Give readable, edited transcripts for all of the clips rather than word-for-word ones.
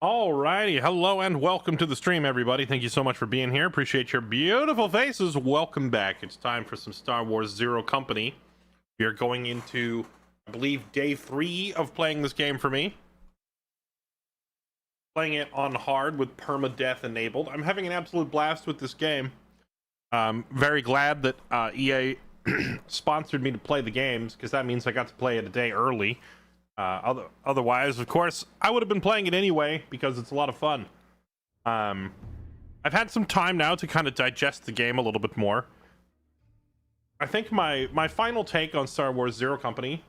Alrighty, hello and welcome to the stream, everybody. Thank you so much for being here. Appreciate your beautiful faces. Welcome back. It's time for some Star Wars Zero Company. We are going into, I believe, day 3 of playing this game for me. Playing it on hard with Permadeath enabled. I'm having an absolute blast with this game. Very glad that EA sponsored me to play the games, because that means I got to play it a day early. Otherwise, of course, I would have been playing it anyway because it's a lot of fun. I've had some time now to kind of digest the game a little bit more. I think my final take on Star Wars Zero Company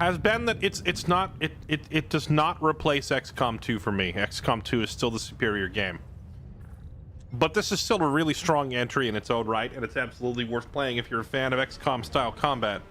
has been that it does not replace XCOM 2 for me. XCOM 2 is still the superior game. But this is still a really strong entry in its own right, and it's absolutely worth playing if you're a fan of XCOM style combat.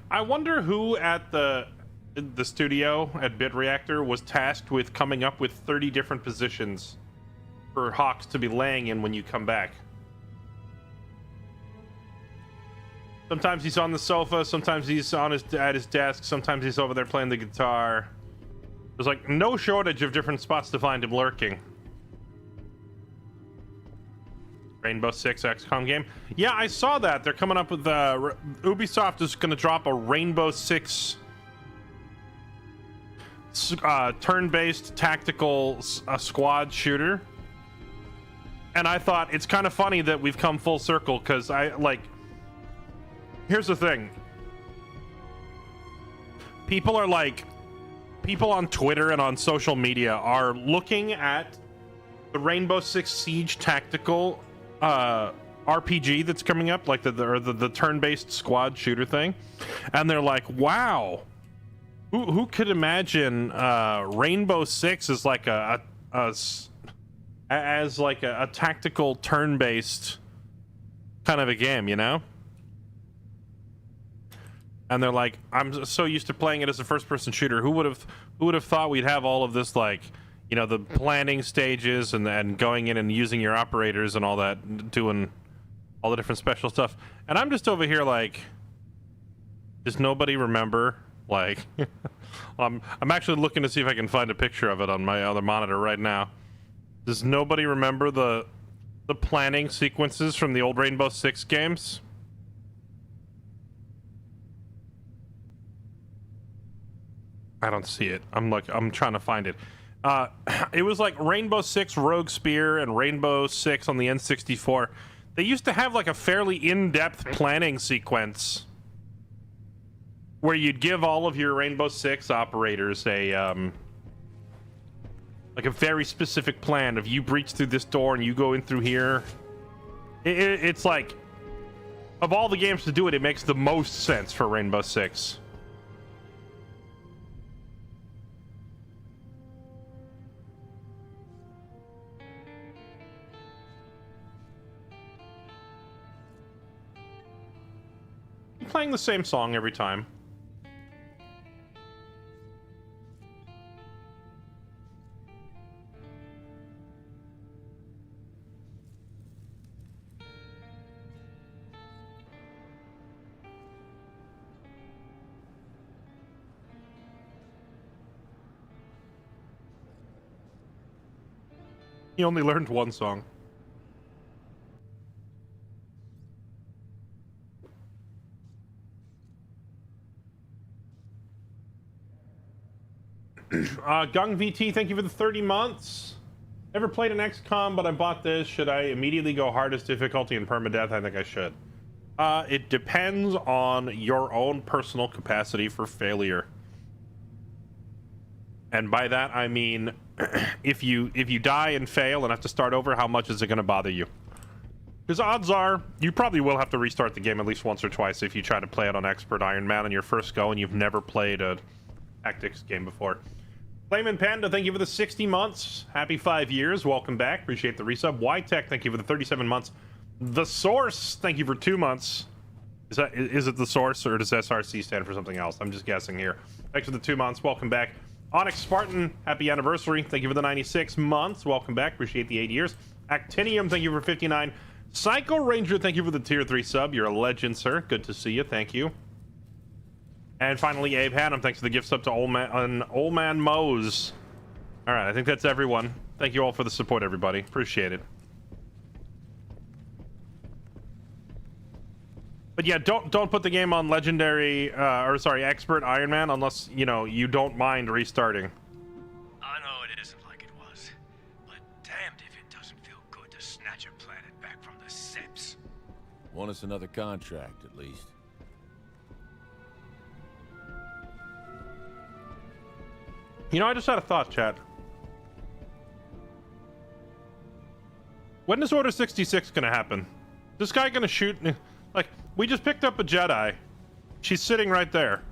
I wonder who at the studio at Bit Reactor was tasked with coming up with 30 different positions for Hawks to be laying in when you come back. Sometimes he's on the sofa, sometimes he's at his desk, sometimes he's over there playing the guitar. There's like no shortage of different spots to find him lurking. Rainbow Six XCOM game. Yeah, I saw that. They're coming up with Ubisoft is going to drop a Rainbow Six turn-based tactical squad shooter. And I thought it's kind of funny that we've come full circle, because here's the thing. People on Twitter and on social media are looking at the Rainbow Six Siege tactical RPG that's coming up, like the turn-based squad shooter thing, and they're like, wow, who could imagine Rainbow Six is like a tactical turn-based kind of a game, you know? And they're like, I'm so used to playing it as a first-person shooter. Who would have thought we'd have all of this, like, you know, the planning stages and going in and using your operators and all that, doing all the different special stuff. And I'm just over here like, does nobody remember? Like, I'm actually looking to see if I can find a picture of it on my other monitor right now. Does nobody remember the planning sequences from the old Rainbow Six games? I don't see it. I'm trying to find it. It was like Rainbow Six Rogue Spear and Rainbow Six on the N64. They used to have like a fairly in-depth planning sequence where you'd give all of your Rainbow Six operators a very specific plan of, you breach through this door and you go in through here. It's like, of all the games to do it, it makes the most sense for Rainbow Six. Playing the same song every time. He only learned one song. Gung VT, thank you for the 30 months. Never played an XCOM, but I bought this. Should I immediately go hardest difficulty in Permadeath? I think I should. It depends on your own personal capacity for failure. And by that, I mean, if you die and fail and have to start over, how much is it going to bother you? Because odds are, you probably will have to restart the game at least once or twice if you try to play it on Expert Iron Man on your first go and you've never played a tactics game before. Flamin' Panda, thank you for the 60 months. Happy 5 years. Welcome back. Appreciate the resub. Y-Tech, thank you for the 37 months. The Source, thank you for 2 months. Is it the source, or does SRC stand for something else? I'm just guessing here. Thanks for the 2 months. Welcome back. Onyx Spartan, happy anniversary. Thank you for the 96 months. Welcome back. Appreciate the 8 years. Actinium, thank you for 59. Psycho Ranger, thank you for the tier 3 sub. You're a legend, sir. Good to see you. Thank you. And finally, Abe Hannum, thanks for the gift sub to Old Man Mose. All right, I think that's everyone. Thank you all for the support, everybody. Appreciate it. But yeah, don't put the game on legendary expert Iron Man unless, you know, you don't mind restarting. I know it isn't like it was, but damned if it doesn't feel good to snatch a planet back from the Seps. Want us another contract, at least. You know, I just had a thought, chat. When is Order 66 gonna happen? This guy gonna shoot? Like, we just picked up a Jedi. She's sitting right there.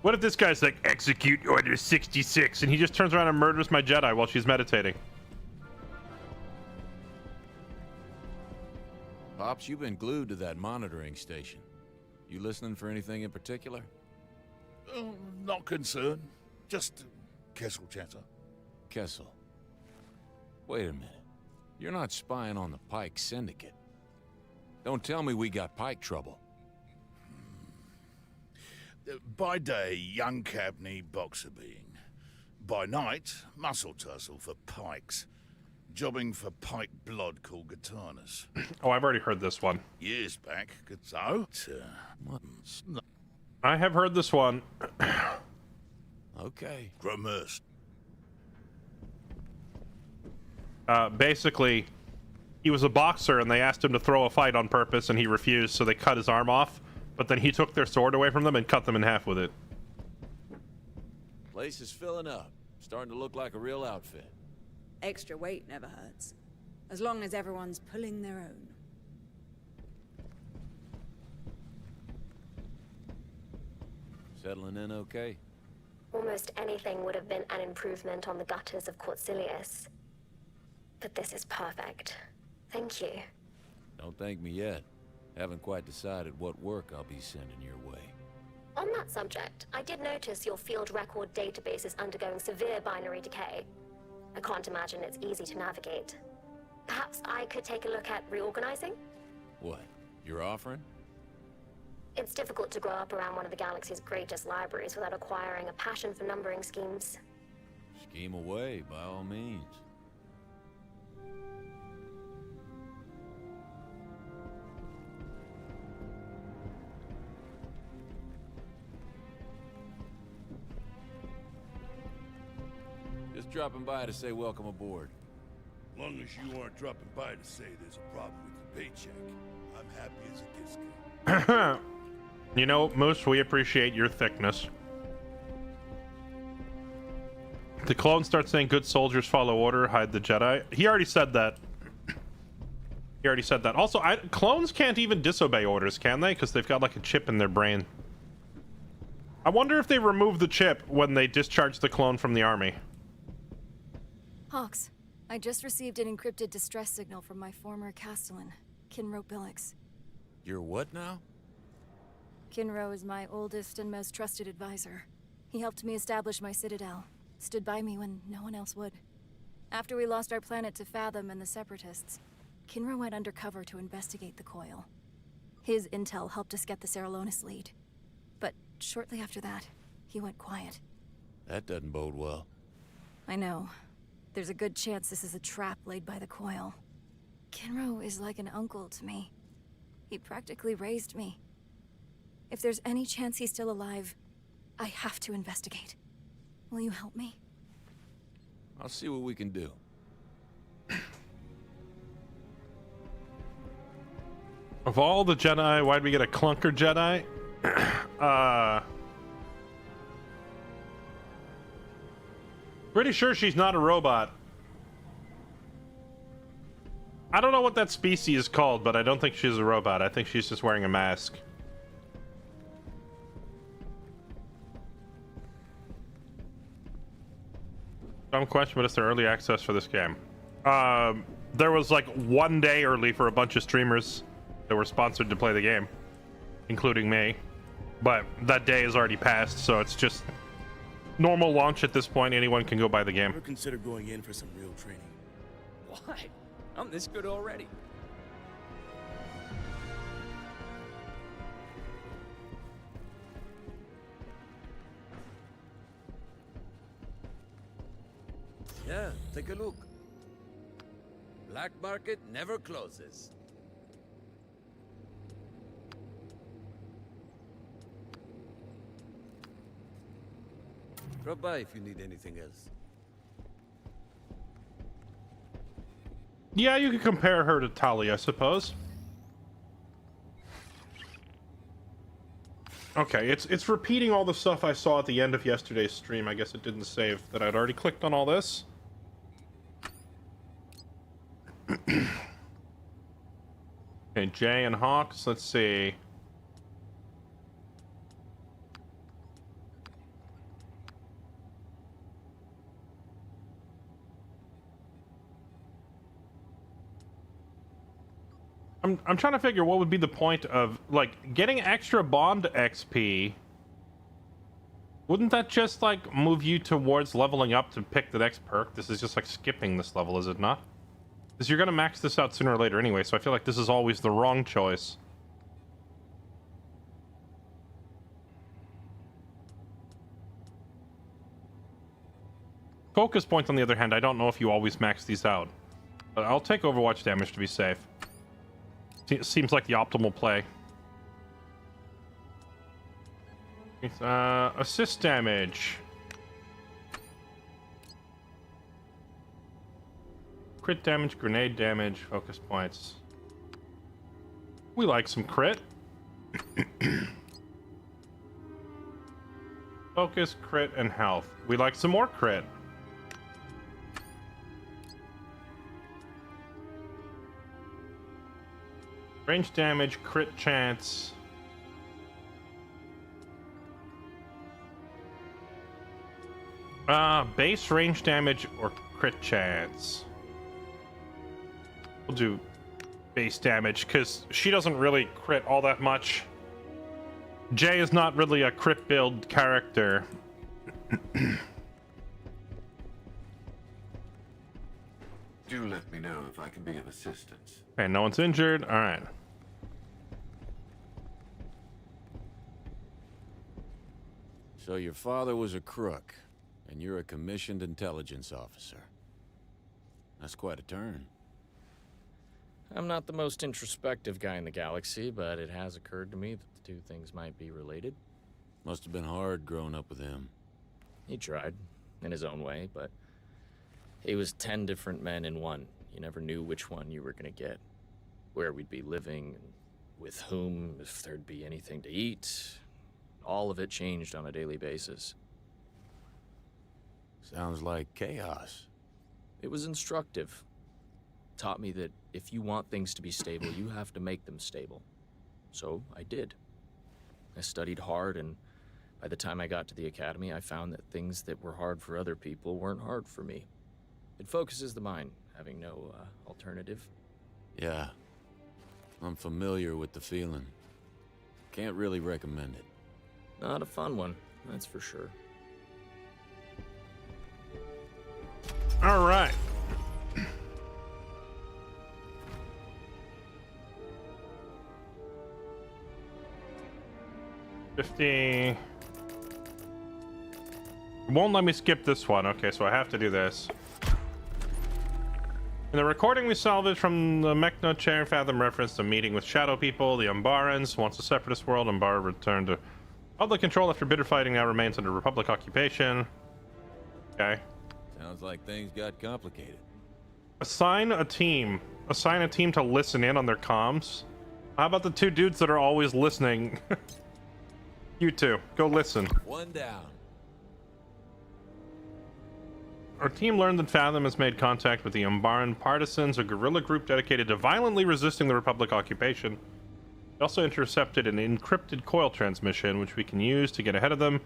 What if this guy's like, execute Order 66, and he just turns around and murders my Jedi while she's meditating? Pops, you've been glued to that monitoring station. You listening for anything in particular? Not concerned. Just Kessel chatter. Kessel. Wait a minute. You're not spying on the Pike Syndicate. Don't tell me we got Pike trouble. By day, young Cabney boxer being. By night, muscle tussle for Pikes. Jobbing for Pike blood called Gatanas. Oh, I've already heard this one. Years back, so... I have heard this one. Okay. Grammerst. Basically, he was a boxer and they asked him to throw a fight on purpose and he refused, so they cut his arm off, but then he took their sword away from them and cut them in half with it. Place is filling up. Starting to look like a real outfit. Extra weight never hurts, as long as everyone's pulling their own. Settling in okay? Almost anything would have been an improvement on the gutters of Cortilius. But this is perfect. Thank you. Don't thank me yet. Haven't quite decided what work I'll be sending your way. On that subject, I did notice your field record database is undergoing severe binary decay. I can't imagine it's easy to navigate. Perhaps I could take a look at reorganizing? What? You're offering? It's difficult to grow up around one of the galaxy's greatest libraries without acquiring a passion for numbering schemes. Scheme away, by all means. Just dropping by to say welcome aboard. Long as you aren't dropping by to say there's a problem with your paycheck, I'm happy as a kiss. You know, Moose, we appreciate your thickness. The clone starts saying good soldiers follow order, hide the Jedi. He already said that. He already said that. Also, clones can't even disobey orders, can they? Because they've got like a chip in their brain. I wonder if they remove the chip when they discharge the clone from the army. Hawks, I just received an encrypted distress signal from my former Castellan, Kinro Billix. You're what now? Kinro is my oldest and most trusted advisor. He helped me establish my citadel, stood by me when no one else would. After we lost our planet to Fathom and the Separatists, Kinro went undercover to investigate the coil. His intel helped us get the Seralonis lead. But shortly after that, he went quiet. That doesn't bode well. I know. There's a good chance this is a trap laid by the coil. Kinro is like an uncle to me. He practically raised me. If there's any chance he's still alive, I have to investigate. Will you help me? I'll see what we can do. Of all the Jedi, why'd we get a clunker Jedi? Pretty sure she's not a robot. I don't know what that species is called, but I don't think she's a robot. I think she's just wearing a mask. Dumb question, but it's the early access for this game. There was like 1 day early for a bunch of streamers. that were sponsored to play the game, including me. But that day has already passed, so it's just normal launch at this point. Anyone can go buy the game. Ever consider going in for some real training? Why? I'm this good already. Yeah, take a look. Black market never closes. Drop by if you need anything else. Yeah, you could compare her to Tali, I suppose. Okay, it's repeating all the stuff I saw at the end of yesterday's stream. I guess it didn't save that I'd already clicked on all this. Okay, Jay and Hawks, let's see. I'm trying to figure what would be the point of, like, getting extra bond XP. Wouldn't that just, like, move you towards leveling up to pick the next perk? This is just, like, skipping this level, is it not? Because you're going to max this out sooner or later anyway, so I feel like this is always the wrong choice. Focus point, on the other hand, I don't know if you always max these out. But I'll take Overwatch damage to be safe. Seems like the optimal play. Assist damage. Crit damage, grenade damage, focus points. We like some crit. Focus, crit, and health. We like some more crit. Range damage, crit chance. Base range damage or crit chance. We'll do base damage because she doesn't really crit all that much. Jay is not really a crit build character. Do let me know if I can be of assistance. Okay, no one's injured. All right. So your father was a crook, and you're a commissioned intelligence officer. That's quite a turn. I'm not the most introspective guy in the galaxy, but it has occurred to me that the two things might be related. Must have been hard growing up with him. He tried, in his own way, but he was 10 different men in one. You never knew which one you were gonna get, where we'd be living, and with whom, if there'd be anything to eat. All of it changed on a daily basis. Sounds like chaos. It was instructive. Taught me that if you want things to be stable, you have to make them stable. So I did. I studied hard, and by the time I got to the academy, I found that things that were hard for other people weren't hard for me. It focuses the mind, having no alternative. Yeah. I'm familiar with the feeling. Can't really recommend it. Not a fun one, that's for sure. All right. $50. It won't let me skip this one. Okay, so I have to do this. In the recording we salvaged from the Mechno chair, Fathom referenced a meeting with shadow people, the Umbarans. Once a separatist world, Umbar returned to public control after bitter fighting, now remains under Republic occupation. Okay. Sounds like things got complicated. Assign a team. Assign a team to listen in on their comms. How about the two dudes that are always listening? You two, go listen. One down. Our team learned that Fathom has made contact with the Umbaran Partisans, a guerrilla group dedicated to violently resisting the Republic occupation. We also intercepted an encrypted coil transmission, which we can use to get ahead of them,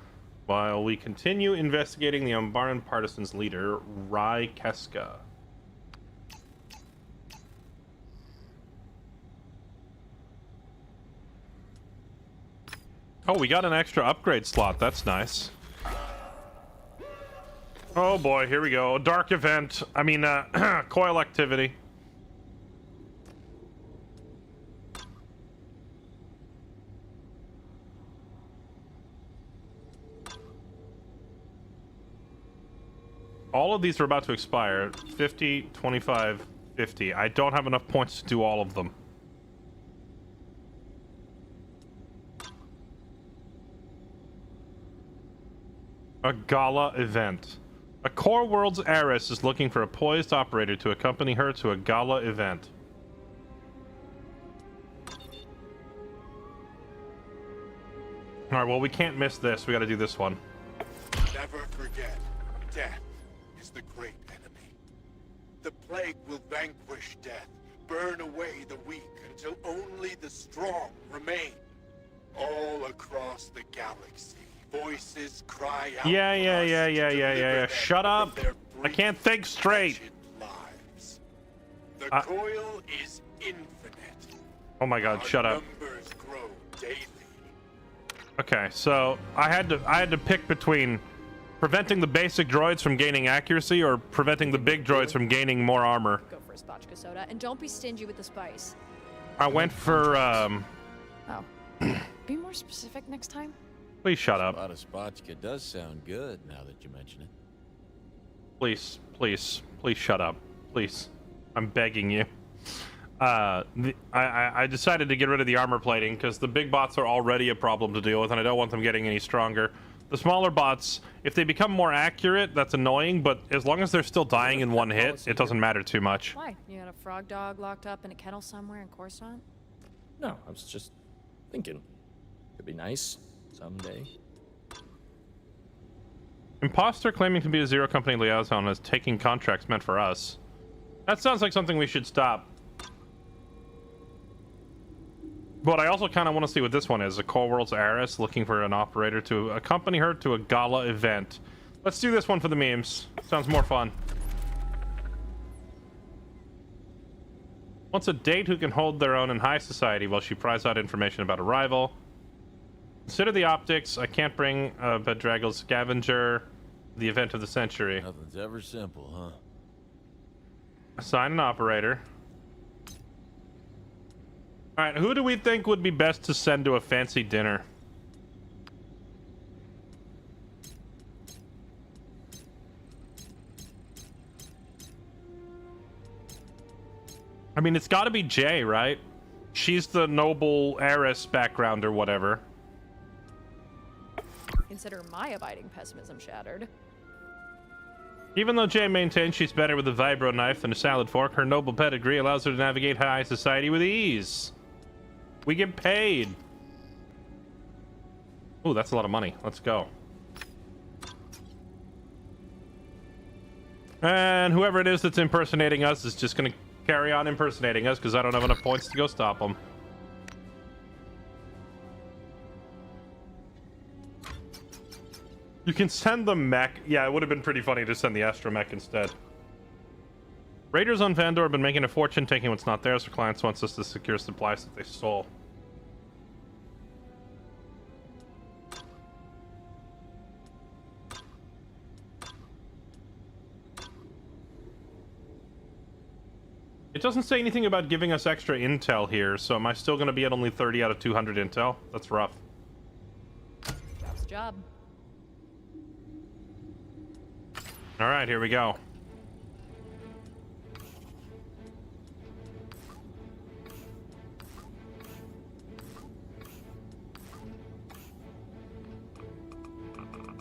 while we continue investigating the Umbaran Partisans' leader, Rai Keska. Oh, we got an extra upgrade slot. That's nice. Oh boy, here we go. Dark event. I mean, coil activity. All of these are about to expire. 50, 25, 50. I don't have enough points to do all of them. A gala event. A Core Worlds heiress is looking for a poised operator to accompany her to a gala event. Alright, well, we can't miss this. We gotta do this one. Never forget, death is the great enemy. The plague will vanquish death, burn away the weak until only the strong remain. All across the galaxy, voices cry out. Yeah. Shut up! I can't think straight. Lives. The coil is infinite. Oh my god, shut up. Numbers grow daily. Okay, so I had to pick between preventing the basic droids from gaining accuracy or preventing the big droids from gaining more armor. Go for a spotchka soda, and don't be stingy with the spice. I went for Oh. Be more specific next time. Please shut up. A spotchka does sound good now that you mention it. Please shut up. Please. I'm begging you. I decided to get rid of the armor plating because the big bots are already a problem to deal with, and I don't want them getting any stronger. The smaller bots, if they become more accurate, that's annoying, but as long as they're still dying in one hit, it doesn't matter too much. Why? You got a frog dog locked up in a kennel somewhere in Coruscant? No, I was just thinking. Could be nice someday. Imposter claiming to be a Zero Company liaison is taking contracts meant for us. That sounds like something we should stop. But I also kind of want to see what this one is. A Core Worlds heiress looking for an operator to accompany her to a gala event. Let's do this one for the memes. Sounds more fun. Wants a date who can hold their own in high society while she pries out information about a rival. Consider the optics. I can't bring a bedraggled scavenger. The event of the century. Nothing's ever simple, huh? Assign an operator. Alright, who do we think would be best to send to a fancy dinner? I mean, it's gotta be Jay, right? She's the noble heiress background or whatever. Consider my abiding pessimism shattered. Even though Jay maintains she's better with a vibro knife than a salad fork, her noble pedigree allows her to navigate high society with ease. We get paid. Ooh, that's a lot of money. Let's go. And whoever it is that's impersonating us is just gonna carry on impersonating us because I don't have enough points to go stop them. You can send the mech. Yeah, it would have been pretty funny to send the astromech instead. Raiders on Vandor have been making a fortune taking what's not theirs. Their clients wants us to secure supplies that they stole. It doesn't say anything about giving us extra intel here, so am I still going to be at only 30 out of 200 intel? That's rough. Job's a job. All right, here we go.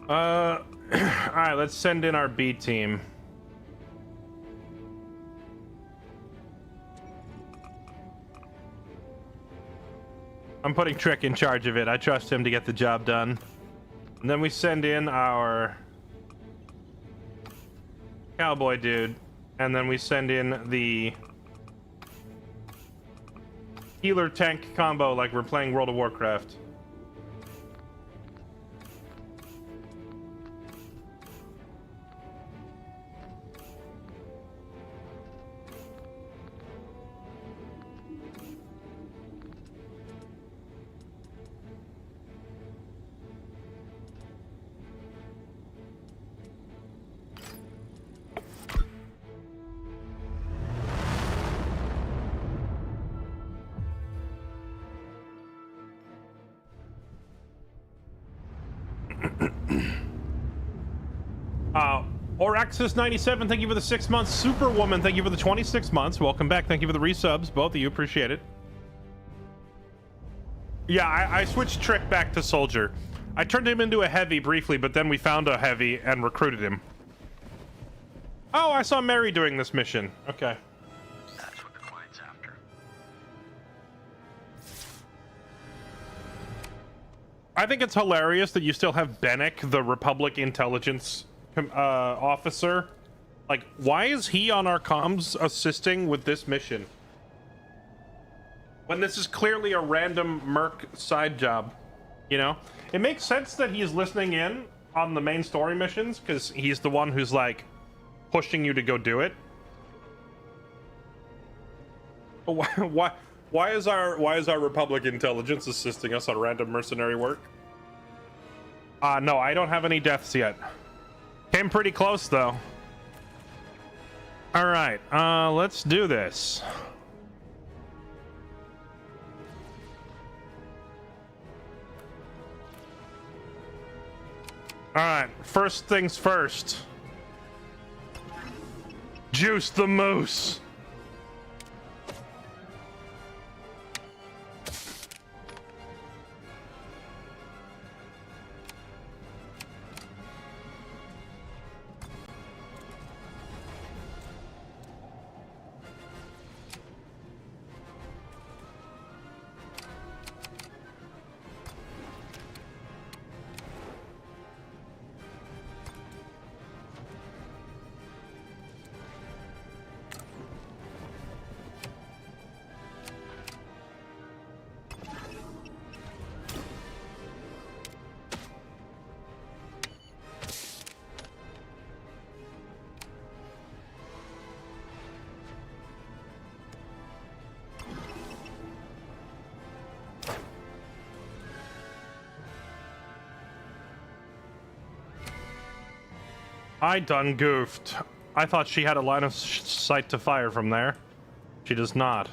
All right, let's send in our B team. I'm putting Trick in charge of it. I trust him to get the job done. And then we send in our cowboy dude, and then we send in the healer tank combo like we're playing World of Warcraft. Oraxis97, thank you for the 6 months. Superwoman, thank you for the 26 months. Welcome back. Thank you for the resubs, both of you. Appreciate it. Yeah, I switched Trick back to Soldier. I turned him into a heavy briefly, but then we found a heavy and recruited him. Oh, I saw Mary doing this mission. Okay. That's what the client's after. I think it's hilarious that you still have Bennick, the Republic intelligence officer. Like, why is he on our comms assisting with this mission? When this is clearly a random merc side job, you know? It makes sense that he's listening in on the main story missions, because he's the one who's, like, pushing you to go do it. But why is our Republic intelligence assisting us on random mercenary work? No, I don't have any deaths yet. Came pretty close, though. All right, let's do this. All right, first things first. Juice the moose. I done goofed. I thought she had a line of sight to fire from there. She does not.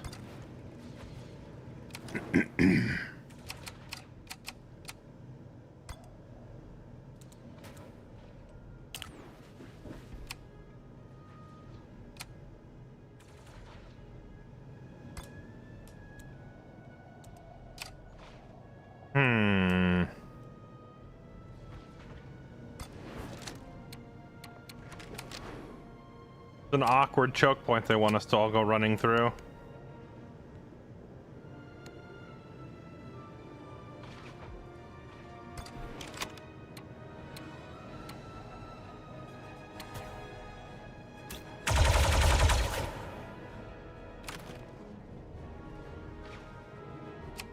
An awkward choke point they want us to all go running through.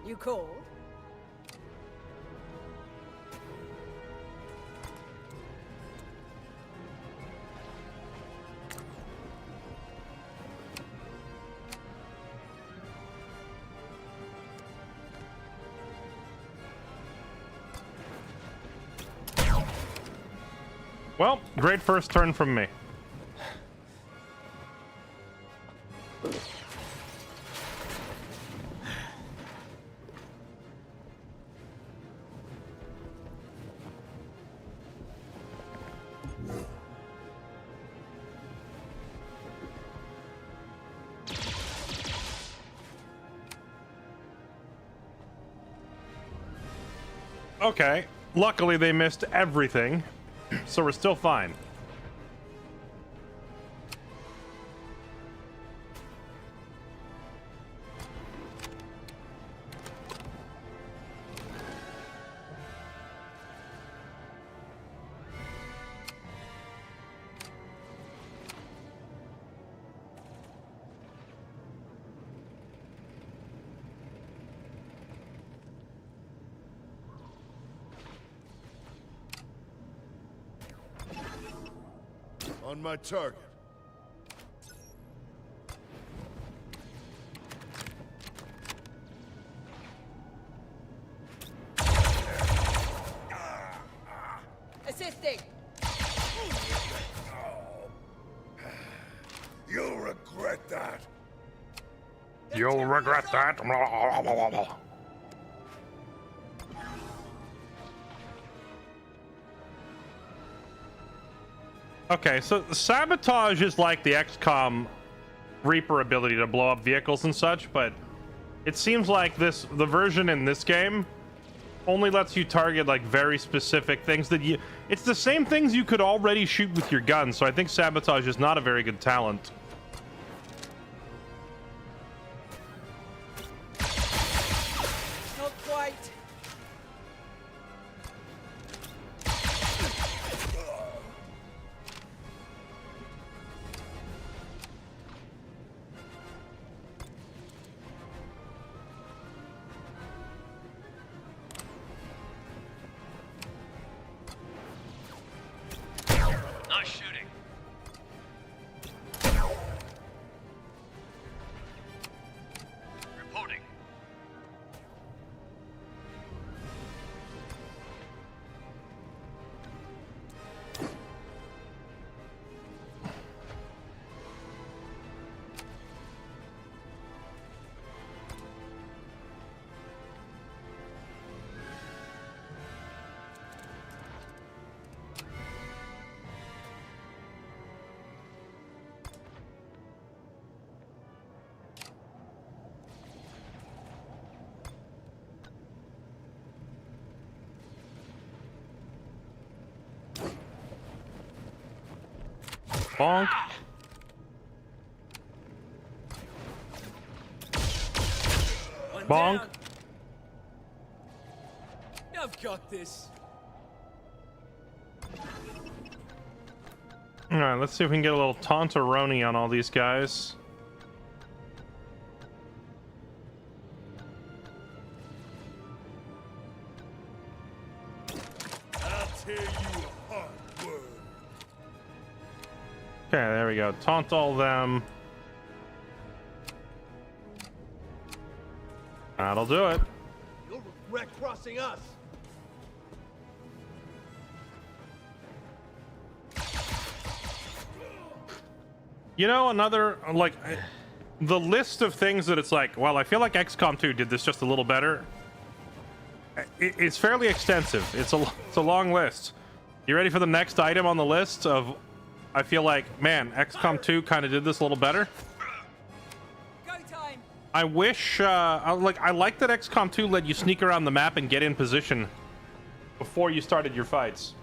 You called? Well, great first turn from me. Okay, luckily they missed everything. So we're still fine. On my target. Assisting. You'll regret that. You'll regret that. Okay, so sabotage is like the XCOM Reaper ability to blow up vehicles and such, but it seems like the version in this game only lets you target like very specific things that it's the same things you could already shoot with your gun, so I think sabotage is not a very good talent. Not quite. Nice shooting. Reporting. Bonk. One Bonk. down. I've got this. All right, let's see if we can get a little tauntaroni on all these guys. I'll tear you apart, word. Okay, there we go. Taunt all them. That'll do it. You'll regret crossing us. You know, another, like, the list of things that it's like, well, I feel like XCOM 2 did this just a little better. It's fairly extensive. It's a long list. You ready for the next item on the list of, I feel like, man, XCOM 2 kind of did this a little better? Go time. I wish, I like that XCOM 2 let you sneak around the map and get in position before you started your fights.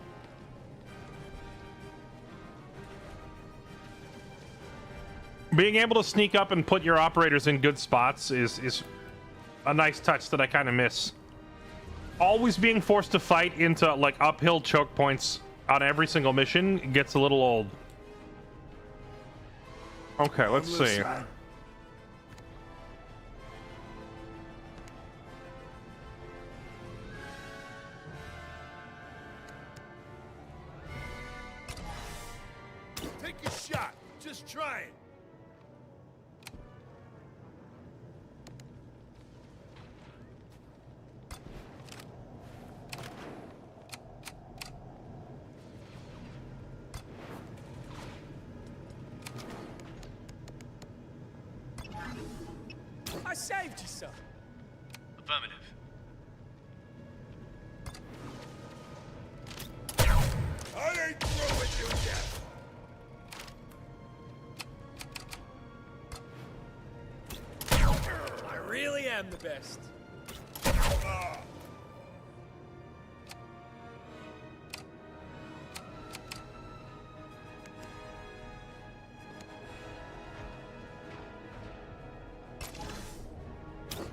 Being able to sneak up and put your operators in good spots is a nice touch that I kind of miss. Always being forced to fight into like uphill choke points on every single mission gets a little old. Okay, let's see. Take a shot. Just try it. I saved you, son. Affirmative. I ain't throwing you yet. I really am the best.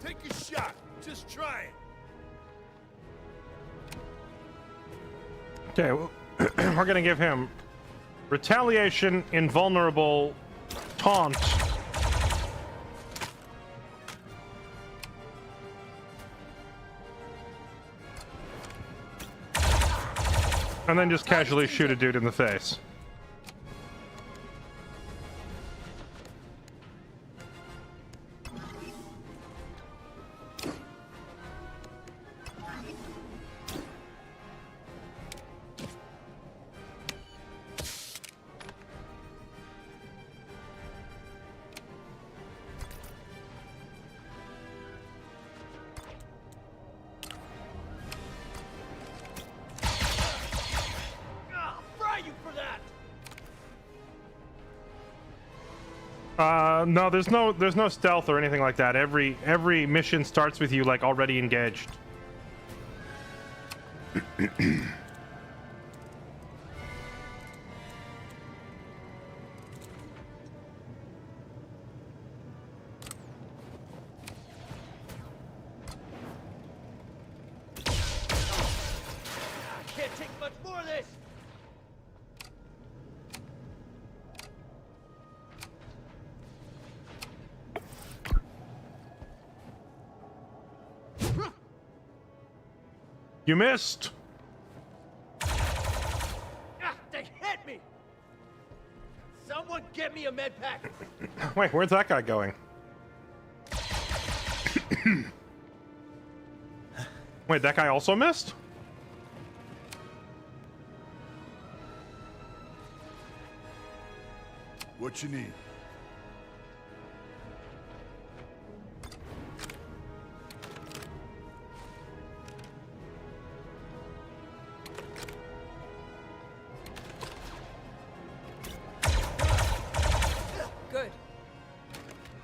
Take a shot. Just try it. Okay, well, we're gonna give him retaliation, invulnerable, taunt. And then just casually shoot a dude in the face. I'll fry you for that. No, there's no stealth or anything like that. Every mission starts with you like already engaged. Can't take much more of this. You missed. Ah, they hit me. Someone get me a med pack. Wait, where's that guy going? Wait, that guy also missed? What you need? Good.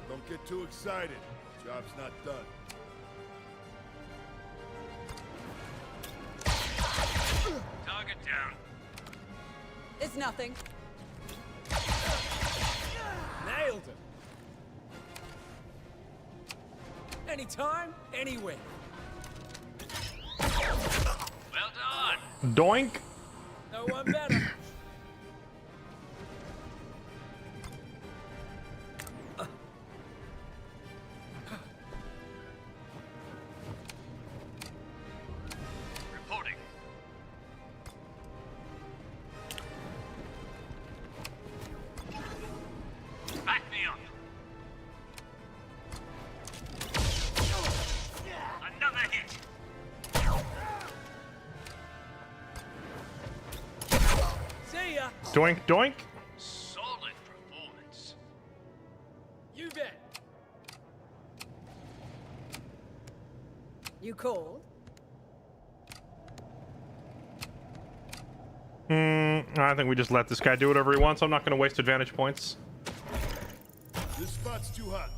Don't get too excited. Job's not done. Target down. It's nothing. Nailed him. Anytime, anywhere. Well done. Doink. No one better. Reporting. Back me up. Another hit. See ya. Doink, doink. Solid performance. You bet. You called? I think we just let this guy do whatever he wants. I'm not going to waste advantage points. This spot's too hot.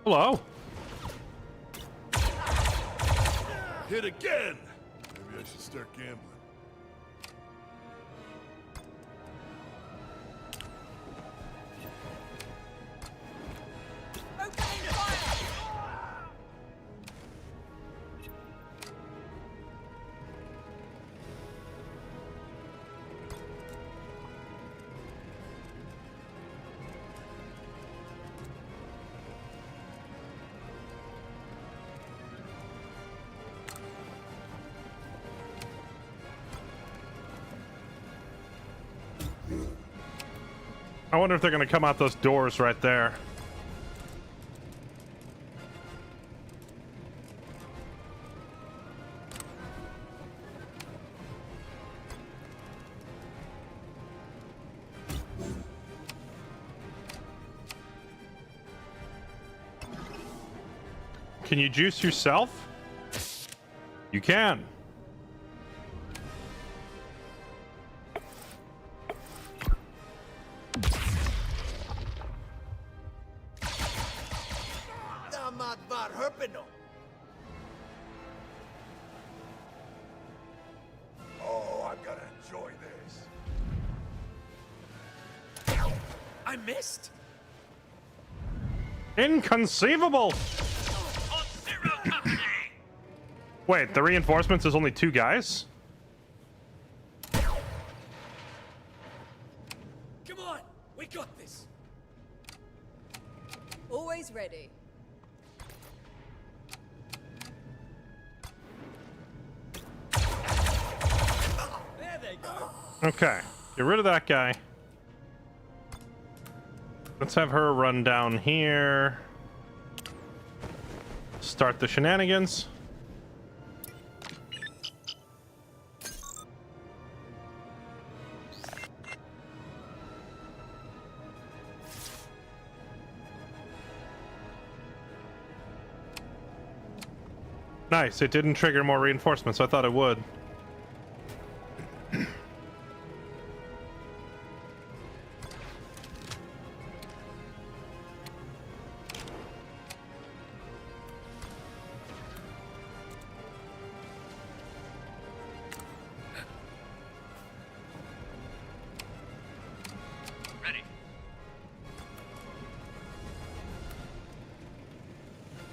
Hello. Hit again! Maybe I should start gambling. Opening fire. I wonder if they're going to come out those doors right there. Can you juice yourself? You can. Oh, I'm gonna enjoy this. I missed. Inconceivable! On zero company. Wait, the reinforcements is only 2 guys? Come on, we got this. Always ready. There they go. Okay, get rid of that guy. Let's have her run down here. Start the shenanigans. Nice. It didn't trigger more reinforcements. I thought it would.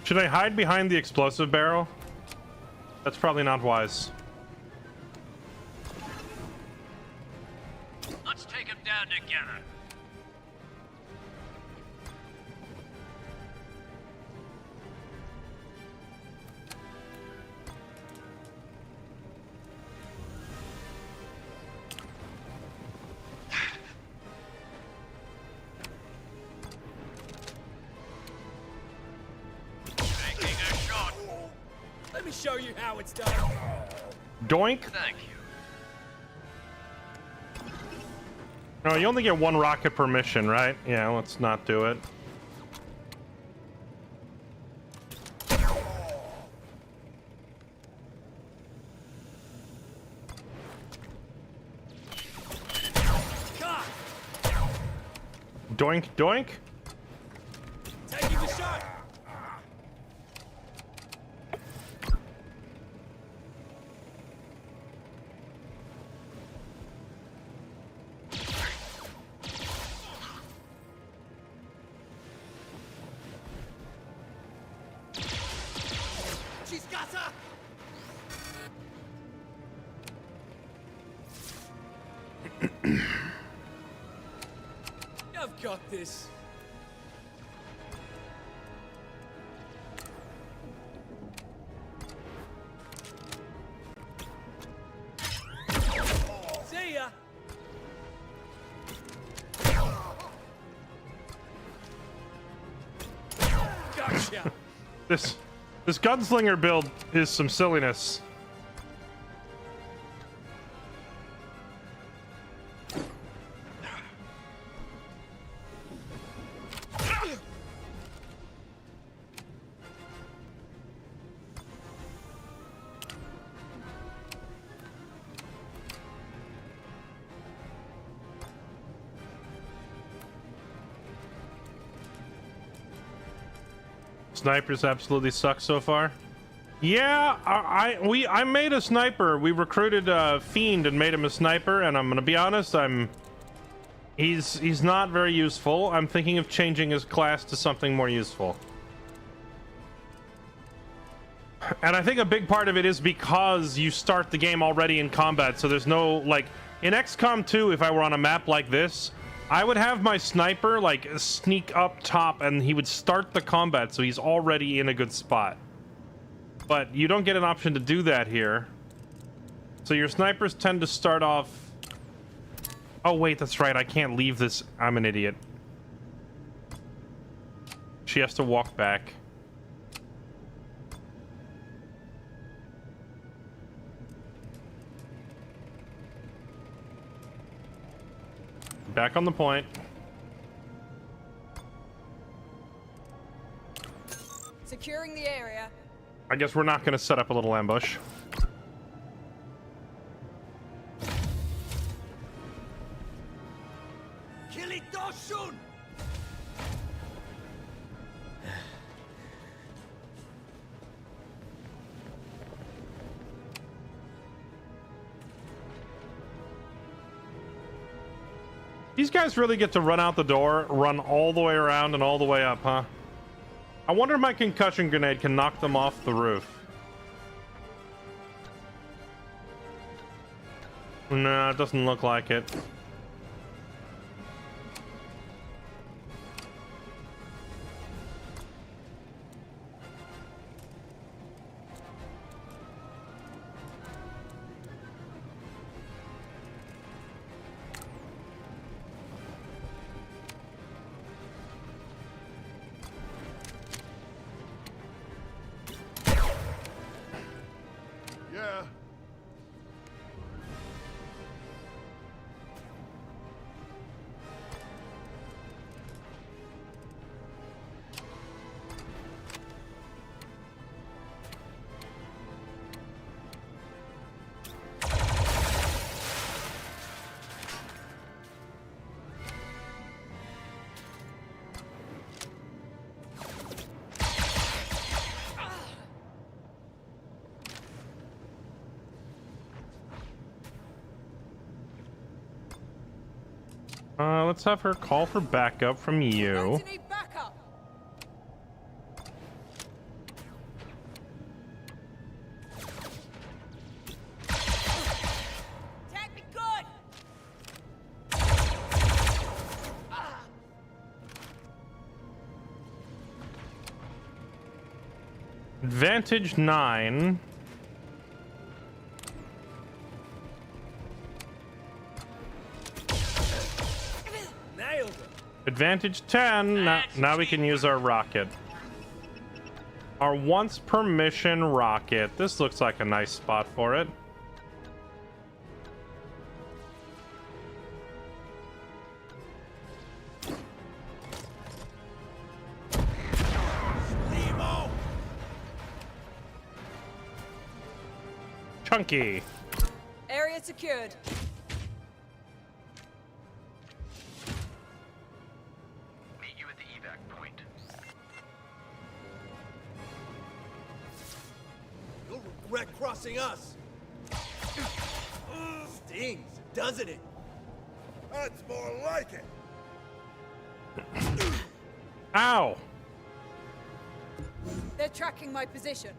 Should I hide behind the explosive barrel? That's probably not wise. Let's take him down together. Let me show you how it's done. Doink. Thank you. No, you only get one rocket per mission, right? Yeah, let's not do it. Doink, doink. Taking the shot. I've got this. See ya. Gotcha. This gunslinger build is some silliness. Snipers absolutely suck so far. Yeah, I made a sniper. We recruited a fiend and made him a sniper, and I'm gonna be honest, he's not very useful. I'm thinking of changing his class to something more useful. And I think a big part of it is because you start the game already in combat, so there's no, like, in XCOM 2, if I were on a map like this, I would have my sniper, like, sneak up top, and he would start the combat, so he's already in a good spot. But you don't get an option to do that here. So your snipers tend to start off... Oh, wait, that's right, I can't leave this. I'm an idiot. She has to walk back. Back on the point. Securing the area. I guess we're not going to set up a little ambush. Kill it, Doshun. These guys really get to run out the door, run all the way around and all the way up, huh? I wonder if my concussion grenade can knock them off the roof. No, it doesn't look like it. Let's have her call for backup from you. Going to need backup. Take me good. Advantage 9. Nailed it. Advantage 10. Now we can use our rocket. Our once per mission rocket. This looks like a nice spot for it. Chunky. Area secured. Meet you at the evac point. You'll regret crossing us. Stings, doesn't it? That's more like it. Ow. They're tracking my position.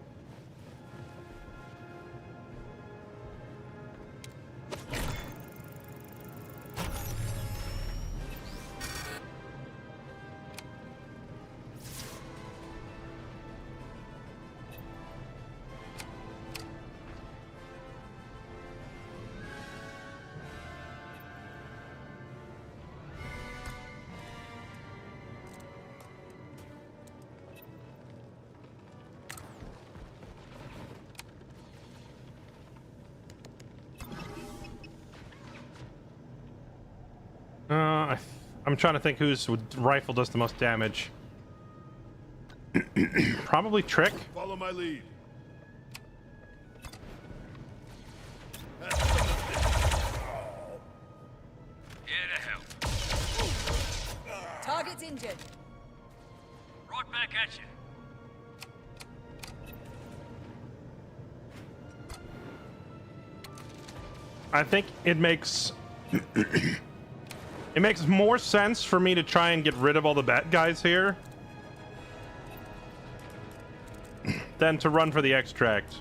I'm trying to think whose rifle does the most damage. Probably Trick. Follow my lead. Here to help. Target's injured. Right back at you. I think it makes it makes more sense for me to try and get rid of all the bad guys here than to run for the extract.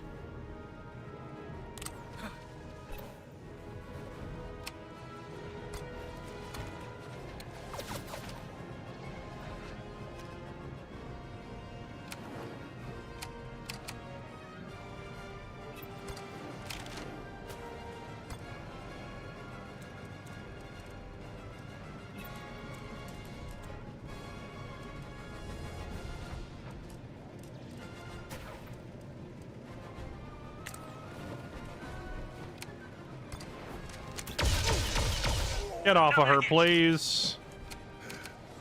Get off of her, please.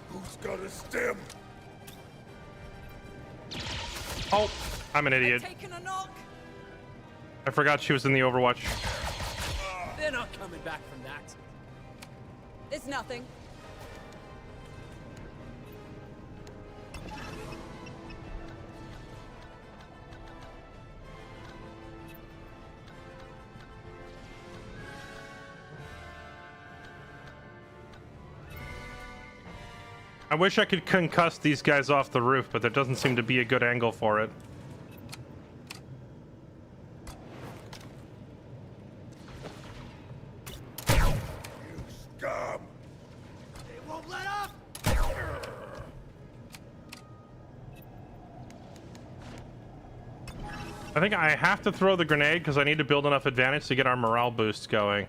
Who's got a stem? Oh, I'm an idiot. Taking a knock. I forgot she was in the Overwatch. They're not coming back from that. It's nothing. I wish I could concuss these guys off the roof, but there doesn't seem to be a good angle for it. You scum! They won't let up. I think I have to throw the grenade because I need to build enough advantage to get our morale boost going.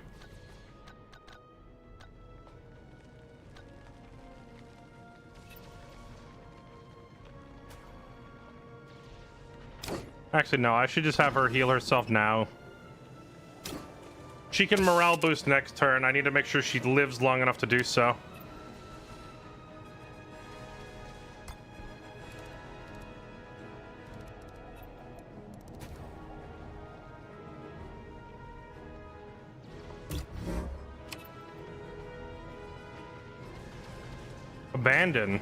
Actually, no, I should just have her heal herself now. She can morale boost next turn. I need to make sure she lives long enough to do so. Abandon.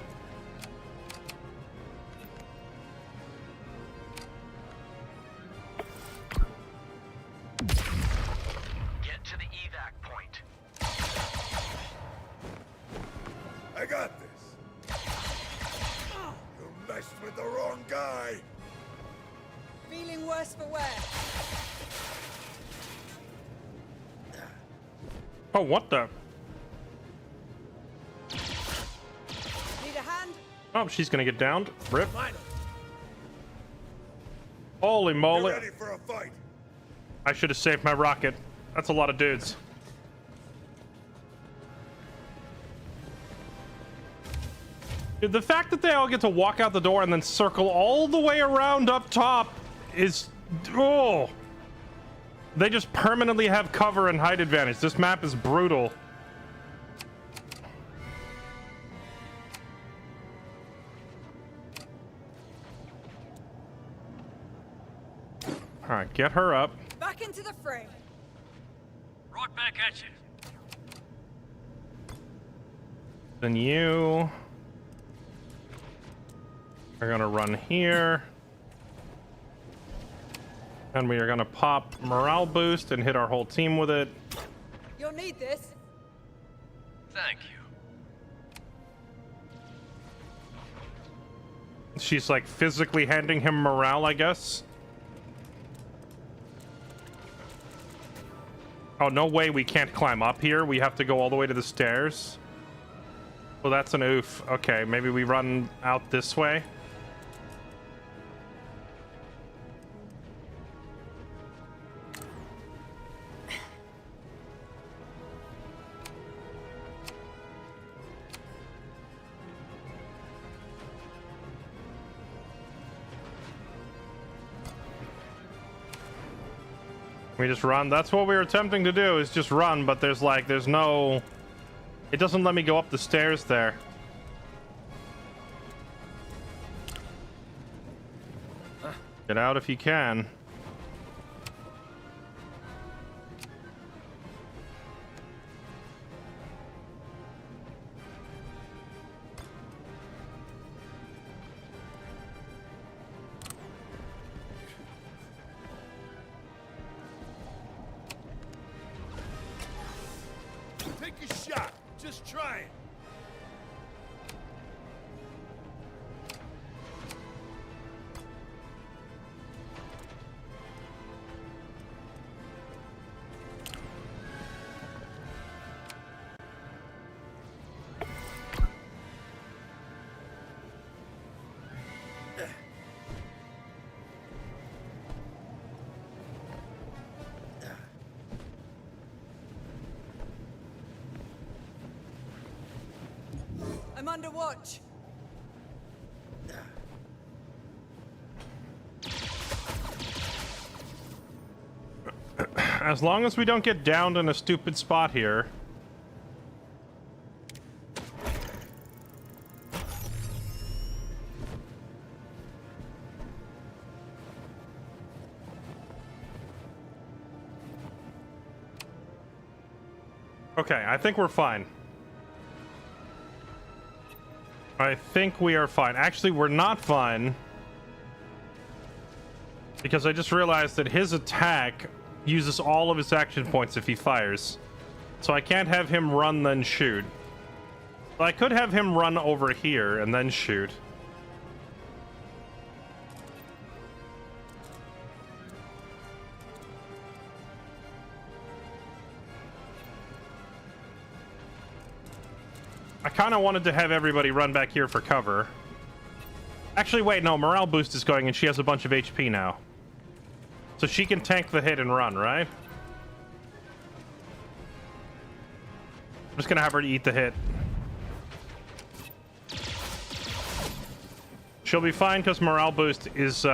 Get to the evac point. Oh, what the? Need a hand? Oh, she's gonna get downed. Rip. Holy moly. Ready for a fight. I should have saved my rocket. That's a lot of dudes. Dude, the fact that they all get to walk out the door and then circle all the way around up top is... Oh! They just permanently have cover and height advantage. This map is brutal. Alright, get her up. Back into the fray. Right back at you. Then you are gonna run here. And we are gonna pop morale boost and hit our whole team with it. You'll need this. Thank you. She's like physically handing him morale, I guess. Oh, no way we can't climb up here. We have to go all the way to the stairs. Well, that's an oof. Okay, maybe we run out this way. We just run. That's what we were attempting to do, is just run, but there's no... It doesn't let me go up the stairs there. Get out if you can. Take a shot. Just try it. I'm under watch. As long as we don't get downed in a stupid spot here. Okay, I think we're fine. I think we are fine. Actually, we're not fine. Because I just realized that his attack uses all of his action points if he fires. So I can't have him run then shoot. But I could have him run over here and then shoot. I kind of wanted to have everybody run back here for cover. Actually, wait, no, morale boost is going and she has a bunch of HP now. So she can tank the hit and run, right? I'm just gonna have her eat the hit. She'll be fine because morale boost is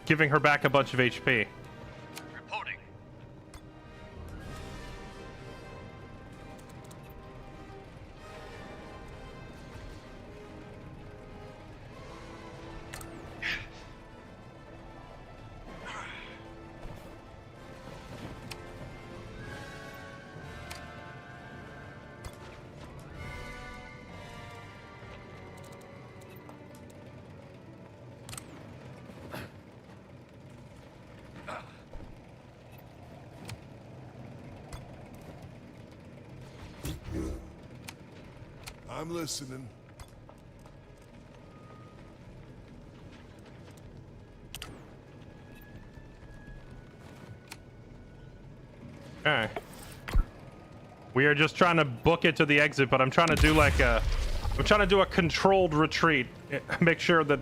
giving her back a bunch of HP. Reporting. I'm listening. Okay. We are just trying to book it to the exit, but I'm trying to do like I'm trying to do a controlled retreat. Make sure that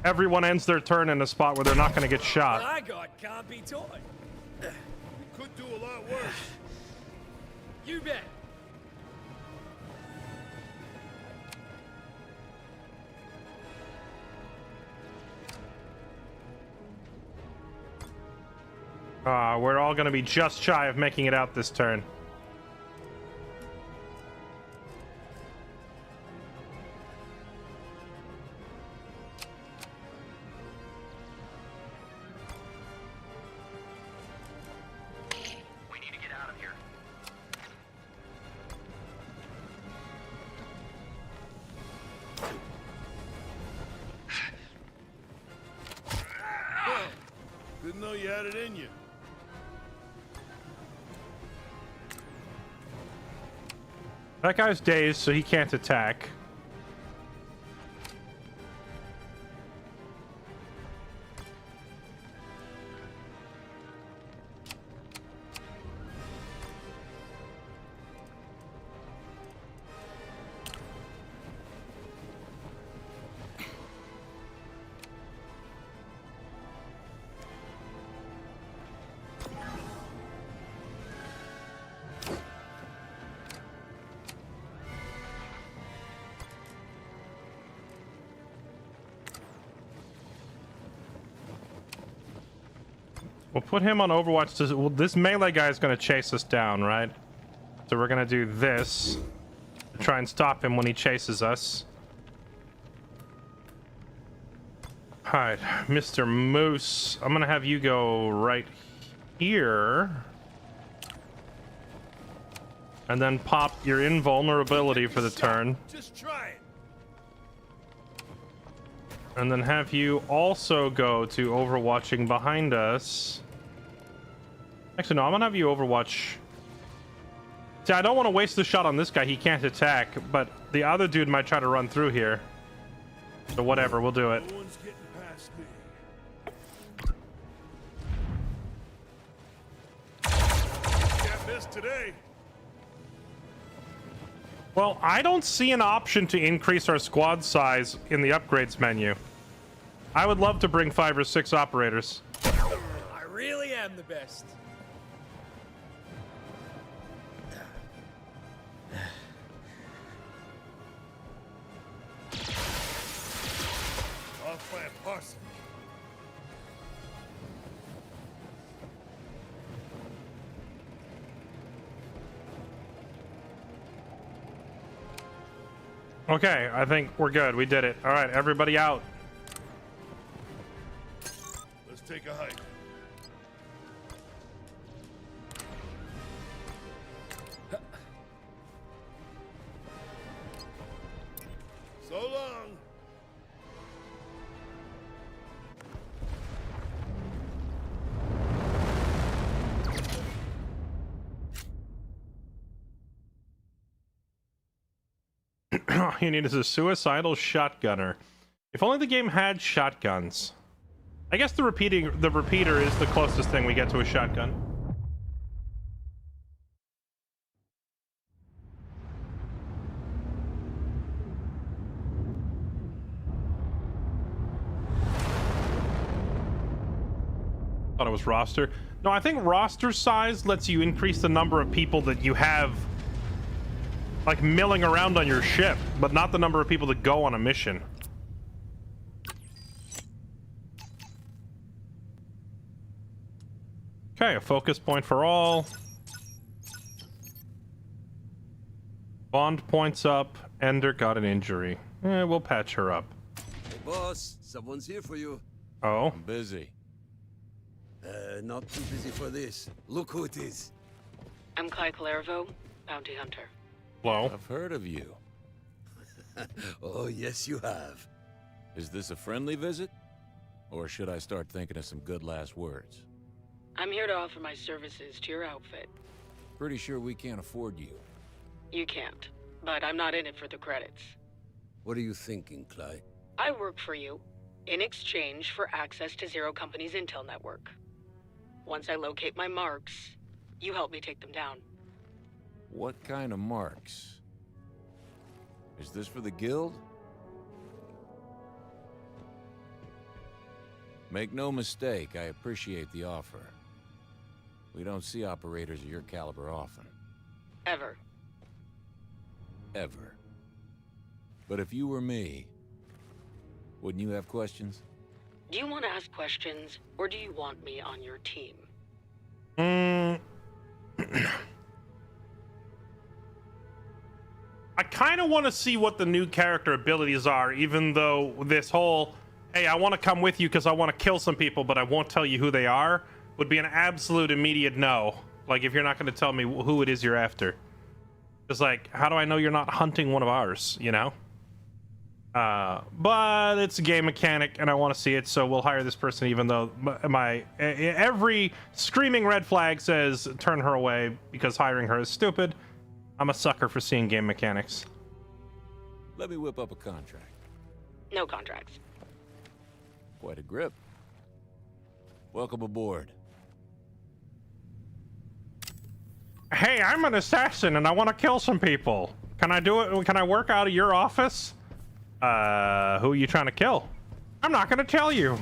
everyone ends their turn in a spot where they're not going to get shot. What I got can't be toy. We could do a lot worse. You bet. We're all going to be just shy of making it out this turn. We need to get out of here. Didn't know you had it in you. That guy's dazed, so he can't attack. We'll put him on Overwatch. Well, this melee guy is going to chase us down, right? So we're going to do this to try and stop him when he chases us. Alright, Mr. Moose. I'm going to have you go right here. And then pop your invulnerability for the turn. Just try it. And then have you also go to Overwatching behind us. Actually, no, I'm gonna have you Overwatch. See, I don't want to waste the shot on this guy. He can't attack, but the other dude might try to run through here. So whatever, we'll do it. No one's getting past me. Can't miss today. Well, I don't see an option to increase our squad size in the upgrades menu. I would love to bring 5 or 6 operators. I really am the best. Off by a parson. Okay, I think we're good. We did it. All right, everybody out. Let's take a hike. So long. All you need is a suicidal shotgunner. If only the game had shotguns. I guess the repeater is the closest thing we get to a shotgun. Thought it was roster. No, I think roster size lets you increase the number of people that you have like milling around on your ship, but not the number of people that go on a mission. Okay, a focus point for all. Bond points up. Ender got an injury. We'll patch her up. Hey, boss, someone's here for you. Oh? I'm busy. Not too busy for this. Look who it is. I'm Kai Clairvaux, bounty hunter. Hello? I've heard of you. Oh, yes, you have. Is this a friendly visit? Or should I start thinking of some good last words? I'm here to offer my services to your outfit. Pretty sure we can't afford you. You can't, but I'm not in it for the credits. What are you thinking, Clyde? I work for you, in exchange for access to Zero Company's intel network. Once I locate my marks, you help me take them down. What kind of marks? Is this for the guild? Make no mistake, I appreciate the offer. We don't see operators of your caliber often. Ever. Ever. But if you were me, wouldn't you have questions? Do you want to ask questions, or do you want me on your team? I kind of want to see what the new character abilities are, even though this whole, hey, I want to come with you because I want to kill some people, but I won't tell you who they are, would be an absolute immediate no. Like, if you're not going to tell me who it is you're after. It's like, how do I know you're not hunting one of ours, you know? But it's a game mechanic, and I want to see it, so we'll hire this person, even though every screaming red flag says turn her away because hiring her is stupid. I'm a sucker for seeing game mechanics. Let me whip up a contract. No contracts. Quite a grip. Welcome aboard. Hey, I'm an assassin, and I want to kill some people. Can I do it? Can I work out of your office? Who are you trying to kill? I'm not going to tell you.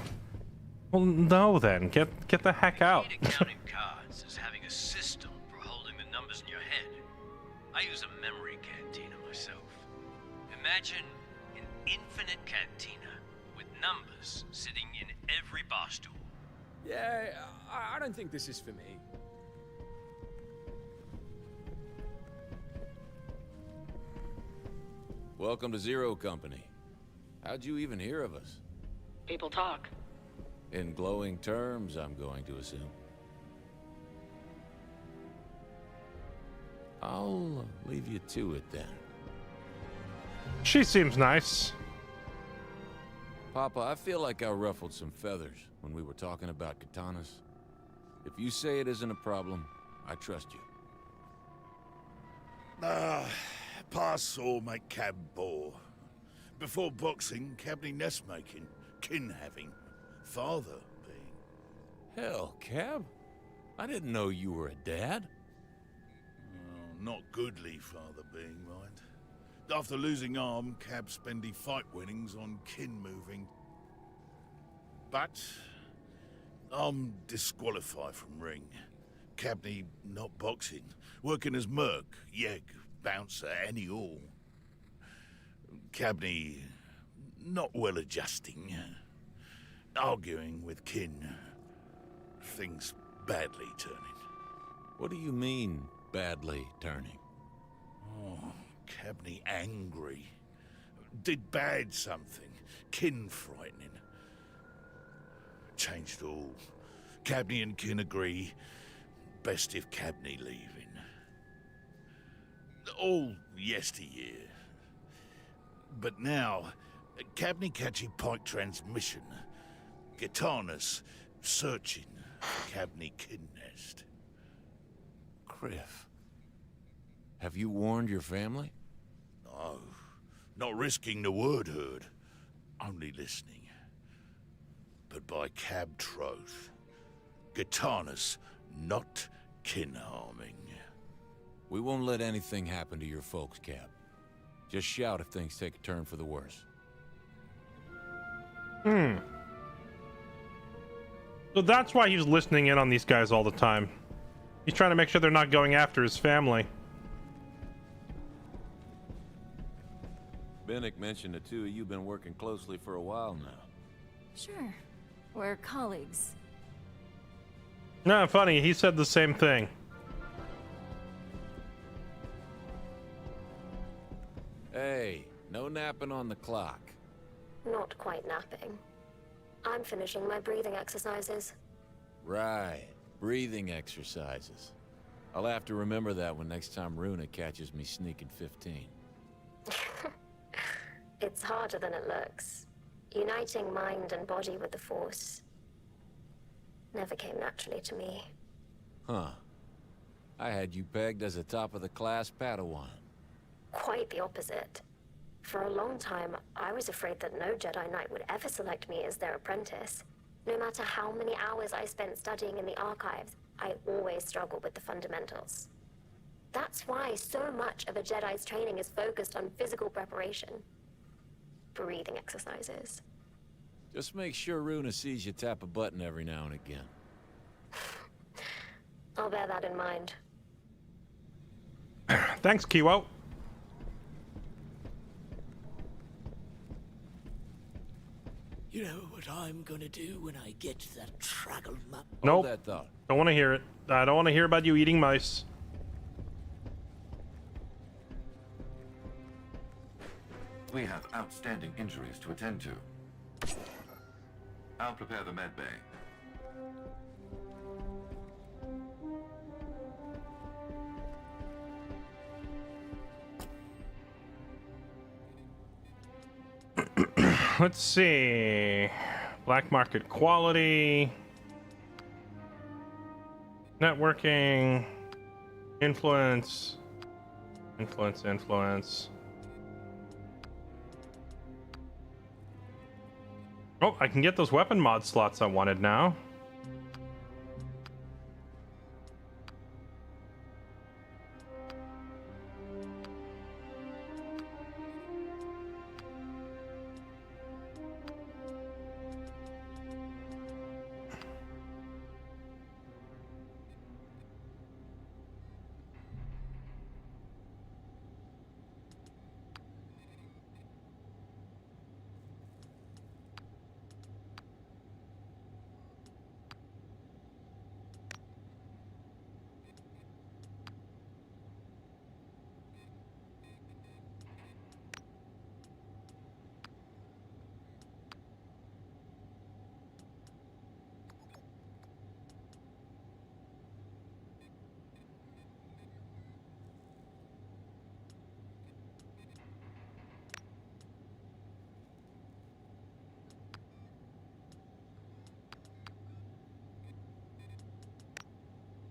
Well, no, then. Get the heck out. Counting cards is having a system for holding the numbers in your head. I use a memory cantina myself. Imagine an infinite cantina with numbers sitting in every bar stool. Yeah, I don't think this is for me. Welcome to Zero Company. How'd you even hear of us? People talk. In glowing terms, I'm going to assume. I'll leave you to it then. She seems nice. Papa, I feel like I ruffled some feathers when we were talking about katanas. If you say it isn't a problem, I trust you. Pass or make cab bore. Before boxing, cabney nest making, kin having, father being. Hell, Cab? I didn't know you were a dad. Oh, not goodly father being, mind. After losing arm, Cab spendy fight winnings on kin moving. But I'm disqualified from ring. Cabney not boxing, working as merc, yeg, bouncer, any all. Cabney not well adjusting. Arguing with kin. Things badly turning. What do you mean, badly turning? Oh, Cabney angry. Did bad something. Kin frightening. Changed all. Cabney and kin agree. Best if Cabney leaving. All yesteryear. But now, Cabney catching Pike transmission. Gitanus searching for Cabney kin nest. Criff, have you warned your family? No, not risking the word heard. Only listening. But by Cab troth, Gitanus not kin harming. We won't let anything happen to your folks, Cab. Just shout if things take a turn for the worse. So that's why he's listening in on these guys all the time. He's trying to make sure they're not going after his family. Bennick mentioned the two of you been working closely for a while now. Sure. We're colleagues. No, funny, he said the same thing. Hey, no napping on the clock. Not quite napping. I'm finishing my breathing exercises. Right, breathing exercises. I'll have to remember that when next time Runa catches me sneaking 15. It's harder than it looks. Uniting mind and body with the Force never came naturally to me. Huh. I had you pegged as a top-of-the-class Padawan. Quite the opposite. For a long time, I was afraid that no Jedi Knight would ever select me as their apprentice. No matter how many hours I spent studying in the archives, I always struggled with the fundamentals. That's why so much of a Jedi's training is focused on physical preparation. Breathing exercises. Just make sure Runa sees you tap a button every now and again. I'll bear that in mind. Thanks, Kiwo. You know what I'm gonna do when I get that traggle map? Nope. That thought. Don't want to hear it. I don't want to hear about you eating mice. We have outstanding injuries to attend to. I'll prepare the med bay. Let's see. Black market quality. Networking. Influence. Influence. Oh, I can get those weapon mod slots I wanted now.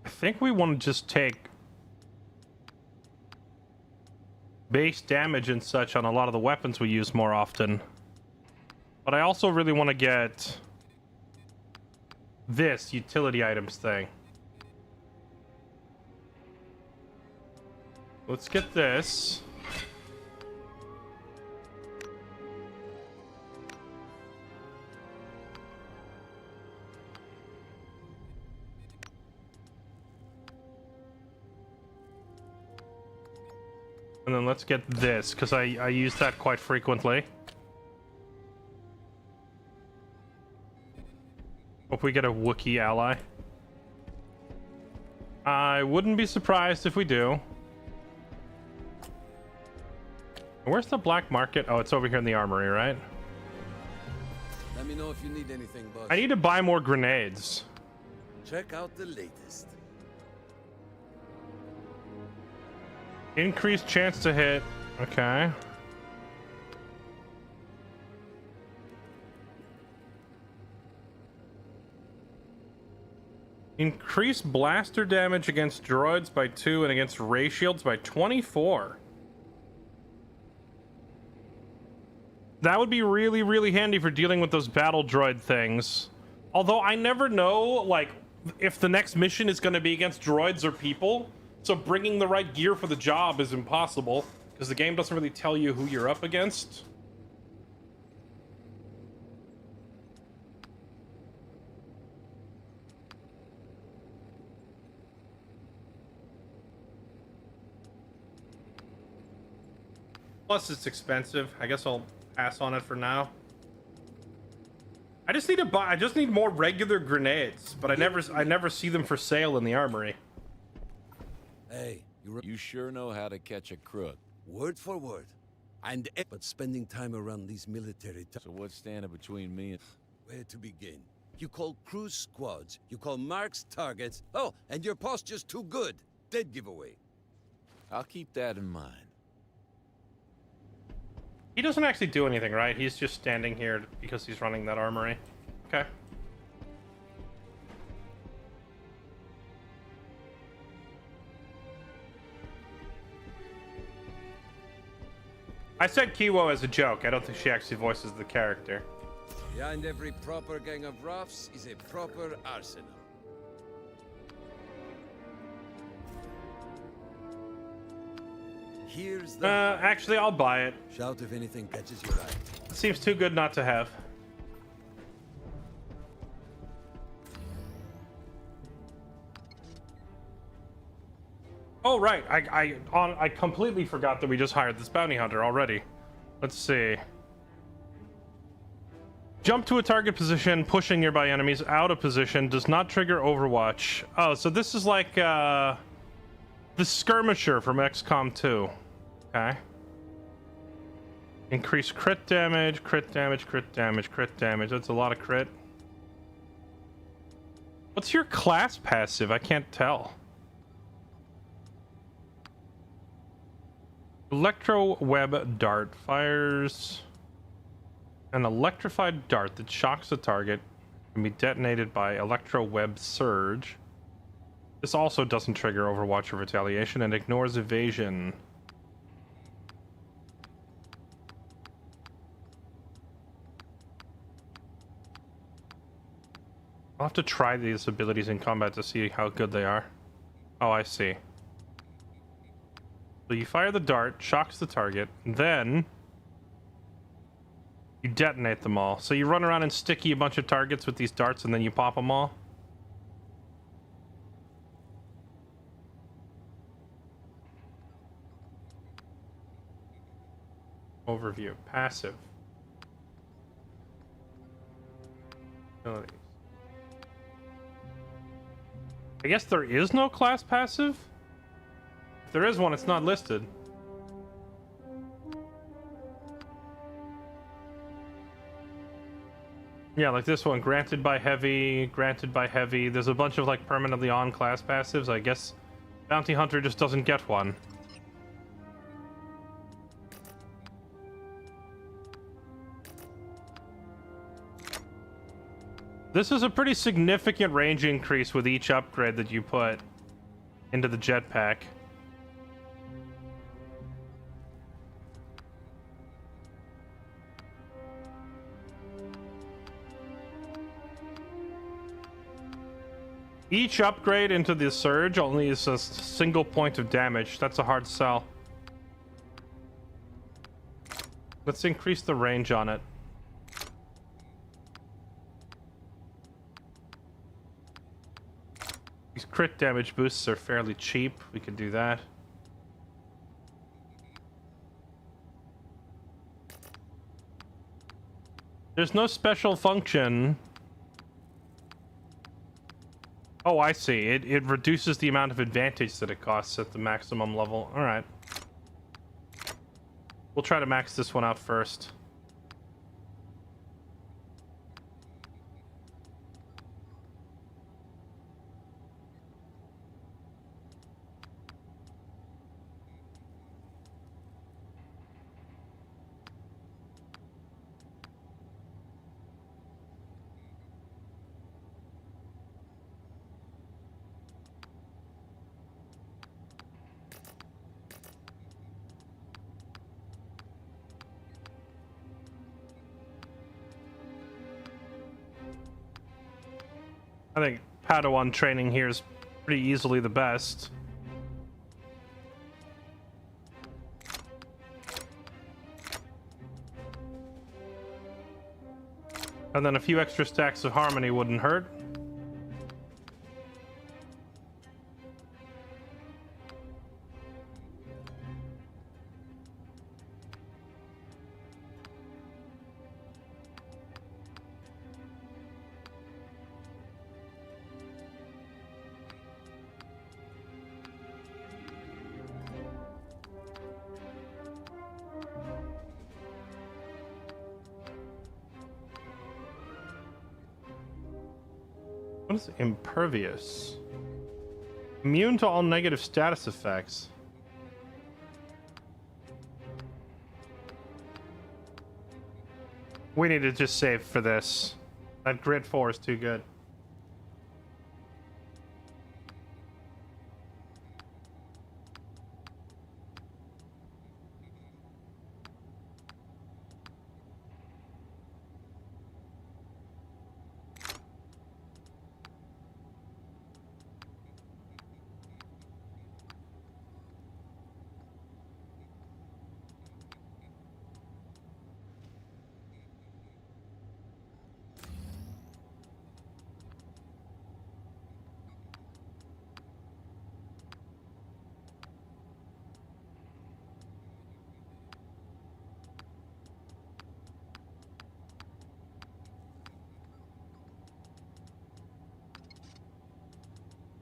I think we want to just take base damage and such on a lot of the weapons we use more often. But I also really want to get this utility items thing. Let's get this. And then let's get this, because I use that quite frequently. Hope we get a Wookiee ally. I wouldn't be surprised if we do. Where's the black market? Oh, it's over here in the armory, right? Let me know if you need anything, boss. I need to buy more grenades. Check out the latest. Increased chance to hit. Okay. Increase blaster damage against droids by 2 and against ray shields by 24. That would be really, really handy for dealing with those battle droid things. Although I never know, like, if the next mission is going to be against droids or people. So bringing the right gear for the job is impossible, because the game doesn't really tell you who you're up against. Plus, it's expensive. I guess I'll pass on it for now. I just need to buy. I just need more regular grenades, but I never see them for sale in the armory. Hey, you sure know how to catch a crook. Word for word. And but spending time around these military. So what's standing between me and? Where to begin? You call cruise squads. You call marks targets. Oh, and your posture's too good. Dead giveaway. I'll keep that in mind. He doesn't actually do anything, right? He's just standing here because he's running that armory. Okay. I said Kiwo as a joke. I don't think she actually voices the character. Behind every proper gang of roughs is a proper arsenal. Here's the... Actually, I'll buy it. Shout if anything catches your eye. It seems too good not to have. Oh, right. I completely forgot that we just hired this bounty hunter already. Let's see. Jump to a target position, pushing nearby enemies out of position, does not trigger Overwatch. Oh, so this is like, the skirmisher from XCOM 2. Okay. Increase crit damage, crit damage, crit damage, crit damage. That's a lot of crit. What's your class passive? I can't tell. Electro web dart fires an electrified dart that shocks the target, can be detonated by electro web surge. This also doesn't trigger Overwatch or retaliation and ignores evasion. I'll have to try these abilities in combat to see how good they are. Oh, I see. So you fire the dart, shocks the target, then you detonate them all. So you run around and sticky a bunch of targets with these darts and then you pop them all. Overview. Passive. Abilities. I guess there is no class passive? If there is one, it's not listed. Yeah, like this one, granted by heavy, granted by heavy. There's a bunch of like permanently on class passives. I guess Bounty Hunter just doesn't get one. This is a pretty significant range increase with each upgrade that you put into the jetpack. Each upgrade into the surge only is a single point of damage. That's a hard sell. Let's increase the range on it. These crit damage boosts are fairly cheap. We could do that. There's no special function. Oh, I see. It reduces the amount of advantage that it costs at the maximum level. All right. We'll try to max this one out first. I think Padawan training here is pretty easily the best. And then a few extra stacks of harmony wouldn't hurt. What is impervious? Immune to all negative status effects. We need to just save for this. That grid 4 is too good.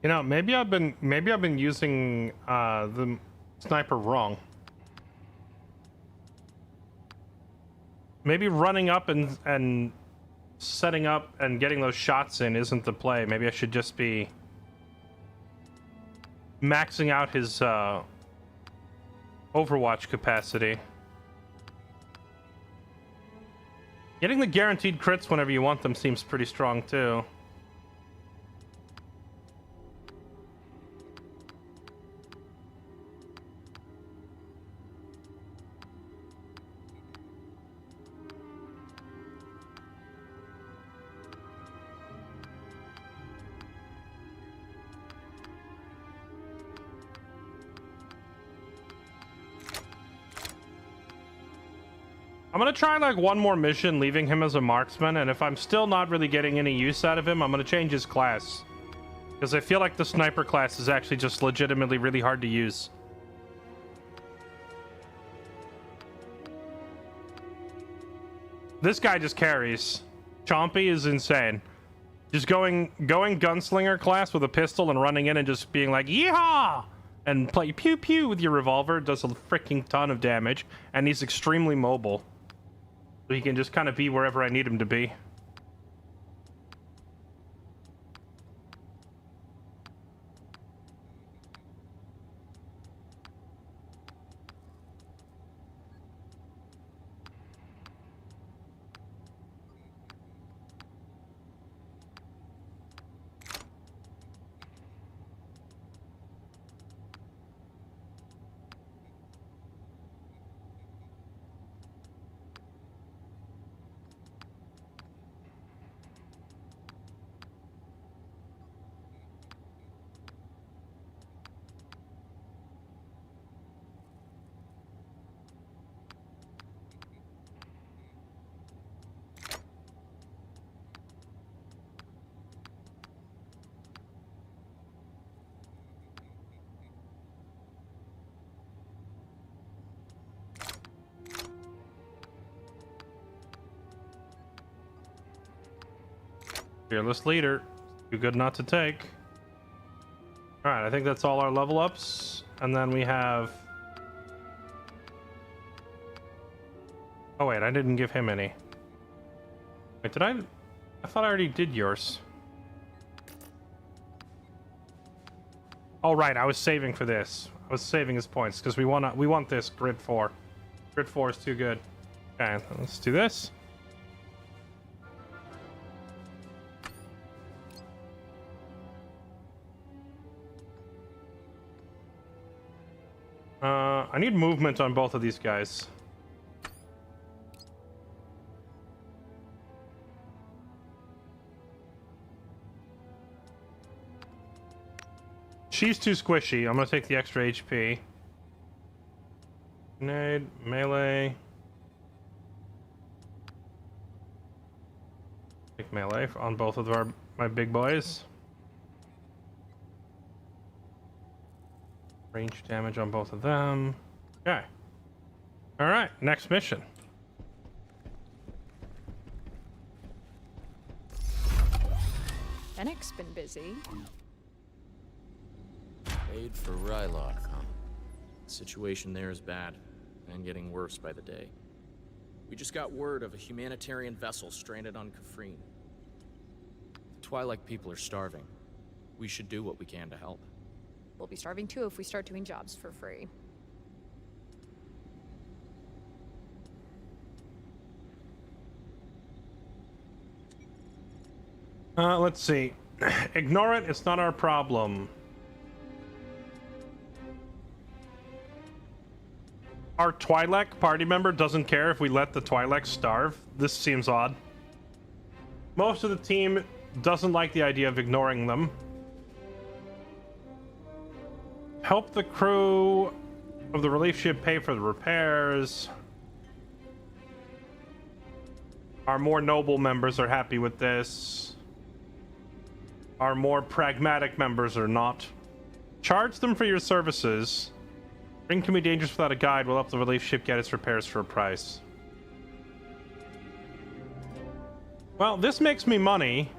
You know, maybe I've been using the sniper wrong. Maybe running up and setting up and getting those shots in isn't the play. Maybe I should just be maxing out his Overwatch capacity. Getting the guaranteed crits whenever you want them seems pretty strong too. I'm gonna try like one more mission, leaving him as a marksman, and if I'm still not really getting any use out of him, I'm gonna change his class. Because I feel like the sniper class is actually just legitimately really hard to use. This guy just carries. Chompy is insane. Just going gunslinger class with a pistol and running in and just being like, yeehaw! And play pew pew with your revolver does a freaking ton of damage, and he's extremely mobile. So he can just kind of be wherever I need him to be. Fearless leader. Too good not to take. Alright, I think that's all our level ups. And then we have... Oh wait, I didn't give him any. Wait, did I? I thought I already did yours. Oh right, I was saving for this. I was saving his points because we want this grid 4. Grid 4 is too good. Okay, let's do this. I need movement on both of these guys. She's too squishy. I'm gonna take the extra HP. Grenade, melee. Take melee on both of my big boys. Range damage on both of them. Okay. Alright, next mission. Fennec's been busy. Paid for Rylock, huh? The situation there is bad, and getting worse by the day. We just got word of a humanitarian vessel stranded on Kafrene. The Twilight people are starving. We should do what we can to help. We'll be starving too if we start doing jobs for free. Let's see. Ignore it, it's not our problem. Our Twi'lek party member doesn't care if we let the Twi'lek starve. This seems odd. Most of the team doesn't like the idea of ignoring them. Help the crew of the relief ship pay for the repairs. Our more noble members are happy with this. Our more pragmatic members are not. Charge them for your services. Ring can be dangerous without a guide. We'll help the relief ship get its repairs for a price. Well, this makes me money.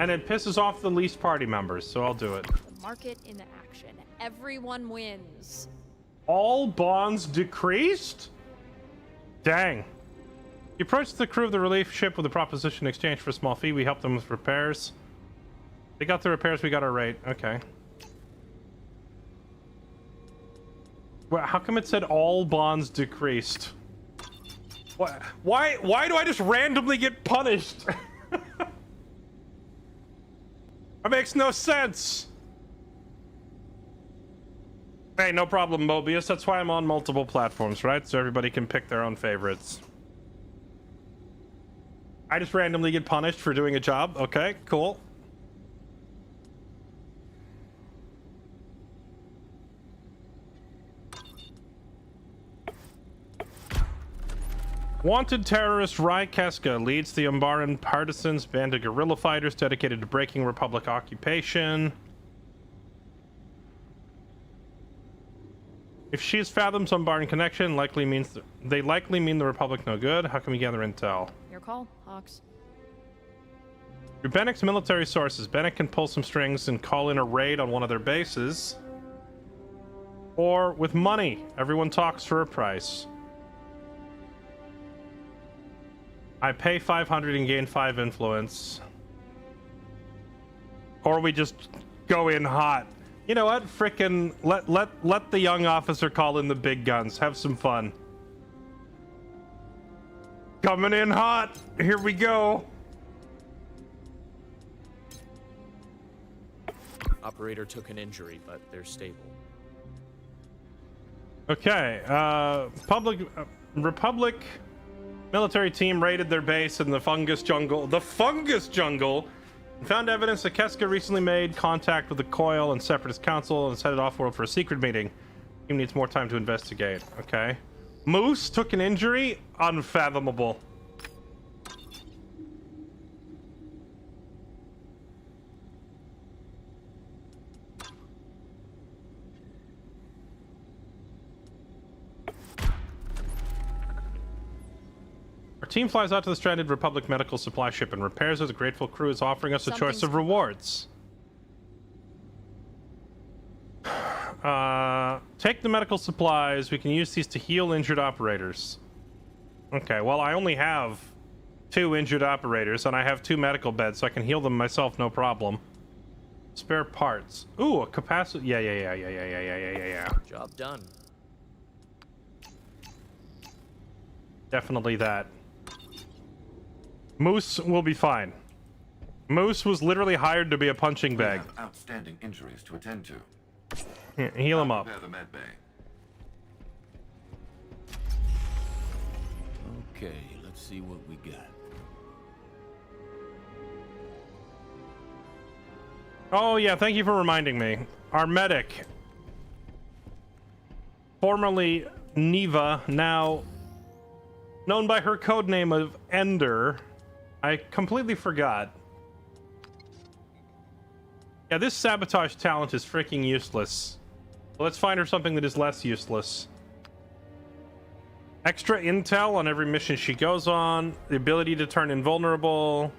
And it pisses off the least party members, so I'll do it. The market in action. Everyone wins. All bonds decreased? Dang. He approached the crew of the relief ship with a proposition in exchange for a small fee. We helped them with repairs. They got the repairs, we got our rate. Okay. Well, how come it said all bonds decreased? What? Why do I just randomly get punished? That makes no sense. Hey, no problem, Mobius. That's why I'm on multiple platforms, right? So everybody can pick their own favorites. I just randomly get punished for doing a job. Okay, cool. Wanted terrorist Rai Keska leads the Umbaran Partisans, band of guerrilla fighters dedicated to breaking Republic occupation. If she's fathoms Umbaran connection, they likely mean the Republic no good. How can we gather intel? Your call, Hawks. Through Bennick's military sources, Bennick can pull some strings and call in a raid on one of their bases. Or with money. Everyone talks for a price. I pay 500 and gain 5 influence. Or we just go in hot. You know what? Frickin' let the young officer call in the big guns. Have some fun. Coming in hot. Here we go. Operator took an injury, but they're stable. Okay. Republic military team raided their base in the Fungus Jungle. The Fungus Jungle! And found evidence that Keska recently made contact with the Coil and Separatist Council and is headed off-world for a secret meeting. Team needs more time to investigate. Okay. Moose took an injury? Unfathomable. Our team flies out to the stranded Republic medical supply ship and repairs as a grateful crew is offering us a choice of rewards. Take the medical supplies. We can use these to heal injured operators. Okay, well, I only have 2 injured operators and I have 2 medical beds, so I can heal them myself, no problem. Spare parts. Ooh, a capacity. Yeah. Job done. Definitely that. Moose will be fine. Moose was literally hired to be a punching bag. We have outstanding injuries to attend to. Here, heal him up. Prepare the med bay. Okay, let's see what we got. Oh yeah, thank you for reminding me. Our medic, formerly Neva, now known by her codename of Ender. I completely forgot. Yeah, this sabotage talent is freaking useless. Well, let's find her something that is less useless. Extra intel on every mission she goes on. The ability to turn invulnerable.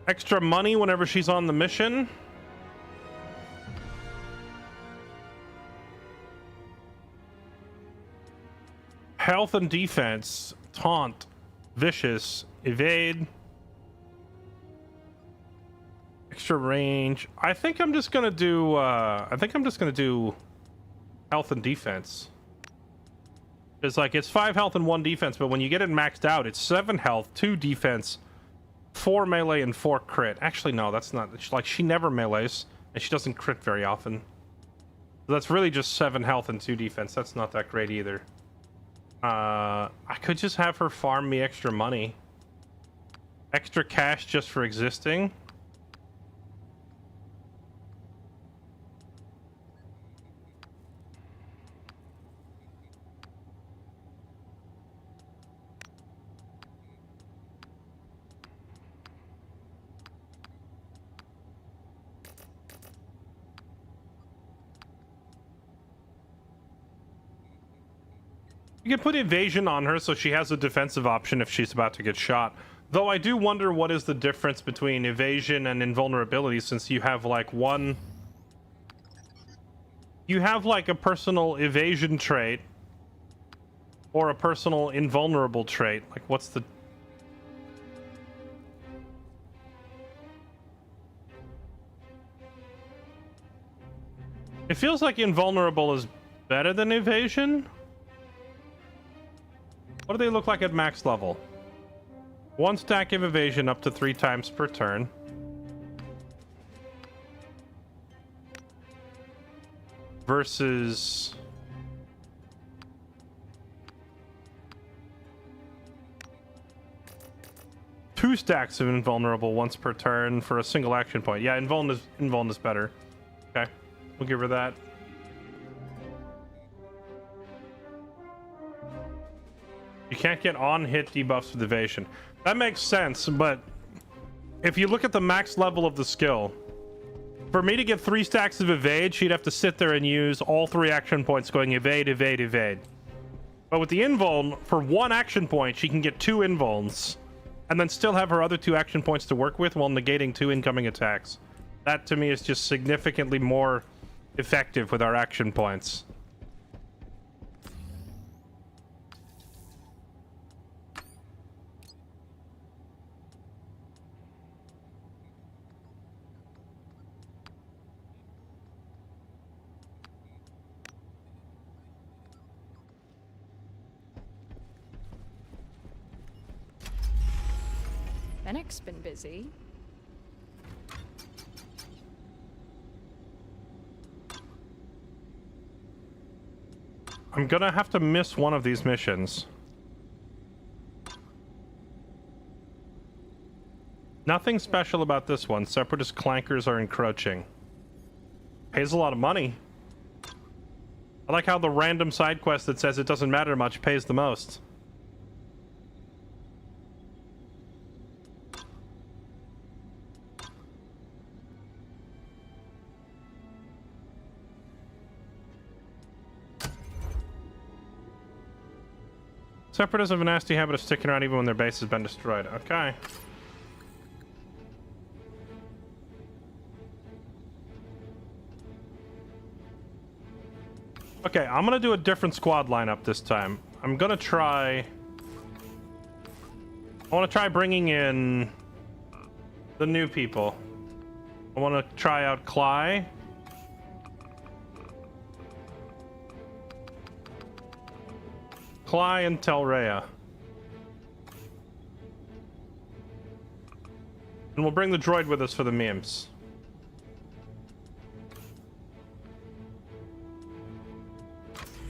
Extra money whenever she's on the mission. Health and defense, taunt, vicious, evade, extra range. I think I'm just gonna do. Health and defense. It's like it's 5 health and 1 defense, but when you get it maxed out, it's 7 health, 2 defense, 4 melee, and 4 crit. Actually, no, that's not. Like she never melees, and she doesn't crit very often. So that's really just 7 health and 2 defense. That's not that great either. I could just have her farm me extra money. Extra cash just for existing. You can put evasion on her so she has a defensive option if she's about to get shot. Though I do wonder what is the difference between evasion and invulnerability, since you have like one... You have like a personal evasion trait or a personal invulnerable trait. Like, what's the... It feels like invulnerable is better than evasion. What do they look like at max level? 1 stack of evasion up to 3 times per turn. Versus... two stacks of invulnerable once per turn for a single action point. Yeah, invuln is better. Okay, we'll give her that. You can't get on-hit debuffs with evasion. That makes sense, but if you look at the max level of the skill, for me to get 3 stacks of evade, she'd have to sit there and use all 3 action points going evade, evade, evade. But with the invuln, for 1 action point, she can get 2 invulns, and then still have her other 2 action points to work with while negating 2 incoming attacks. That, to me, is just significantly more effective with our action points. Fennec's been busy. I'm gonna have to miss one of these missions. Nothing special about this one. Separatist clankers are encroaching. Pays a lot of money. I like how the random side quest that says it doesn't matter much pays the most. Separatists have a nasty habit of sticking around even when their base has been destroyed. Okay. Okay, I'm gonna do a different squad lineup this time. I'm gonna try... I want to try bringing in the new people. I want to try out Cly. Cly and Telrea. And we'll bring the droid with us for the memes.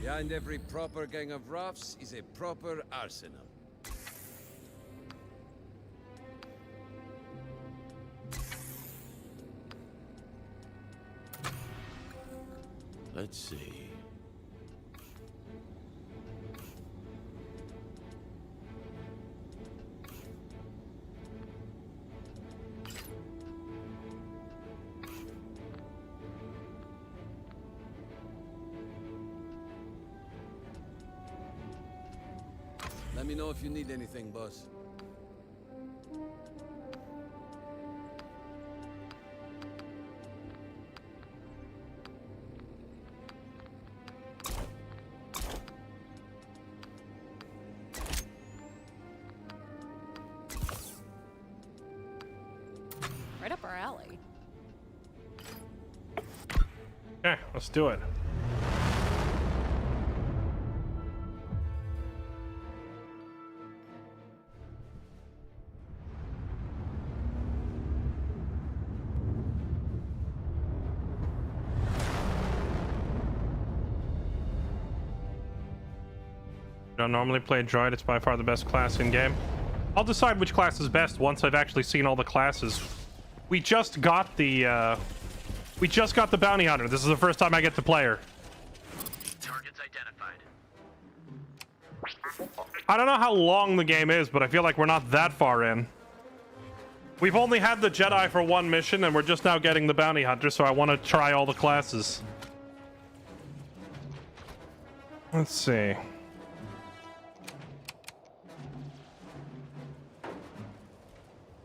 Behind every proper gang of roughs is a proper arsenal. Let's see. Let me know if you need anything, boss. Right up our alley. Okay, let's do it. I don't normally play droid. It's by far the best class in game. I'll decide which class is best once I've actually seen all the classes. We just got the bounty hunter. This is the first time I get to play her. Targets identified. I don't know how long the game is, but I feel like we're not that far in. We've only had the Jedi for 1 mission, and we're just now getting the bounty hunter, so I want to try all the classes. Let's see.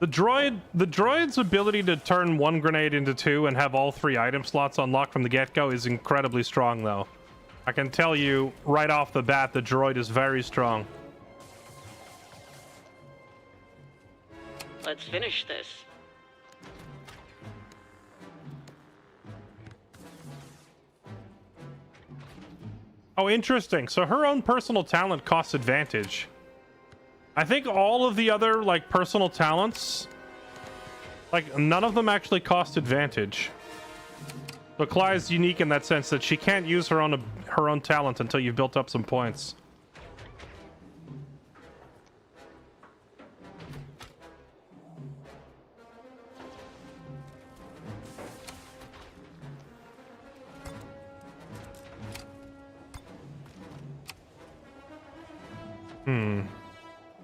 The droid's ability to turn one grenade into two and have all three item slots unlocked from the get-go is incredibly strong, though. I can tell you right off the bat, the droid is very strong. Let's finish this. Oh, interesting. So her own personal talent costs advantage. I think all of the other, like, personal talents, like, none of them actually cost advantage. So Clyde's unique in that sense that she can't use her own talent until you've built up some points.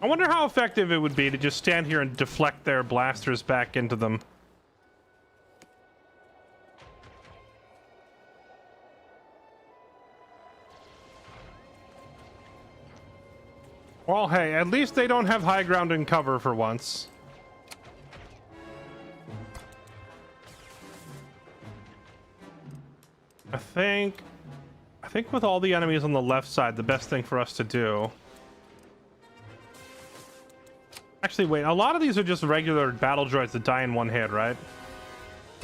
I wonder how effective it would be to just stand here and deflect their blasters back into them. Well, hey, at least they don't have high ground and cover for once. I think with all the enemies on the left side, the best thing for us to do... Actually, wait, a lot of these are just regular battle droids that die in one hit, right?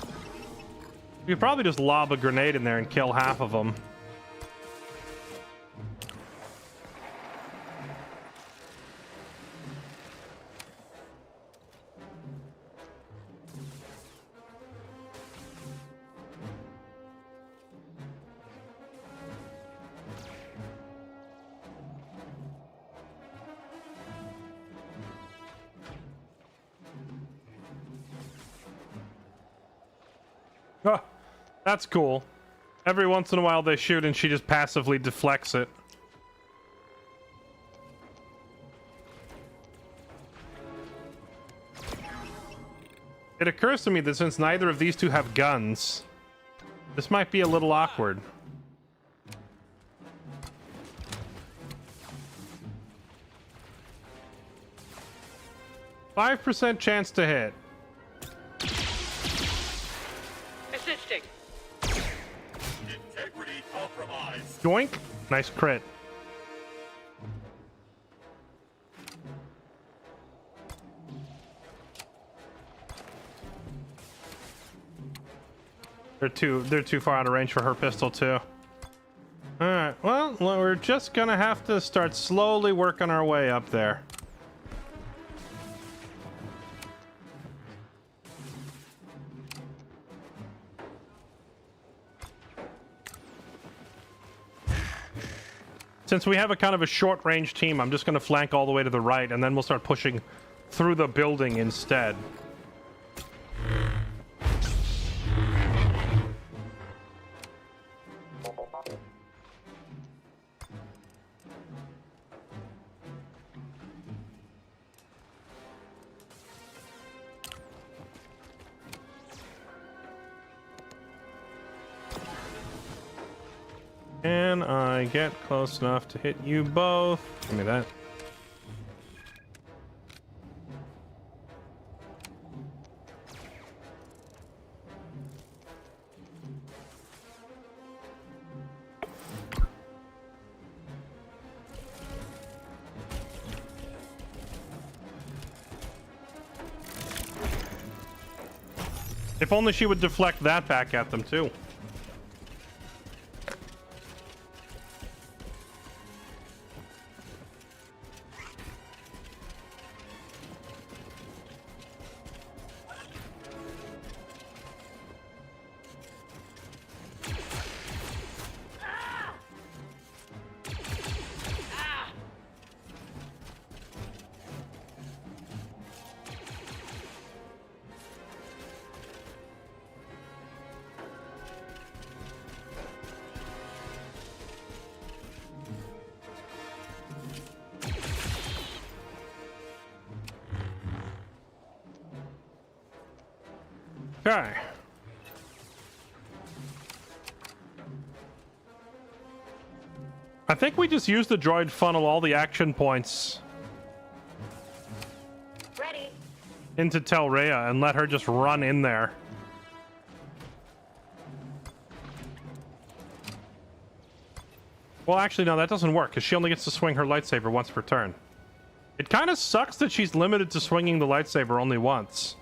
You could probably just lob a grenade in there and kill half of them. Oh, that's cool. Every once in a while they shoot and she just passively deflects it. It occurs to me that since neither of these two have guns, this might be a little awkward. %5 chance to hit. Assisting. Integrity compromised. Yoink. Nice crit. They're too far out of range for her pistol too. Alright, well, we're just gonna have to start slowly working our way up there. Since we have a kind of a short range team, I'm just going to flank all the way to the right, and then we'll start pushing through the building instead. Can I get close enough to hit you both? Give me that. If only she would deflect that back at them too. Okay. I think we just use the droid funnel all the action points Ready. into Telrea and let her just run in there. Well, actually, no, that doesn't work, because she only gets to swing her lightsaber once per turn. It kind of sucks that she's limited to swinging the lightsaber only once.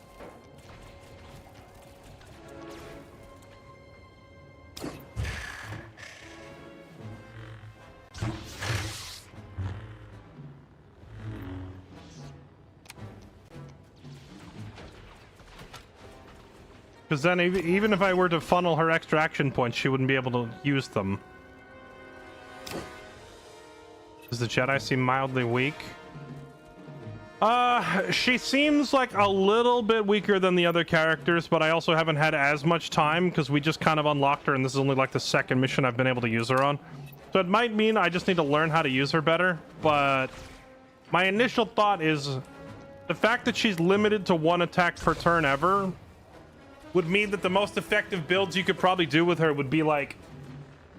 Because then even if I were to funnel her extra action points, she wouldn't be able to use them. Does the Jedi seem mildly weak? She seems like a little bit weaker than the other characters, but I also haven't had as much time because we just kind of unlocked her and this is only like the second mission I've been able to use her on. So it might mean I just need to learn how to use her better, but my initial thought is the fact that she's limited to 1 attack per turn ever would mean that the most effective builds you could probably do with her would be like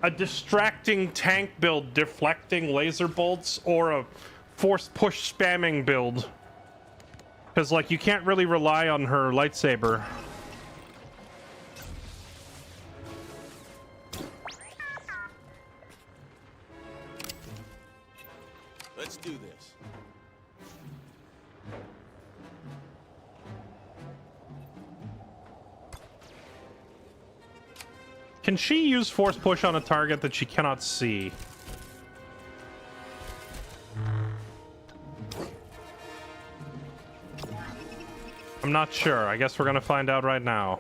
a distracting tank build deflecting laser bolts or a force push spamming build, because like you can't really rely on her lightsaber. Let's do this. Can she use force push on a target that she cannot see? I'm not sure. I guess we're gonna find out right now.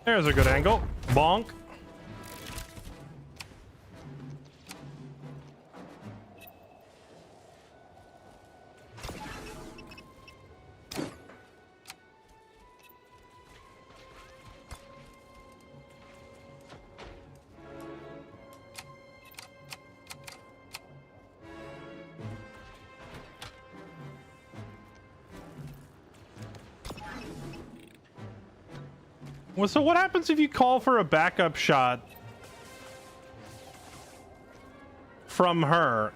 There's a good angle. Bonk. Well, so what happens if you call for a backup shot from her?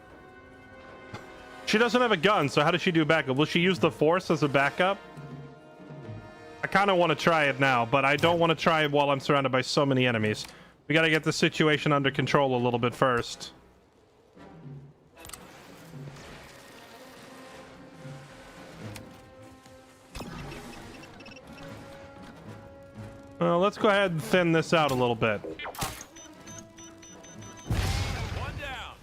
She doesn't have a gun, so how does she do backup? Will she use the force as a backup? I kind of want to try it now, but I don't want to try it while I'm surrounded by so many enemies. We got to get the situation under control a little bit first. Let's go ahead and thin this out a little bit. One down.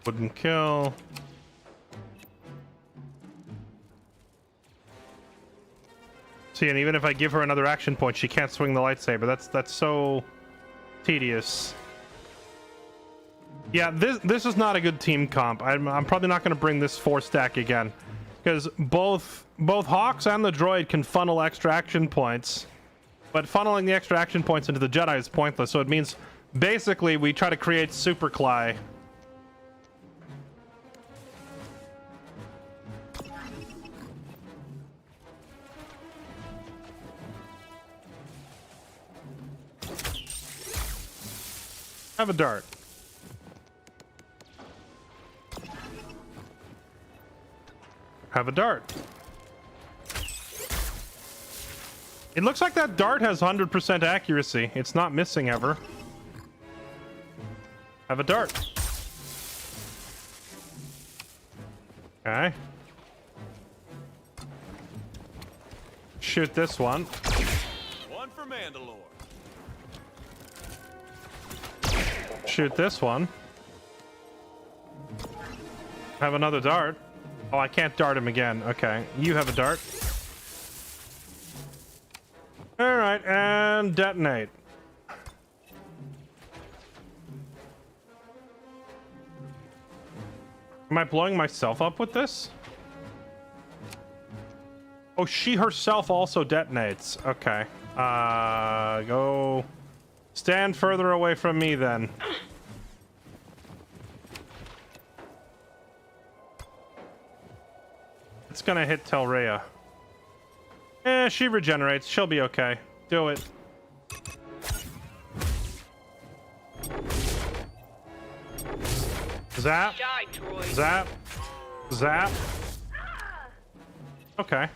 Wouldn't kill. See, and even if I give her another action point, she can't swing the lightsaber. That's so tedious. Yeah, this is not a good team comp. I'm probably not going to bring this 4-stack again, because both Hawks and the droid can funnel extra action points, but funneling the extra action points into the Jedi is pointless. So it means basically we try to create Super Cly. Have a dart. Have a dart. It looks like that dart has 100% accuracy. It's not missing ever. Have a dart. Okay. Shoot this one. One for Mandalore. Shoot this one. Have another dart. Oh, I can't dart him again. Okay, you have a dart. All right, and detonate. Am I blowing myself up with this? Oh, she herself also detonates. Okay. Go stand further away from me then. It's gonna hit Telrea. She regenerates. She'll be okay. Do it. Zap. Zap. Zap. Okay.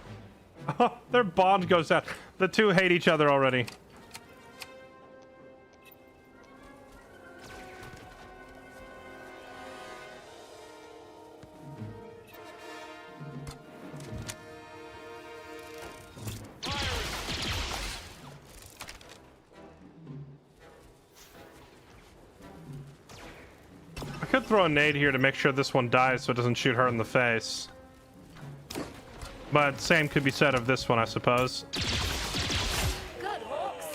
Oh, their bond goes out. The two hate each other already. I could throw a nade here to make sure this one dies so it doesn't shoot her in the face. But same could be said of this one, I suppose. Good hawks.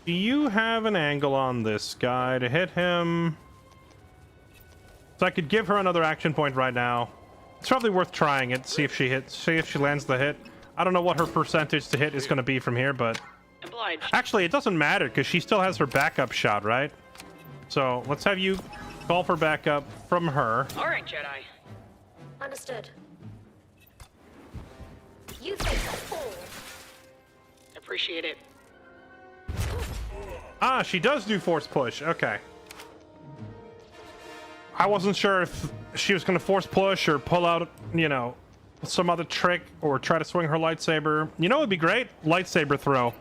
Do you have an angle on this guy to hit him? So I could give her another action point right now. It's probably worth trying it, see if she hits, see if she lands the hit. I don't know what her percentage to hit is going to be from here, but actually it doesn't matter because she still has her backup shot, right? So let's have you call for backup from her. All right, Jedi. Understood. You face a fool. Appreciate it. Ah, she does do force push. Okay. I wasn't sure if she was going to force push or pull out, you know, some other trick or try to swing her lightsaber. You know what would be great? Lightsaber throw.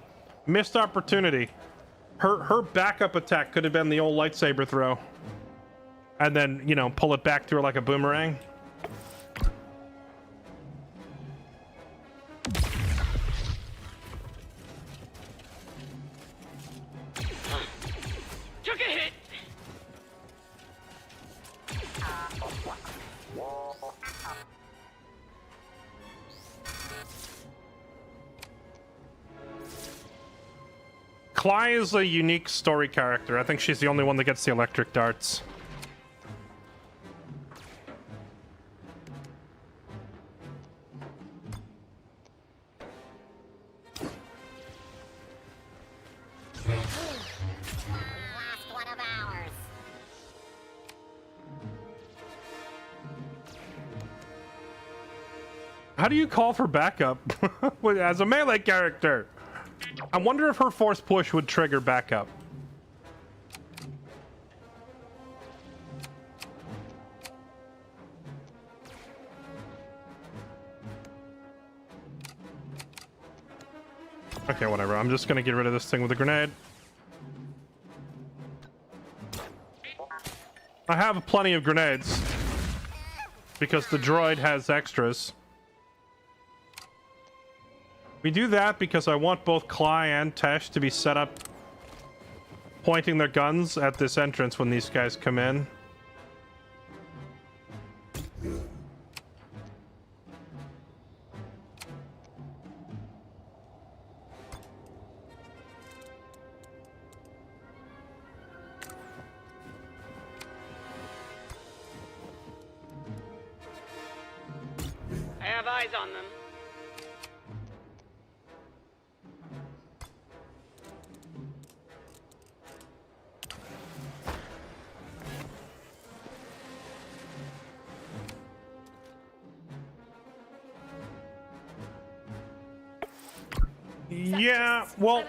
Missed opportunity. Her backup attack could have been the old lightsaber throw. And then, you know, pull it back to her like a boomerang. Took a hit. Cly is a unique story character. I think she's the only one that gets the electric darts. How do you call for backup as a melee character? I wonder if her force push would trigger backup. Okay, whatever. I'm just gonna get rid of this thing with a grenade. I have plenty of grenades because the droid has extras. We do that because I want both Cly and Tesh to be set up pointing their guns at this entrance when these guys come in. I have eyes on them. Yeah, well,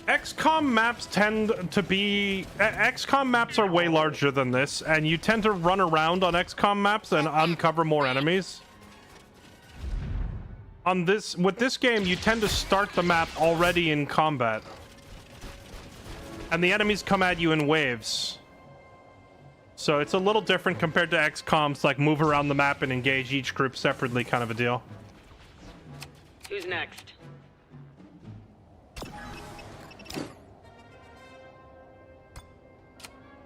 XCOM maps tend to be... XCOM maps are way larger than this, and you tend to run around on XCOM maps and uncover more enemies. On this, with this game, you tend to start the map already in combat. And the enemies come at you in waves. So it's a little different compared to XCOM's, like, move around the map and engage each group separately kind of a deal. Who's next?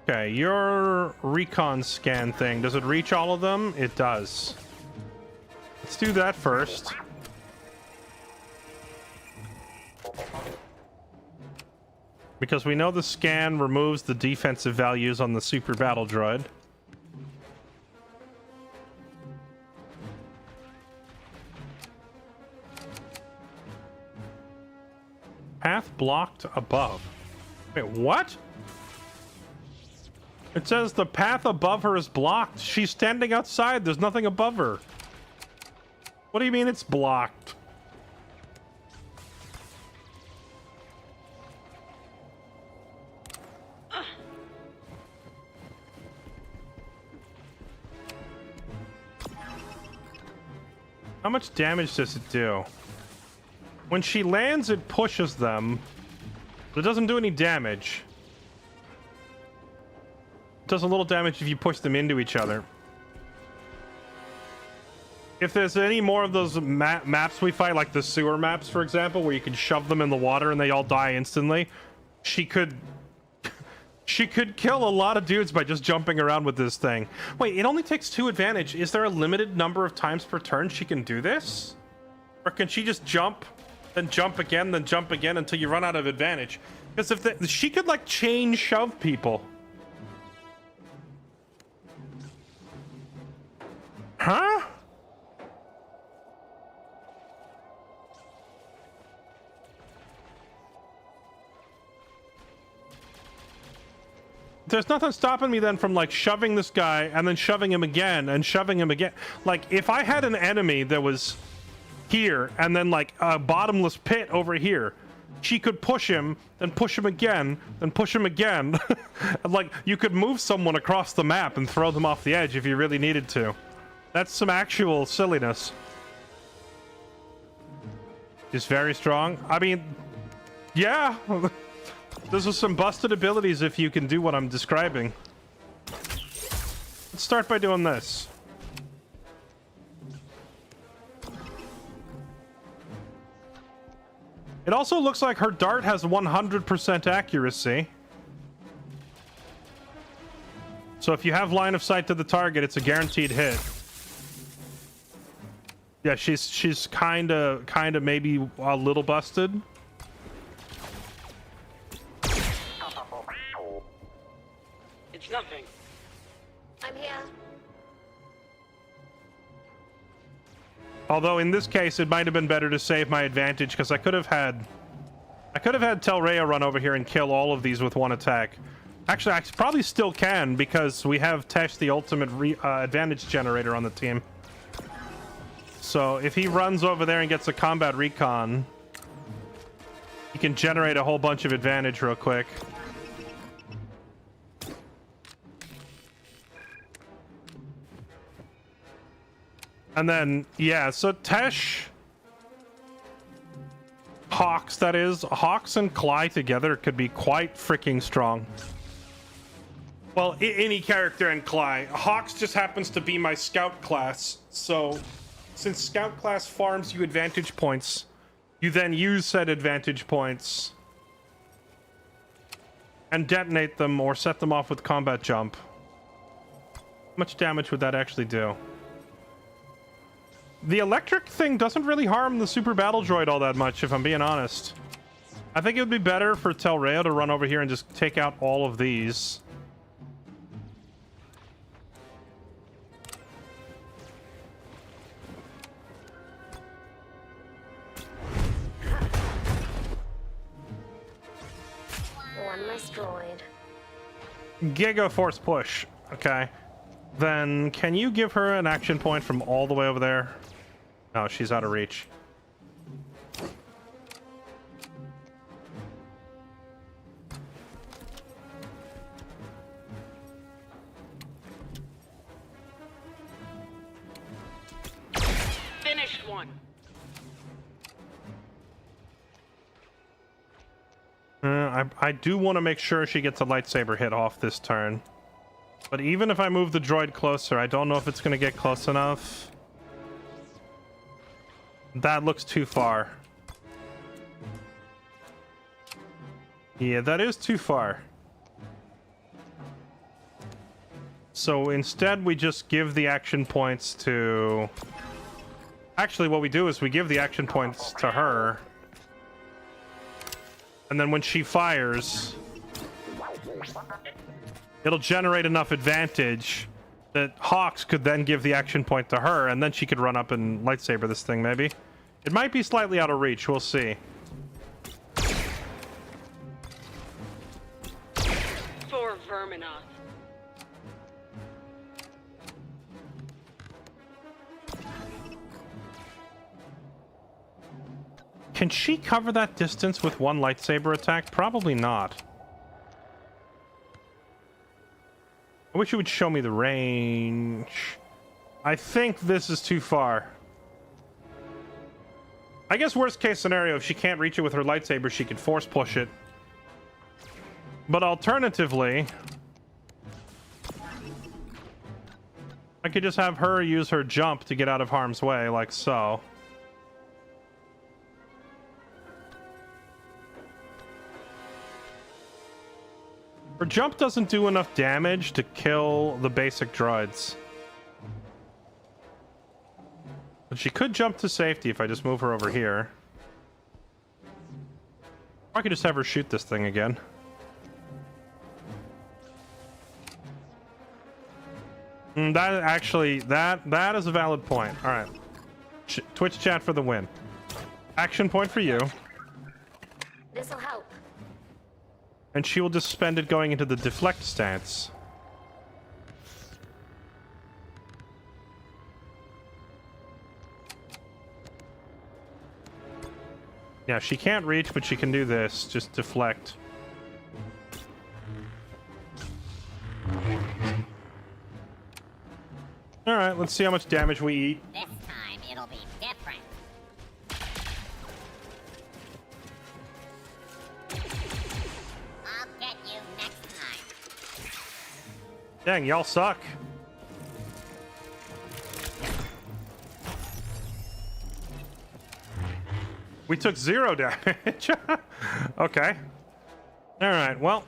Okay, your recon scan thing, does it reach all of them? It does. Let's do that first. Because we know the scan removes the defensive values on the super battle droid. Path blocked above. Wait, what? It says the path above her is blocked. She's standing outside. There's nothing above her. What do you mean it's blocked? How much damage does it do? When she lands, it pushes them, but it doesn't do any damage. It does a little damage if you push them into each other. If there's any more of those maps we fight, like the sewer maps, for example, where you can shove them in the water and they all die instantly, she could kill a lot of dudes by just jumping around with this thing. Wait, it only takes 2 advantage. Is there a limited number of times per turn she can do this? Or can she just jump, then jump again, then jump again until you run out of advantage? Because if she could, like, chain shove people. Huh? There's nothing stopping me then from, like, shoving this guy and then shoving him again and shoving him again. Like, if I had an enemy that was here and then, like, a bottomless pit over here, she could push him, then push him again, then push him again. Like, you could move someone across the map and throw them off the edge if you really needed to. That's some actual silliness. She's very strong. I mean, yeah. Those are some busted abilities if you can do what I'm describing. Let's start by doing this. It also looks like her dart has 100% accuracy. So if you have line of sight to the target, it's a guaranteed hit. Yeah, she's kinda maybe a little busted. It's nothing. I'm here. Although in this case, it might have been better to save my advantage because I could have had Telrea run over here and kill all of these with one attack. Actually, I probably still can because we have Tesh, the ultimate advantage generator, on the team. So if he runs over there and gets a combat recon, he can generate a whole bunch of advantage real quick. And then, yeah, so Tesh... Hawks, that is. Hawks and Cly together could be quite freaking strong. Well, any character in Cly. Hawks just happens to be my scout class, so... Since scout class farms you advantage points, you then use said advantage points and detonate them or set them off with combat jump. How much damage would that actually do? The electric thing doesn't really harm the super battle droid all that much, if I'm being honest. I think it would be better for Telrea to run over here and just take out all of these. One less droid. Giga Force Push. Okay. Then can you give her an action point from all the way over there? No, she's out of reach. Finished one. I do want to make sure she gets a lightsaber hit off this turn. But even if I move the droid closer, I don't know if it's going to get close enough. That looks too far. Yeah, that is too far. So instead, we just give the action points to... Actually, what we do is we give the action points to her. And then when she fires, it'll generate enough advantage that Hawks could then give the action point to her, and then she could run up and lightsaber this thing, maybe. It might be slightly out of reach. We'll see. For Verminoth. Can she cover that distance with one lightsaber attack? Probably not. I wish it would show me the range. I think this is too far. I guess worst case scenario, if she can't reach it with her lightsaber, she could force push it. But alternatively, I could just have her use her jump to get out of harm's way, like so. Her jump doesn't do enough damage to kill the basic droids. But she could jump to safety if I just move her over here. Or I could just have her shoot this thing again. That actually, that is a valid point. All right. Twitch chat for the win. Action point for you. This'll help. And she will just spend it going into the deflect stance. Yeah, she can't reach, but she can do this. Just deflect. Alright, let's see how much damage we eat. This time it'll be different. I'll get you next time. Dang, y'all suck. We took 0 damage. Okay. Alright, well.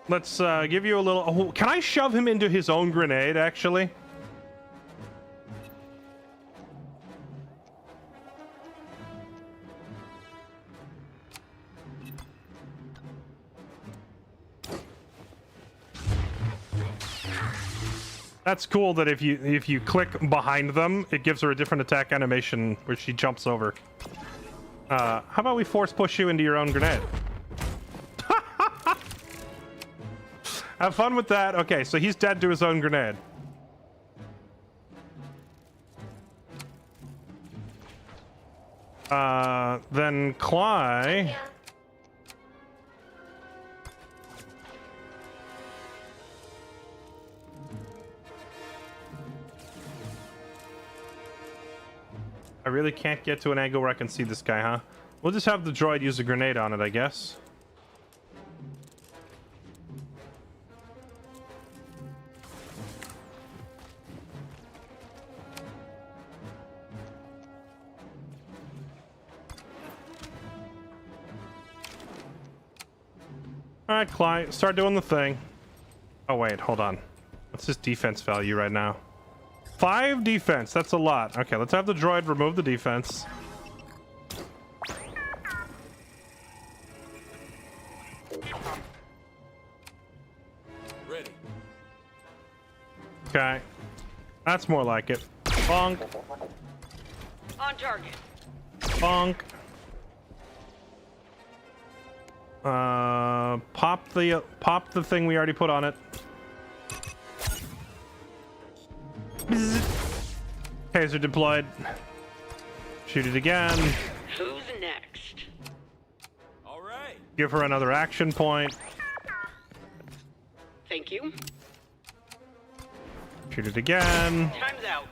Let's give you a little... Oh, can I shove him into his own grenade, actually? That's cool that if you click behind them, it gives her a different attack animation where she jumps over. How about we force push you into your own grenade? Have fun with that. Okay, so he's dead to his own grenade. Then Cly... I really can't get to an angle where I can see this guy, huh? We'll just have the droid use a grenade on it, I guess. Alright, Clyde, start doing the thing. Oh, wait, hold on. What's his defense value right now? 5 defense, that's a lot. Okay, let's have the droid remove the defense. Ready. Okay. That's more like it. Bonk. On target. Bonk. Pop the thing we already put on it. Taser deployed. Shoot it again. Who's next? All right. Give her another action point. Thank you. Shoot it again. Time's out.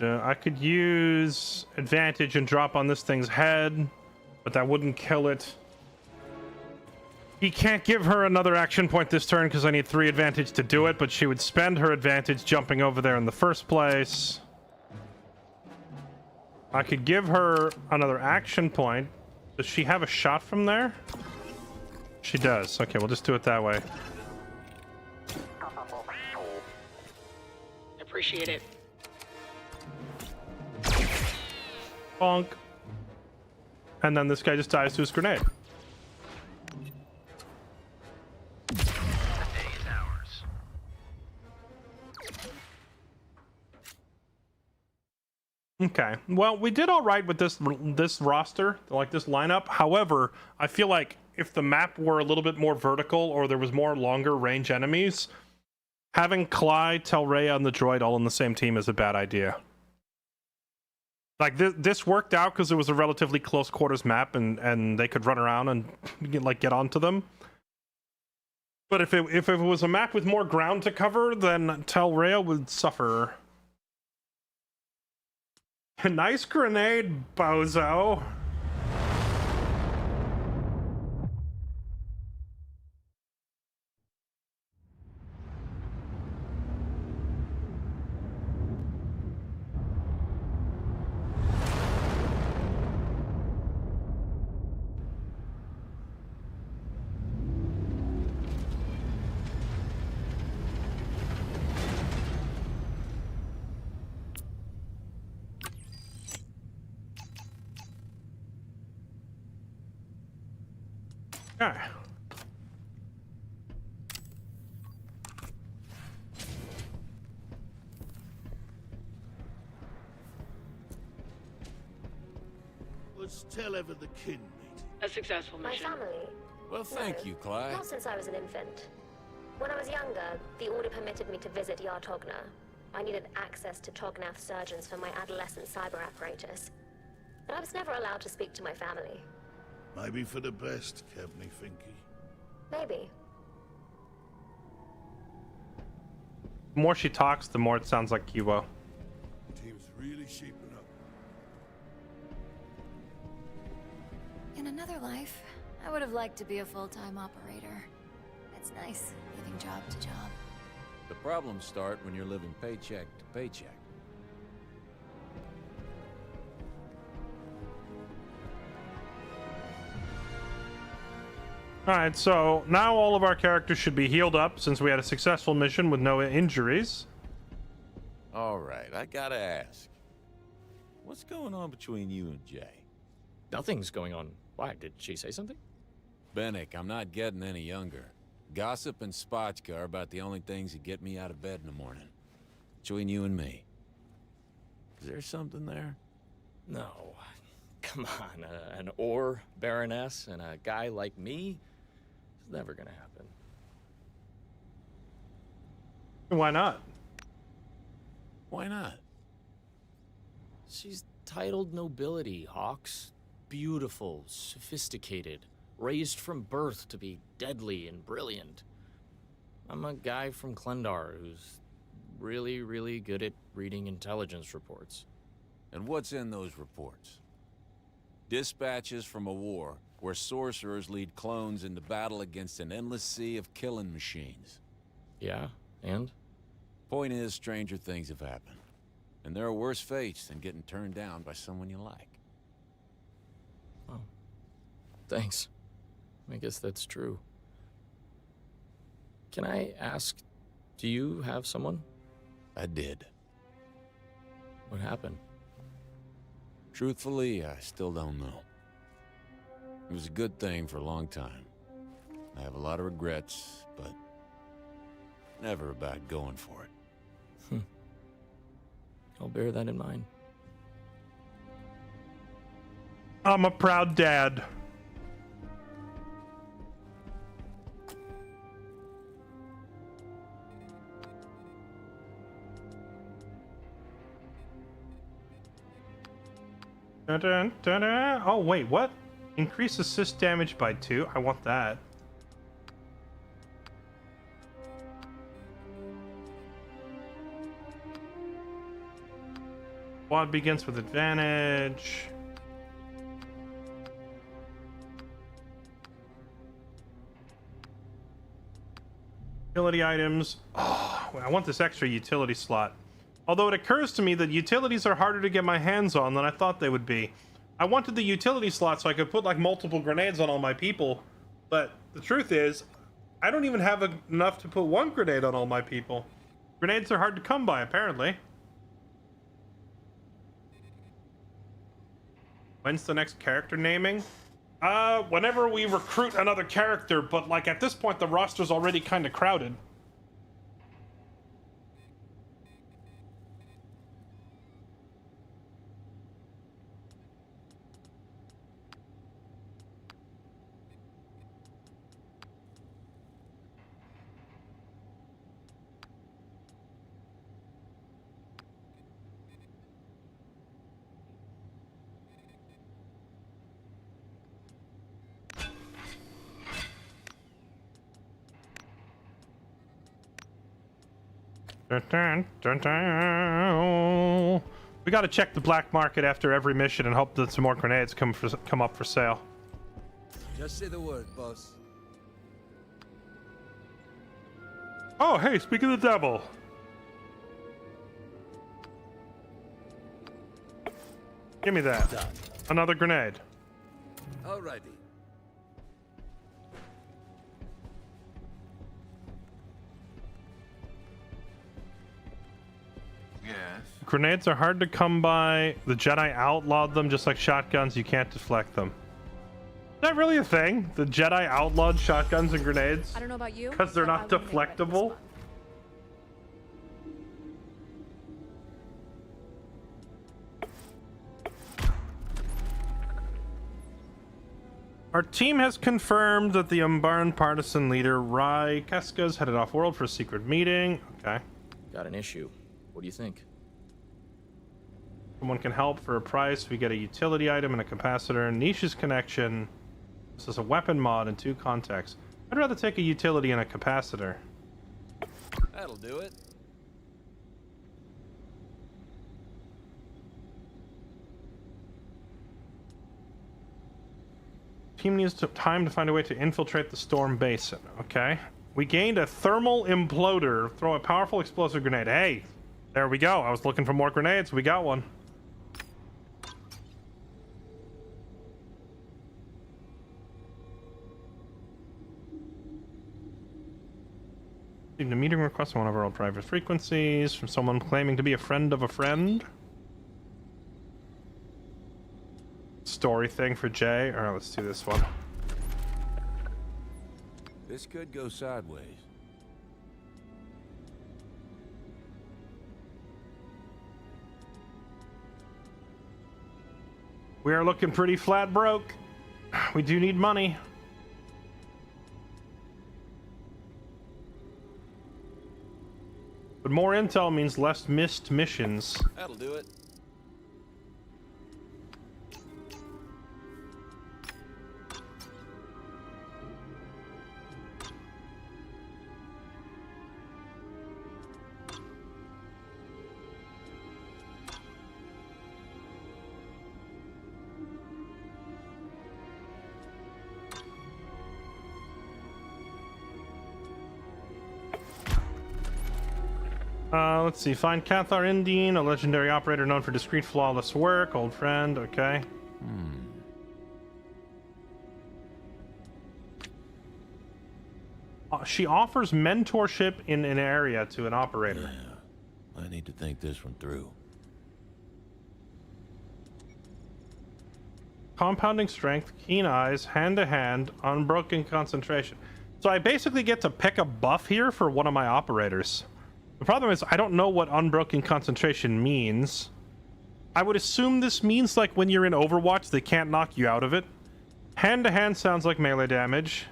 I could use advantage and drop on this thing's head, but that wouldn't kill it. He can't give her another action point this turn because I need 3 advantage to do it, but she would spend her advantage jumping over there in the first place. I could give her another action point Does she have a shot from there? She does. Okay, we'll just do it that way. Appreciate it. Bonk. And then this guy just dies to his grenade. Okay. Well, we did all right with this roster, like this lineup. However, I feel like if the map were a little bit more vertical or there was more longer range enemies, having Clyde, Telrea, and the droid all on the same team is a bad idea. Like this worked out because it was a relatively close quarters map and they could run around and get onto them. But if it was a map with more ground to cover, then Telrea would suffer. Nice grenade, bozo. Okay. Let's tell Ever the kin meeting. A successful My mission. family? Well, thank you, Clyde. Not since I was an infant. When I was younger, the Order permitted me to visit Yar Togna. I needed access to Tognath surgeons for my adolescent cyber apparatus. But I was never allowed to speak to my family. Maybe for the best, Kevney Finky. Maybe. The more she talks, the more it sounds like Kiwo. Team's really shaping up. In another life, I would have liked to be a full-time operator. It's nice, living job to job. The problems start when you're living paycheck to paycheck. Alright, so now all of our characters should be healed up since we had a successful mission with no injuries. Alright, I gotta ask. What's going on between you and Jay? Nothing's going on. Why? Did she say something? Bennick, I'm not getting any younger. Gossip and spotchka are about the only things that get me out of bed in the morning. Between you and me. Is there something there? No. Come on, an ore baroness and a guy like me? It's never gonna happen. Why not? Why not? She's titled nobility, Hawks. Beautiful, sophisticated, raised from birth to be deadly and brilliant. I'm a guy from Klendar who's really, really good at reading intelligence reports. And what's in those reports? Dispatches from a war where sorcerers lead clones into battle against an endless sea of killing machines. Yeah, and? Point is, stranger things have happened. And there are worse fates than getting turned down by someone you like. Oh. Thanks. I guess that's true. Can I ask, do you have someone? I did. What happened? Truthfully, I still don't know. It was a good thing for a long time. I have a lot of regrets, but never about going for it. I'll bear that in mind. I'm a proud dad. Dun, dun, dun. Oh wait, what? Increase assist damage by 2? I want that. Quad begins with advantage. Utility items. Oh, I want this extra utility slot. Although it occurs to me that utilities are harder to get my hands on than I thought they would be. I wanted the utility slot so I could put like multiple grenades on all my people, but the truth is, I don't even have enough to put one grenade on all my people. Grenades are hard to come by, apparently. When's the next character naming? Whenever we recruit another character, but like at this point the roster's already kind of crowded. Dun, dun, dun, dun. We gotta check the black market after every mission and hope that some more grenades come up for sale. Just say the word, boss. Oh, hey, speak of the devil. Give me that. Done. Another grenade. Alrighty. Yes. Grenades are hard to come by. The Jedi outlawed them just like shotguns. You can't deflect them. Is that really a thing? The Jedi outlawed shotguns and grenades? I don't know about you, Because they're not deflectable? Our team has confirmed that the Umbaran partisan leader, Rai Keska's headed off-world for a secret meeting. Okay. Got an issue. What do you think? Someone can help for a price. We get a utility item and a capacitor. Niche's connection. This is a weapon mod in 2 contexts. I'd rather take a utility and a capacitor. That'll do it. Team needs time to find a way to infiltrate the storm basin. Okay. We gained a thermal imploder. Throw a powerful explosive grenade. Hey, there we go. I was looking for more grenades. We got one. Received a meeting request on one of our old private frequencies from someone claiming to be a friend of a friend. Story thing for Jay. Alright, let's do this one. This could go sideways. We are looking pretty flat broke. We do need money. But more intel means less missed missions. That'll do it. Let's see. Find Cathar Indine, a legendary operator known for discreet, flawless work. Old friend. Okay. She offers mentorship in an area to an operator. Yeah, I need to think this one through. Compounding strength, keen eyes, hand-to-hand, unbroken concentration. So I basically get to pick a buff here for one of my operators. The problem is I don't know what unbroken concentration means. I would assume this means like when you're in Overwatch, they can't knock you out of it. Hand-to-hand sounds like melee damage.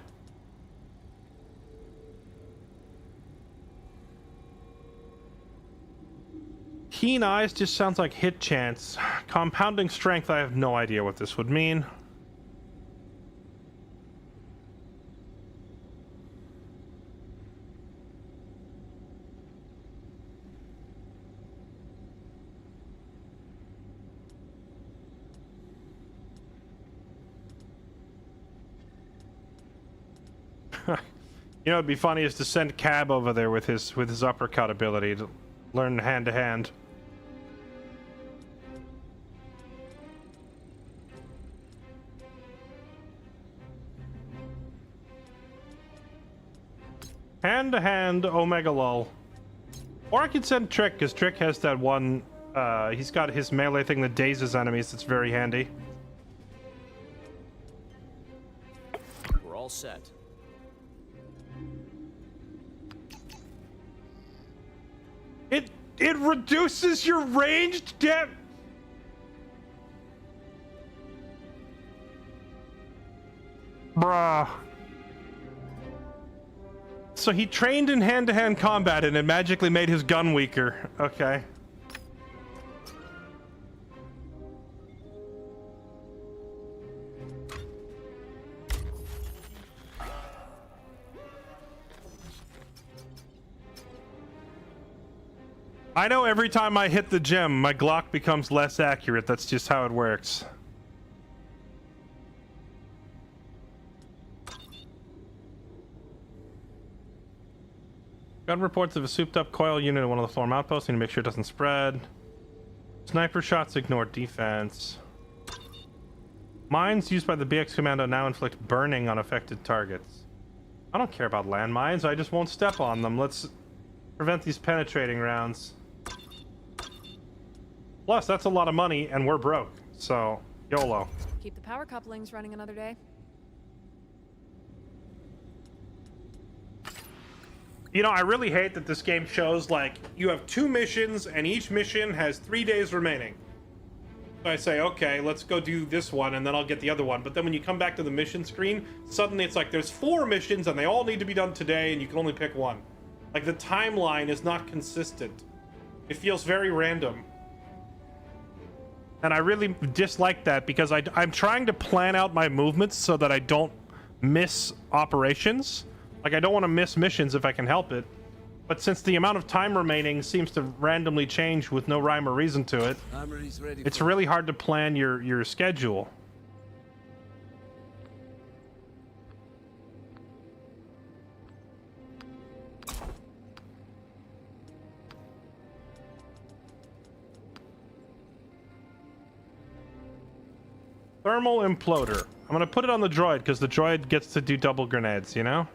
Keen eyes just sounds like hit chance. Compounding strength, I have no idea what this would mean. You know, it'd be funny is to send Cab over there with his uppercut ability to learn hand to hand. Hand-to-hand Omega Lull. Or I could send Trick, because Trick has that one... he's got his melee thing that dazes enemies that's very handy. We're all set. It reduces your ranged depth. Bruh. So he trained in hand-to-hand combat and it magically made his gun weaker. Okay. I know every time I hit the gem, my Glock becomes less accurate. That's just how it works. Gun reports of a souped-up coil unit at one of the floor outposts. Need to make sure it doesn't spread. Sniper shots ignore defense. Mines used by the BX Commando now inflict burning on affected targets. I don't care about landmines. I just won't step on them. Let's prevent these penetrating rounds. Plus, that's a lot of money, and we're broke. So, YOLO. Keep the power couplings running another day. You know, I really hate that this game shows, like, you have 2 missions, and each mission has 3 days remaining. So I say, okay, let's go do this one, and then I'll get the other one. But then when you come back to the mission screen, suddenly it's like there's 4 missions, and they all need to be done today, and you can only pick one. Like, the timeline is not consistent. It feels very random. And I really dislike that because I'm trying to plan out my movements so that I don't miss operations. Like, I don't want to miss missions if I can help it. But since the amount of time remaining seems to randomly change with no rhyme or reason to it, it's really hard to plan your schedule. Thermal imploder. I'm gonna put it on the droid because the droid gets to do double grenades, you know?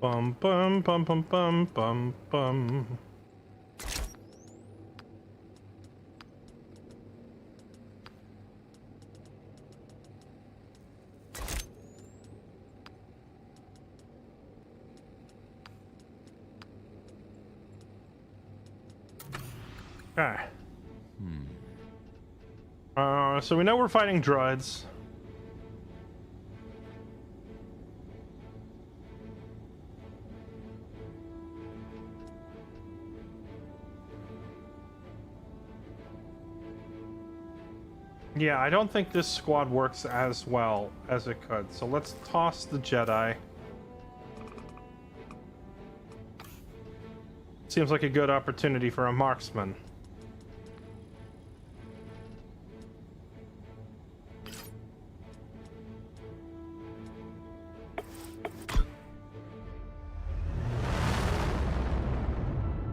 Bum bum bum bum bum bum bum. Okay. So we know we're fighting droids. Yeah, I don't think this squad works as well as it could. So let's toss the Jedi. Seems like a good opportunity for a marksman.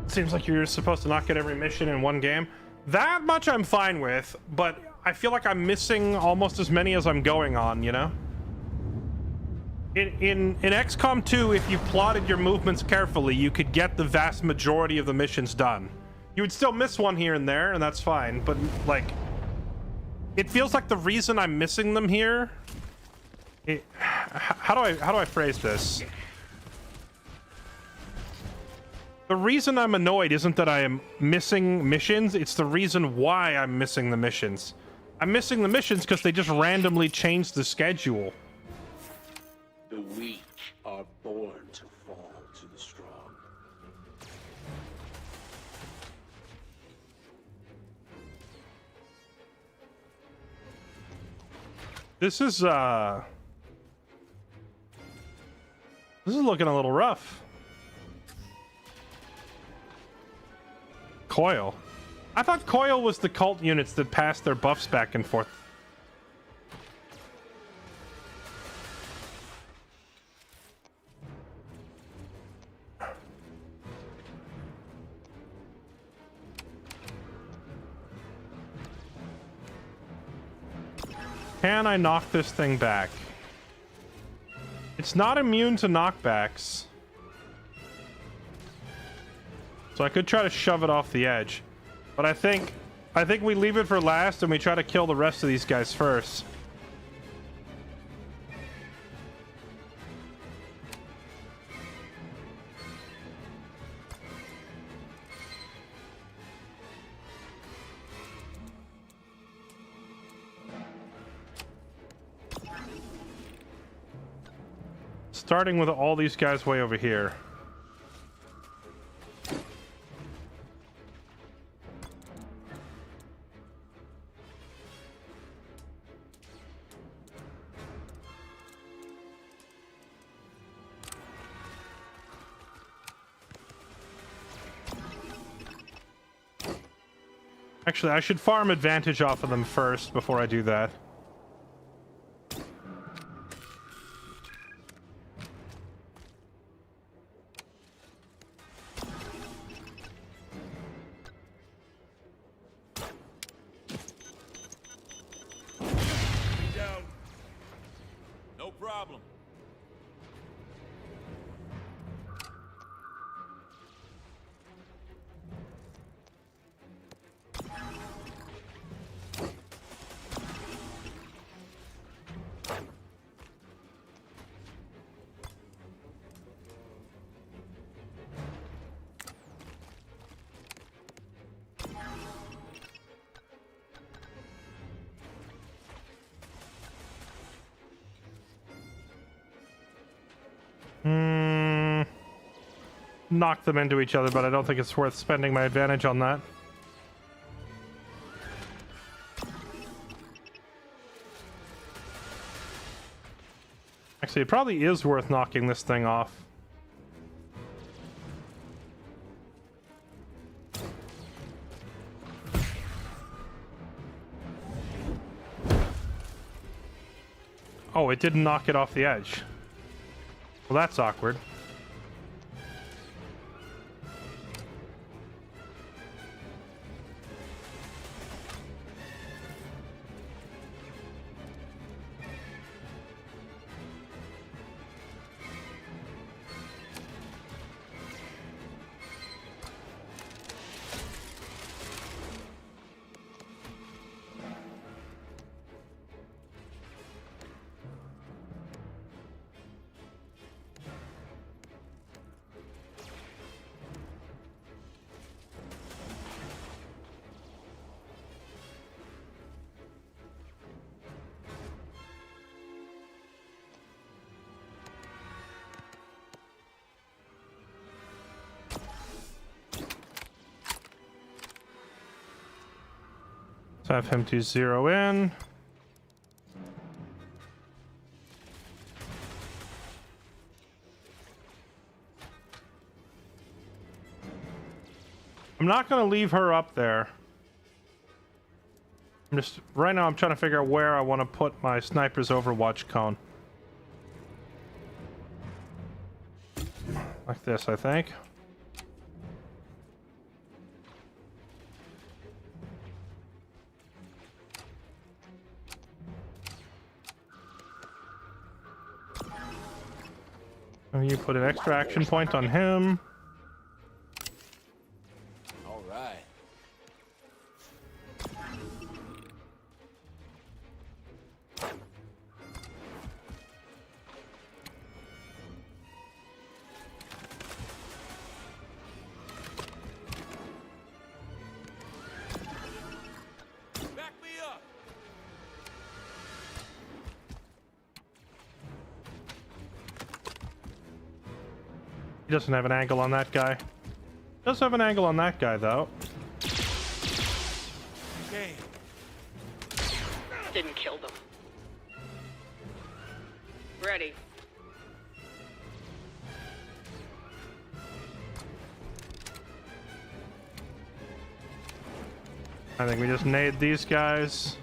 Seems like you're supposed to not get every mission in one game. That much I'm fine with, but I feel like I'm missing almost as many as I'm going on, you know? In XCOM 2, if you plotted your movements carefully, you could get the vast majority of the missions done. You would still miss one here and there, and that's fine, but, like, it feels like the reason I'm missing them here... how do I phrase this? The reason I'm annoyed isn't that I am missing missions, it's the reason why I'm missing the missions. I'm missing the missions because they just randomly changed the schedule. weak are born to fall to the strong. This is looking a little rough. Coil. I thought Coil was the cult units that passed their buffs back and forth. Can I knock this thing back? It's not immune to knockbacks. So I could try to shove it off the edge. But I think we leave it for last and we try to kill the rest of these guys first. Starting with all these guys way over here. Actually, I should farm advantage off of them first before I do that. No problem. Knock them into each other, but I don't think it's worth spending my advantage on that. Actually, it probably is worth knocking this thing off. Oh, it didn't knock it off the edge. Well, that's awkward. Have him to zero in. I'm not going to leave her up there. Right now I'm trying to figure out where I want to put my sniper's overwatch cone. Like this, I think. You put an extra action point on him. All right. Back me up. He doesn't have an angle on that guy. Does have an angle on that guy, though. Okay. Didn't kill them. Ready. I think we just nade these guys.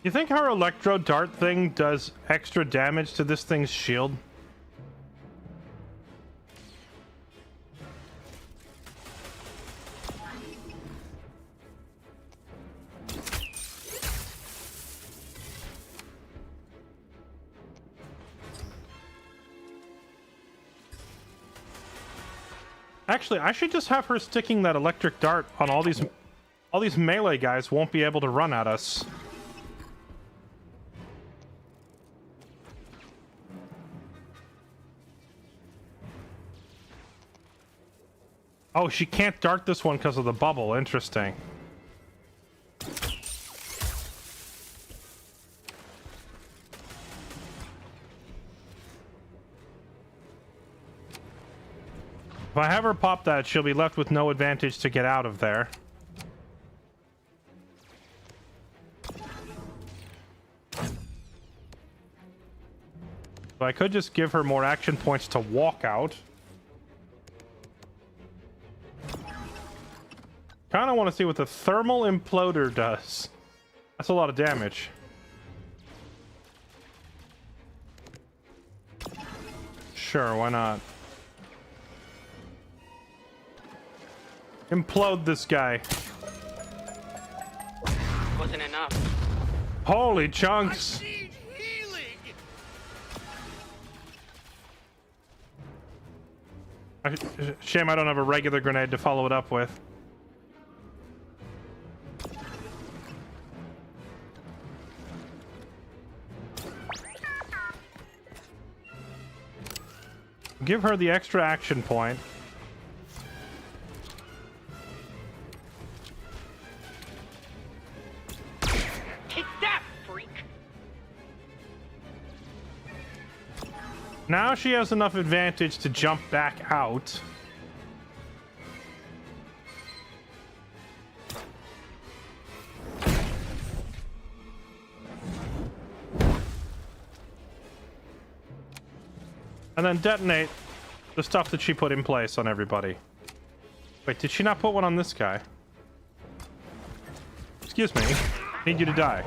You think her electro dart thing does extra damage to this thing's shield? Actually, I should just have her sticking that electric dart on all these melee guys won't be able to run at us. Oh, she can't dart this one because of the bubble. Interesting. If I have her pop that, she'll be left with no advantage to get out of there. So I could just give her more action points to walk out. Kind of want to see what the thermal imploder does. That's a lot of damage. Sure, why not? Implode this guy. Wasn't enough. Holy chunks. Shame I don't have a regular grenade to follow it up with. Give her the extra action point. Take that, freak! Now she has enough advantage to jump back out. And then detonate the stuff that she put in place on everybody. Wait, did she not put one on this guy? Excuse me. Need you to die.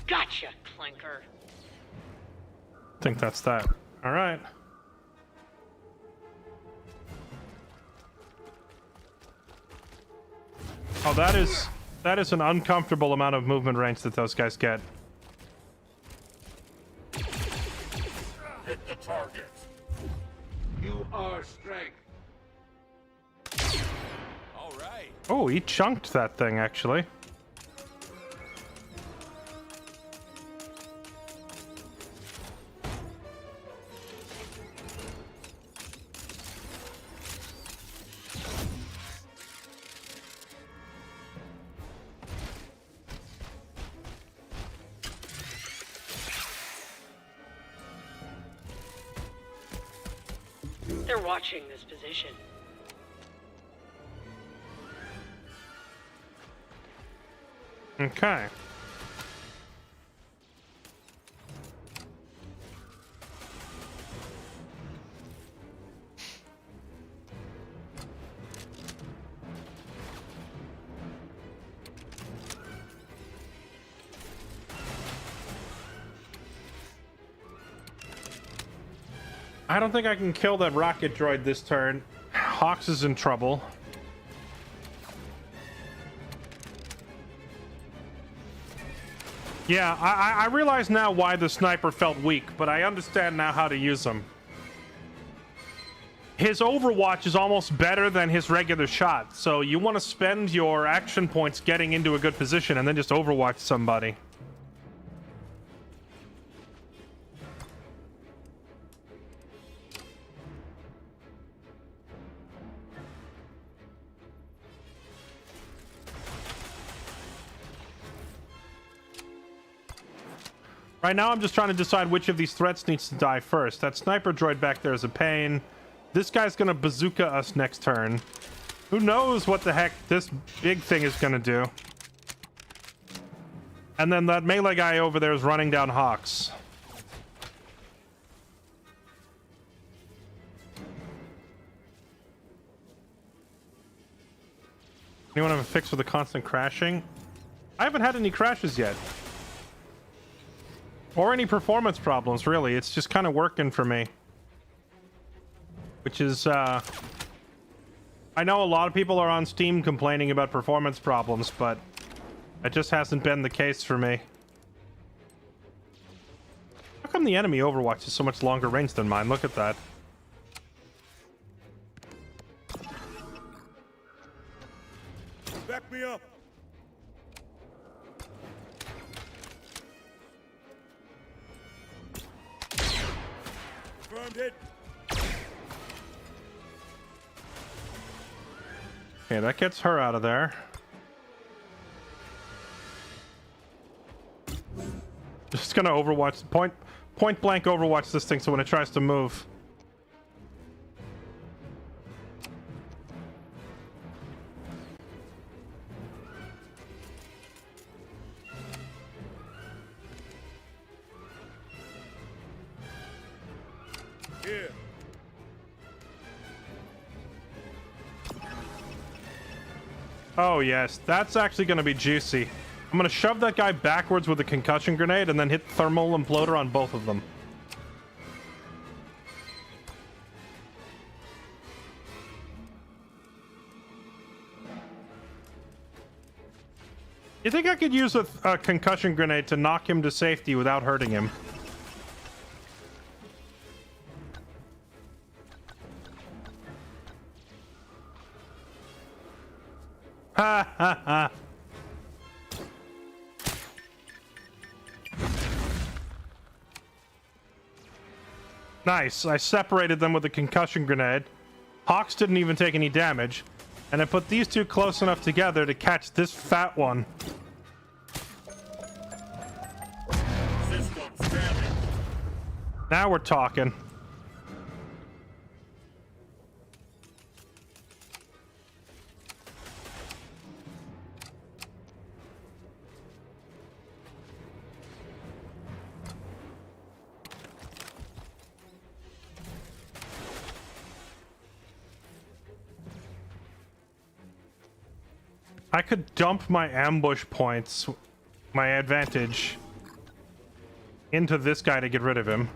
Gotcha, Clinker. I think that's that. All right. Oh, that is an uncomfortable amount of movement range that those guys get. Hit the target. You are strength. All right. Oh, he chunked that thing actually. They're watching this position. Okay. I don't think I can kill that rocket droid this turn. Hawks is in trouble. Yeah, I realize now why the sniper felt weak, but I understand now how to use them. his Overwatch is almost better than his regular shot. So you want to spend your action points getting into a good position and then just Overwatch somebody. Right now, I'm just trying to decide which of these threats needs to die first. That sniper droid back there is a pain. This guy's gonna bazooka us next turn. Who knows what the heck this big thing is gonna do? And then that melee guy over there is running down Hawks. Anyone have a fix for the constant crashing? I haven't had any crashes yet. Or any performance problems, really. It's just kind of working for me. Which is, I know a lot of people are on Steam complaining about performance problems, but it just hasn't been the case for me. How come the enemy Overwatch is so much longer range than mine? Look at that. Back me up. Confirmed hit. Okay, that gets her out of there. Just gonna Overwatch point blank Overwatch this thing so when it tries to move. Here. Oh yes, that's actually gonna be juicy. I'm gonna shove that guy backwards with a concussion grenade and then hit thermal imploder on both of them. You think I could use a concussion grenade to knock him to safety without hurting him? Ha ha ha. Nice. I separated them with a concussion grenade. Hawks didn't even take any damage. And I put these two close enough together to catch this fat one. Now we're talking. I could dump my ambush points, my advantage, into this guy to get rid of him.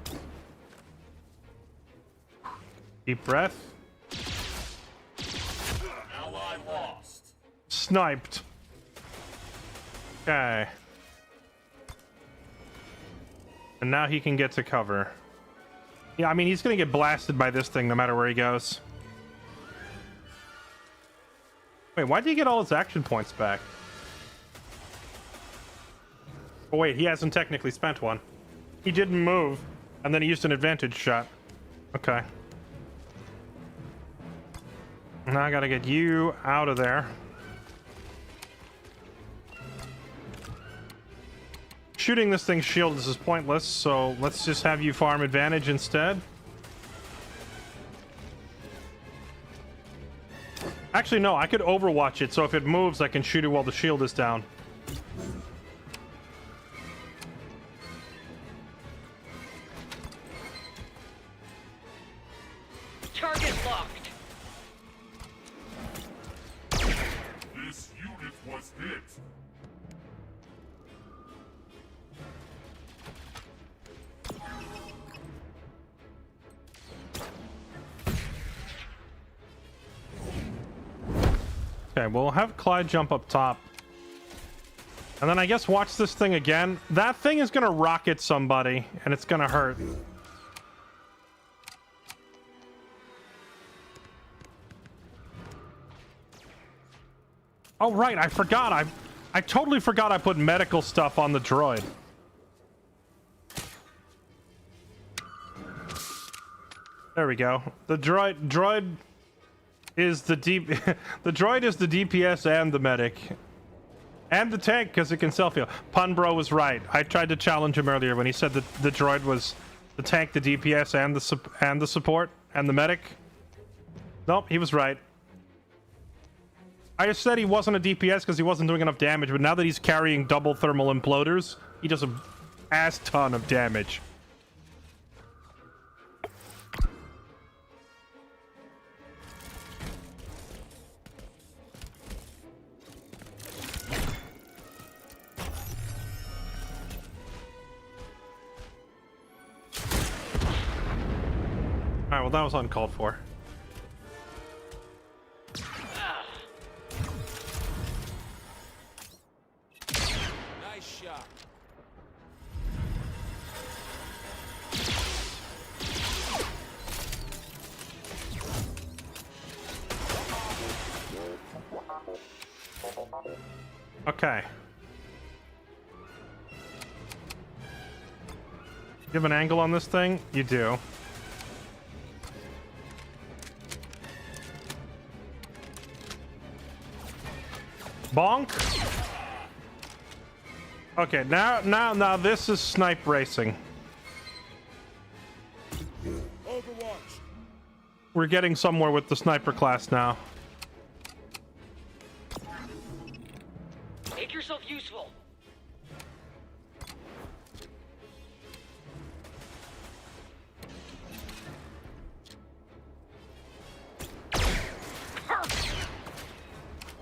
Deep breath. Ally lost. Sniped. Okay. And now he can get to cover. Yeah, I mean, he's gonna get blasted by this thing no matter where he goes. Wait, why did he get all his action points back? Oh wait, he hasn't technically spent one. He didn't move, and then he used an advantage shot. Okay. Now I gotta get you out of there. Shooting this thing's shield is pointless, so let's just have you farm advantage instead. Actually, no, I could Overwatch it, so if it moves, I can shoot it while the shield is down. Target locked. This unit was hit. Okay, we'll have Clyde jump up top. And then I guess watch this thing again. That thing is gonna rocket somebody, and it's gonna hurt. Oh, right, I forgot. I totally forgot I put medical stuff on the droid. There we go. The droid is the deep the droid is the DPS and the medic. And the tank, because it can self-heal. Punbro was right. I tried to challenge him earlier when he said that the droid was the tank, the DPS, and the support, and the medic. Nope, he was right. I just said he wasn't a DPS because he wasn't doing enough damage, but now that he's carrying double thermal imploders, he does an ass ton of damage. Alright, well that was uncalled for. Nice shot. Okay. You have an angle on this thing? You do. Bonk. Okay, now this is snipe racing. Overwatch. We're getting somewhere with the sniper class now. Make yourself useful.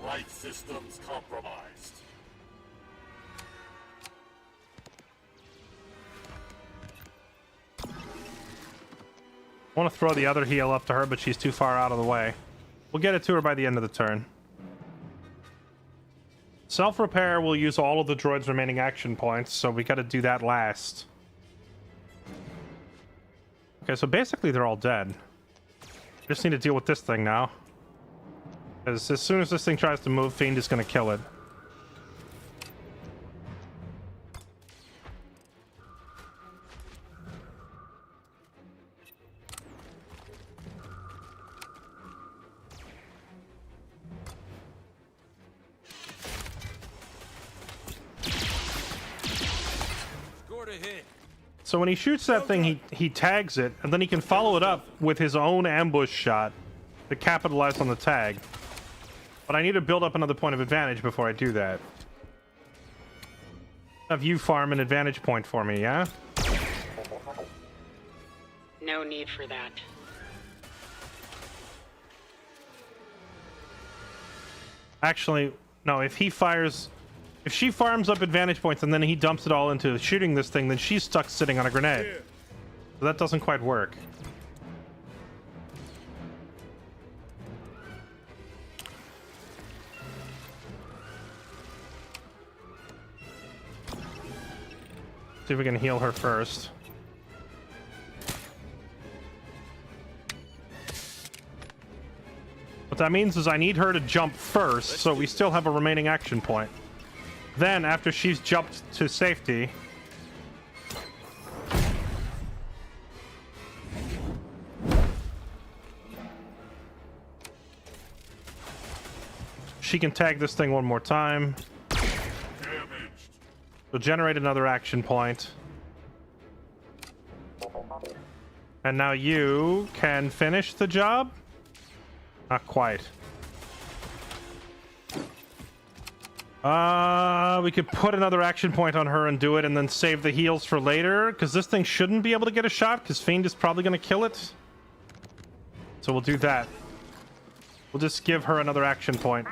Light systems compromised. I want to throw the other heal up to her, but she's too far out of the way. We'll get it to her by the end of the turn. Self-repair will use all of the droid's remaining action points, so we got to do that last. Okay, so basically they're all dead. Just need to deal with this thing now. Because as soon as this thing tries to move, Fiend is going to kill it. Scored a hit. So when he shoots that thing, he tags it, and then he can follow it up with his own ambush shot to capitalize on the tag. But I need to build up another point of advantage before I do that. Have you farm an advantage point for me, yeah? No need for that. Actually, no, if he fires... If she farms up advantage points and then he dumps it all into shooting this thing, then she's stuck sitting on a grenade. So that doesn't quite work. See if we can heal her first. What that means is I need her to jump first, so we still have a remaining action point. Then, after she's jumped to safety... she can tag this thing one more time. So generate another action point. And now you can finish the job? Not quite. We could put another action point on her and do it and then save the heals for later, because this thing shouldn't be able to get a shot, because Fiend is probably going to kill it. So we'll do that. We'll just give her another action point.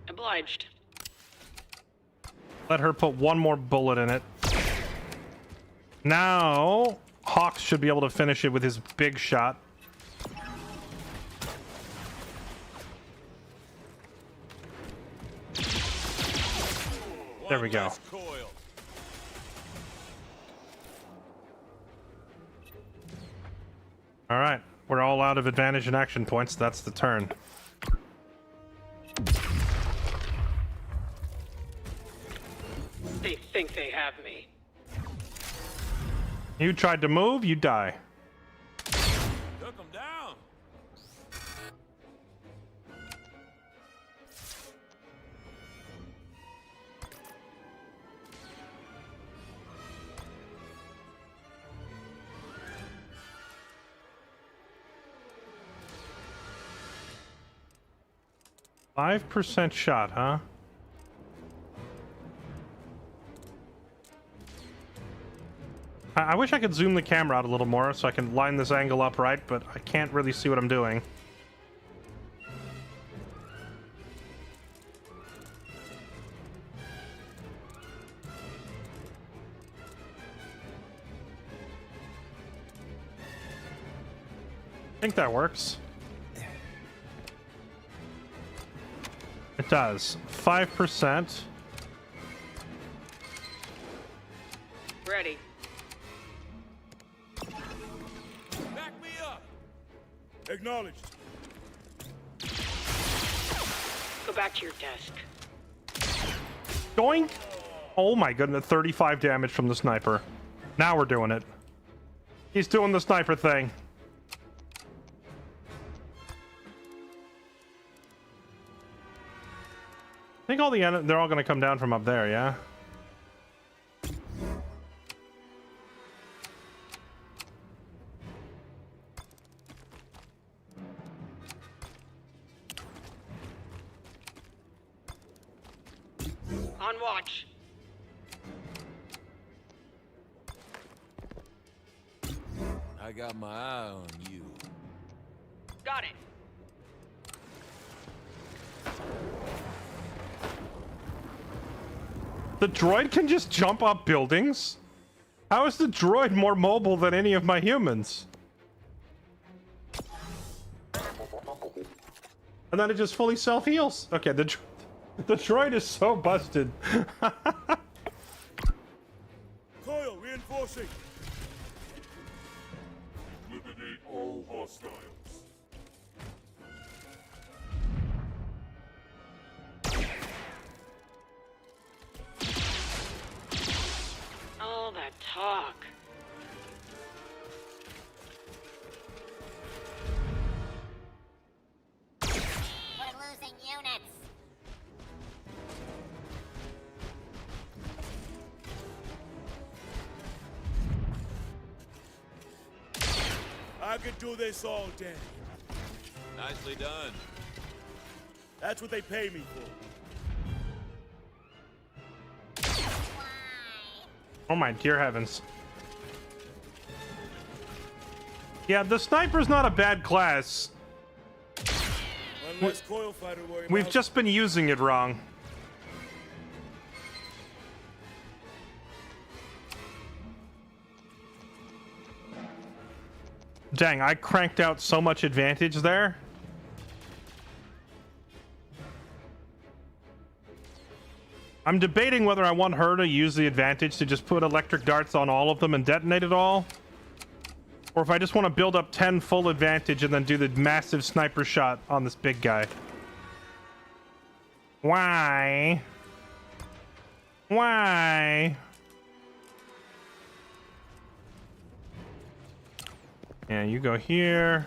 Obliged. Let her put one more bullet in it. Now, Hawks should be able to finish it with his big shot. There we go. All right, we're all out of advantage and action points. That's the turn. think they have me. You tried to move, you die. Took him down. Five % shot, huh? I wish I could zoom the camera out a little more so I can line this angle up right, but I can't really see what I'm doing. I think that works. It does. 5%. Ready. Back me up. Acknowledged. Go back to your desk. Going. Oh my goodness, 35 damage from the sniper. Now we're doing it. He's doing the sniper thing. I think all they're all going to come down from up there, yeah? On watch. I got my eye on you. Got it. The droid can just jump up buildings? How is the droid more mobile than any of my humans? And then it just fully self-heals. Okay, the droid is so busted. Coil, reinforcing. Eliminate all hostiles. All that talk. We're losing units. I could do this all day. Nicely done. That's what they pay me for. Oh my dear heavens. Yeah, the sniper's not a bad class. Unless coil fighter worry We've about- just been using it wrong. Dang, I cranked out so much advantage there. I'm debating whether I want her to use the advantage to just put electric darts on all of them and detonate it all. Or if I just want to build up 10 full advantage and then do the massive sniper shot on this big guy. Why? Why? Yeah, you go here.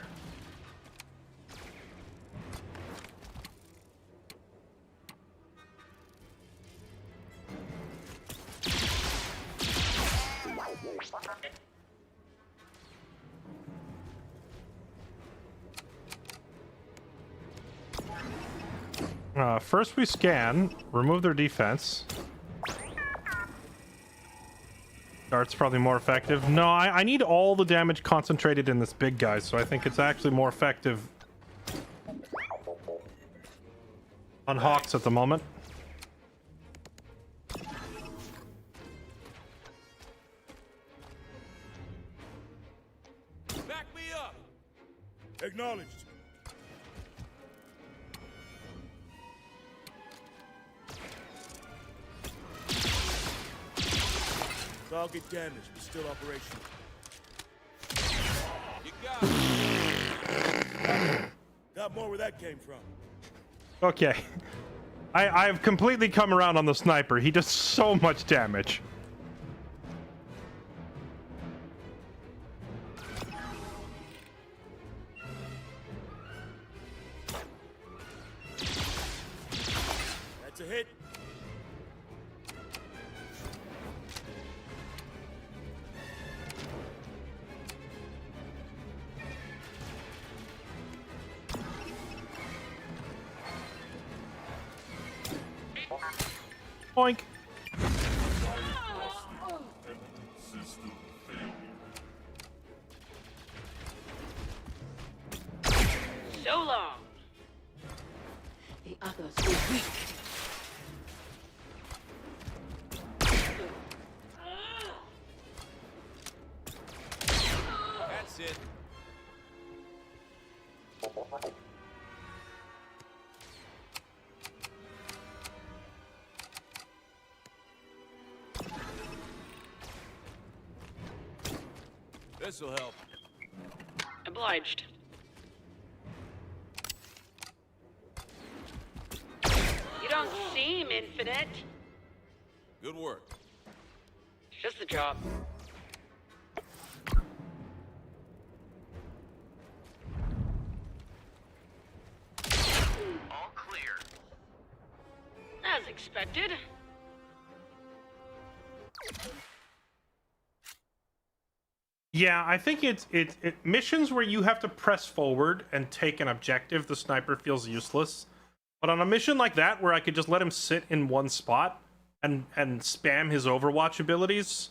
First we scan, remove their defense. Dart's probably more effective. No, I need all the damage concentrated in this big guy, so I think it's actually more effective on Hawks at the moment. Back me up. Acknowledged. Target damaged, but still operational. You got it. Got more where that came from. Okay. I've completely come around on the sniper. He does so much damage. That's a hit. Boink. So long. The others were weak. That's it. This'll help. Obliged. You don't seem infinite. Good work. Just the job. All clear. As expected. Yeah, I think it's missions where you have to press forward and take an objective, the sniper feels useless. But on a mission like that, where I could just let him sit in one spot and spam his Overwatch abilities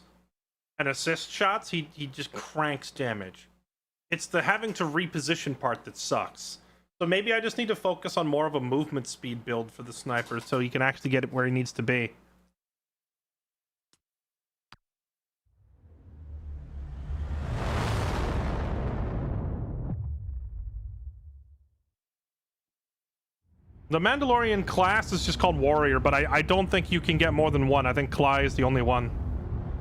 and assist shots, he just cranks damage. It's the having to reposition part that sucks. So maybe I just need to focus on more of a movement speed build for the sniper so he can actually get it where he needs to be. The Mandalorian class is just called Warrior, but I don't think you can get more than one. I think Klai is the only one.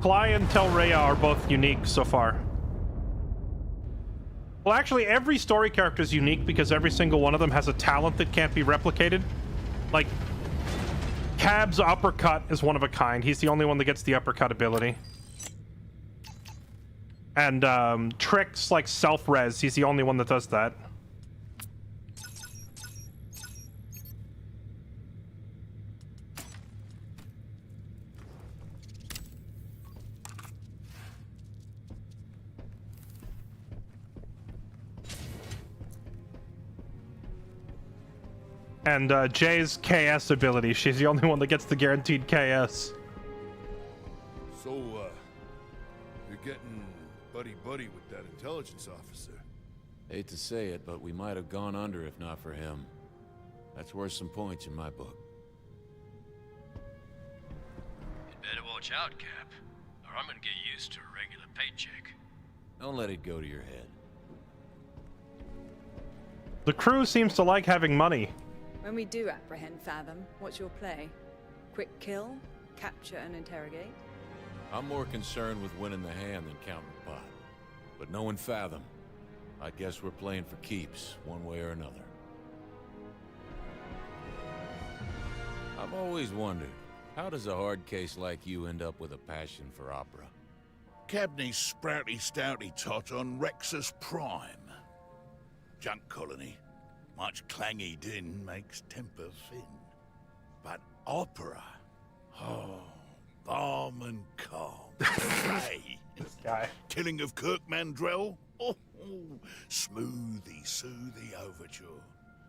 Klai and Tel Rhea are both unique so far. Well, actually, every story character is unique because every single one of them has a talent that can't be replicated. Like, Cab's uppercut is one of a kind. He's the only one that gets the uppercut ability. And Trick's like self-res. He's the only one that does that. And Jay's KS ability. She's the only one that gets the guaranteed KS. So, you're getting buddy-buddy with that intelligence officer. Hate to say it, but we might have gone under if not for him. That's worth some points in my book. You better watch out, Cap, or I'm gonna get used to a regular paycheck. Don't let it go to your head. The crew seems to like having money. When we do apprehend Fathom, what's your play? Quick kill, capture and interrogate? I'm more concerned with winning the hand than counting the pot. But knowing Fathom, I guess we're playing for keeps, one way or another. I've always wondered, how does a hard case like you end up with a passion for opera? Cabney's sprouty stouty tot on Rexus Prime. Junk colony. Much clangy din makes temper thin. But opera, oh, balm and calm. Ray. This guy. Killing of Kirk Mandrell, oh, smoothie, soothy overture.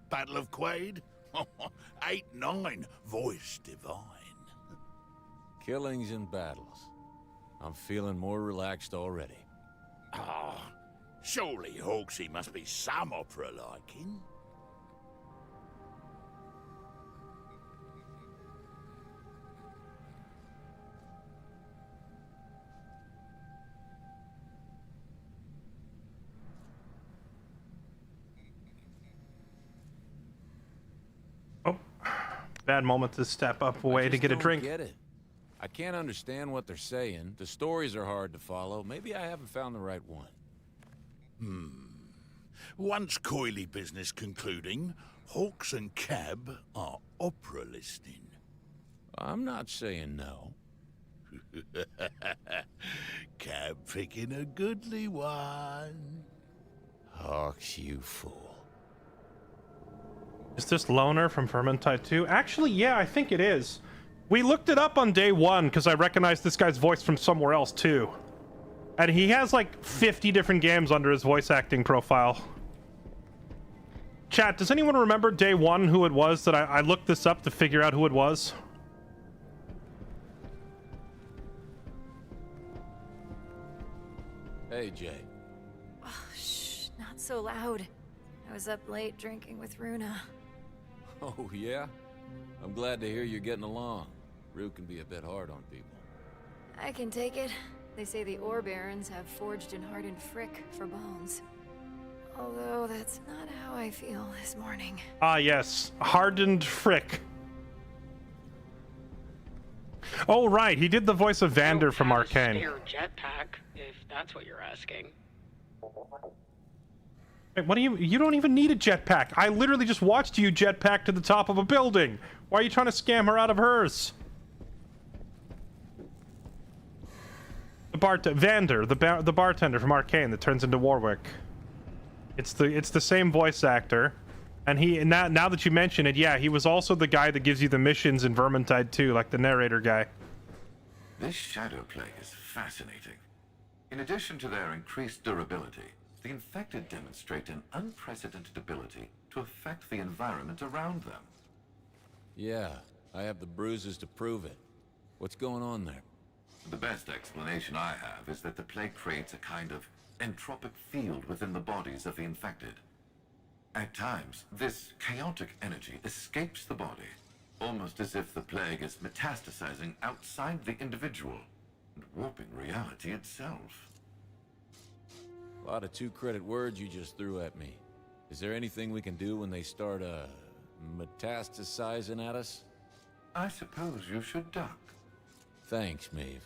Battle of Quaid, 8-9, voice divine. Killings and battles. I'm feeling more relaxed already. Ah, surely Hawksy must be some opera liking. Bad moment to step up away to get a drink. Get it. I can't understand what they're saying. The stories are hard to follow. Maybe I haven't found the right one. Once coily business concluding, Hawks and Cab are opera listing. I'm not saying no. Cab picking a goodly one. Hawks, you fool. Is this Loner from Vermintide 2? Actually, yeah, I think it is. We looked it up on day one because I recognized this guy's voice from somewhere else too. And he has like 50 different games under his voice acting profile. Chat, does anyone remember day one who it was that I looked this up to figure out who it was? Hey, Jay. Oh, shh, not so loud. I was up late drinking with Runa. Oh, yeah? I'm glad to hear you're getting along. Rue can be a bit hard on people. I can take it. They say the ore barons have forged and hardened frick for bones. Although that's not how I feel this morning. Ah, yes. Hardened frick. Oh, right. He did the voice of Vander from Arcane. Spare jetpack, if that's what you're asking. Wait, what do you don't even need a jetpack. I literally just watched you jetpack to the top of a building. Why are you trying to scam her out of hers? Vander, the bartender from Arcane that turns into Warwick. It's the same voice actor, and now that you mention it, yeah, he was also the guy that gives you the missions in Vermintide 2, like the narrator guy. This shadow plague is fascinating. In addition to their increased durability, the infected demonstrate an unprecedented ability to affect the environment around them. Yeah, I have the bruises to prove it. What's going on there? The best explanation I have is that the plague creates a kind of entropic field within the bodies of the infected. At times, this chaotic energy escapes the body, almost as if the plague is metastasizing outside the individual and warping reality itself. A lot of two-credit words you just threw at me. Is there anything we can do when they start, metastasizing at us? I suppose you should duck. Thanks, Maeve.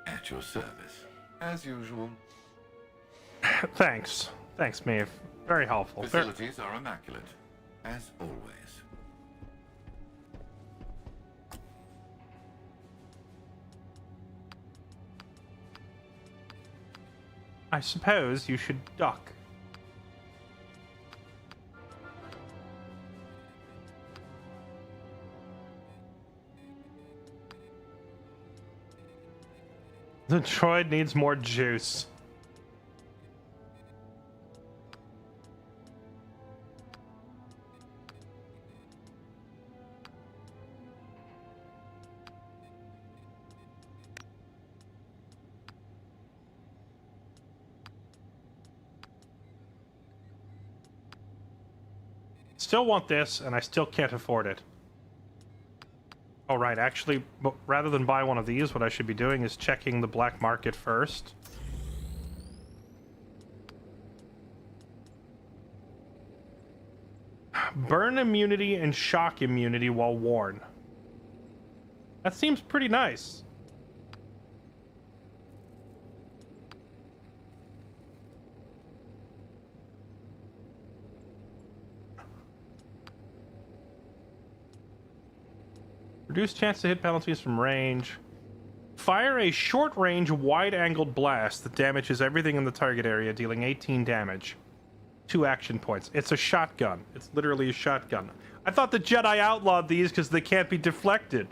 At your service, as usual. Thanks, Maeve. Very helpful. Facilities are immaculate, as always. I suppose you should duck. The droid needs more juice. Still want this, and I still can't afford it. Oh, right. Actually, rather than buy one of these, what I should be doing is checking the black market first. Burn immunity and shock immunity while worn. That seems pretty nice. Reduce chance to hit penalties from range. Fire a short-range, wide-angled blast that damages everything in the target area, dealing 18 damage. 2 action points. It's a shotgun. It's literally a shotgun. I thought the Jedi outlawed these because they can't be deflected.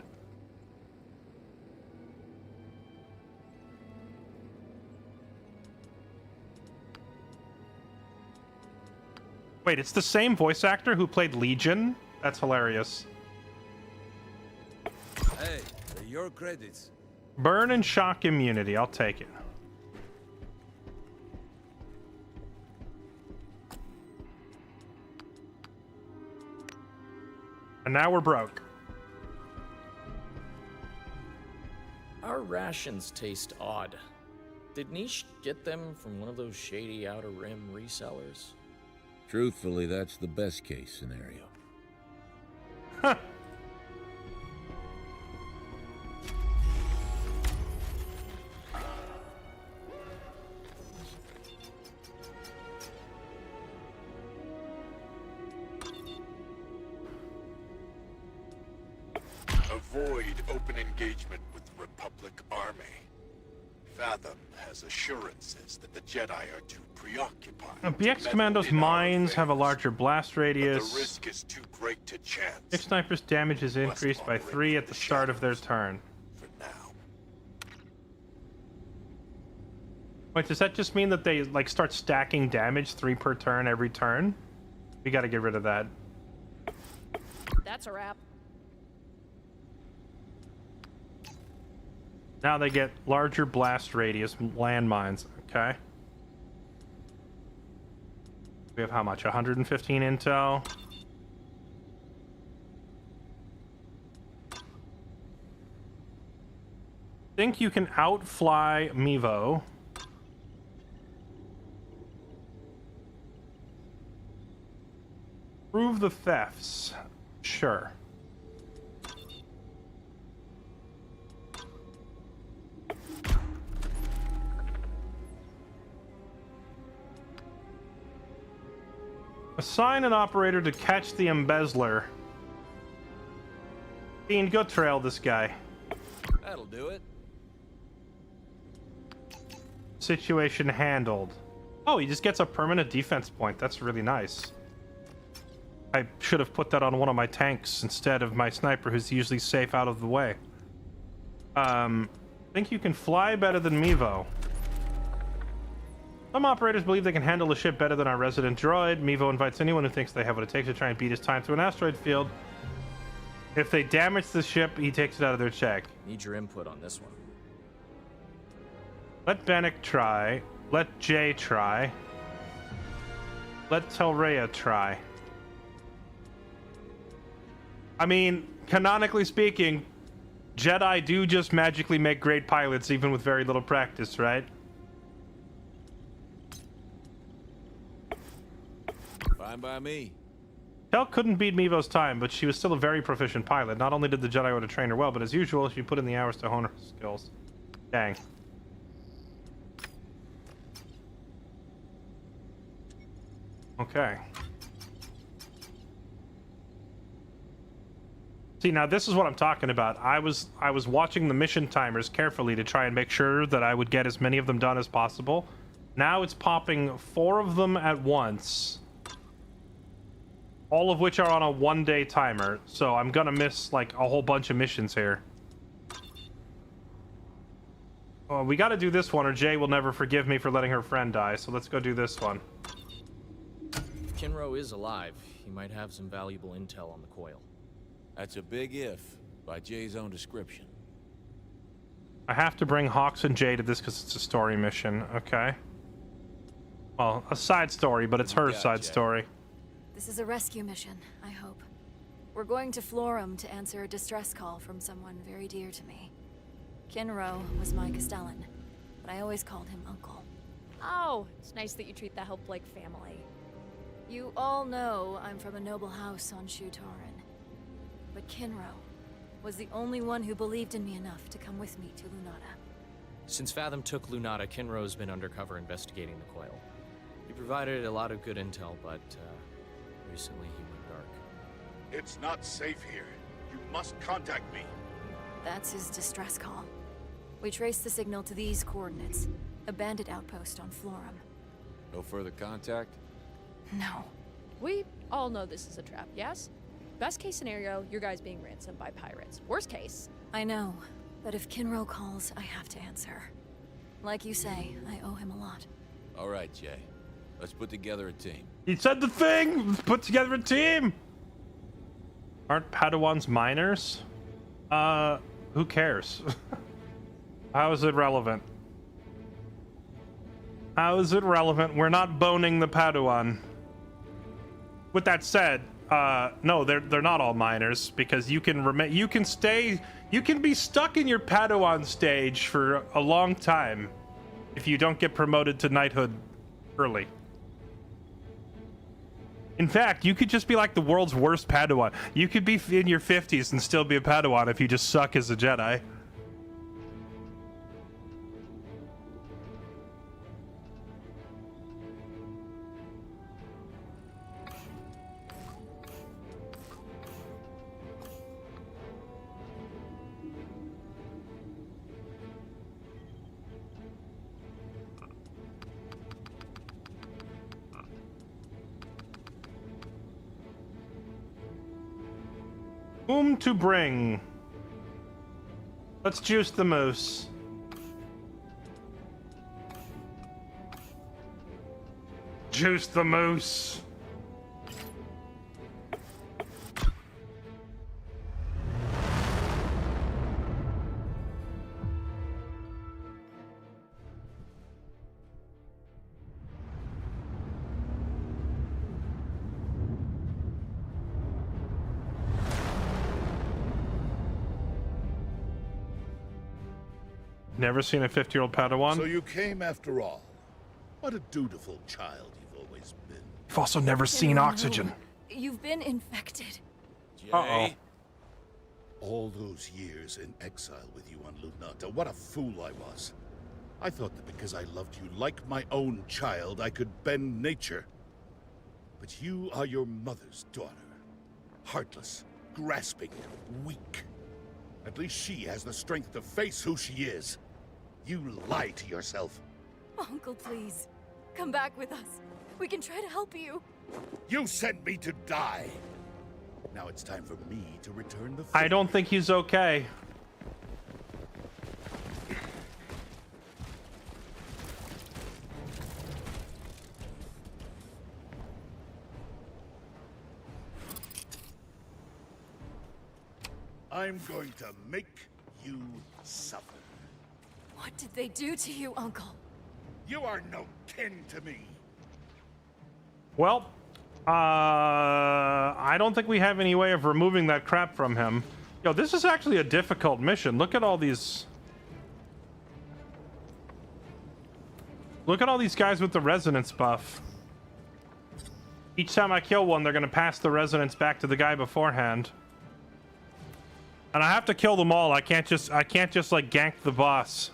Wait, it's the same voice actor who played Legion? That's hilarious. Hey, your credits. Burn and shock immunity. I'll take it. And now we're broke. Our rations taste odd. Did Niche get them from one of those shady Outer Rim resellers? Truthfully, that's the best case scenario. Huh. Avoid open engagement with the Republic Army. Fathom has assurances that the Jedi are too preoccupied. BX Commando's mines have a larger blast radius. The risk is too great to chance. Six snipers' damage is increased by 3 at the start of their turn. Wait, does that just mean that they like start stacking damage 3 per turn every turn? We got to get rid of that. That's a wrap. Now they get larger blast radius landmines. Okay. We have how much? 115 intel. Think you can outfly Mevo. Prove the thefts. Sure. Assign an operator to catch the embezzler. Fiend, go trail this guy. That'll do it. Situation handled. Oh, he just gets a permanent defense point. That's really nice. I should have put that on one of my tanks instead of my sniper, who's usually safe out of the way. Think you can fly better than Mevo. Some operators believe they can handle the ship better than our resident droid. Mevo invites anyone who thinks they have what it takes to try and beat his time through an asteroid field. If they damage the ship, he takes it out of their check. Need your input on this one. Let Bannock try. Let Jay try. Let Telrea try. I mean, canonically speaking, Jedi do just magically make great pilots even with very little practice, right? Fine by me. Kel couldn't beat Mevo's time, but she was still a very proficient pilot. Not only did the Jedi Order train her well, but as usual, she put in the hours to hone her skills. Dang. Okay. See, now this is what I'm talking about. I was watching the mission timers carefully to try and make sure that I would get as many of them done as possible. Now it's popping 4 of them at once. All of which are on a 1-day timer, so I'm gonna miss like a whole bunch of missions here. Well, we gotta do this one or Jay will never forgive me for letting her friend die, so let's go do this one. If Kinro is alive, he might have some valuable intel on the coil. That's a big if, by Jay's own description. I have to bring Hawks and Jay to this because it's a story mission, okay? Well, a side story, but it's her side story. This is a rescue mission, I hope. We're going to Florum to answer a distress call from someone very dear to me. Kinro was my Castellan, but I always called him Uncle. Oh, it's nice that you treat the help like family. You all know I'm from a noble house on Shu-Torun. But Kinro was the only one who believed in me enough to come with me to Lunata. Since Fathom took Lunata, Kinro's been undercover investigating the coil. He provided a lot of good intel, but recently he went dark. It's not safe here. You must contact me. That's his distress call. We traced the signal to these coordinates. A bandit outpost on Florum. No further contact? No. We all know this is a trap, yes? Best case scenario, your guy's being ransomed by pirates. Worst case... I know, but if Kinro calls, I have to answer. Like you say, I owe him a lot. All right, Jay. Let's put together a team. He said the thing! Let's put together a team! Aren't Padawans minors? Who cares? How is it relevant? How is it relevant? We're not boning the Padawan. With that said, no, they're not all minors because you can be stuck in your Padawan stage for a long time if you don't get promoted to knighthood early. In fact, you could just be like the world's worst Padawan. You could be in your 50s and still be a Padawan if you just suck as a Jedi. Whom to bring? Let's juice the moose. Juice the moose. Never seen a 50-year-old Padawan. So you came after all. What a dutiful child you've always been. You've also never seen oxygen. You've been infected. Uh-oh. All those years in exile with you on Lunata, what a fool I was. I thought that because I loved you like my own child, I could bend nature. But you are your mother's daughter. Heartless, grasping, weak. At least she has the strength to face who she is. You lie to yourself. Uncle, please. Come back with us. We can try to help you. You sent me to die. Now it's time for me to return the favor. I don't think he's okay. I'm going to make you suffer. What did they do to you, Uncle? You are no kin to me. Well, I don't think we have any way of removing that crap from him. Yo, this is actually a difficult mission. Look at all these... Look at all these guys with the resonance buff. Each time I kill one, they're gonna pass the resonance back to the guy beforehand. And I have to kill them all. I can't just like gank the boss.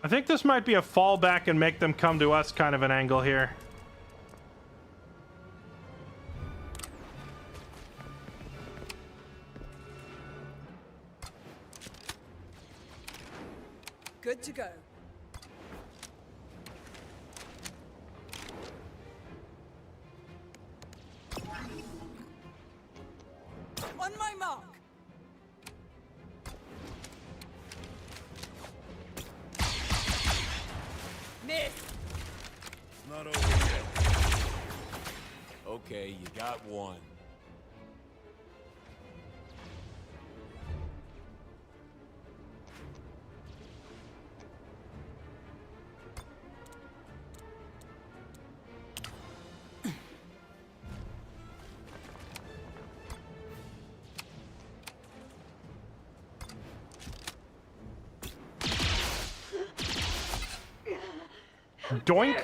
I think this might be a fallback and make them come to us kind of an angle here. Good to go. On my mark. Miss. It's not over yet. Okay, you got one. Doink.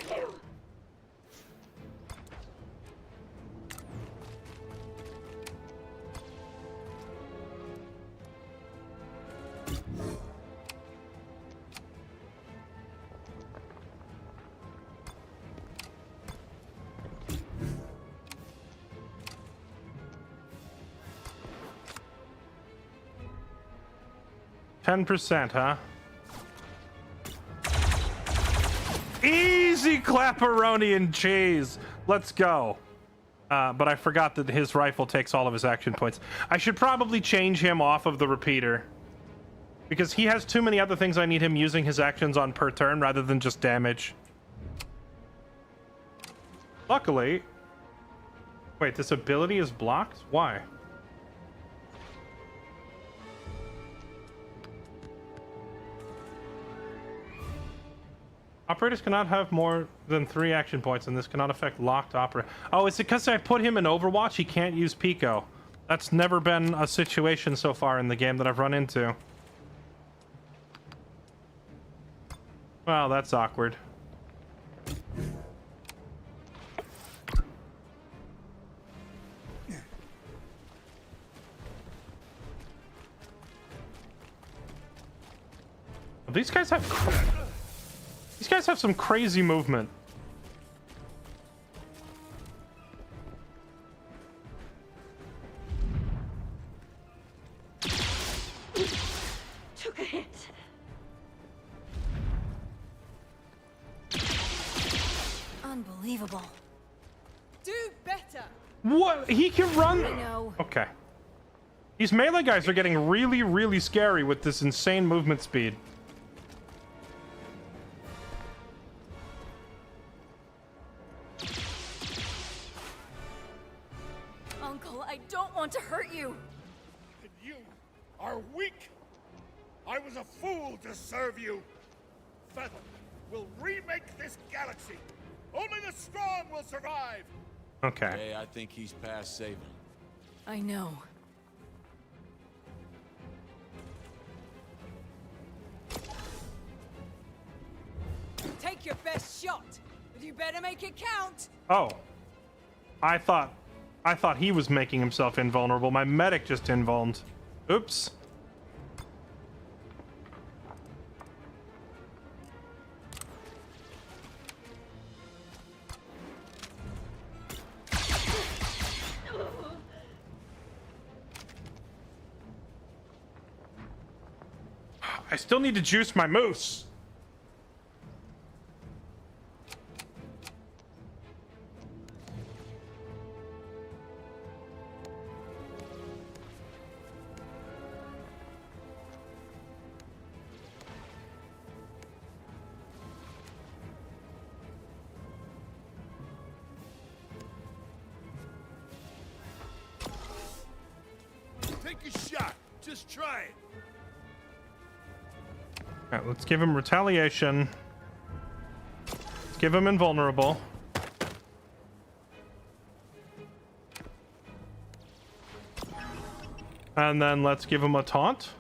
%, huh? Easy clapperoni and cheese. Let's go. But I forgot that his rifle takes all of his action points. I should probably change him off of the repeater, because he has too many other things I need him using his actions on per turn rather than just damage. Luckily... Wait, this ability is blocked? Why? Operators cannot have more than 3 action points, and this cannot affect locked operator. Oh, it's because I put him in Overwatch, he can't use Pico. That's never been a situation so far in the game that I've run into. Well, that's awkward. These guys have some crazy movement. Unbelievable. Do better. What? He can run? I know. Okay. These melee guys are getting really, really scary with this insane movement speed. Uncle, I don't want to hurt you. And you are weak. I was a fool to serve you. Fathom will remake this galaxy. Only the strong will survive. Okay. Hey, I think he's past saving. I know. Take your best shot, but you better make it count. Oh. I thought he was making himself invulnerable. My medic just invulned. Oops. I still need to juice my moose. Take a shot. Just try it. All right, let's give him retaliation. Let's give him invulnerable. And then let's give him a taunt.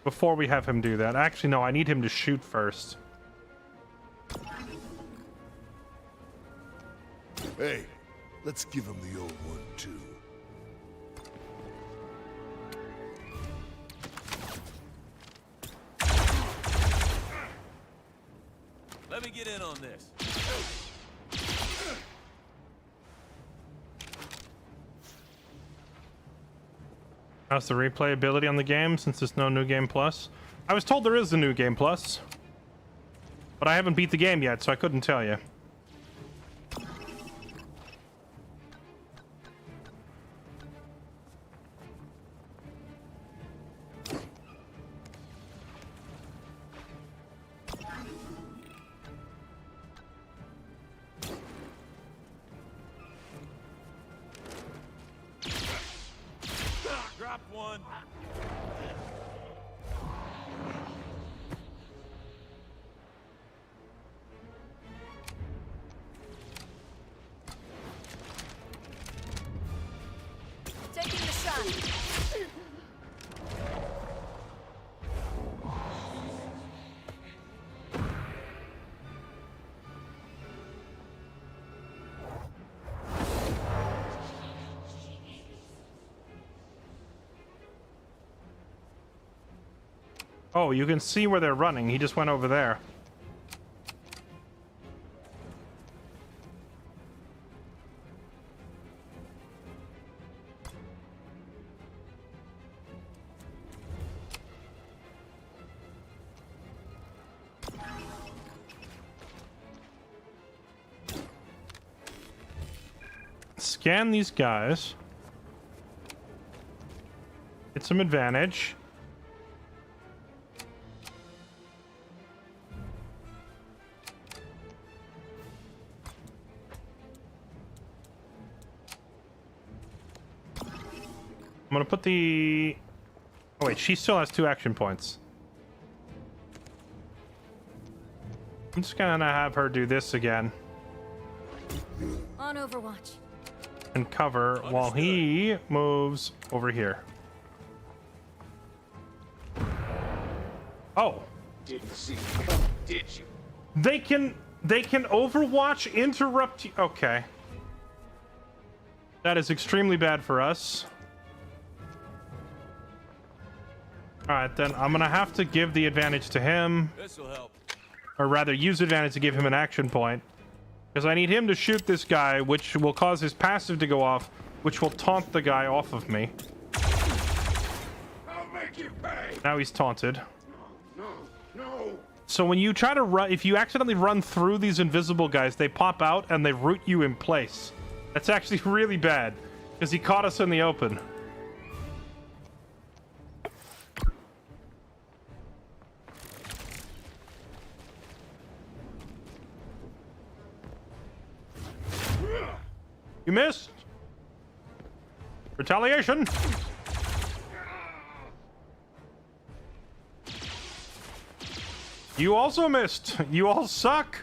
Before we have him do that. Actually, no, I need him to shoot first. Hey, let's give him the old one, too. Let me get in on this. How's the replayability on the game since there's no New Game Plus? I was told there is a New Game Plus, but I haven't beat the game yet, so I couldn't tell you. Drop one. Taking the shot. Oh, you can see where they're running. He just went over there. Scan these guys. Get some advantage. I'm gonna put the... Oh wait, she still has 2 action points. I'm just gonna have her do this again. On Overwatch. And cover while he moves over here. Oh. Didn't see you, did you? They can Overwatch interrupt you. Okay. That is extremely bad for us. Alright, then I'm gonna have to give the advantage to him. This'll help. Or rather, use advantage to give him an action point. Because I need him to shoot this guy, which will cause his passive to go off, which will taunt the guy off of me. I'll make you pay. Now he's taunted. No, no. So when you try to run, if you accidentally run through these invisible guys, they pop out and they root you in place. That's actually really bad, because he caught us in the open. You missed. Retaliation. You also missed. You all suck.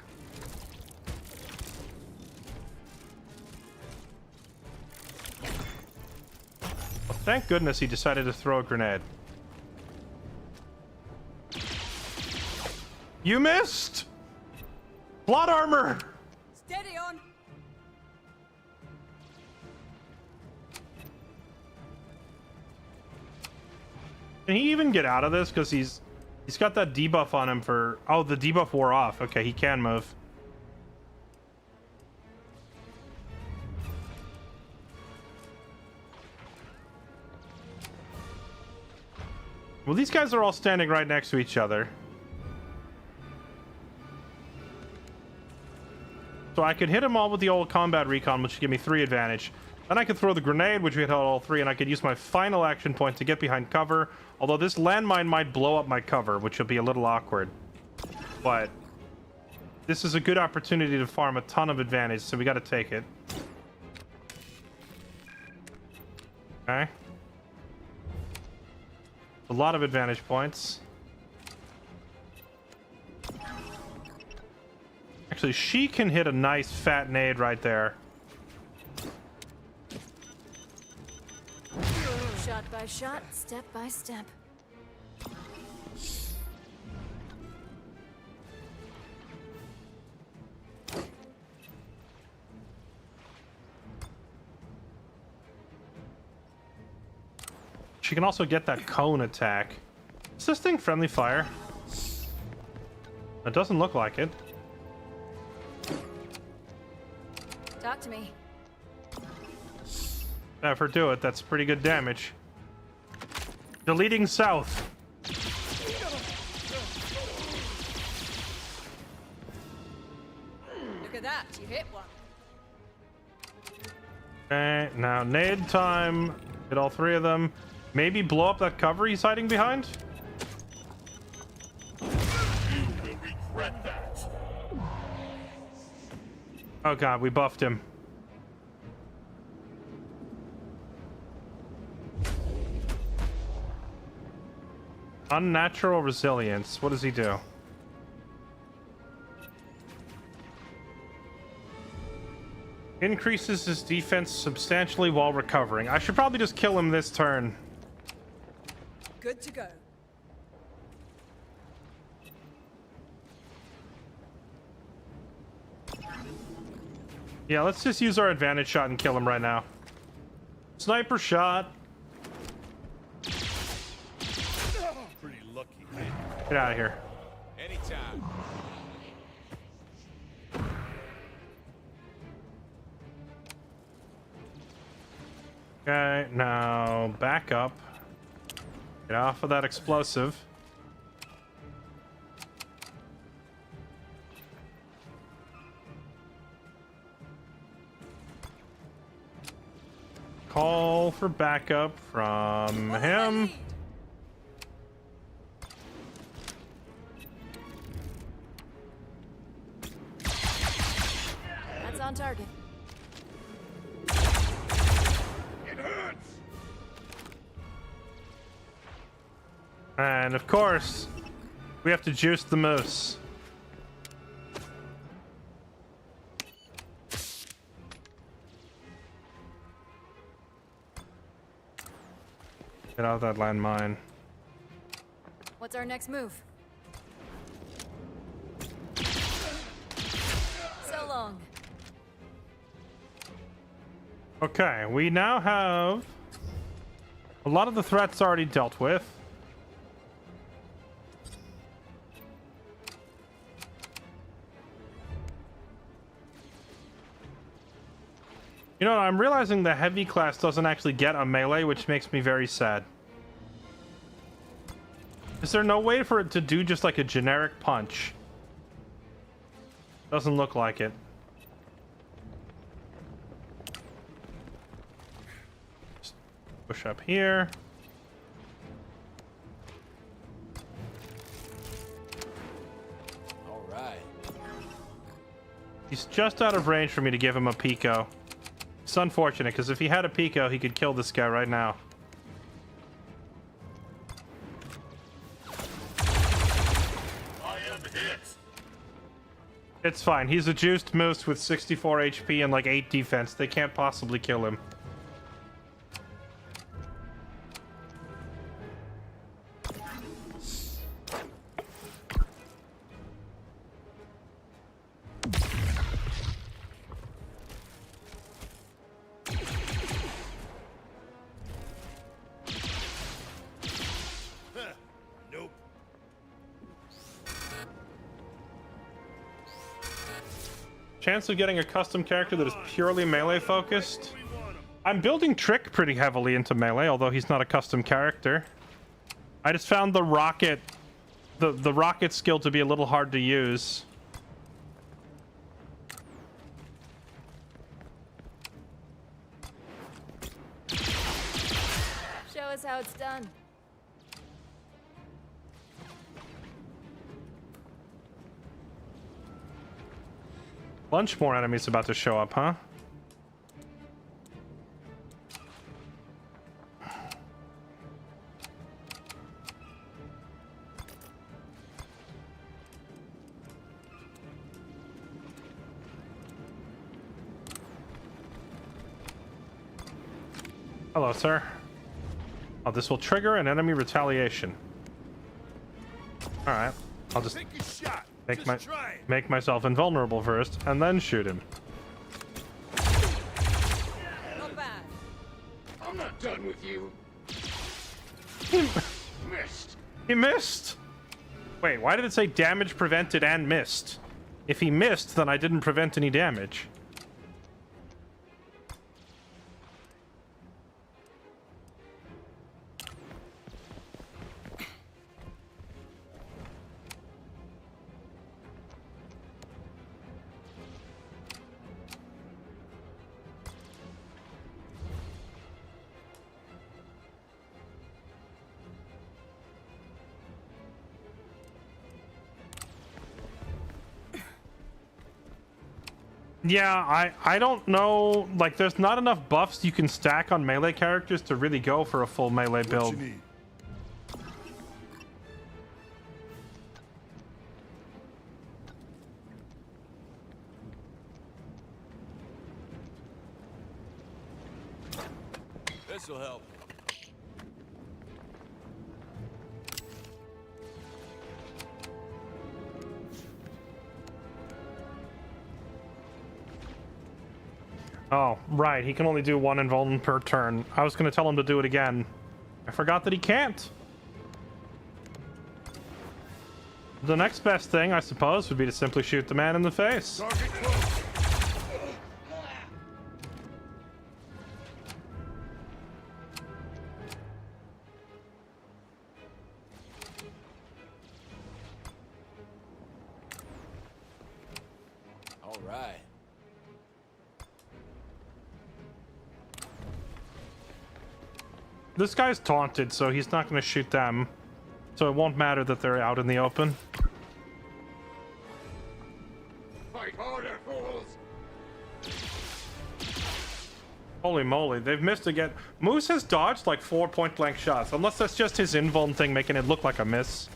Well, thank goodness he decided to throw a grenade. You missed. Plot armor. Steady on. Can he even get out of this? Because he's got that debuff on him for... Oh, the debuff wore off. Okay, he can move. Well, these guys are all standing right next to each other. So I could hit them all with the old combat recon, which would give me 3 advantage. Then I could throw the grenade, which would hit all 3, and I could use my final action point to get behind cover. Although this landmine might blow up my cover, which will be a little awkward. But this is a good opportunity to farm a ton of advantage, so we got to take it. Okay. A lot of advantage points. Actually, she can hit a nice fat nade right there. Shot by shot, step by step. She can also get that cone attack. Is this thing friendly fire? It doesn't look like it. Talk to me. Have her do it. That's pretty good damage. Deleting south. Look at that, you hit one. Okay, now nade time. Hit all 3 of them. Maybe blow up that cover he's hiding behind. Oh god, we buffed him. Unnatural resilience. What does he do? Increases his defense substantially while recovering. I should probably just kill him this turn. Good to go. Yeah, let's just use our advantage shot and kill him right now. Sniper shot. Pretty lucky. Get out of here. Anytime. Okay, now back up. Get off of that explosive. Call for backup from him. That's on target. And of course, we have to juice the moose. Get out of that landmine. What's our next move? So long. Okay, we now have a lot of the threats already dealt with. You know, I'm realizing the heavy class doesn't actually get a melee, which makes me very sad. Is there no way for it to do just like a generic punch? Doesn't look like it. Just push up here. All right. He's just out of range for me to give him a Pico. It's unfortunate, because if he had a Pico, he could kill this guy right now. It's fine. He's a juiced moose with 64 HP and like 8 defense. They can't possibly kill him. Nope. Chance of getting a custom character that is purely melee focused. I'm building Trick pretty heavily into melee, although he's not a custom character. I just found the rocket skill to be a little hard to use. Show us how it's done. Bunch more enemies about to show up, huh? Hello, sir. Oh, this will trigger an enemy retaliation. All right, I'll just make myself invulnerable first, and then shoot him. Not bad. I'm not done with you. Missed. He missed. Wait, why did it say damage prevented and missed? If he missed, then I didn't prevent any damage. Yeah, I don't know, like, there's not enough buffs you can stack on melee characters to really go for a full melee build. What you need? This'll help. Oh, right, he can only do one invuln per turn. I was gonna tell him to do it again. I forgot that he can't. The next best thing, I suppose, would be to simply shoot the man in the face. All right. This guy's taunted, so he's not going to shoot them. So it won't matter that they're out in the open. Fight harder, fools! Holy moly, they've missed again. Moose has dodged like 4 point-blank shots, unless that's just his invuln thing making it look like a miss.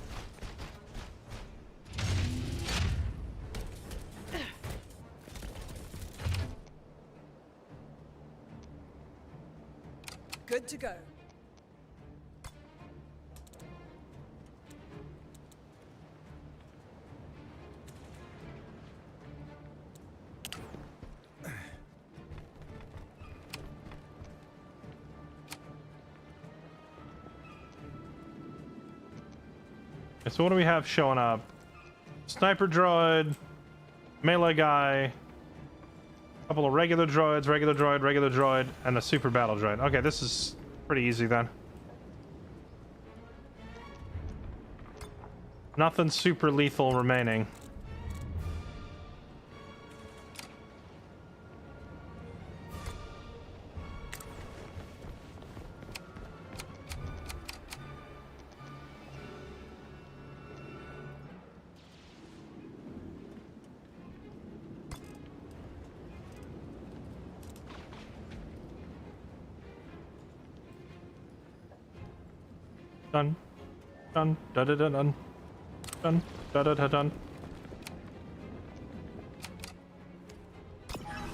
Good to go. So what do we have showing up? Sniper droid, melee guy, couple of regular droids, regular droid, and a super battle droid. Okay, this is pretty easy then. Nothing super lethal remaining. Dun, dun, da da da dun, dun, da da da dun.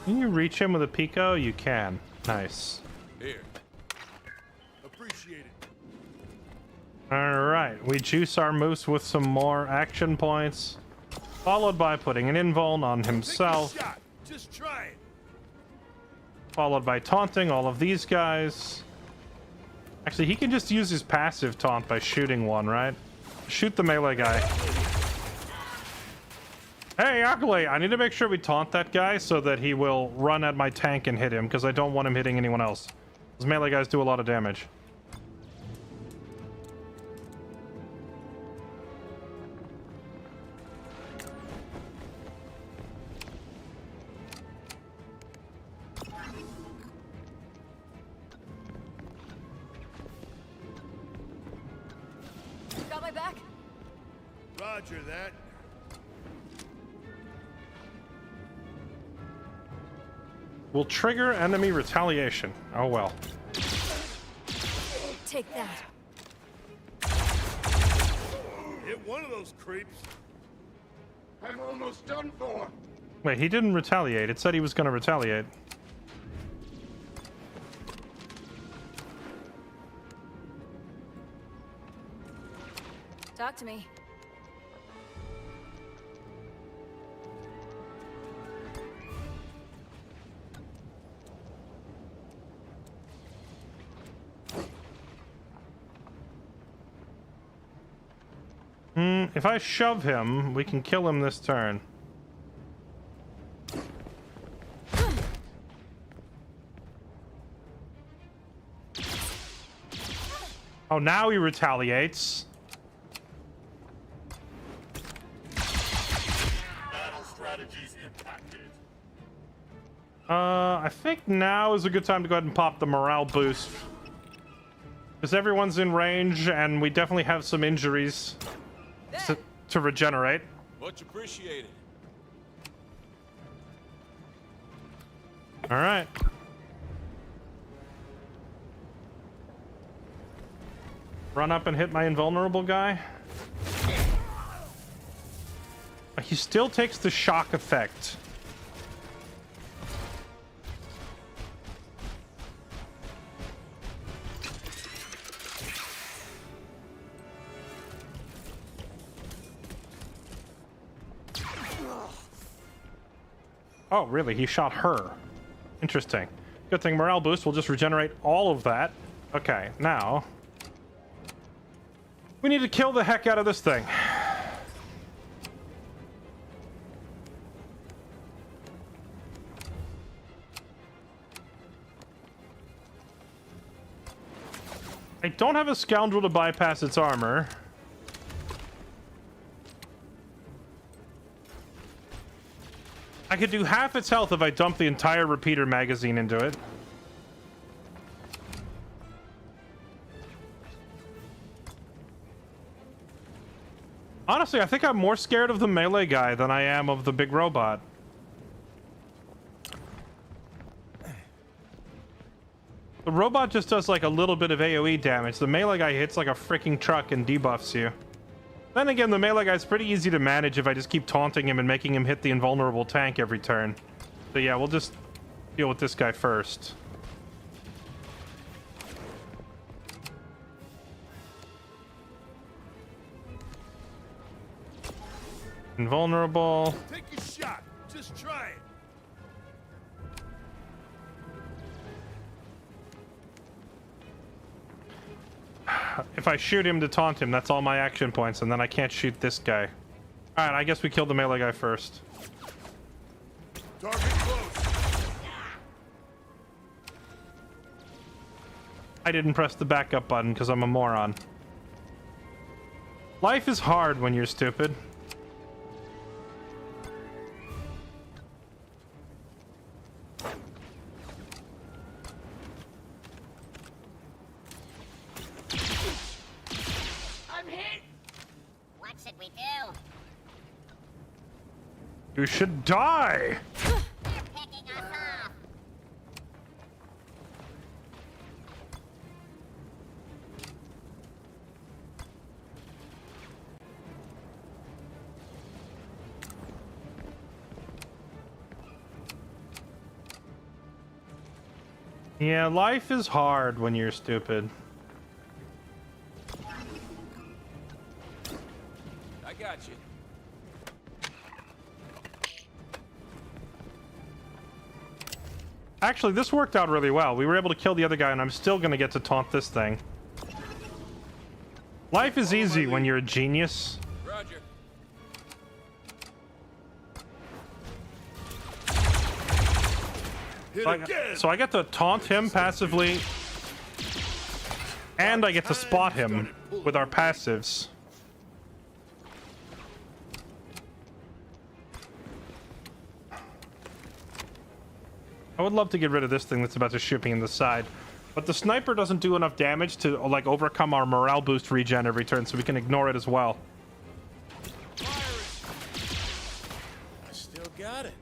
Can you reach him with a Pico? You can. Nice. Here. Appreciate it. Alright, we juice our moose with some more action points, followed by putting an invuln on himself, Just try it. followed by taunting all of these guys. Actually, he can just use his passive taunt by shooting one, right? Shoot the melee guy. Hey, Ugly, I need to make sure we taunt that guy so that he will run at my tank and hit him, because I don't want him hitting anyone else. Those melee guys do a lot of damage. Got my back? Roger that. Will trigger enemy retaliation. Oh well. Take that. Hit one of those creeps. I'm almost done for. Wait, he didn't retaliate. It said he was going to retaliate. Talk to me. If I shove him, we can kill him this turn. Oh, now he retaliates. Battle strategies impacted. I think now is a good time to go ahead and pop the morale boost. Because everyone's in range, and we definitely have some injuries to regenerate. Much appreciated. All right. Run up and hit my invulnerable guy. He still takes the shock effect. Oh, really? He shot her. Interesting. Good thing morale boost will just regenerate all of that. Okay, now we need to kill the heck out of this thing. I don't have a scoundrel to bypass its armor. I could do half its health if I dump the entire repeater magazine into it. Honestly, I think I'm more scared of the melee guy than I am of the big robot. The robot just does like a little bit of AoE damage. The melee guy hits like a freaking truck and debuffs you. Then again, the melee guy's pretty easy to manage if I just keep taunting him and making him hit the invulnerable tank every turn. So yeah, we'll just deal with this guy first. Invulnerable. Take a shot. Just try it. If I shoot him to taunt him, that's all my action points, and then I can't shoot this guy. Alright, I guess we kill the melee guy first. Target close. I didn't press the backup button because I'm a moron. Life is hard when you're stupid. I'm hit! What should we do? You should die! They're picking us off! Yeah, life is hard when you're stupid. I got you. Actually, this worked out really well. We were able to kill the other guy, and I'm still gonna get to taunt this thing. Life is easy when you're a genius. Roger. So I get to taunt him passively, and I get to spot him with our passives. I would love to get rid of this thing that's about to shoot me in the side, but the sniper doesn't do enough damage to like overcome our morale boost regen every turn, so we can ignore it as well. I still got it.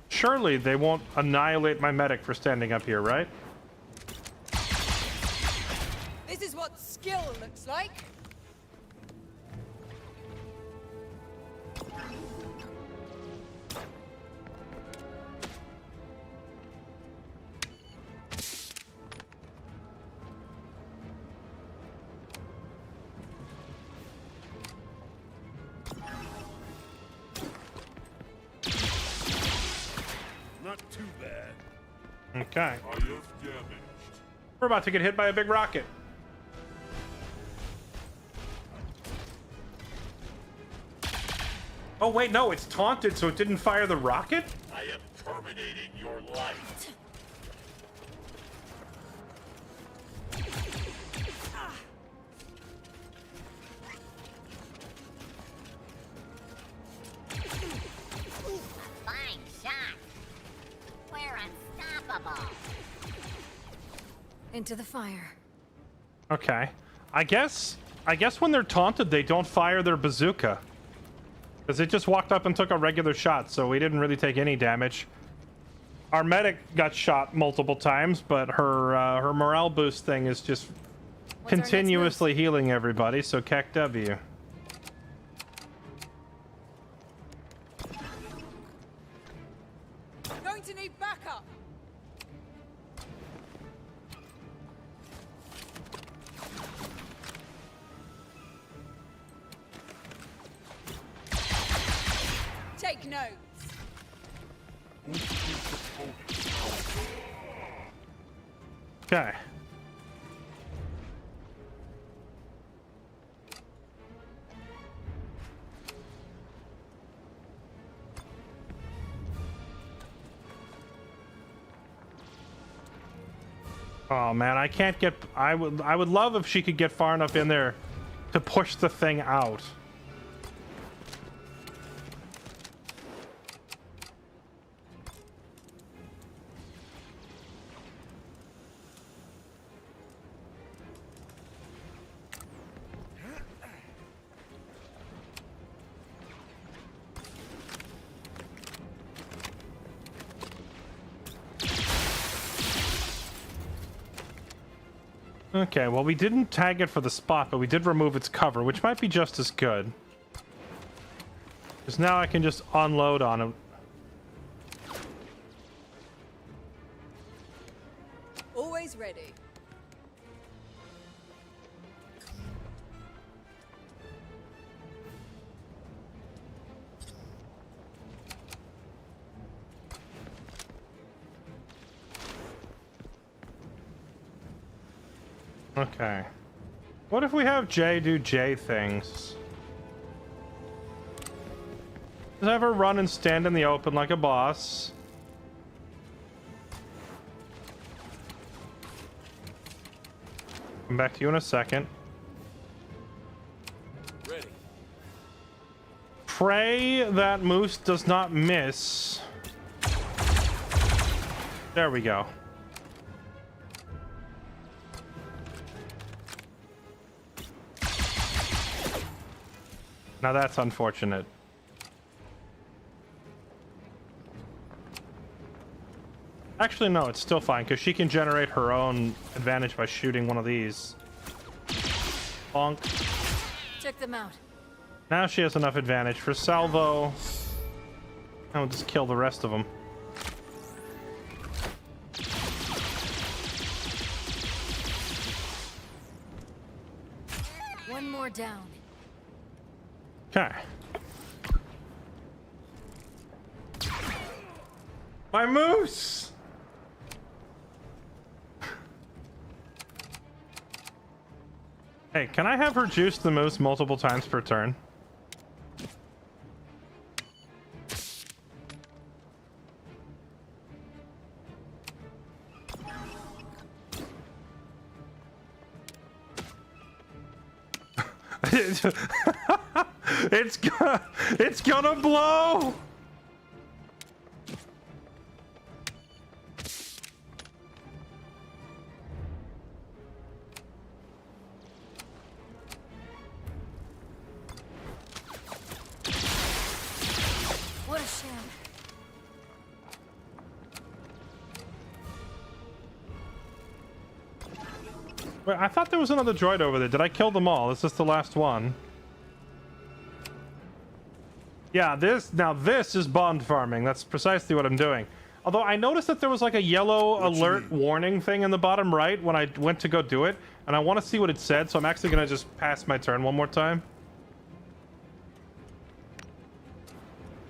Surely they won't annihilate my medic for standing up here, right? This is what skill looks like. Not too bad. Okay. I have damaged. We're about to get hit by a big rocket. Oh wait, no, it's taunted, so it didn't fire the rocket? I am terminating your life. Fine shot. We're unstoppable. Into the fire. Okay. I guess when they're taunted, they don't fire their bazooka. Because it just walked up and took a regular shot, so we didn't really take any damage. Our medic got shot multiple times, but her morale boost thing is just continuously healing everybody, so Keck W. Going to need backup. Take notes. Okay. Oh man, I can't get. I would love if she could get far enough in there to push the thing out. Okay, well, we didn't tag it for the spot, but we did remove its cover, which might be just as good. Because now I can just unload on it. Always ready. Okay. What if we have Jay do Jay things? Just have her run and stand in the open like a boss. Come back to you in a second. Ready. Pray that Moose does not miss. There we go. Now that's unfortunate. Actually, no, it's still fine, because she can generate her own advantage by shooting one of these. Bonk. Check them out. Now she has enough advantage for salvo. And we'll just kill the rest of them. One more down. Okay. My moose! Hey, can I have her juice the moose multiple times per turn? It's gonna blow! What a sham. Wait, I thought there was another droid over there. Did I kill them all? Is this the last one? Yeah, this is bond farming. That's precisely what I'm doing. Although I noticed that there was like a yellow alert warning thing in the bottom right when I went to go do it, and I want to see what it said, so I'm actually going to just pass my turn one more time.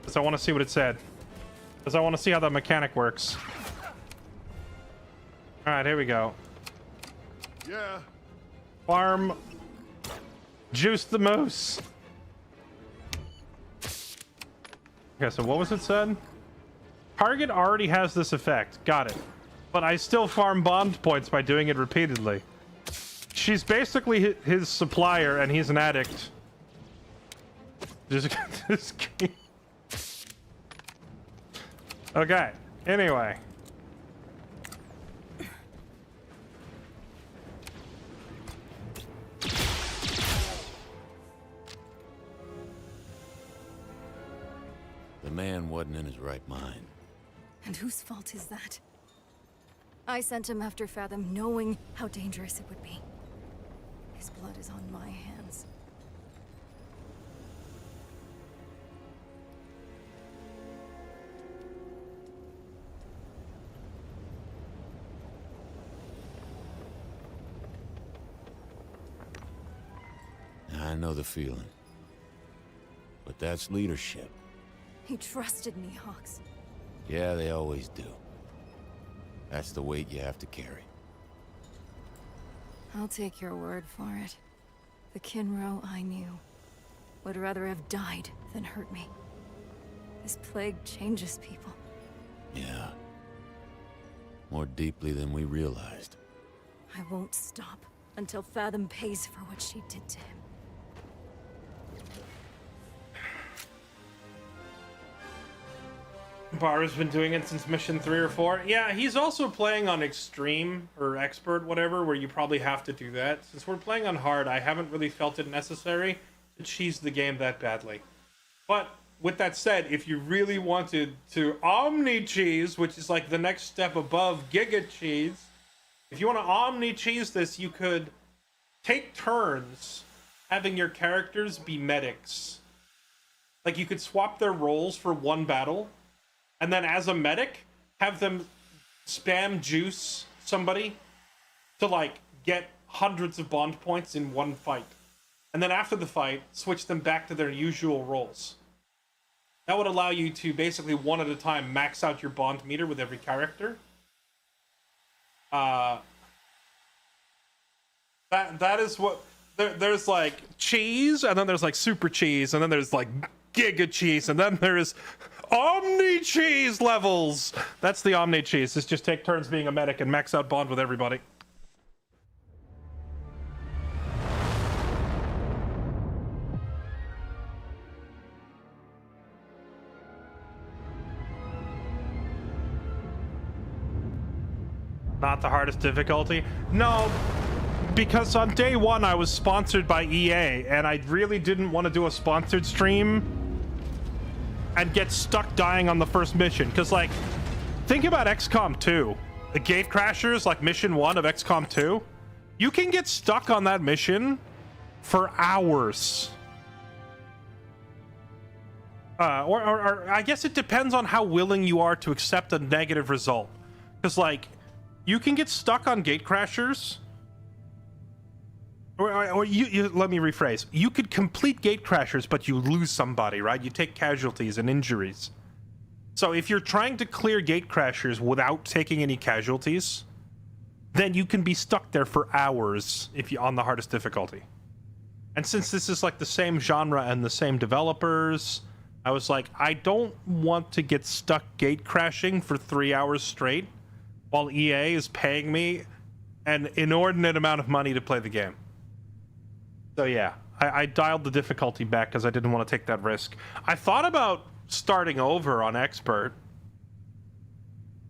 Because I want to see what it said. Because I want to see how that mechanic works. Alright, here we go. Yeah. Farm. Juice the moose. Okay, so what was it said? Target already has this effect. Got it. But I still farm bond points by doing it repeatedly. She's basically his supplier, and he's an addict. Just okay. Anyway. The man wasn't in his right mind. And whose fault is that? I sent him after Fathom, knowing how dangerous it would be. His blood is on my hands. I know the feeling. But that's leadership. He trusted me, Hawks. Yeah, they always do. That's the weight you have to carry. I'll take your word for it. The Kinro I knew would rather have died than hurt me. This plague changes people. Yeah. More deeply than we realized. I won't stop until Fathom pays for what she did to him. Bar's been doing it since mission 3 or 4. Yeah, he's also playing on extreme or expert, whatever, where you probably have to do that. Since we're playing on hard, I haven't really felt it necessary to cheese the game that badly. But with that said, if you really wanted to omni cheese, which is like the next step above giga cheese, if you want to omni cheese this, you could take turns having your characters be medics. Like you could swap their roles for one battle. And then as a medic, have them spam juice somebody to, like, get hundreds of bond points in one fight. And then after the fight, switch them back to their usual roles. That would allow you to basically one at a time max out your bond meter with every character. That is what there's like cheese, and then there's like super cheese, and then there's like giga cheese, and then there's omni cheese levels. That's the omni cheese. It's just take turns being a medic and max out bond with everybody. Not the hardest difficulty. No, because on day one I was sponsored by EA, and I really didn't want to do a sponsored stream and get stuck dying on the first mission. Because, like, think about XCOM 2. The Gate Crashers, like mission 1 of XCOM 2. You can get stuck on that mission for hours. Or I guess it depends on how willing you are to accept a negative result. Because, like, you can get stuck on Gate Crashers. Or you let me rephrase. You could complete Gate Crashers, but you lose somebody, right? You take casualties and injuries. So if you're trying to clear Gate Crashers without taking any casualties, then you can be stuck there for hours if you on the hardest difficulty. And since this is like the same genre and the same developers, I was like, I don't want to get stuck Gate Crashing for 3 hours straight while EA is paying me an inordinate amount of money to play the game. So yeah, I dialed the difficulty back because I didn't want to take that risk. I thought about starting over on Expert,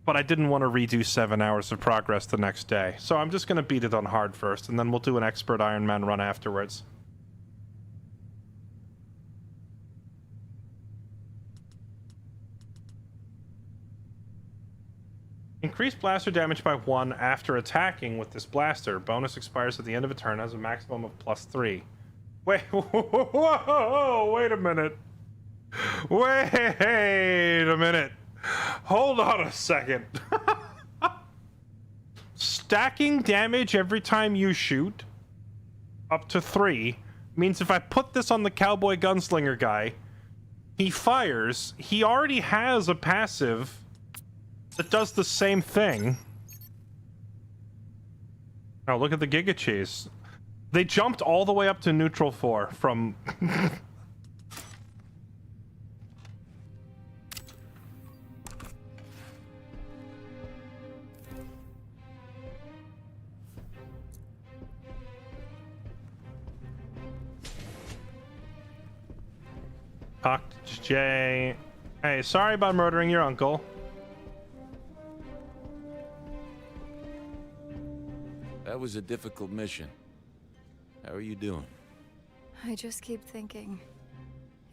but I didn't want to redo 7 hours of progress the next day. So I'm just going to beat it on hard first, and then we'll do an Expert Iron Man run afterwards. Increase blaster damage by 1 after attacking with this blaster. Bonus expires at the end of a turn, has a maximum of +3. Wait, whoa, wait a minute. Wait a minute. Hold on a second. Stacking damage every time you shoot, up to 3, means if I put this on the Cowboy Gunslinger guy, he fires, he already has a passive that does the same thing. Oh, look at the Giga Cheese. They jumped all the way up to neutral 4 from... Talk to Jay. Hey, sorry about murdering your uncle. That was a difficult mission. How are you doing? I just keep thinking,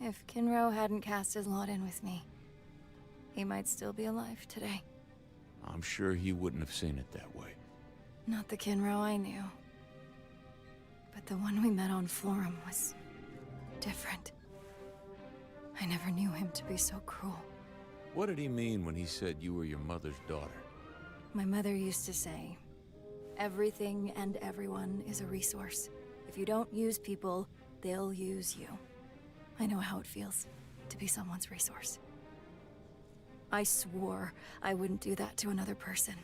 if Kinro hadn't cast his lot in with me, he might still be alive today. I'm sure he wouldn't have seen it that way. Not the Kinro I knew. But the one we met on Florum was different. I never knew him to be so cruel. What did he mean when he said you were your mother's daughter? My mother used to say, everything and everyone is a resource. If you don't use people, they'll use you. I know how it feels to be someone's resource. I swore I wouldn't do that to another person.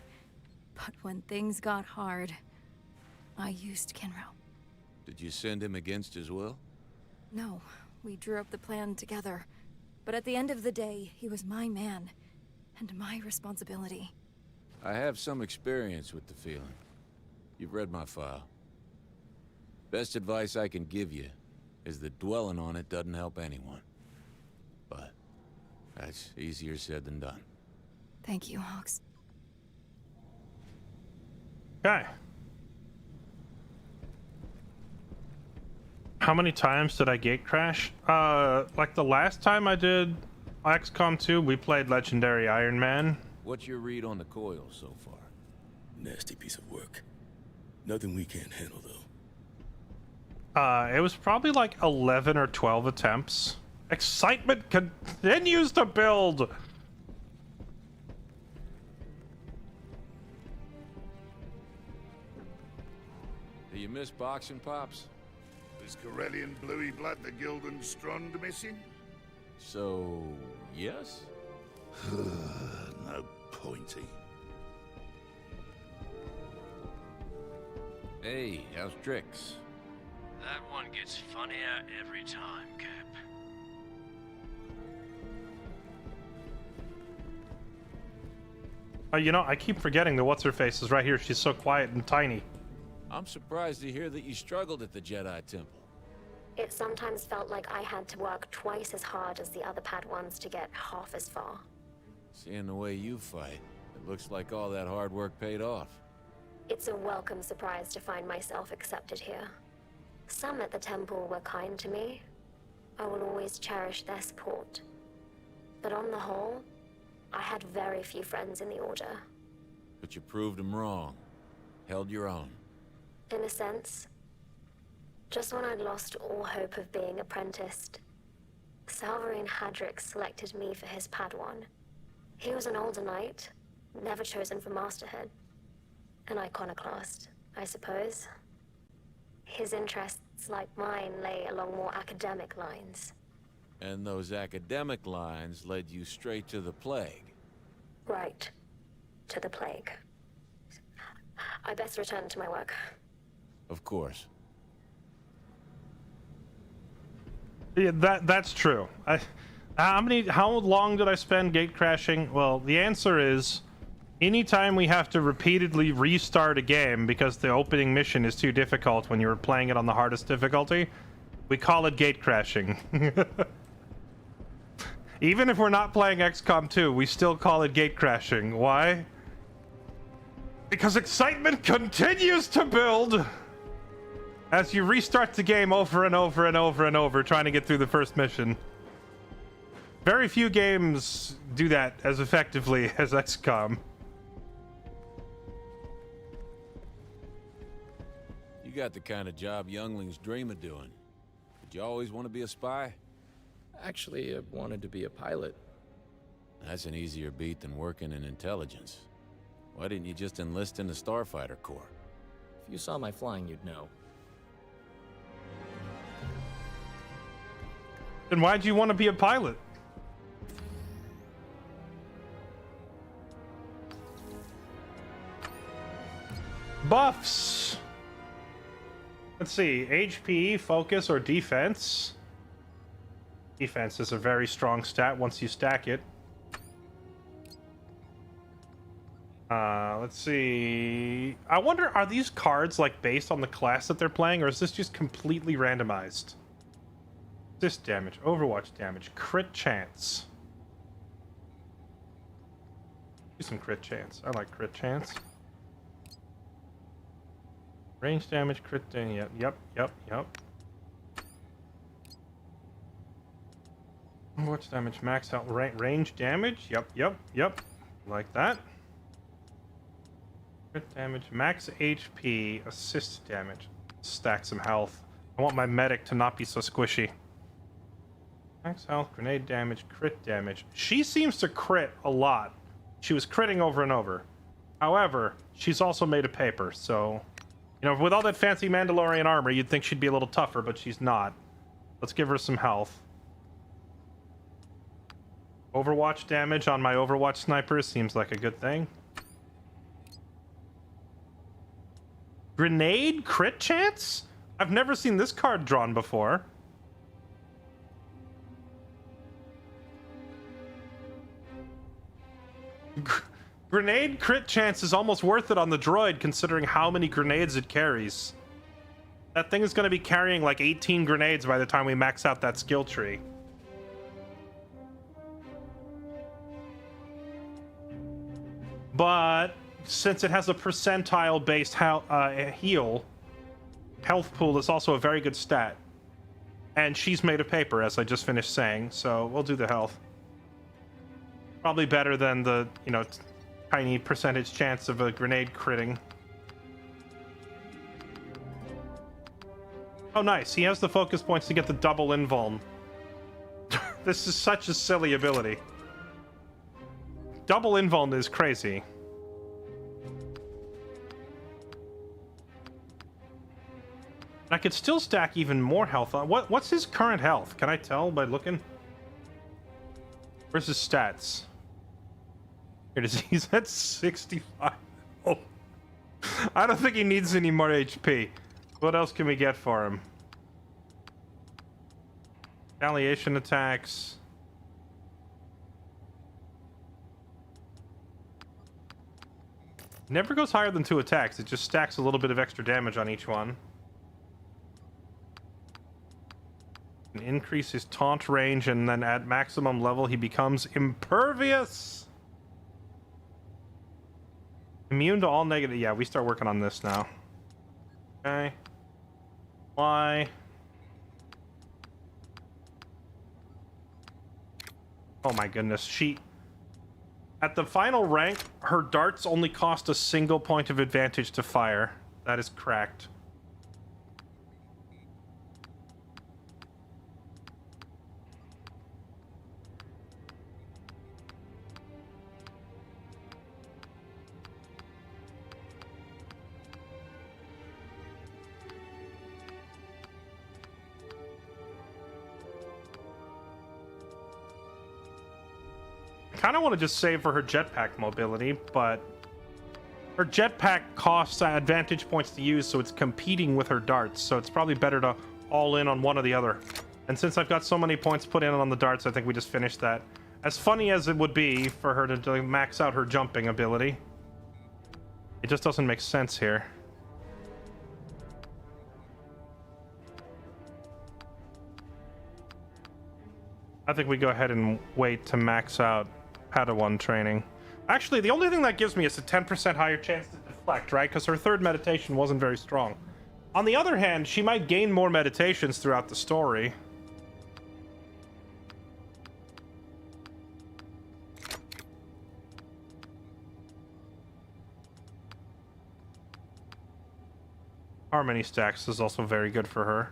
But when things got hard, I used Kinro. Did you send him against his will? No, we drew up the plan together. But at the end of the day, he was my man, and my responsibility. I have some experience with the feeling. You've read my file. Best advice I can give you is that dwelling on it doesn't help anyone. But that's easier said than done. Thank you, Hawks. Okay. How many times did I gate crash? Like the last time I did XCOM 2, we played Legendary Iron Man. What's your read on the coil so far? Nasty piece of work. Nothing we can't handle, though. It was probably like 11 or 12 attempts. Excitement continues to build! Do you miss boxing, Pops? Is Corellian Bluey Blood the Gildan Strond missing? So, yes? No pointy. Hey, how's tricks? That one gets funnier every time, Cap. You know, I keep forgetting that what's-her-face is right here. She's so quiet and tiny. I'm surprised to hear that you struggled at the Jedi Temple. It sometimes felt like I had to work twice as hard as the other Padawans to get half as far. Seeing the way you fight, it looks like all that hard work paid off. It's a welcome surprise to find myself accepted here. Some at the temple were kind to me. I will always cherish their support. But on the whole, I had very few friends in the Order. But you proved them wrong. Held your own. In a sense. Just when I'd lost all hope of being apprenticed, Salvarine Hadrick selected me for his Padawan. He was an older knight, never chosen for masterhood. An iconoclast, I suppose. His interests, like mine, lay along more academic lines. And those academic lines led you straight to the plague. Right. To the plague. I best return to my work. Of course. Yeah, that's true. How long did I spend gate crashing? Well, the answer is anytime we have to repeatedly restart a game because the opening mission is too difficult when you're playing it on the hardest difficulty, we call it gate crashing. Even if we're not playing XCOM 2, we still call it gate crashing. Why? Because excitement continues to build as you restart the game over and over and over and over, trying to get through the first mission. Very few games do that as effectively as XCOM. You got the kind of job younglings dream of doing. Did you always want to be a spy? Actually, I wanted to be a pilot. That's an easier beat than working in intelligence. Why didn't you just enlist in the Starfighter Corps? If you saw my flying, you'd know. Then why'd you want to be a pilot? Buffs! Let's see, HP, focus, or defense. Defense is a very strong stat once you stack it. Let's see. I wonder, are these cards like based on the class that they're playing, or is this just completely randomized? Assist damage, Overwatch damage, crit chance. Do some crit chance. I like crit chance. Range damage, crit damage. Yep. Overwatch damage, max out range damage. Yep. Like that. Crit damage, max HP, assist damage. Stack some health. I want my medic to not be so squishy. Max health, grenade damage, crit damage. She seems to crit a lot. She was critting over and over. However, she's also made of paper, so... You know, with all that fancy Mandalorian armor, you'd think she'd be a little tougher, but she's not. Let's give her some health. Overwatch damage on my Overwatch sniper seems like a good thing. Grenade crit chance? I've never seen this card drawn before. Grenade crit chance is almost worth it on the droid, considering how many grenades it carries. That thing is going to be carrying like 18 grenades by the time we max out that skill tree. But since it has a percentile-based heal, health pool is also a very good stat. And she's made of paper, as I just finished saying, so we'll do the health. Probably better than the, you know, tiny percentage chance of a grenade critting. Oh, nice. He has the focus points to get the double invuln. This is such a silly ability. Double invuln is crazy. I could still stack even more health on. What's his current health? Can I tell by looking? Where's his stats? Here it is. He's at 65. Oh. I don't think he needs any more HP. What else can we get for him? Retaliation attacks. Never goes higher than 2 attacks. It just stacks a little bit of extra damage on each one. And increase his taunt range, and then at maximum level he becomes impervious. Immune to all negative. Yeah, we start working on this now. Okay. Why? Oh my goodness. At the final rank, her darts only cost a single point of advantage to fire. That is cracked. Kind of want to just save for her jetpack mobility, but her jetpack costs advantage points to use, so it's competing with her darts, so it's probably better to all in on one or the other. And since I've got so many points put in on the darts, I think we just finish that. As funny as it would be for her to max out her jumping ability, it just doesn't make sense here. I think we go ahead and wait to max out Padawan training. Actually, the only thing that gives me is a 10% higher chance to deflect, right? Because her third meditation wasn't very strong. On the other hand, she might gain more meditations throughout the story. Harmony stacks is also very good for her.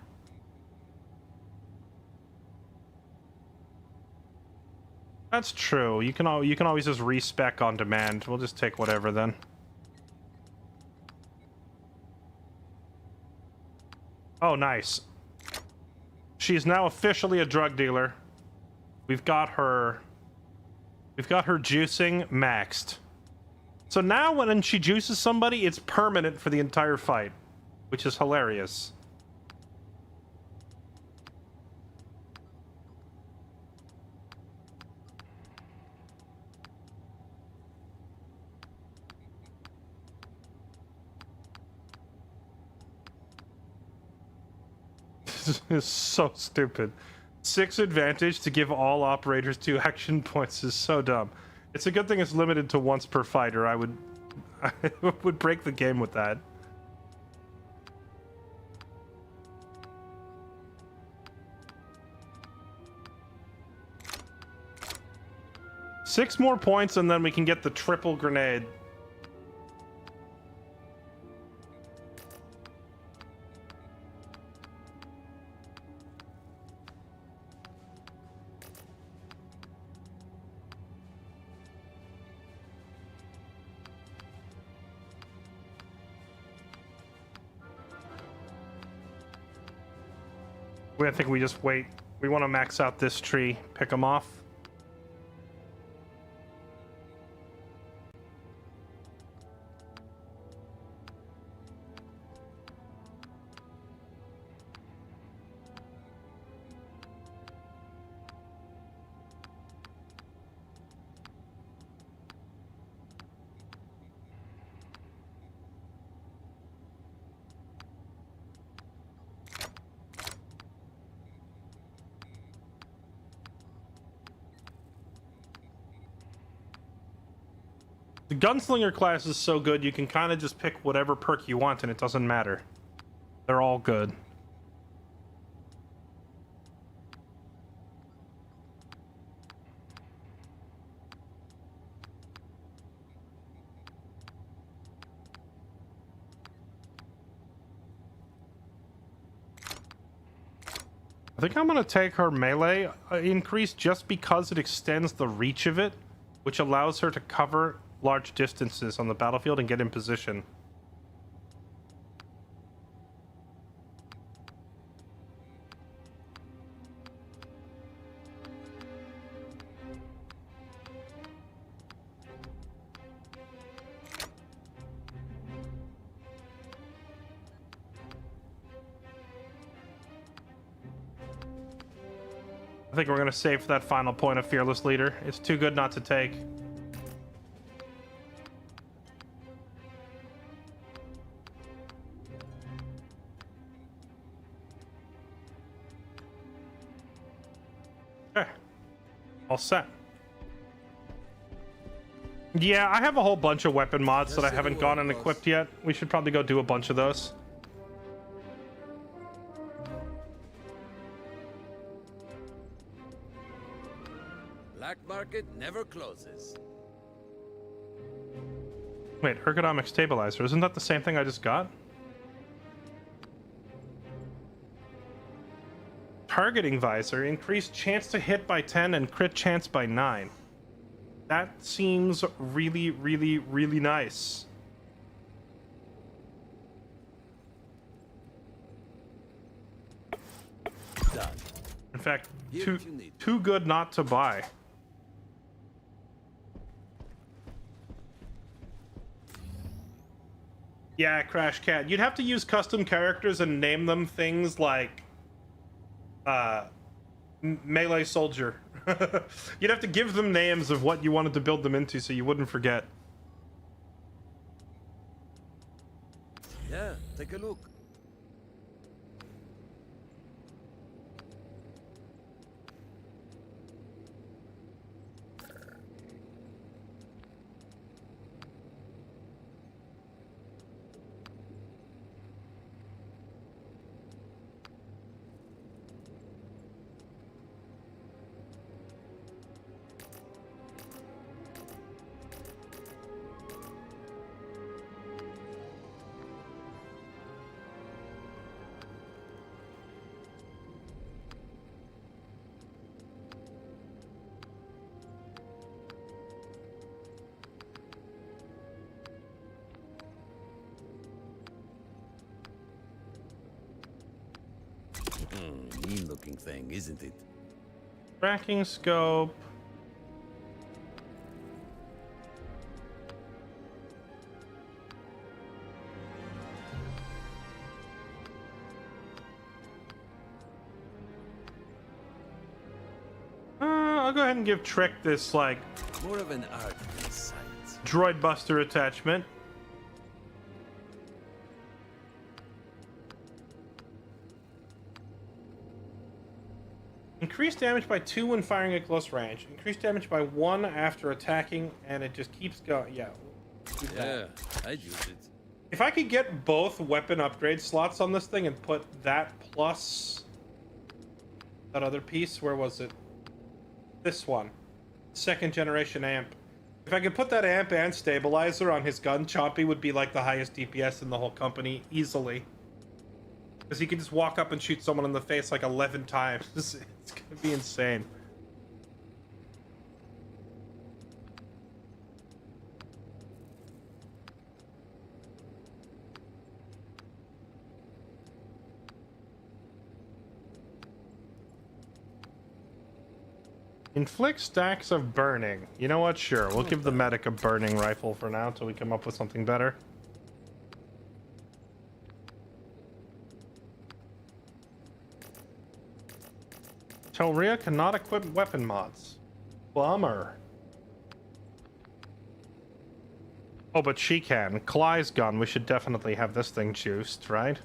That's true. You can always just respec on demand. We'll just take whatever then. Oh, nice. She's now officially a drug dealer. We've got her juicing maxed. So now when she juices somebody, it's permanent for the entire fight, which is hilarious. This is so stupid. 6 advantage to give all operators 2 action points is so dumb. It's a good thing it's limited to once per fighter. I would break the game with that. Six more points and then we can get the triple grenade. I think we just wait. We want to max out this tree, pick them off. The Gunslinger class is so good, you can kind of just pick whatever perk you want and it doesn't matter. They're all good. I think I'm going to take her melee increase just because it extends the reach of it, which allows her to cover large distances on the battlefield and get in position. I think we're gonna save for that final point of Fearless Leader. It's too good not to take. Okay. All set. Yeah, I have a whole bunch of weapon mods that I haven't gone and equipped yet. We should probably go do a bunch of those. Black market never closes. Wait, ergonomic stabilizer. Isn't that the same thing I just got? Targeting visor. Increased chance to hit by 10 and crit chance by 9. That seems really, really, really nice. Done. In fact, too good not to buy. Yeah, Crash Cat. You'd have to use custom characters and name them things like melee soldier. You'd have to give them names of what you wanted to build them into so you wouldn't forget. Yeah, take a look. Mean-looking thing, isn't it? Tracking scope. I'll go ahead and give Trick this, like, more of an art than science. Droid Buster attachment. Increased damage by 2 when firing at close range. Increased damage by 1 after attacking, and it just keeps going. Yeah. Yeah, I'd use it. If I could get both weapon upgrade slots on this thing and put that plus that other piece, where was it? This one. Second generation amp. If I could put that amp and stabilizer on his gun, Chompy would be like the highest DPS in the whole company, easily. Because he can just walk up and shoot someone in the face like 11 times. It's gonna be insane. Inflict stacks of burning. You know what? Sure. We'll give the medic a burning rifle for now until we come up with something better. Telria cannot equip weapon mods. Bummer. Oh, but she can. Cly's gun. We should definitely have this thing juiced, right?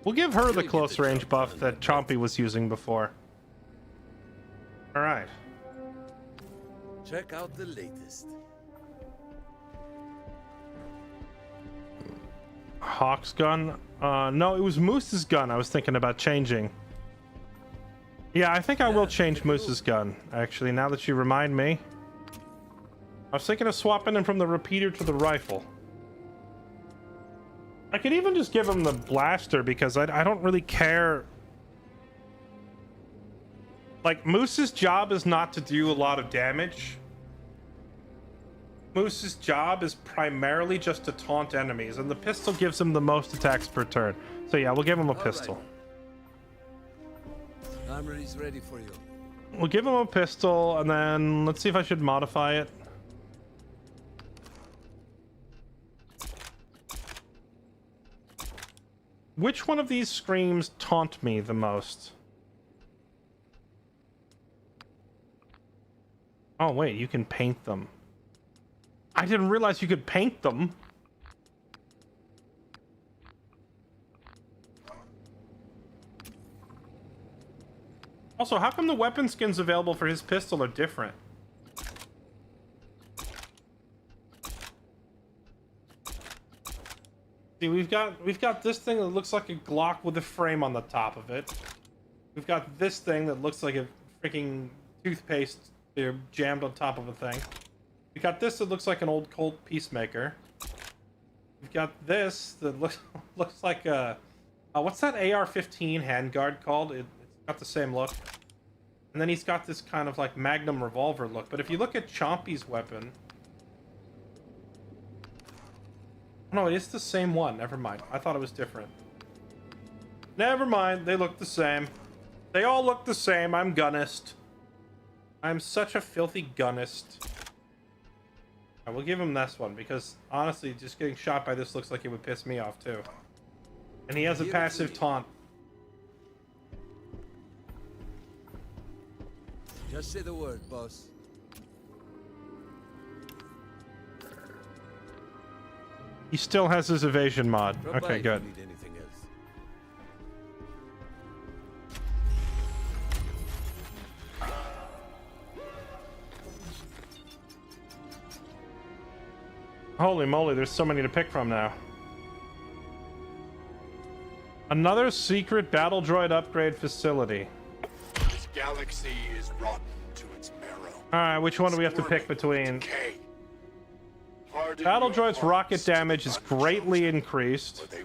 We'll give her the close range buff that Chompy was using before. Alright. Check out the latest. Hawk's gun? No, it was Moose's gun I was thinking about changing. Yeah, I think I will change Moose's gun, actually, now that you remind me. I was thinking of swapping him from the repeater to the rifle. I could even just give him the blaster because I don't really care. Like, Moose's job is not to do a lot of damage. Moose's job is primarily just to taunt enemies, and the pistol gives him the most attacks per turn. So yeah, we'll give him a pistol. Armory's ready for you. We'll give him a pistol, and then let's see if I should modify it. Which one of these screams taunt me the most? Oh, wait, you can paint them. I didn't realize you could paint them. Also, how come the weapon skins available for his pistol are different? See, we've got this thing that looks like a Glock with a frame on the top of it. We've got this thing that looks like a freaking toothpaste jammed on top of a thing. We got this that looks like an old Colt Peacemaker. We've got this that looks like a what's that AR-15 handguard called? It's got the same look. And then he's got this kind of like Magnum revolver look. But if you look at Chompy's weapon, no, it is the same one. Never mind. I thought it was different. Never mind. They look the same. They all look the same. I'm gunist. I'm such a filthy gunist. I will give him this one because honestly, just getting shot by this looks like it would piss me off too. And he has a passive taunt. Just say the word, boss. He still has his evasion mod. Drop by Okay, if good. you need anything else. Holy moly, there's so many to pick from now. Another secret battle droid upgrade facility. This galaxy is rotten to its marrow. Alright, which one do we have to pick between? Battle droid's rocket damage is greatly increased.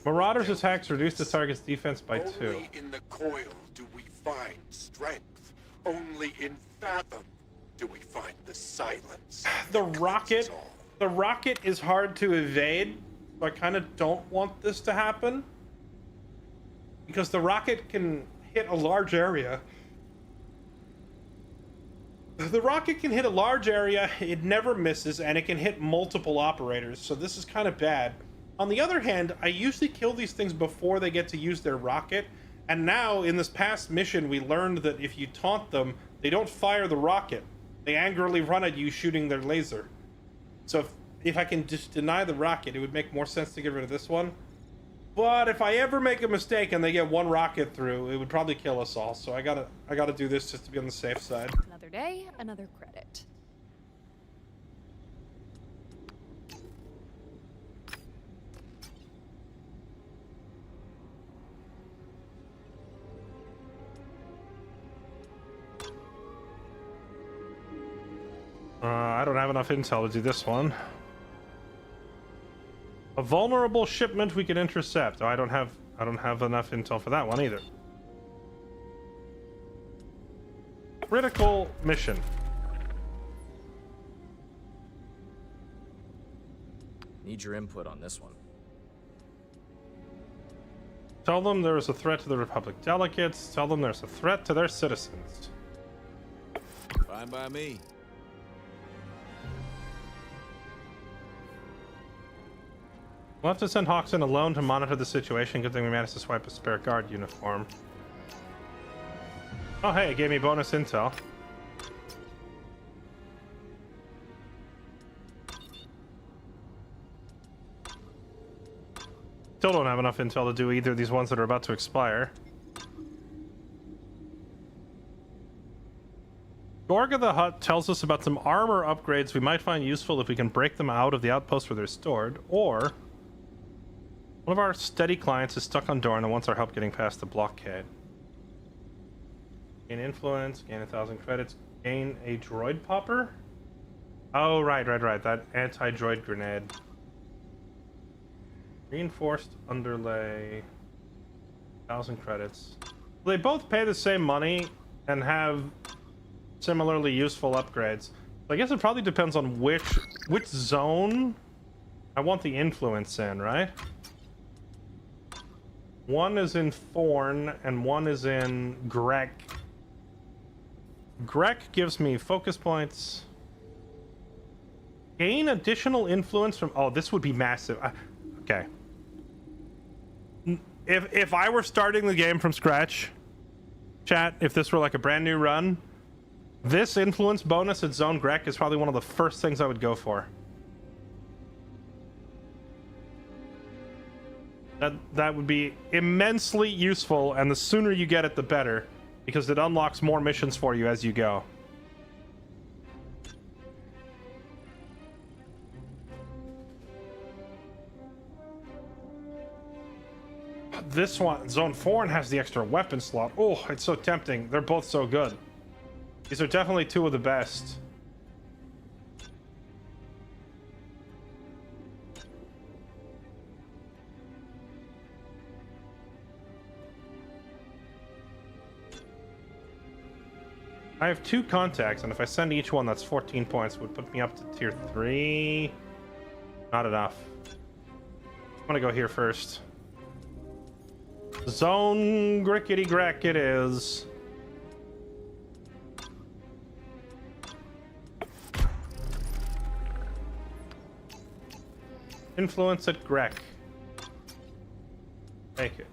Marauder's attacks reduce the target's defense by 2. Only in the coil do we find strength. Only in Fathom do we find the silence. The rocket is hard to evade, so I kind of don't want this to happen. Because the rocket can hit a large area. The rocket can hit a large area, it never misses, and it can hit multiple operators, so this is kind of bad. On the other hand, I usually kill these things before they get to use their rocket, and now, in this past mission, we learned that if you taunt them, they don't fire the rocket. They angrily run at you shooting their laser. So if I can just deny the rocket, it would make more sense to get rid of this one. But if I ever make a mistake and they get one rocket through, it would probably kill us all. So I gotta do this just to be on the safe side. Another day, another credit. I don't have enough intel to do this one. A vulnerable shipment we can intercept. Oh, I don't have enough intel for that one either. Critical mission. Need your input on this one. Tell them there is a threat to the Republic delegates. Tell them there's a threat to their citizens. Fine by me. We'll have to send Hawks in alone to monitor the situation. Good thing we managed to swipe a spare guard uniform. Oh hey, it gave me bonus intel. Still don't have enough intel to do either of these ones that are about to expire. Gorga the Hutt tells us about some armor upgrades we might find useful if we can break them out of the outpost where they're stored, or one of our steady clients is stuck on Dorne and wants our help getting past the blockade. Gain influence, gain 1,000 credits, gain a droid popper? Oh, right. That anti-droid grenade. Reinforced underlay, 1,000 credits. They both pay the same money and have similarly useful upgrades. So I guess it probably depends on which zone I want the influence in, right? One is in Thorn and one is in Grek. Grek gives me focus points. Gain additional influence from... Oh, this would be massive. Okay. If I were starting the game from scratch, chat, if this were like a brand new run, this influence bonus at Zone Grek is probably one of the first things I would go for. That would be immensely useful, and the sooner you get it, the better, because it unlocks more missions for you as you go. This one, Zone 4, has the extra weapon slot. Oh, it's so tempting. They're both so good. These are definitely two of the best. I have 2 contacts, and if I send each one, that's 14 points. Would put me up to tier 3. Not enough. I'm gonna go here first. Zone Grickety Grack it is. Influence at Grek. Take it.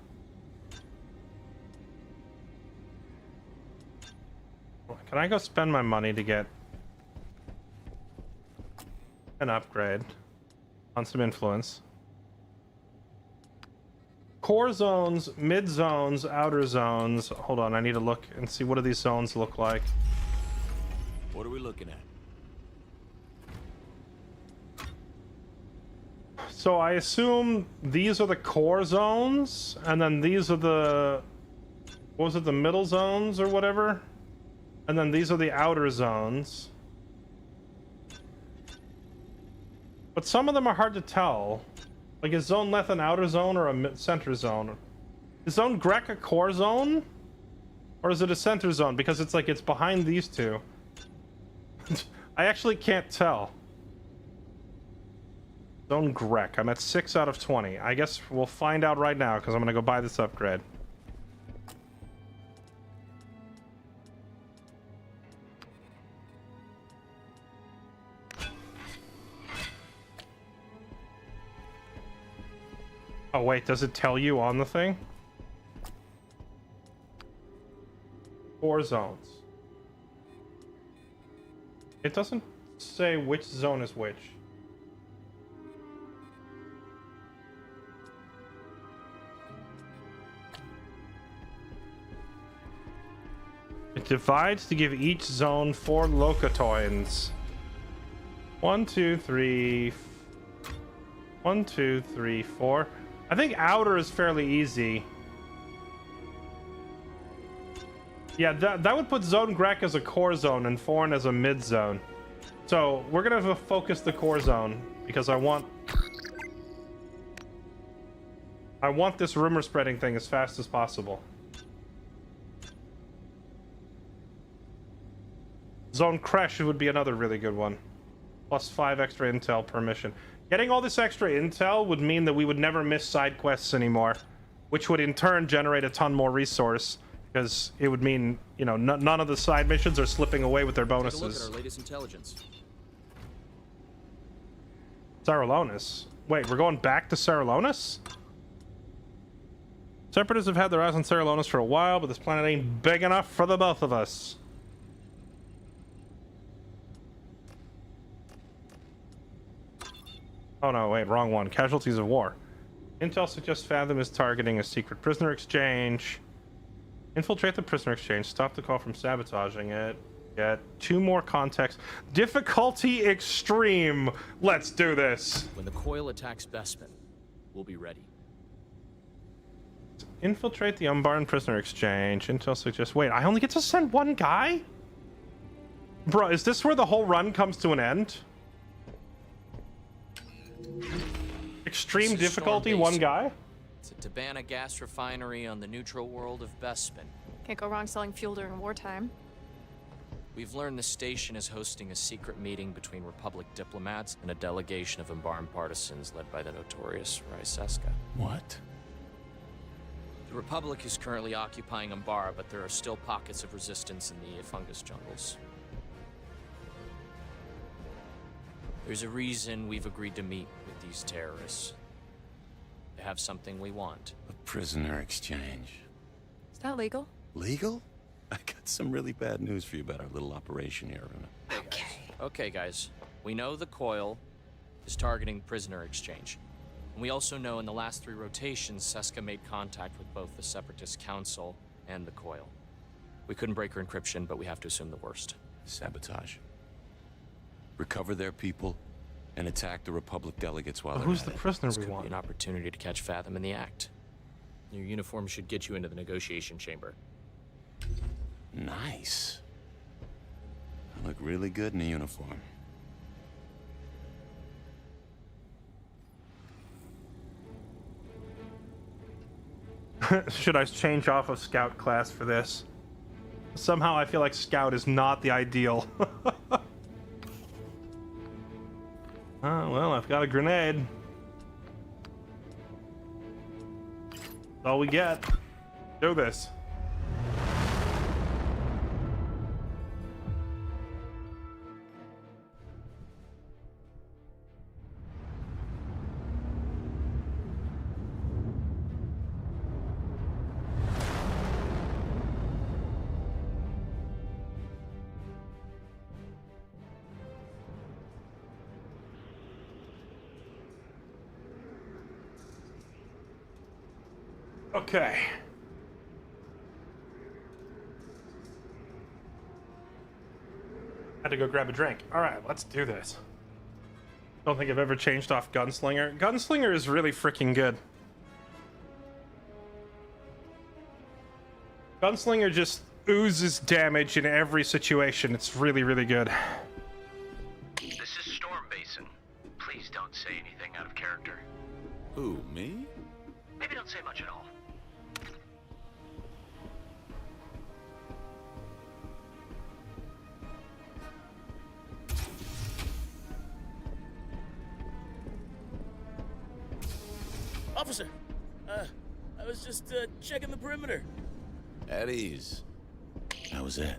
Can I go spend my money to get an upgrade on some influence? Core zones, mid zones, outer zones. Hold on, I need to look and see what do these zones look like. What are we looking at? So I assume these are the core zones, and then these are the, what was it, the middle zones or whatever? And then these are the outer zones. But some of them are hard to tell. Like, is Zone Leth an outer zone or a center zone? Is Zone Grek a core zone? Or is it a center zone? Because it's like, it's behind these two. I actually can't tell. Zone Grek. I'm at 6 out of 20. I guess we'll find out right now, because I'm going to go buy this upgrade. Oh wait, does it tell you on the thing? 4 zones. It doesn't say which zone is which. It divides to give each zone 4 locatoins. 1, 2, 3... 1, 2, 3, 4... I think outer is fairly easy. Yeah, that would put Zone Grek as a core zone and Foreign as a mid zone. So we're gonna focus the core zone because I want this rumor spreading thing as fast as possible. Zone Crash would be another really good one. Plus 5 extra intel per mission. Getting all this extra intel would mean that we would never miss side quests anymore, which would in turn generate a ton more resource, because it would mean, you know, none of the side missions are slipping away with their bonuses. Take a look at our latest intelligence. Saralonis. Wait, we're going back to Saralonis? Separatists have had their eyes on Saralonis for a while, but this planet ain't big enough for the both of us. Oh no, wait, wrong one. Casualties of war. Intel suggests Fathom is targeting a secret prisoner exchange. Infiltrate the prisoner exchange. Stop the call from sabotaging it. Get 2 more contacts. Difficulty extreme. Let's do this. When the coil attacks Bespin, we'll be ready. Infiltrate the Umbaran prisoner exchange. Intel suggests... Wait, I only get to send 1 guy? Bro, is this where the whole run comes to an end? Extreme difficulty, 1 guy? It's a Tabana gas refinery on the neutral world of Bespin. Can't go wrong selling fuel during wartime. We've learned the station is hosting a secret meeting between Republic diplomats and a delegation of Umbaran partisans led by the notorious Ryseska. What? The Republic is currently occupying Umbara, but there are still pockets of resistance in the fungus jungles. There's a reason we've agreed to meet with these terrorists. They have something we want. A Prisoner exchange. Is that legal? Legal? I got some really bad news for you about our little operation here. Okay, guys. We know the coil is targeting prisoner exchange. And we also know in the last 3 rotations, Seska made contact with both the Separatist Council and the coil. We couldn't break her encryption, but we have to assume the worst. Sabotage. Recover their people and attack the Republic delegates while they're Who's at the it. prisoner This we could want? be an opportunity to catch Fathom in the act. Your uniform should get you into the negotiation chamber. Nice. I look really good in a uniform. Should I change off of Scout class for this? Somehow I feel like Scout is not the ideal. Well, I've got a grenade. That's all we get. Do this. Okay. Had to go grab a drink. All right, let's do this. Don't think I've ever changed off Gunslinger. Gunslinger is really freaking good. Gunslinger just oozes damage in every situation. It's really, really good. This is Storm Basin. Please don't say anything out of character. Who, me? Maybe don't say much at all. Officer, I was just checking the perimeter. At ease. How was that?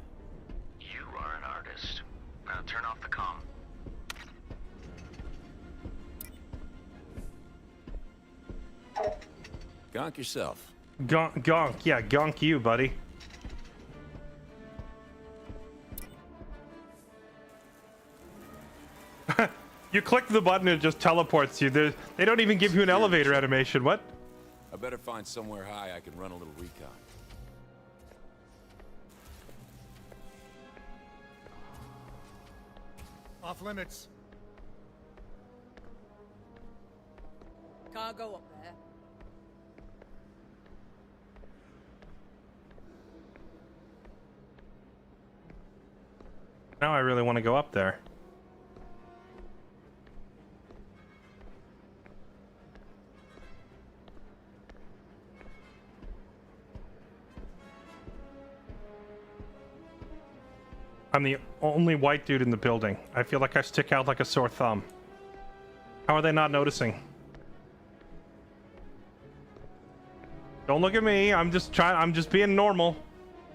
You are an artist. Now turn off the comm. Gonk yourself. Gonk, yeah, gonk you, buddy. You click the button, it just teleports you. They don't even give you an elevator animation. What? I better find somewhere high I can run a little recon. Off limits. Can't go up there. Now I really want to go up there. I'm the only white dude in the building. I feel like I stick out like a sore thumb. How are they not noticing? Don't look at me. I'm just being normal.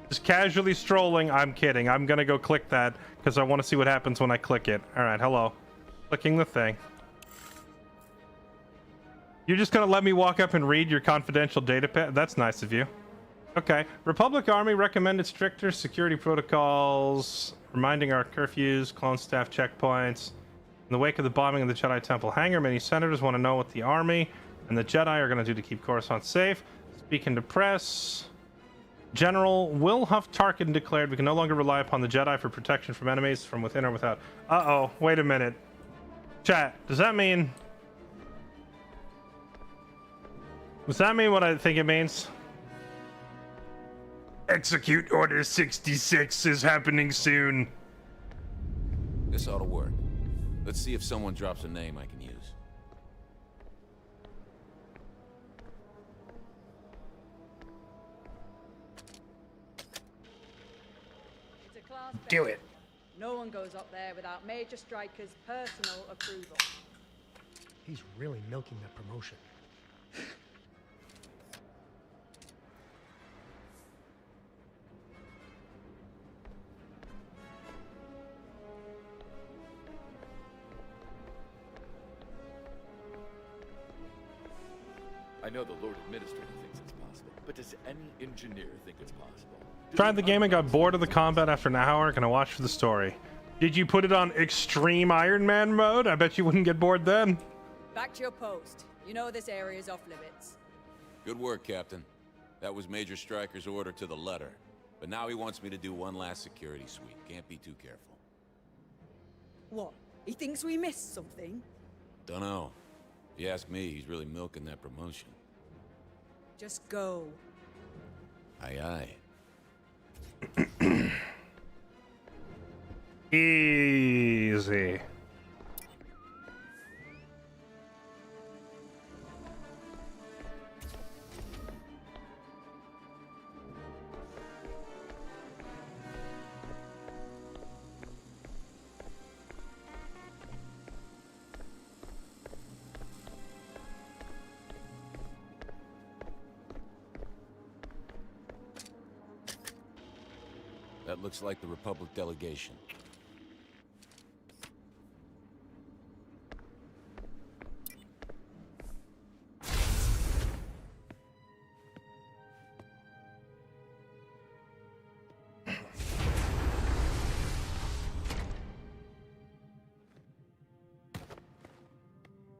Just casually strolling. I'm kidding. I'm gonna go click that because I want to see what happens when I click it. All right, hello. Clicking the thing. You're just gonna let me walk up and read your confidential data pad? That's nice of you. Okay. Republic Army recommended stricter security protocols, reminding our curfews, clone staff checkpoints. In the wake of the bombing of the Jedi Temple hangar, many senators want to know what the Army and the Jedi are going to do to keep Coruscant safe. Speaking to press, General Will Huff Tarkin declared we can no longer rely upon the Jedi for protection from enemies from within or without. Uh-oh, wait a minute. Chat, does that mean... Does that mean what I think it means? Execute Order 66 is happening soon. This ought to work. Let's see if someone drops a name I can use. It's a class Do bet. it. No one goes up there without Major Striker's personal approval. He's really milking that promotion. I I know the Lord Administrator thinks it's possible, but does any engineer think it's possible? Tried the game and got bored of the combat after an hour. Gonna watch for the story. Did you put it on extreme Iron Man mode? I bet you wouldn't get bored then. Back to your post. You know this area is off limits. Good work, Captain. That was Major Stryker's order to the letter. But now he wants me to do one last security sweep. Can't be too careful. What? He thinks we missed something? Dunno. If you ask me, he's really milking that promotion. Just go. Aye, aye. Easy. That looks like the Republic delegation.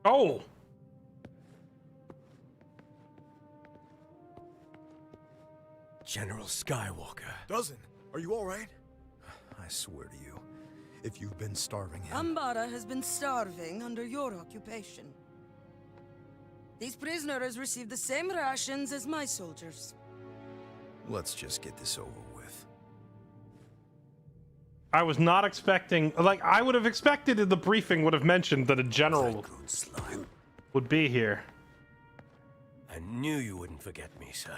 Oh! General Skywalker. Dozen, are you all right? I swear to you, if you've been starving him... Ambara has been starving under your occupation. These prisoners received the same rations as my soldiers. Let's just get this over with. I was not expecting... Like, I would have expected the briefing would have mentioned that a general would be here. I knew you wouldn't forget me, sir.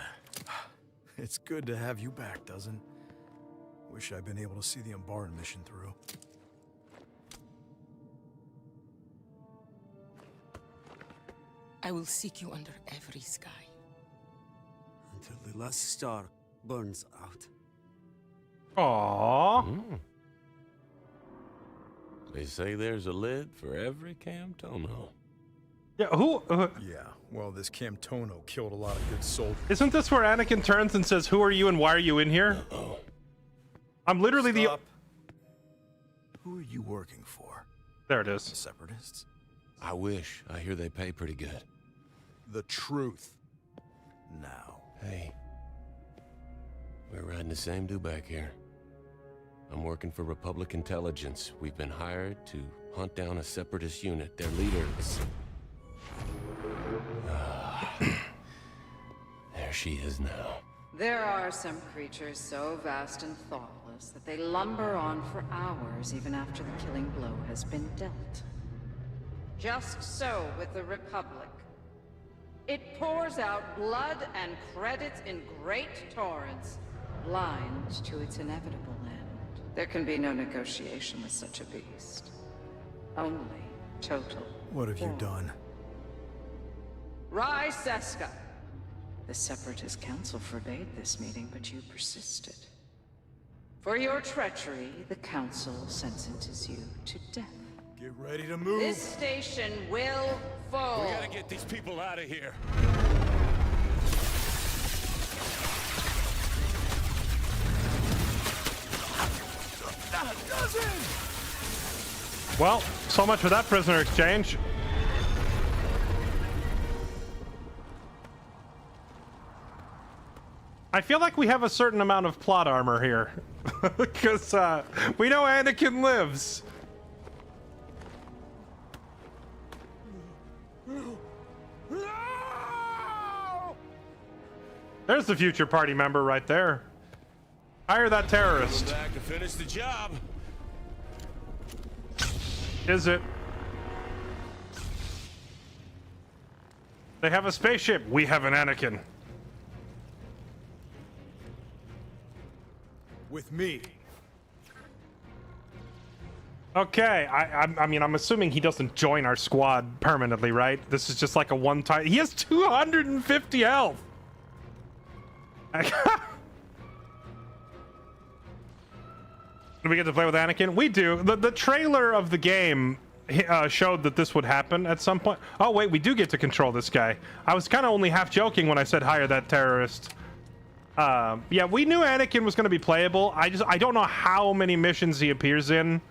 It's good to have you back, Dozen. Wish I'd been able to see the Umbaran mission through. I will seek you under every sky. Until the last star burns out. Aww. They say there's a lid for every Camtono. Yeah, who? Yeah, well, this Camtono killed a lot of good soldiers. Isn't this where Anakin turns and says, "Who are you and why are you in here?" I'm literally Stop. Who are you working for? There it is. The Separatists? I wish. I hear they pay pretty good. The truth. Now. Hey. We're riding the same dude back here. I'm working for Republic Intelligence. We've been hired to hunt down a Separatist unit. Their leader is... There she is now. There are some creatures so vast and thoughtless that they lumber on for hours even after the killing blow has been dealt. Just so with the Republic. It pours out blood and credits in great torrents, blind to its inevitable end. There can be no negotiation with such a beast. Only total What have you war. done? Rai Seska! The Separatist Council forbade this meeting, but you persisted. For your treachery, the Council sentences you to death. Get ready to move. This station will fall. We gotta get these people out of here. Well, so much for that prisoner exchange. I feel like we have a certain amount of plot armor here. Because we know Anakin lives. There's the future party member right there. Hire that terrorist. Back to finish the job. Is it? They have a spaceship. We have an Anakin. With me. Okay, I mean, I'm assuming he doesn't join our squad permanently, right? This is just like a one-time... He has 250 health! Do we get to play with Anakin? We do. The trailer of the game showed that this would happen at some point. Oh wait, we do get to control this guy. I was kind of only half joking when I said hire that terrorist. Yeah, we knew Anakin was going to be playable. I don't know how many missions he appears in.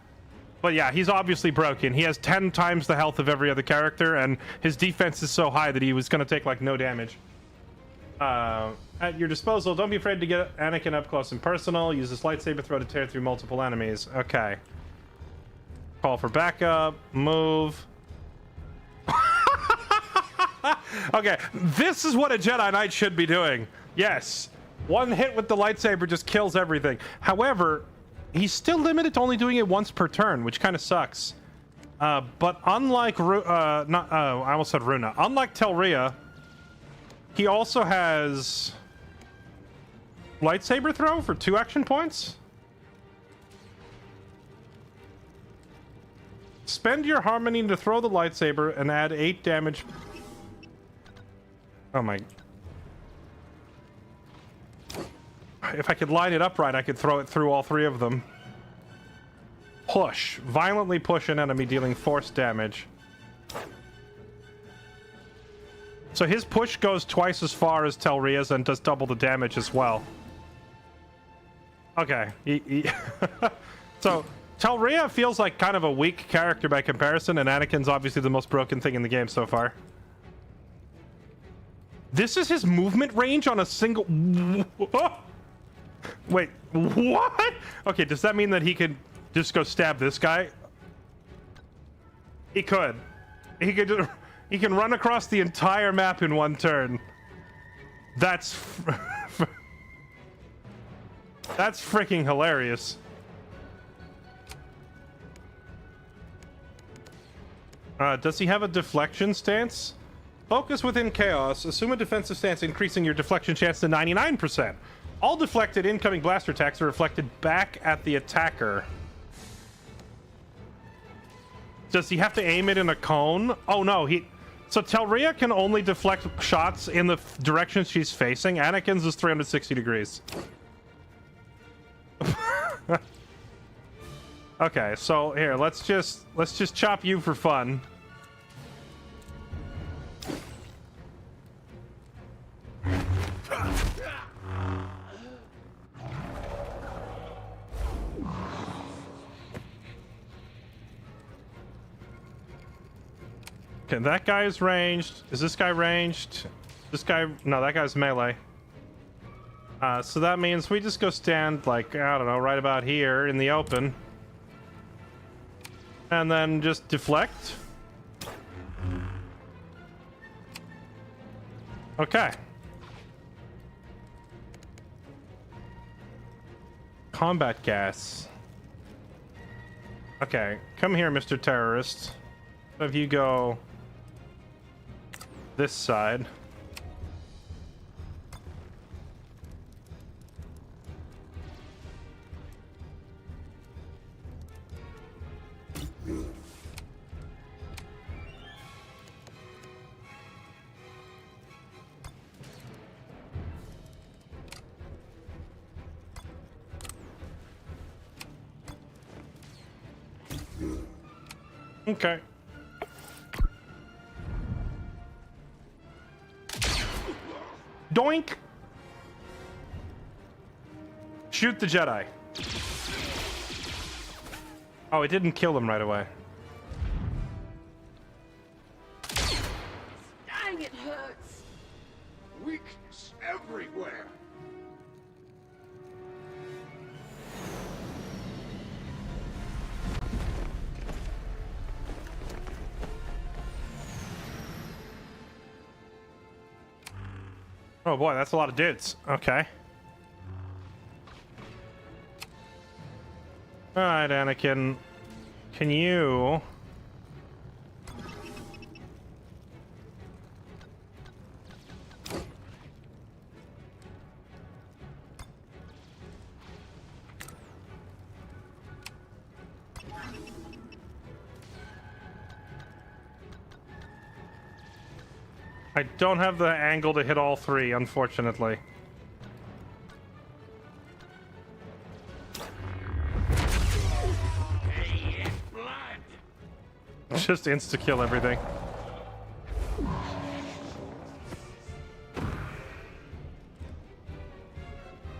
But yeah, he's obviously broken. He has 10 times the health of every other character, and his defense is so high that he was going to take like no damage. At your disposal, don't be afraid to get Anakin up close and personal. Use this lightsaber throw to tear through multiple enemies. Okay. Call for backup. Move. Okay, this is what a Jedi Knight should be doing. Yes. One hit with the lightsaber just kills everything. However, he's still limited to only doing it once per turn, which kind of sucks. But unlike I almost said Runa. Unlike Telria, he also has lightsaber throw for 2 action points. Spend your harmony to throw the lightsaber and add 8 damage. Oh my. If I could line it up right, I could throw it through all 3 of them. Push. Violently push an enemy, dealing force damage. So his push goes twice as far as Telria's and does double the damage as well. Okay. So Telria feels like kind of a weak character by comparison, and Anakin's obviously the most broken thing in the game so far. This is his movement range on a single... Wait, what? Okay, does that mean that he could just go stab this guy? He could. He can run across the entire map in 1 turn. That's that's freaking hilarious. Does he have a deflection stance? Focus within chaos. Assume a defensive stance, increasing your deflection chance to 99%. All deflected incoming blaster attacks are reflected back at the attacker. Does he have to aim it in a cone? Oh no, so Telria can only deflect shots in the direction she's facing. Anakin's is 360 degrees. Okay, so here, let's just chop you for fun. Okay, that guy is ranged. Is this guy ranged? This guy... No, that guy's melee. So that means we just go stand, like, I don't know, right about here in the open. And then just deflect. Okay. Combat gas. Okay, come here, Mr. Terrorist. If you go... this side. Okay. Doink! Shoot the Jedi. Oh, it didn't kill him right away. Dang, it hurts! Weakness everywhere! Oh boy, that's a lot of dudes. Okay. Alright, Anakin. Can you... I don't have the angle to hit all 3, unfortunately. Just insta-kill everything.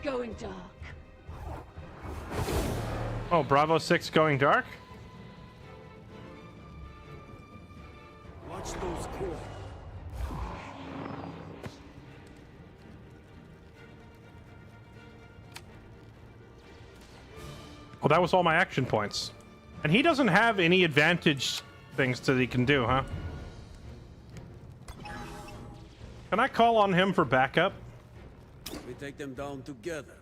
Going dark. Oh, Bravo 6 going dark? Watch those core. Oh, that was all my action points. And he doesn't have any advantage things that he can do, huh? Can I call on him for backup? We take them down together.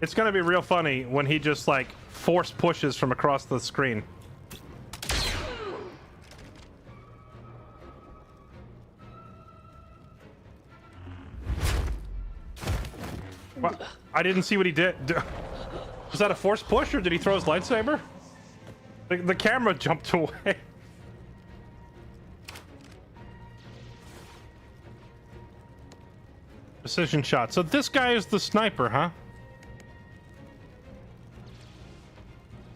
It's gonna be real funny when he just like force pushes from across the screen. What? I didn't see what he did. Was that a force push or did he throw his lightsaber? The camera jumped away. Precision shot. So this guy is the sniper, huh?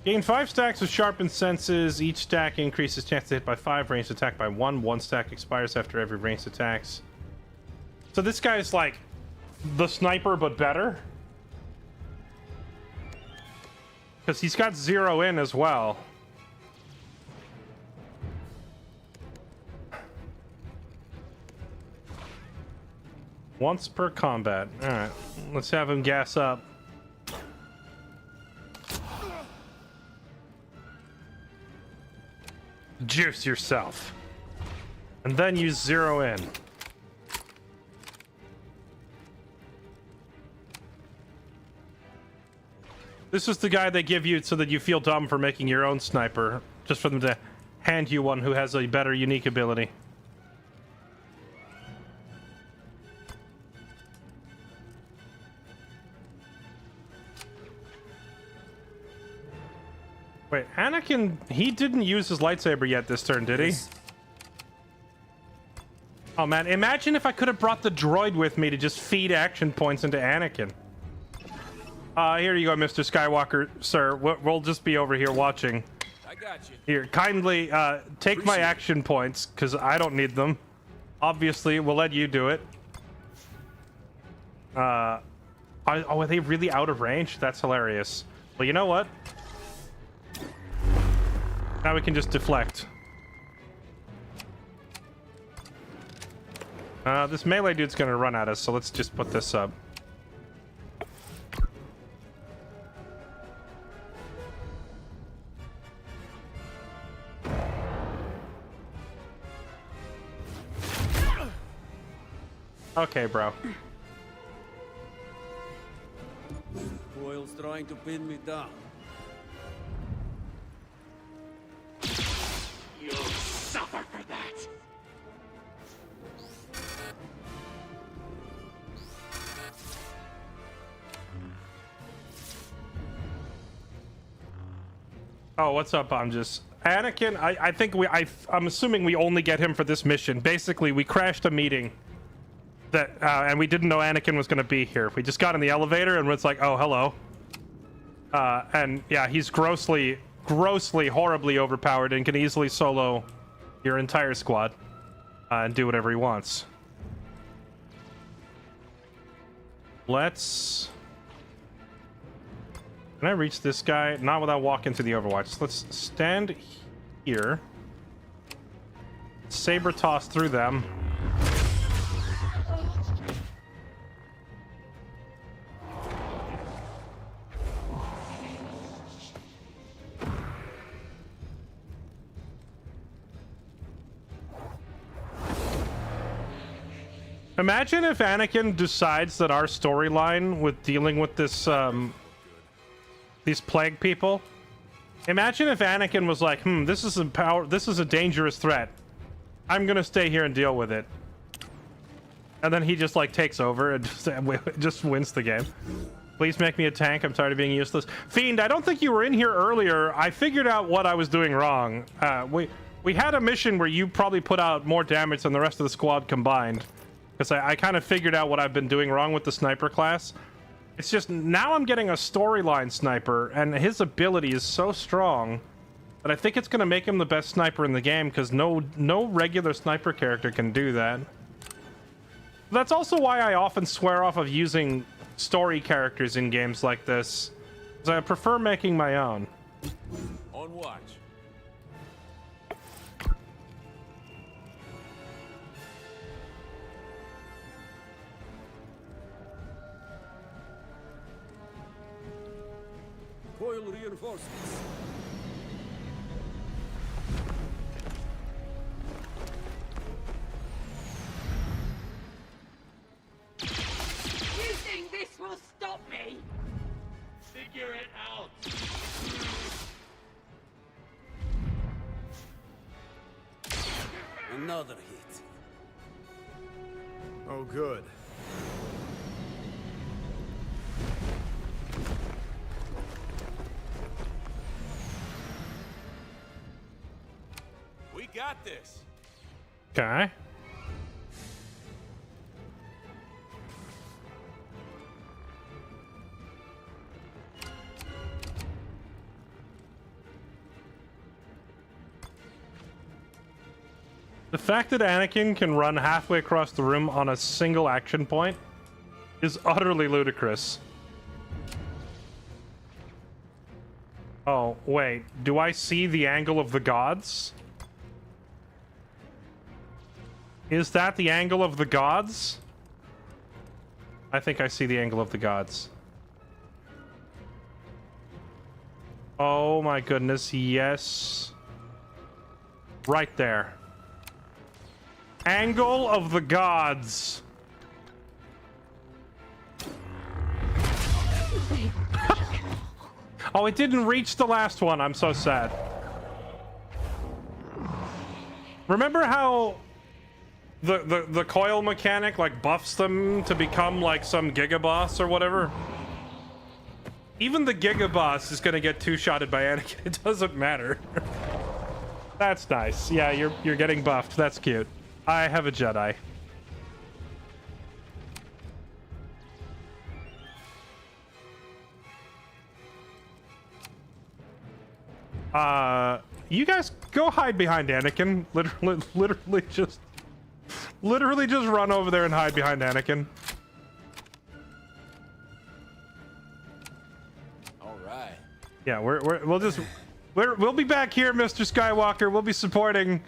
Gain 5 stacks of sharpened senses. Each stack increases chance to hit by 5, ranged attack by 1. 1 stack expires after every ranged attacks. So this guy is like the sniper, but better. Because he's got 0 in as well. Once per combat. Alright, let's have him gas up. Juice yourself. And then use 0 in. This is the guy they give you so that you feel dumb for making your own sniper. Just for them to hand you one who has a better unique ability. Wait, Anakin, he didn't use his lightsaber yet this turn, did he? Oh man, imagine if I could have brought the droid with me to just feed action points into Anakin. Here you go, Mr. Skywalker, sir. We'll just be over here watching. I got you. Here, kindly take my action points, because I don't need them. Obviously, we'll let you do it. Oh, are they really out of range? That's hilarious. Well, you know what? Now we can just deflect. This melee dude's gonna run at us, so let's just put this up. Okay, bro. Boyle's trying to pin me down. You'll suffer for that. Oh, what's up? I'm just Anakin. I think I'm assuming we only get him for this mission. Basically, we crashed a meeting that and we didn't know Anakin was going to be here. We just got in the elevator and it's like, oh, hello. And yeah, he's grossly, horribly overpowered and can easily solo your entire squad and do whatever he wants. Let's... Can I reach this guy? Not without walking through the Overwatch. Let's stand here. Saber toss through them. Imagine if Anakin decides that our storyline with dealing with this, these plague people. Imagine if Anakin was like, this is a dangerous threat. I'm gonna stay here and deal with it. And then he just like takes over and just wins the game. Please make me a tank. I'm tired of being useless. Fiend, I don't think you were in here earlier. I figured out what I was doing wrong. We had a mission where you probably put out more damage than the rest of the squad combined. Because I kind of figured out what I've been doing wrong with the sniper class. It's just now I'm getting a storyline sniper, and his ability is so strong that I think it's going to make him the best sniper in the game, because no regular sniper character can do that. That's also why I often swear off of using story characters in games like this, because I prefer making my own. On watch. Coil reinforcements. You think this will stop me? Figure it out. Another hit. Oh, good. We got this. Okay. The fact that Anakin can run halfway across the room on a single action point is utterly ludicrous. Oh, wait. Do I see the angle of the gods? Is that the angle of the gods? I think I see the angle of the gods. Oh my goodness, yes. Right there. Angle of the gods. Oh, it didn't reach the last one. I'm so sad. Remember how the coil mechanic like buffs them to become like some gigaboss or whatever? Even the gigaboss is gonna get two-shotted by Anakin. It doesn't matter. That's nice. Yeah, you're getting buffed. That's cute. I have a Jedi. You guys go hide behind Anakin. Literally just run over there and hide behind Anakin. All right. Yeah, we'll be back here, Mr. Skywalker. We'll be supporting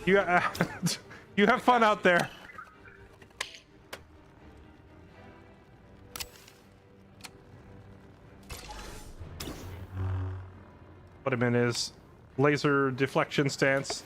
you. You have fun out there. Put him in his laser deflection stance.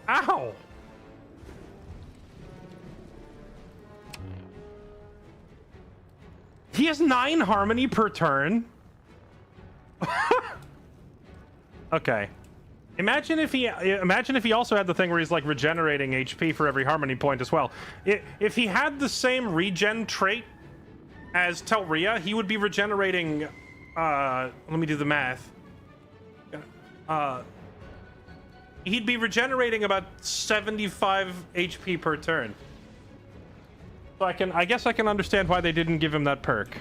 Ow! He has 9 harmony per turn. Okay. Imagine if he also had the thing where he's like regenerating HP for every harmony point as well. If he had the same regen trait as Telria, he would be regenerating let me do the math. He'd be regenerating about 75 HP per turn. So I guess I can understand why they didn't give him that perk.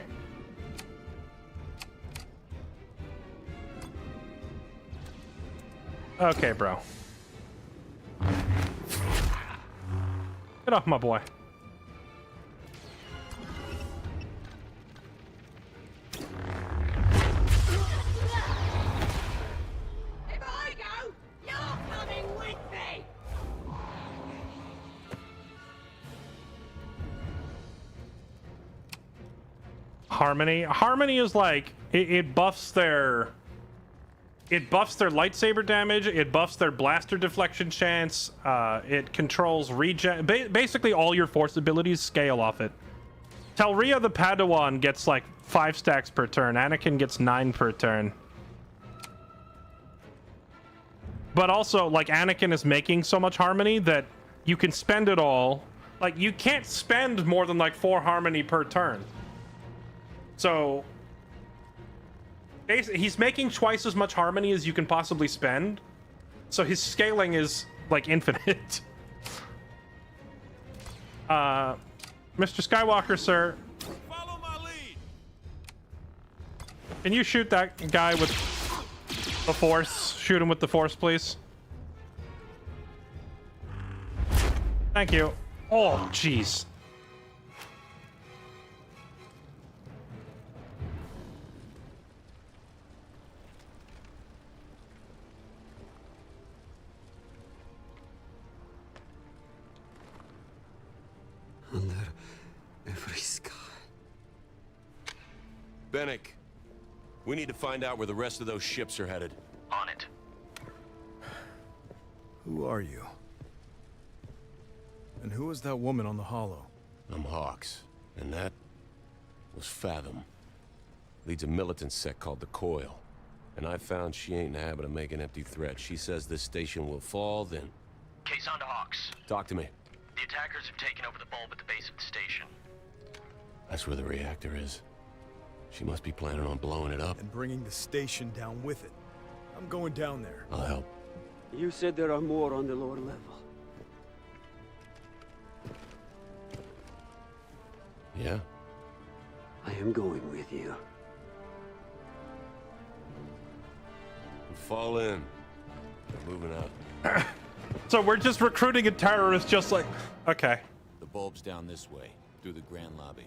Okay, bro. Get off my boy. If I go, you're coming with me. Harmony is like it buffs their lightsaber damage, it buffs their blaster deflection chance, it controls regen. Basically all your force abilities scale off it. Telria the Padawan gets like 5 stacks per turn. Anakin gets 9 per turn. But also, like, Anakin is making so much harmony that you can spend it all, like, you can't spend more than like 4 harmony per turn. So basically, he's making twice as much harmony as you can possibly spend. So his scaling is like infinite. Mr. Skywalker, sir. Follow my lead. Can you shoot that guy with the Force? Shoot him with the Force, please. Thank you. Oh, jeez. Under every sky. Bennick, we need to find out where the rest of those ships are headed. On it. Who are you? And who is that woman on the hollow? I'm Hawks, and that was Fathom. Leads a militant sect called the Coil. And I found she ain't in the habit of making empty threats. She says this station will fall, then... Case on to Hawks. Talk to me. The attackers have taken over the bulb at the base of the station. That's where the reactor is. She must be planning on blowing it up. And bringing the station down with it. I'm going down there. I'll help. You said there are more on the lower level. Yeah? I am going with you. Fall in. Moving out. So we're just recruiting a terrorist, just like... Okay. The bulb's down this way, through the grand lobby.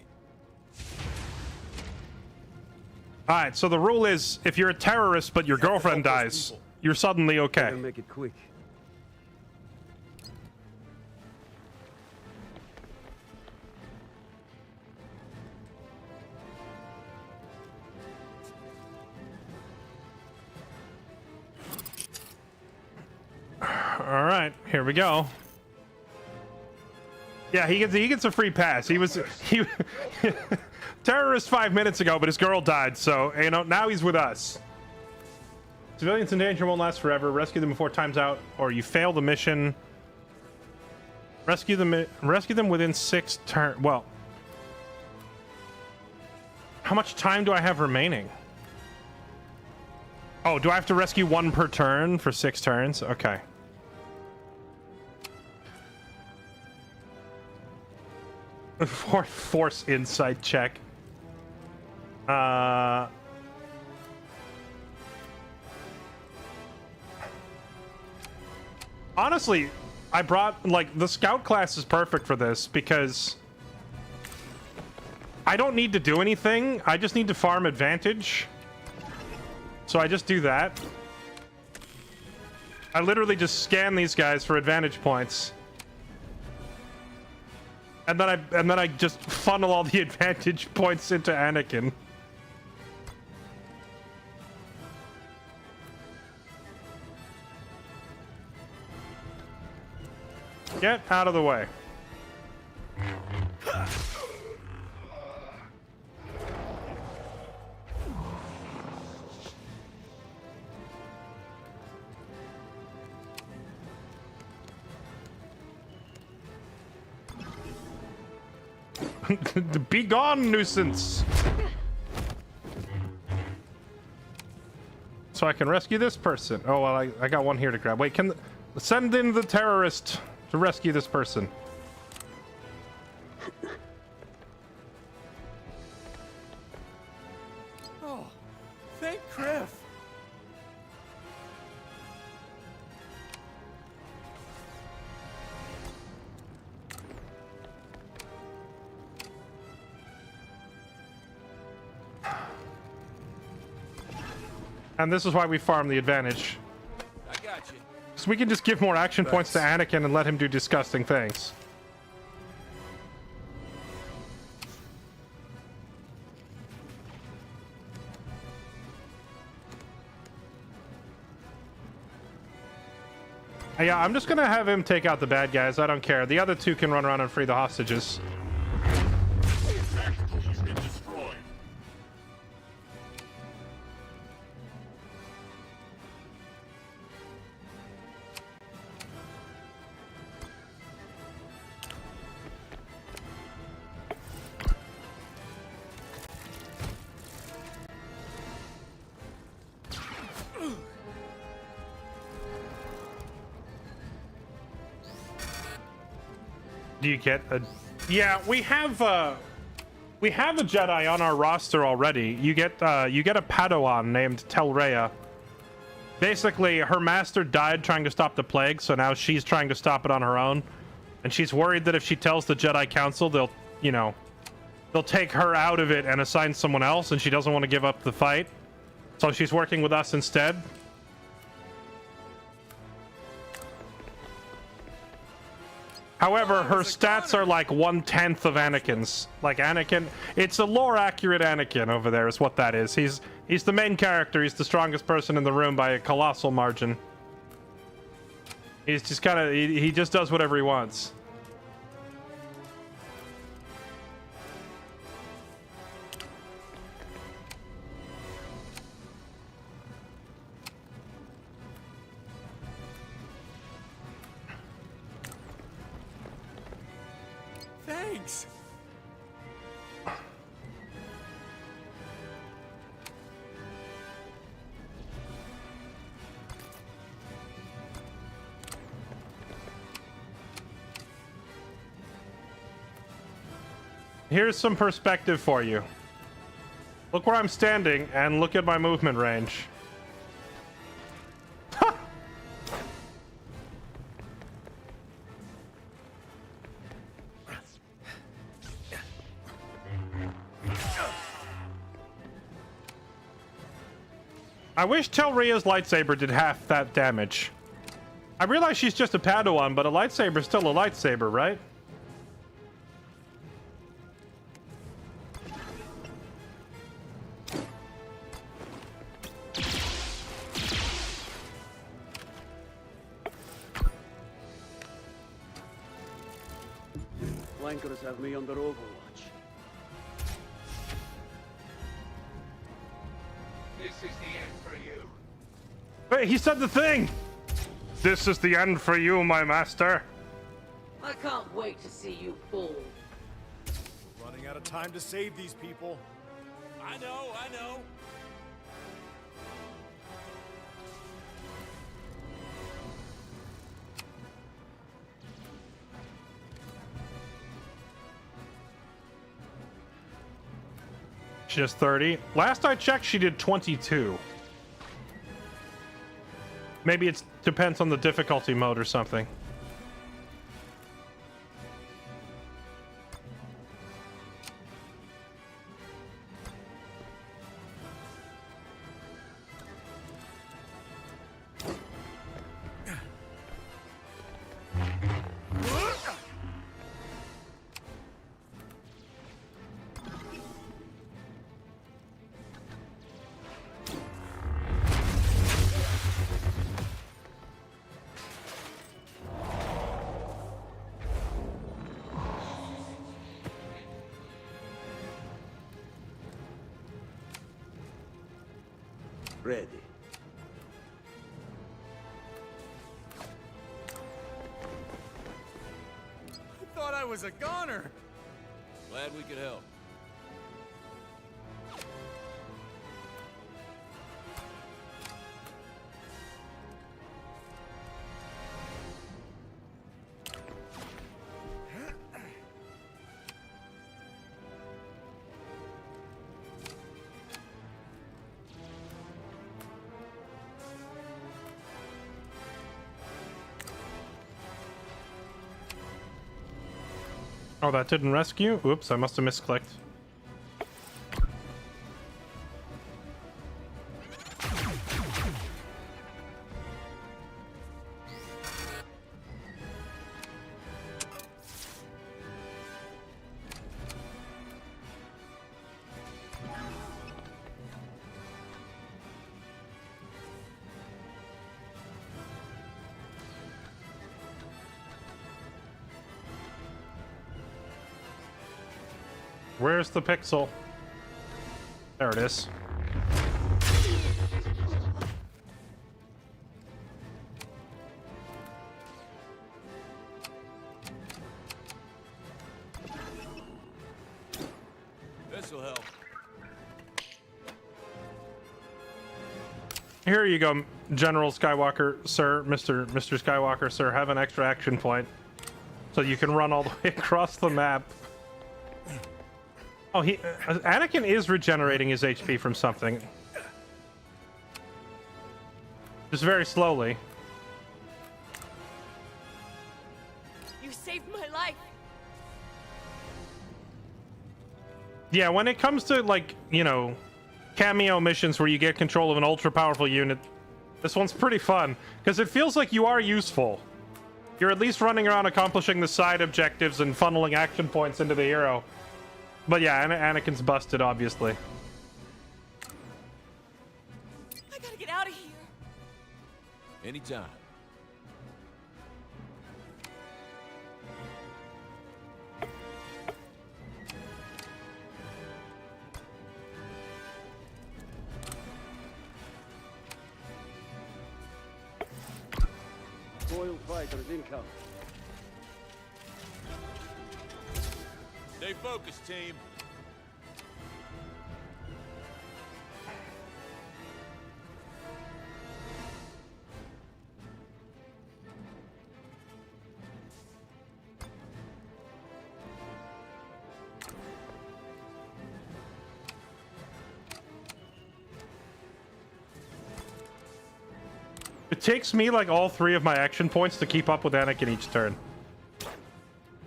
Alright, so the rule is, if you're a terrorist but your girlfriend dies, you're suddenly okay. Better make it quick. All right, here we go. Yeah, he gets a free pass. He terrorist 5 minutes ago, but his girl died, so you know now he's with us. Civilians in danger won't last forever. Rescue them before time's out, or you fail the mission. Rescue them within 6 turns. Well, how much time do I have remaining? Oh, do I have to rescue 1 per turn for 6 turns? Okay. Force insight check. Honestly, I brought, like, the scout class is perfect for this because I don't need to do anything. I just need to farm advantage. So I just do that. I literally just scan these guys for advantage points. And then I just funnel all the advantage points into Anakin. Get out of the way. Be gone, nuisance! So I can rescue this person. Oh, well, I got one here to grab. Wait, send in the terrorist to rescue this person. Oh, thank Kriff. And this is why we farm the advantage. I got you. So we can just give more action points to Anakin and let him do disgusting things. Yeah, I'm just gonna have him take out the bad guys. I don't care. The other 2 can run around and free the hostages. Do you get a... Yeah, we have a Jedi on our roster already. You get a Padawan named Telrea. Basically, her master died trying to stop the plague, so now she's trying to stop it on her own. And she's worried that if she tells the Jedi Council, they'll take her out of it and assign someone else, and she doesn't want to give up the fight. So she's working with us instead. However, her stats are like 1/10 of Anakin's. Like Anakin, it's a lore-accurate Anakin over there is what that is. He's the main character. He's the strongest person in the room by a colossal margin. He's just kind of, he just does whatever he wants. Thanks. Here's some perspective for you. Look where I'm standing and look at my movement range. I wish Telrea's lightsaber did half that damage. I realize she's just a Padawan, but a lightsaber's still a lightsaber, right? Flankers have me under overwatch. This is the end for you. Wait, he said the thing! This is the end for you, my master. I can't wait to see you fall. Running out of time to save these people. I know. She has 30. Last I checked, she did 22. Maybe it depends on the difficulty mode or something. Ready. I thought I was a goner. Glad we could help. Oh, that didn't rescue? Oops, I must have misclicked. Where's the pixel? There it is. This'll help. Here you go, General Skywalker, sir. Mr. Skywalker, sir. Have an extra action point. so you can run all the way across the map. Oh, Anakin is regenerating his HP from something. Just very slowly. You saved my life. Yeah, when it comes to, like, you know, cameo missions where you get control of an ultra-powerful unit, this one's pretty fun, because it feels like you are useful. You're at least running around accomplishing the side objectives and funneling action points into the hero. But yeah, Anakin's busted, obviously. I gotta get out of here. Anytime. Royal fighters incoming. Stay focused, team. It takes me like all 3 of my action points to keep up with Anakin each turn.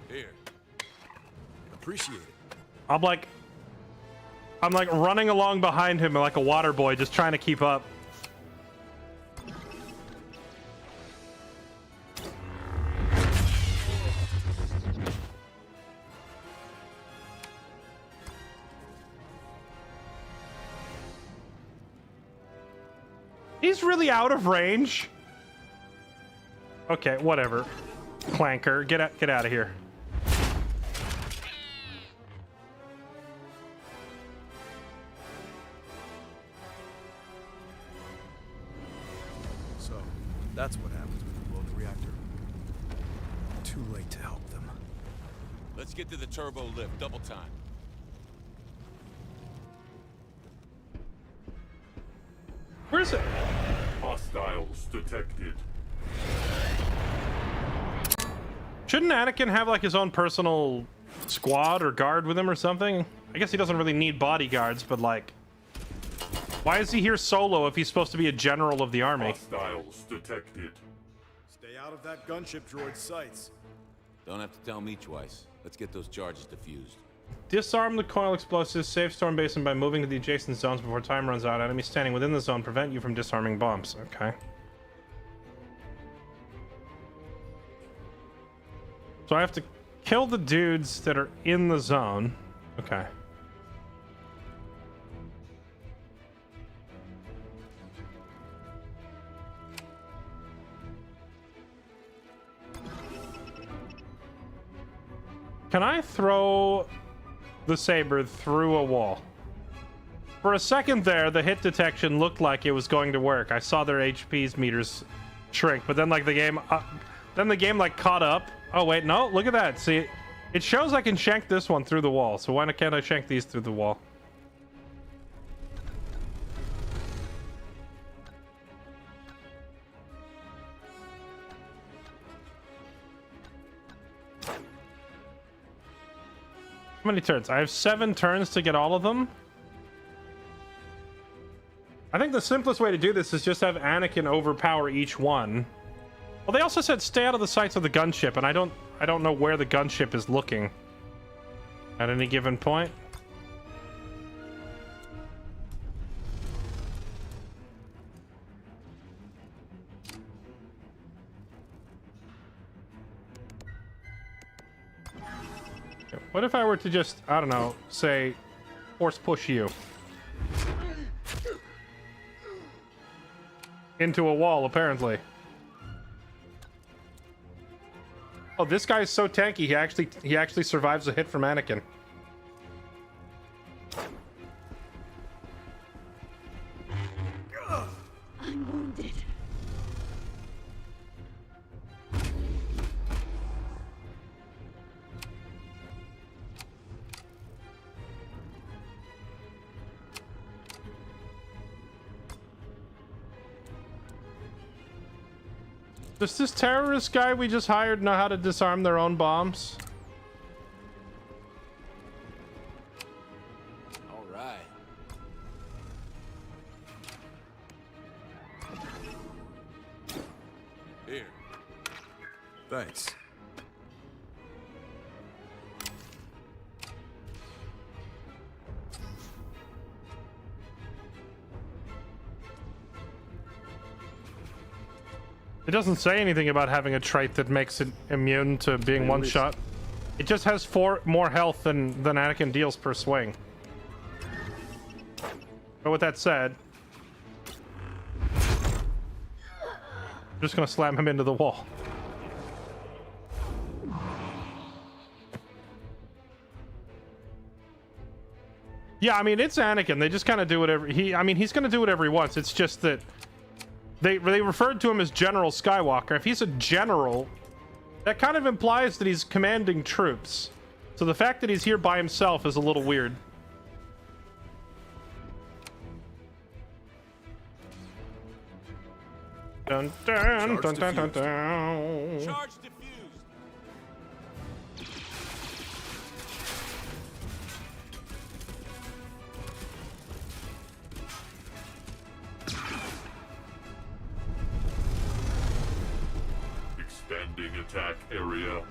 Here. Appreciate it. I'm like running along behind him like a water boy, just trying to keep up. He's really out of range. Okay, whatever. Clanker, get out of here. So, that's what happens when you blow the reactor. Too late to help them. Let's get to the turbo lift. Double time. Where is it? Hostiles detected. Shouldn't Anakin have like his own personal squad or guard with him or something? I guess he doesn't really need bodyguards, but like, why is he here solo if he's supposed to be a general of the army? Hostiles detected. Stay out of that gunship droid's sights. Don't have to tell me twice. Let's get those charges defused. Disarm the coil explosives, save Storm Basin by moving to the adjacent zones before time runs out. Enemies standing within the zone prevent you from disarming bombs. Okay. So I have to kill the dudes that are in the zone. Okay. Can I throw the saber through a wall? For a second there, the hit detection looked like it was going to work. I saw their HP's meters shrink, but then like the game like caught up. Oh wait, no, look at that. See, it shows I can shank this one through the wall. So why can't I shank these through the wall? How many turns? I have 7 turns to get all of them. I think the simplest way to do this is just have Anakin overpower each one. Well, they also said stay out of the sights of the gunship, and I don't know where the gunship is looking at any given point. What if I were to just, I don't know, say, force push you into a wall, apparently. Oh, this guy is so tanky, he actually survives a hit from Anakin. I'm wounded. Does this terrorist guy we just hired know how to disarm their own bombs? All right. Here. Thanks. It doesn't say anything about having a trait that makes it immune to being one shot. It just has 4 more health than Anakin deals per swing. But with that said, I'm just gonna slam him into the wall. Yeah, I mean, it's Anakin. They just kind of do whatever he's gonna do whatever he wants. It's just that they referred to him as General Skywalker. If he's a general, that kind of implies that he's commanding troops. So the fact that he's here by himself is a little weird. Dun dun dun dun dun dun. Charge diffused. Expanding attack area.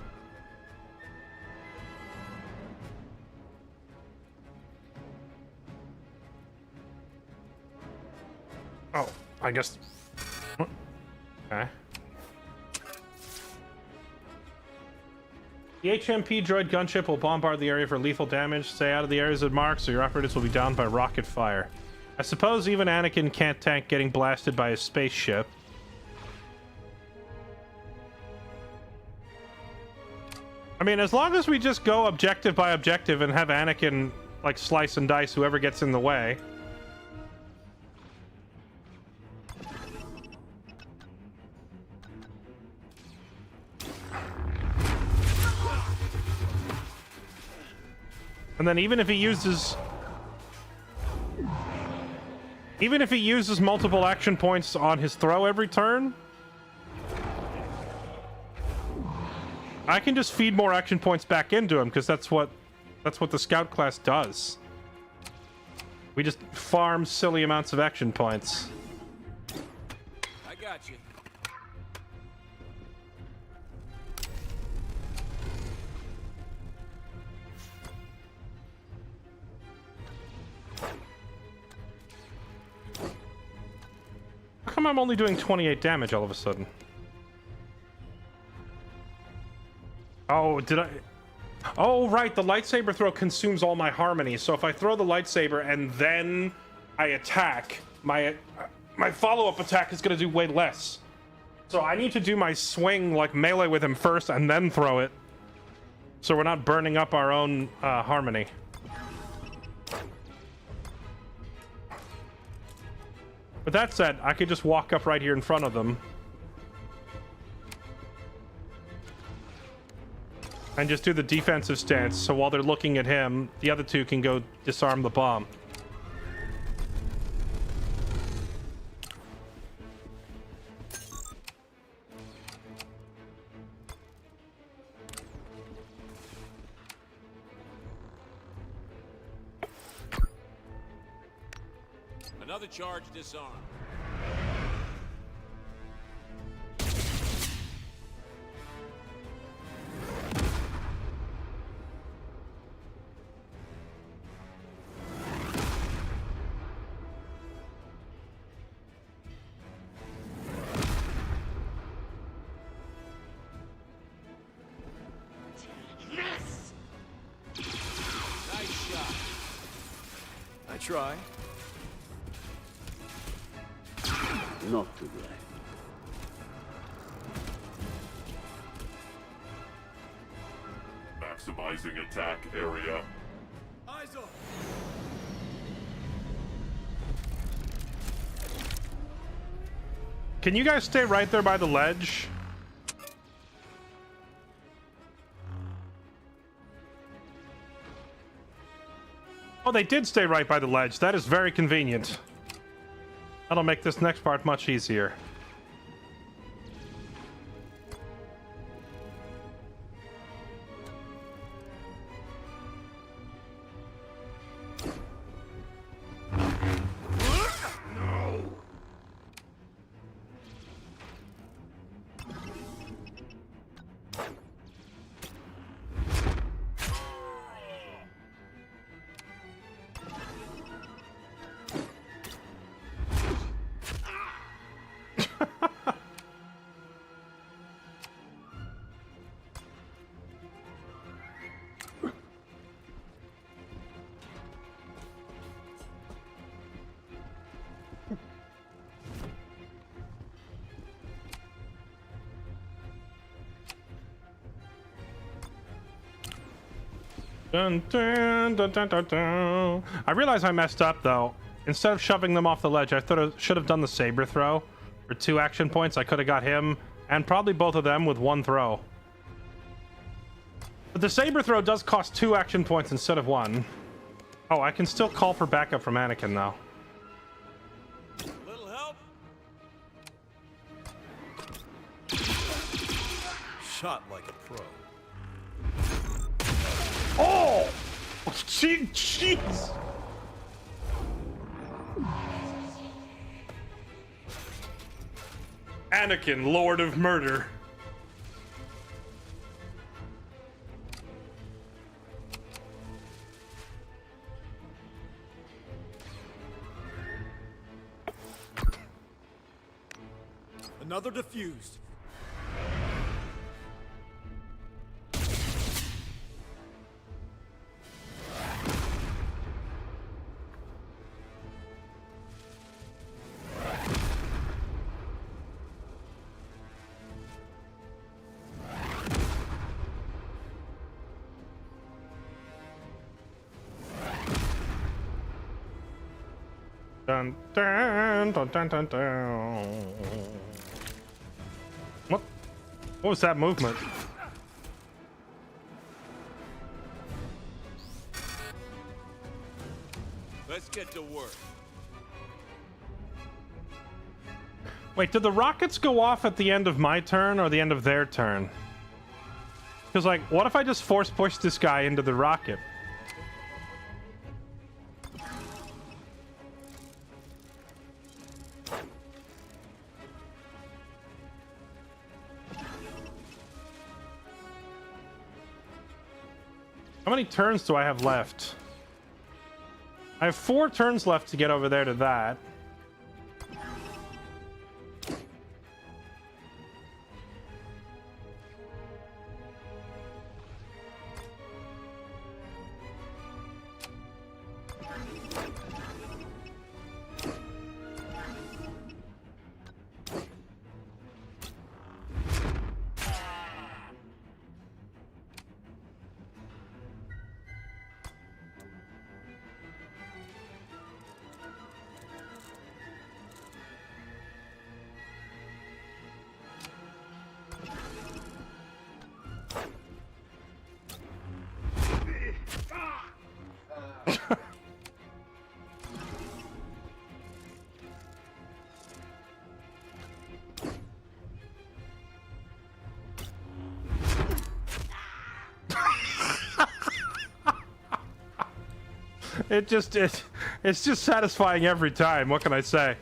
Oh, I guess. Okay. The HMP droid gunship will bombard the area for lethal damage. Stay out of the areas it marks, or your operatives will be downed by rocket fire. I suppose even Anakin can't tank getting blasted by a spaceship. I mean, as long as we just go objective by objective and have Anakin, like, slice and dice whoever gets in the way. And then even if he uses multiple action points on his throw every turn, I can just feed more action points back into him, because that's what the scout class does. We just farm silly amounts of action points. I got you. How come I'm only doing 28 damage all of a sudden? Oh, did I... Oh, right, the lightsaber throw consumes all my harmony. So if I throw the lightsaber and then I attack, my follow-up attack is going to do way less. So I need to do my swing, like, melee with him first and then throw it. So we're not burning up our own harmony. But that said, I could just walk up right here in front of them. And just do the defensive stance, so while they're looking at him, the other two can go disarm the bomb. Another charge disarmed. Yes! Nice shot. I try. Not too bad. Maximizing attack area. Eyes on. Can you guys stay right there by the ledge? Oh, they did stay right by the ledge. That is very convenient. That'll make this next part much easier. Dun, dun, dun, dun, dun, dun. I realize I messed up though. Instead of shoving them off the ledge, I thought I should have done the saber throw for 2 action points. I could have got him and probably both of them with 1 throw. But the saber throw does cost 2 action points instead of 1. Oh, I can still call for backup from Anakin though. Little help? Shot like a pro. Oh! Jeez! Anakin, Lord of Murder. Another defused. Dun, dun, dun, dun, dun, dun. What was that movement? Let's get to work. Wait, did the rockets go off at the end of my turn or the end of their turn? Because, like, what if I just force push this guy into the rocket? How many turns do I have left? I have 4 turns left to get over there to that. It's just satisfying every time. What can I say?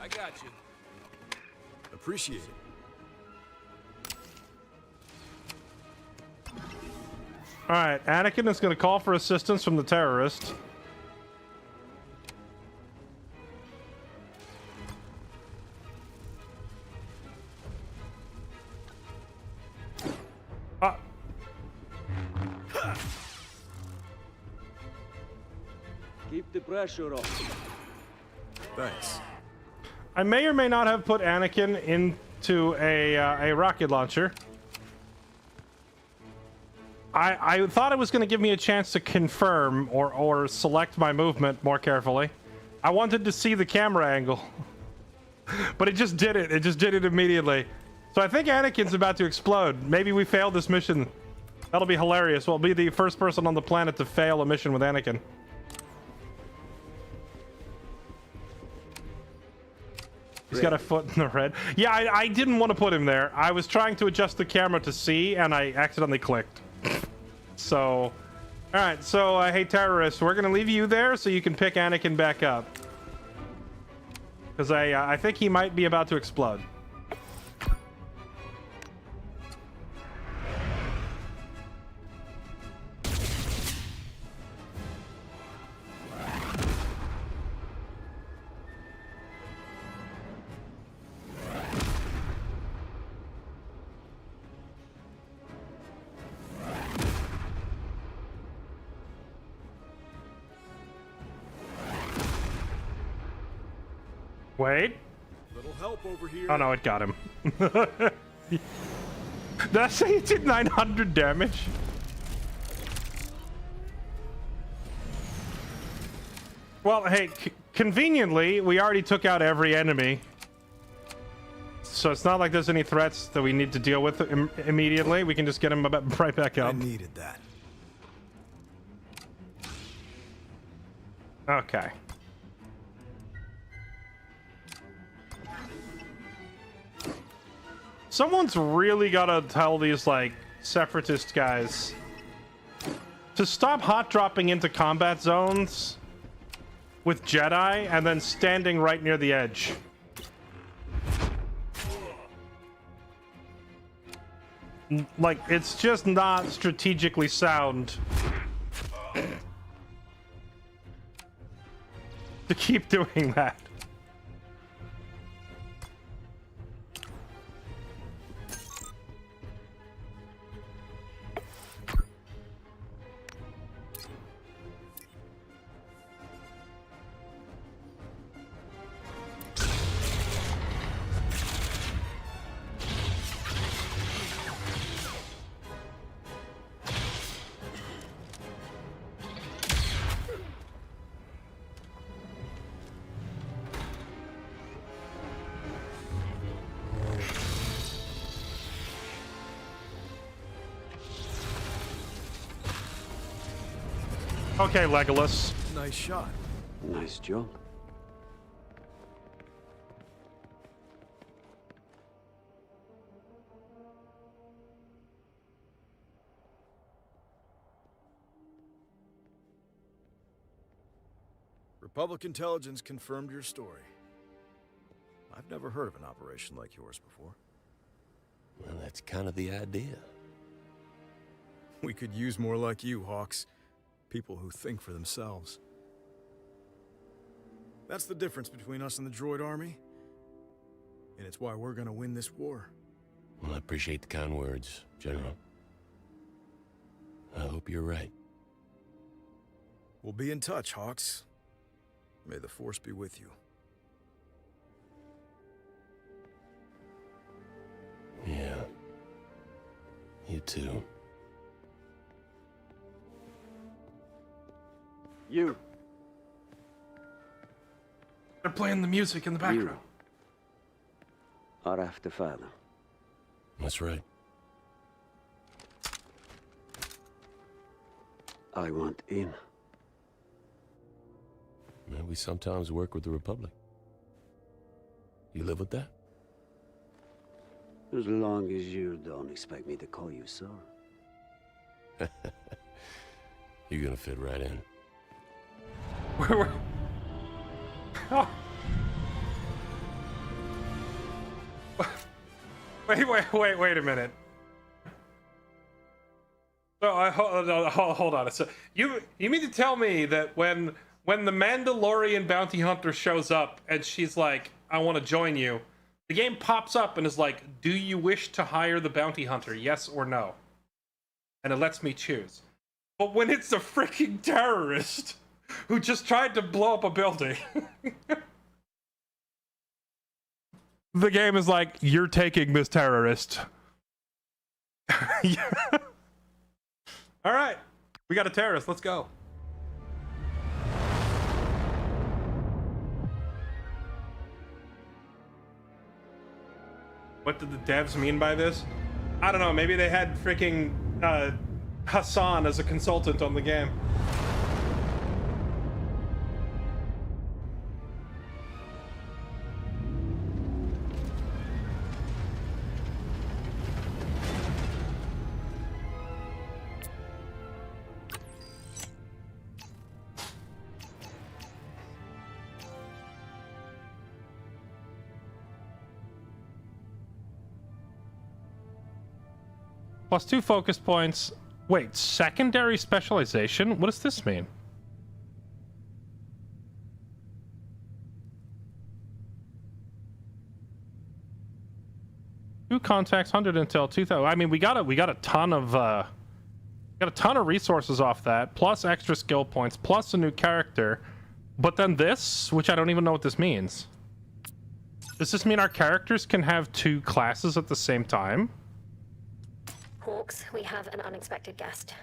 I got you. Appreciate it. All right, Anakin is going to call for assistance from the terrorist. Keep the pressure off. Thanks. I may or may not have put Anakin into a rocket launcher. I thought it was going to give me a chance to confirm or select my movement more carefully. I wanted to see the camera angle. But it just did it. It just did it immediately. So I think Anakin's about to explode. Maybe we failed this mission. That'll be hilarious. We'll be the first person on the planet to fail a mission with Anakin. He's got a foot in the red. Yeah, I didn't want to put him there. I was trying to adjust the camera to see, and I accidentally clicked. So, all right. So, hey, terrorists, we're gonna leave you there so you can pick Anakin back up, because I think he might be about to explode. Wait. Little help over here. Oh no, it got him. Did I say it did 900 damage? Well, hey, conveniently, we already took out every enemy. So it's not like there's any threats that we need to deal with immediately. We can just get them right back up. I needed that. Okay. Someone's really gotta tell these, like, separatist guys to stop hot dropping into combat zones with Jedi and then standing right near the edge. Like, it's just not strategically sound to keep doing that. Okay, Legolas. Nice shot. Nice job. Republic intelligence confirmed your story. I've never heard of an operation like yours before. Well, that's kind of the idea. We could use more like you, Hawks. People who think for themselves. That's the difference between us and the droid army. And it's why we're gonna win this war. Well, I appreciate the kind words, General. I hope you're right. We'll be in touch, Hawks. May the Force be with you. Yeah. You too. You. They're playing the music in the background. You are after Father. That's right. I want in. Well, we sometimes work with the Republic. You live with that? As long as you don't expect me to call you sir. You're gonna fit right in. Oh. Wait a minute. So hold on. So you mean to tell me that when the Mandalorian bounty hunter shows up and she's like, I want to join you, the game pops up and is like, do you wish to hire the bounty hunter, yes or no? And it lets me choose. But when it's a freaking terrorist who just tried to blow up a building, the game is like, you're taking this terrorist. Yeah. All right, we got a terrorist. Let's go. What did the devs mean by this? I don't know. Maybe they had freaking Hassan as a consultant on the game. +2 focus points. Wait, secondary specialization? What does this mean? Two contacts, 100 intel, 2,000. I mean, we got a ton of resources off that, plus extra skill points, plus a new character. But then this, which I don't even know what this means. Does this mean our characters can have 2 classes at the same time? Hawks, we have an unexpected guest.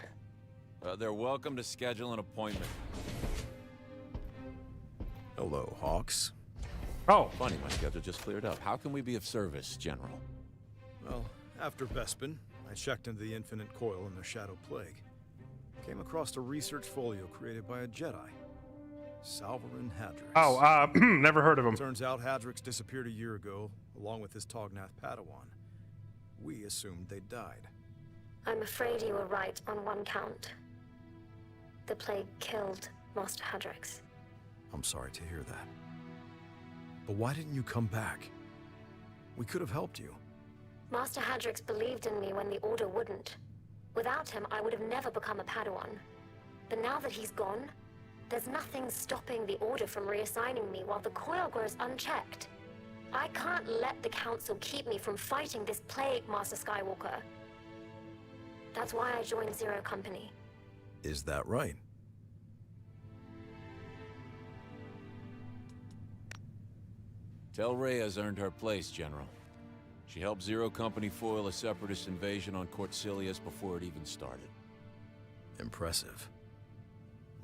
They're welcome to schedule an appointment. Hello, Hawks. Oh. Funny, my schedule just cleared up. How can we be of service, General? Well, after Bespin, I checked into the Infinite Coil and the Shadow Plague. Came across a research folio created by a Jedi, Salvarin Hadrix. Oh, never heard of him. Turns out Hadrix disappeared a year ago, along with his Tognath Padawan. We assumed they died. I'm afraid you were right on one count. The plague killed Master Hadrix. I'm sorry to hear that. But why didn't you come back? We could have helped you. Master Hadrix believed in me when the Order wouldn't. Without him, I would have never become a Padawan. But now that he's gone, there's nothing stopping the Order from reassigning me while the coil grows unchecked. I can't let the Council keep me from fighting this plague, Master Skywalker. That's why I joined Zero Company. Is that right? Tell Rey has earned her place, General. She helped Zero Company foil a Separatist invasion on Cortilius before it even started. Impressive.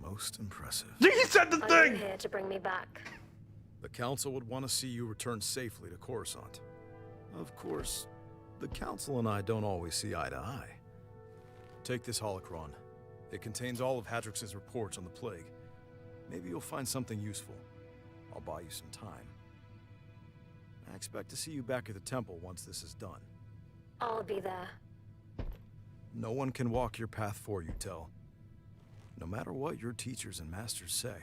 Most impressive. He said the thing! Here to bring me back. The Council would want to see you return safely to Coruscant. Of course, the Council and I don't always see eye to eye. Take this holocron. It contains all of Hadrix's reports on the plague. Maybe you'll find something useful. I'll buy you some time. I expect to see you back at the temple once this is done. I'll be there. No one can walk your path for you, Tel. No matter what your teachers and masters say.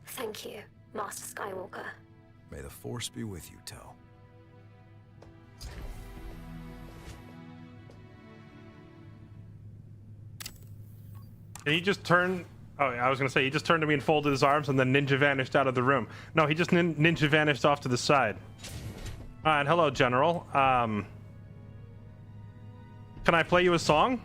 Thank you, Master Skywalker. May the Force be with you, Tel. He just turned... Oh, I was going to say, he just turned to me and folded his arms and then ninja vanished out of the room. No, he just ninja vanished off to the side. And hello, General. Can I play you a song?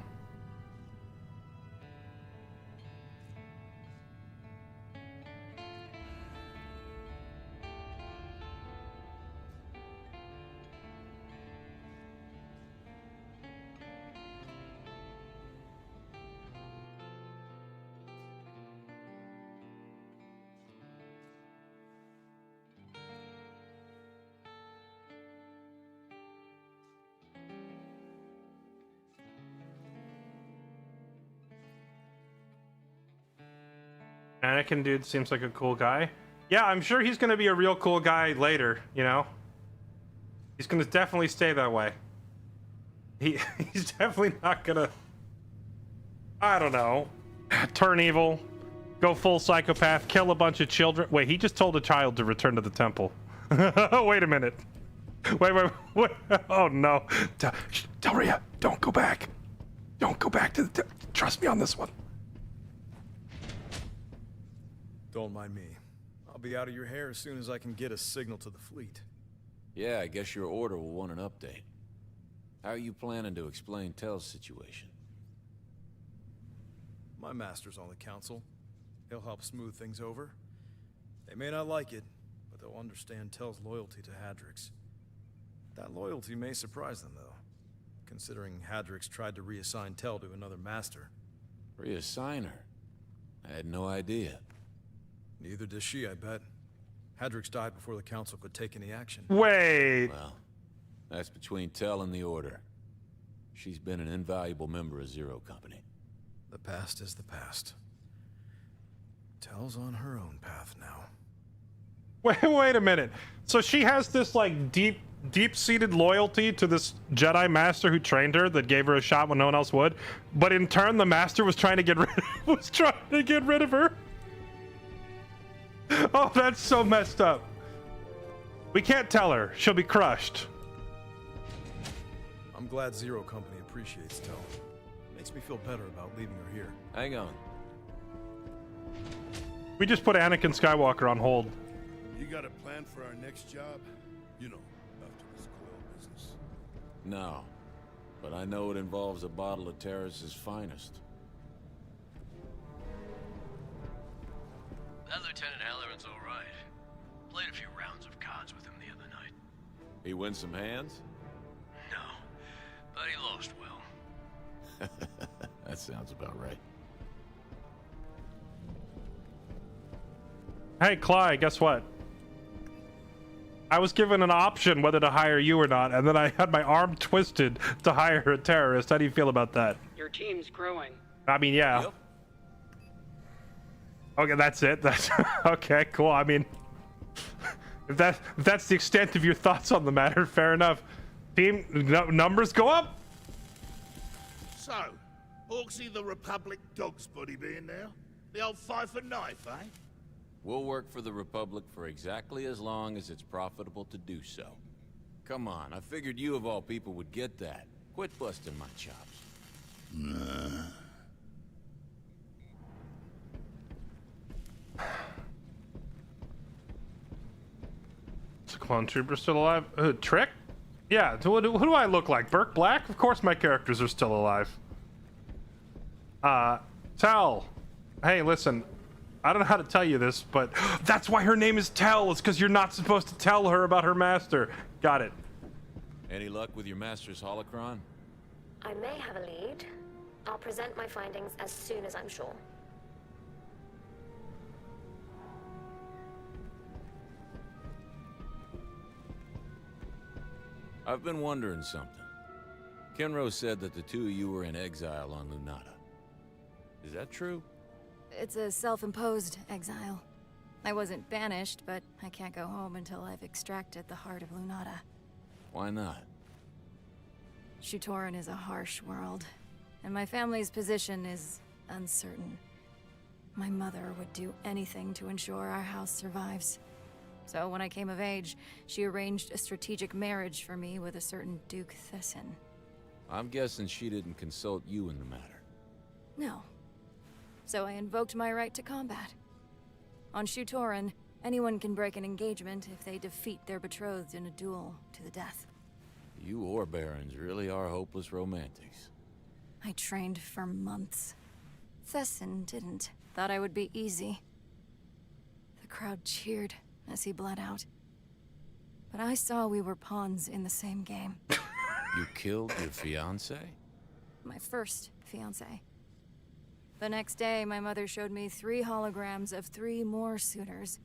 Anakin dude seems like a cool guy. Yeah, I'm sure he's gonna be a real cool guy later, you know? He's gonna definitely stay that way. He's definitely not gonna... I don't know. Turn evil. Go full psychopath. Kill a bunch of children. Wait, he just told a child to return to the temple. Wait a minute. Wait. Oh no. Tell Rhea, don't go back. Don't go back to the... Trust me on this one. Don't mind me. I'll be out of your hair as soon as I can get a signal to the fleet. Yeah, I guess your Order will want an update. How are you planning to explain Tel's situation? My master's on the Council. He'll help smooth things over. They may not like it, but they'll understand Tel's loyalty to Hadrix. That loyalty may surprise them, though, considering Hadrix tried to reassign Tel to another master. Reassign her? I had no idea. Neither does she, I bet. Hadrix died before the Council could take any action. Wait! Well, that's between Tel and the Order. She's been an invaluable member of Zero Company. The past is the past. Tel's on her own path now. Wait a minute. So she has this, like, deep-seated loyalty to this Jedi Master who trained her, that gave her a shot when no one else would, but in turn the Master was trying to get rid of her? Oh, that's so messed up. We can't tell her. She'll be crushed. I'm glad Zero Company appreciates Tel. Makes me feel better about leaving her here. Hang on. We just put Anakin Skywalker on hold. You got a plan for our next job? You know, after this coil business. No, but I know it involves a bottle of Terrace's finest. That Lieutenant Halloran's all right. played a few rounds of cards with him the other night. He win some hands? No, but he lost well. That sounds about right. Hey, Clyde, guess what? I was given an option whether to hire you or not, and then I had my arm twisted to hire a terrorist. How do you feel about that? Your team's growing. I mean, yeah. Yep. Okay, that's it. That's okay, cool. I mean, if that's the extent of your thoughts on the matter, fair enough. Team numbers go up. So, Hawksy the Republic dog's body being now? The old fife and knife, eh? We'll work for the Republic for exactly as long as it's profitable to do so. Come on, I figured you of all people would get that. Quit busting my chops. Is the clone trooper still alive? Trick? Yeah, who do I look like? Burke Black? Of course my characters are still alive. Tell. Hey, listen. I don't know how to tell you this, but that's why her name is Tell. It's because you're not supposed to tell her about her master. Got it. Any luck with your master's holocron? I may have a lead. I'll present my findings as soon as I'm sure. I've been wondering something. Kenro said that the two of you were in exile on Lunata. Is that true? It's a self-imposed exile. I wasn't banished, but I can't go home until I've extracted the heart of Lunata. Why not? Shutoran is a harsh world, and my family's position is uncertain. My mother would do anything to ensure our house survives. So when I came of age, she arranged a strategic marriage for me with a certain Duke Thessin. I'm guessing she didn't consult you in the matter. No. So I invoked my right to combat. On Shutoran, anyone can break an engagement if they defeat their betrothed in a duel to the death. You Ore Barons really are hopeless romantics. I trained for months. Thessin didn't. Thought I would be easy. The crowd cheered as he bled out. But I saw we were pawns in the same game. You killed your fiancé? My first fiancé. The next day, my mother showed me 3 holograms of 3 more suitors,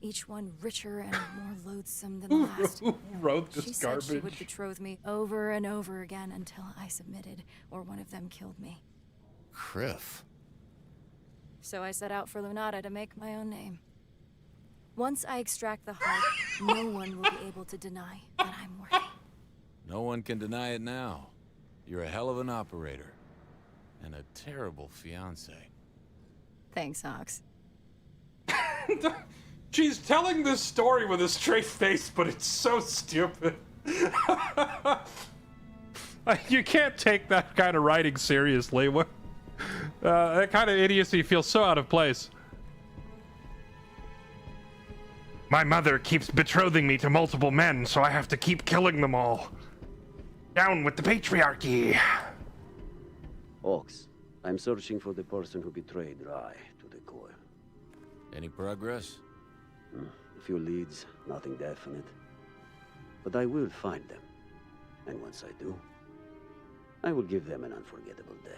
each one richer and more loathsome than the last. Who wrote this she garbage? said she would betroth me over and over again until I submitted, or one of them killed me. Criff. So I set out for Lunata to make my own name. Once I extract the heart, no one will be able to deny that I'm worthy. No one can deny it now. You're a hell of an operator. And a terrible fiancé. Thanks, Ox. She's telling this story with a straight face, but it's so stupid. You can't take that kind of writing seriously. That kind of idiocy feels so out of place. My mother keeps betrothing me to multiple men, so I have to keep killing them all. Down with the patriarchy. Ox, I'm searching for the person who betrayed Rai to the Coil. Any progress? A few leads, nothing definite. But I will find them. And once I do, I will give them an unforgettable death.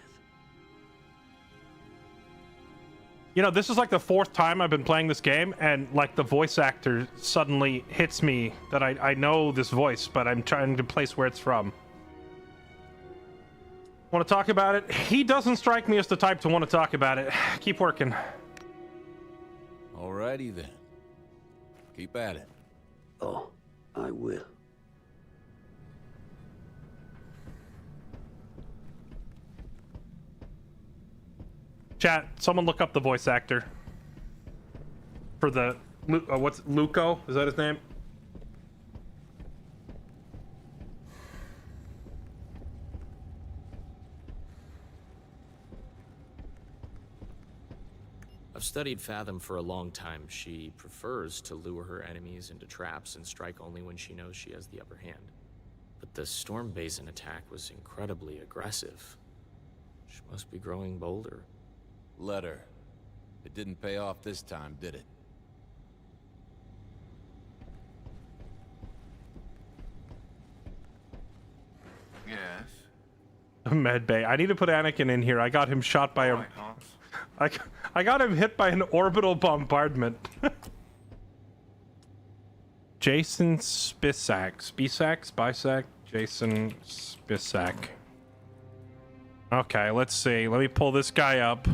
You know, this is like the 4th time I've been playing this game, and like the voice actor suddenly hits me that I know this voice, but I'm trying to place where it's from. Want to talk about it? He doesn't strike me as the type to want to talk about it. Keep working. Alrighty then. Keep at it. Oh, I will. Chat, someone look up the voice actor. For the... what's... Luco? Is that his name? I've studied Fathom for a long time. She prefers to lure her enemies into traps and strike only when she knows she has the upper hand. But the Storm Basin attack was incredibly aggressive. She must be growing bolder. Let her. It didn't pay off this time, did it? Med bay. I need to put Anakin in here. I got him shot by a... I got him hit by an orbital bombardment. Jason Spisak? Jason Spisak. Okay, let's see. Let me pull this guy up.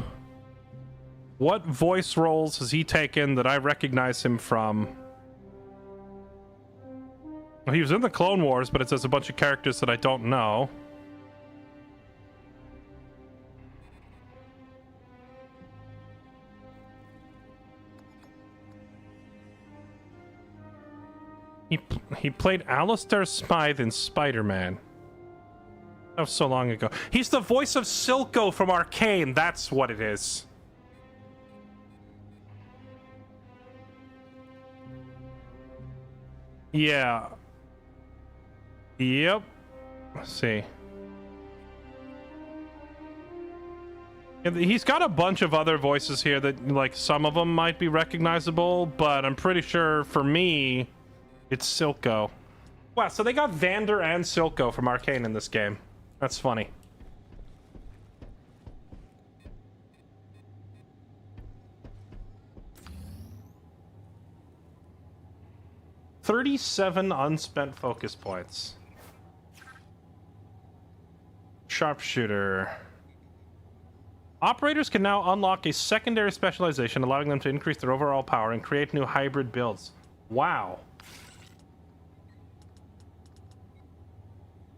What voice roles has he taken that I recognize him from? Well, he was in the Clone Wars, but it says a bunch of characters that I don't know. He played Alistair Smythe in Spider-Man. That was so long ago. He's the voice of Silco from Arcane. That's what it is. Yeah. Yep. Let's see. He's got a bunch of other voices here that, like, some of them might be recognizable, but I'm pretty sure for me, it's Silco. Wow, so they got Vander and Silco from Arcane in this game. That's funny. $37 unspent focus points. Sharpshooter. Operators can now unlock a secondary specialization, allowing them to increase their overall power and create new hybrid builds. Wow.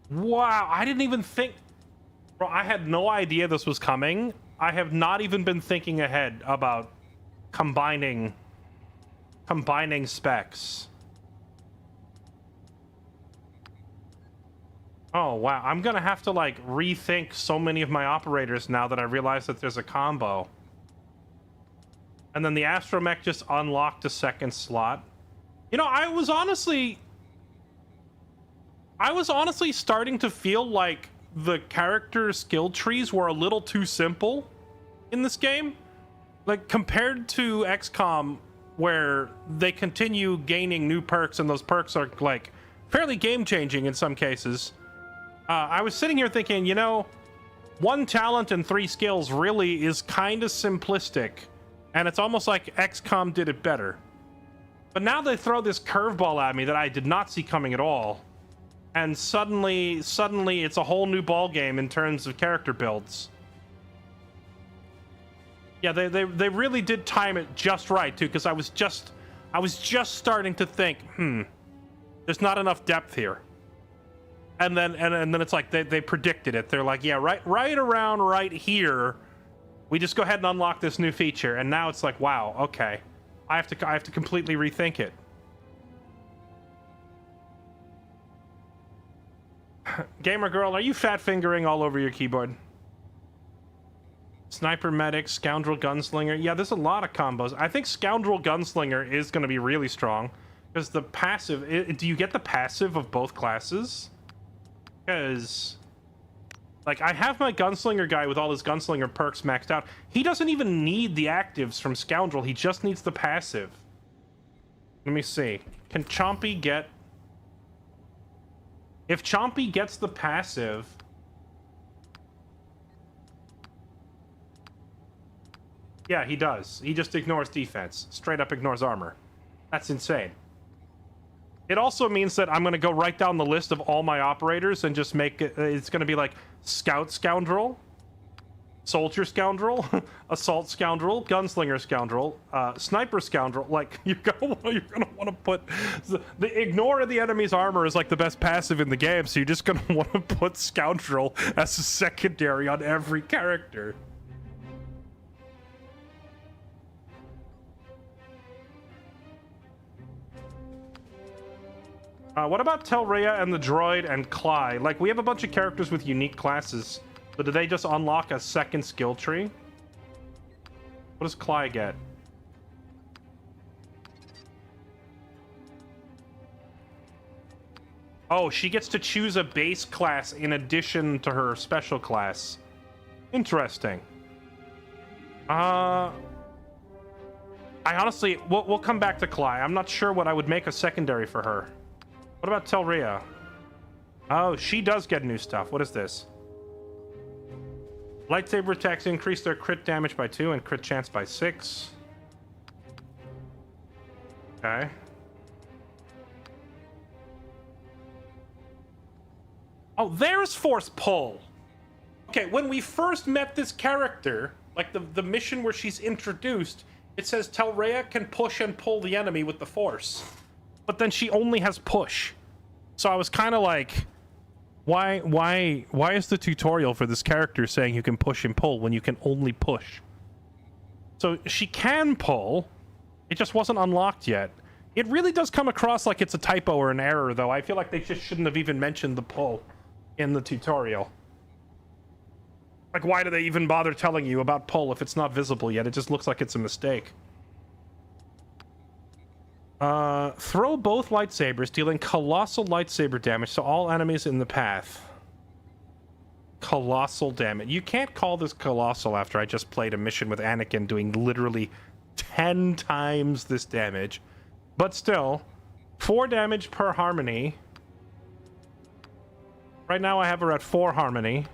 Wow, I didn't even think... Bro, I had no idea this was coming. I have not even been thinking ahead about combining specs. Oh, wow. I'm gonna have to, like, rethink so many of my operators now that I realize that there's a combo. And then the astromech just unlocked a second slot. You know, I was honestly starting to feel like the character skill trees were a little too simple in this game. Like, compared to XCOM, where they continue gaining new perks, and those perks are, like, fairly game-changing in some cases. I was sitting here thinking, you know, 1 talent and 3 skills really is kind of simplistic, and it's almost like XCOM did it better. But now they throw this curveball at me that I did not see coming at all, and suddenly it's a whole new ball game in terms of character builds. Yeah, they really did time it just right too, because I was just starting to think, there's not enough depth here. And then it's like they predicted it. They're like, yeah, right around right here, we just go ahead and unlock this new feature. And now it's like, wow, okay, I have to completely rethink it. Gamer girl, are you fat fingering all over your keyboard? Sniper medic, scoundrel gunslinger. Yeah, there's a lot of combos. I think scoundrel gunslinger is going to be really strong because the passive. Do you get the passive of both classes? Because, like, I have my gunslinger guy with all his gunslinger perks maxed out. He doesn't even need the actives from Scoundrel. He just needs the passive. Let me see. Can Chompy get... If Chompy gets the passive... Yeah, he does. He just ignores defense. Straight up ignores armor. That's insane. It also means that I'm going to go right down the list of all my operators and just make it... It's going to be like Scout Scoundrel, Soldier Scoundrel, Assault Scoundrel, Gunslinger Scoundrel, Sniper Scoundrel. Like, you're going to want to put... The ignore the enemy's armor is like the best passive in the game, so you're just going to want to put Scoundrel as a secondary on every character. What about Telrea and the droid and Cly? Like, we have a bunch of characters with unique classes, but do they just unlock a second skill tree? What does Cly get? Oh, she gets to choose a base class in addition to her special class. Interesting. I honestly... We'll come back to Cly. I'm not sure what I would make a secondary for her. What about Telrea? Oh, she does get new stuff. What is this? Lightsaber attacks increase their crit damage by 2 and crit chance by 6. Okay. Oh, there's force pull. Okay, when we first met this character, like the mission where she's introduced, it says Telrea can push and pull the enemy with the force. But then she only has push. So I was kind of like, why is the tutorial for this character saying you can push and pull when you can only push? So she can pull, it just wasn't unlocked yet. It really does come across like it's a typo or an error, though. I feel like they just shouldn't have even mentioned the pull in the tutorial. Like, why do they even bother telling you about pull if it's not visible yet? It just looks like it's a mistake. Throw both lightsabers, dealing colossal lightsaber damage to all enemies in the path. Colossal damage. You can't call this colossal after I just played a mission with Anakin doing literally 10 times this damage. But still, 4 damage per harmony. Right now I have her at 4 harmony.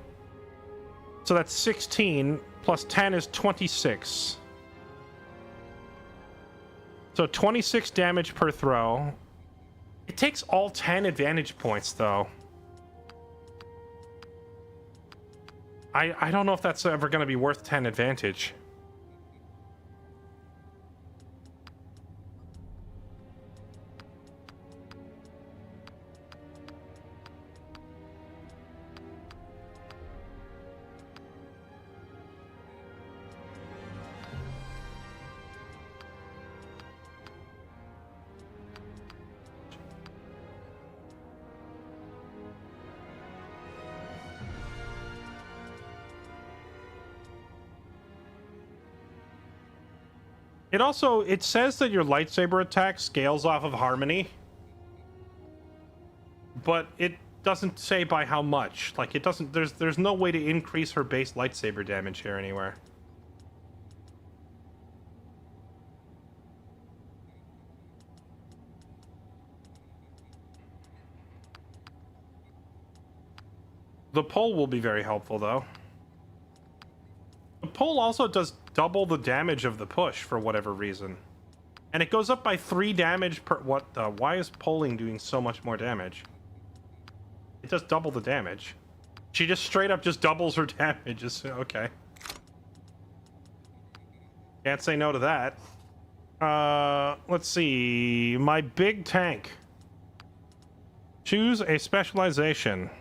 So that's 16, plus 10 is 26. So 26 damage per throw. It takes all 10 advantage points, though. I don't know if that's ever going to be worth 10 advantage. It says that your lightsaber attack scales off of harmony, but it doesn't say by how much. Like, it doesn't, there's no way to increase her base lightsaber damage here anywhere. The pole will be very helpful, though. The pole also does double the damage of the push for whatever reason. And it goes up by 3 damage per... What the... Why is polling doing so much more damage? It does double the damage. She just straight up just doubles her damage. Okay. Can't say no to that. Let's see. My big tank. Choose a specialization.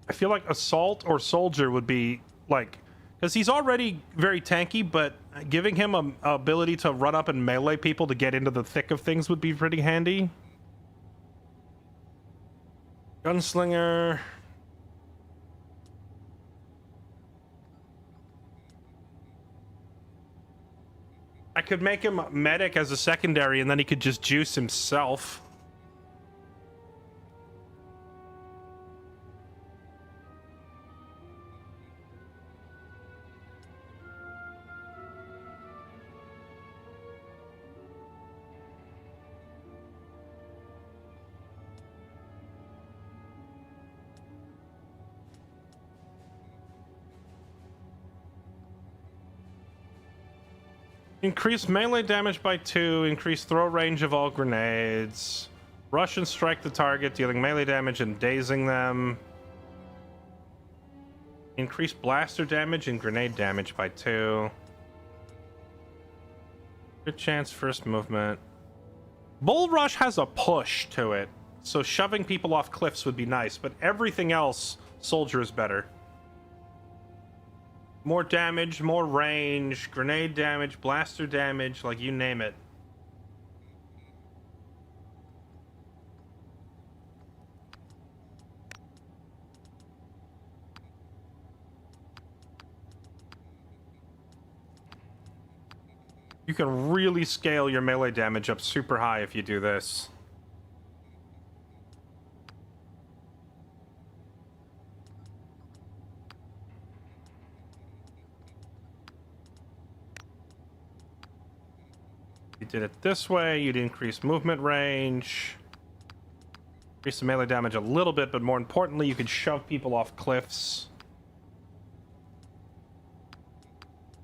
I feel like assault or soldier would be like, because he's already very tanky, but giving him a ability to run up and melee people to get into the thick of things would be pretty handy. Gunslinger. I could make him medic as a secondary, and then he could just juice himself. Increase melee damage by 2, increase throw range of all grenades. Rush and strike the target, dealing melee damage and dazing them. Increase blaster damage and grenade damage by 2. Good chance first movement. Bull Rush has a push to it, so shoving people off cliffs would be nice, but everything else, Soldier is better. More damage, more range, grenade damage, blaster damage, like you name it. You can really scale your melee damage up super high if you do this. You did it this way, you'd increase movement range. Increase the melee damage a little bit, but more importantly, you can shove people off cliffs.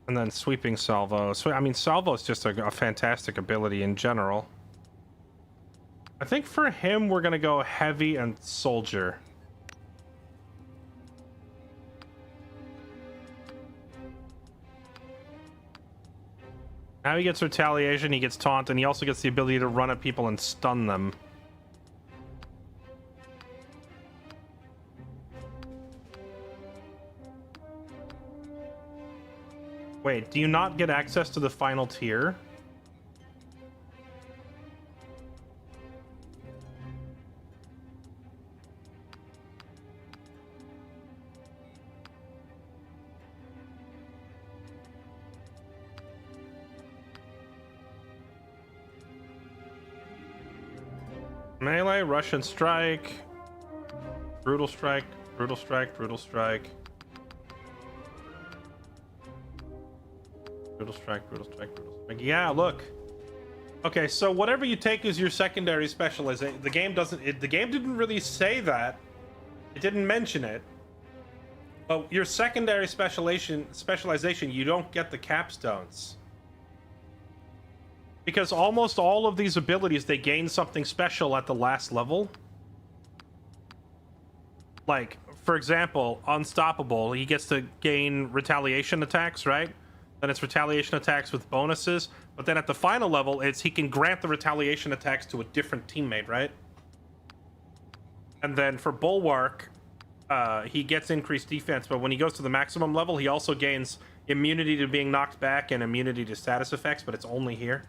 And then sweeping salvo. So, I mean, salvo is just a fantastic ability in general. I think for him, we're going to go heavy and soldier. Now he gets retaliation, he gets taunt, and he also gets the ability to run at people and stun them. Wait, do you not get access to the final tier? Melee, Russian strike, brutal strike, brutal strike, brutal strike. Brutal strike, brutal strike, brutal strike. Yeah, look. Okay, so whatever you take is your secondary specialization. The game doesn't. The game didn't really say that. It didn't mention it. But your secondary specialization, you don't get the capstones. Because almost all of these abilities, they gain something special at the last level. Like, for example, Unstoppable, he gets to gain retaliation attacks, right? Then it's retaliation attacks with bonuses. But then at the final level, it's he can grant the retaliation attacks to a different teammate, right? And then for Bulwark, he gets increased defense, but when he goes to the maximum level, he also gains immunity to being knocked back and immunity to status effects, but it's only here.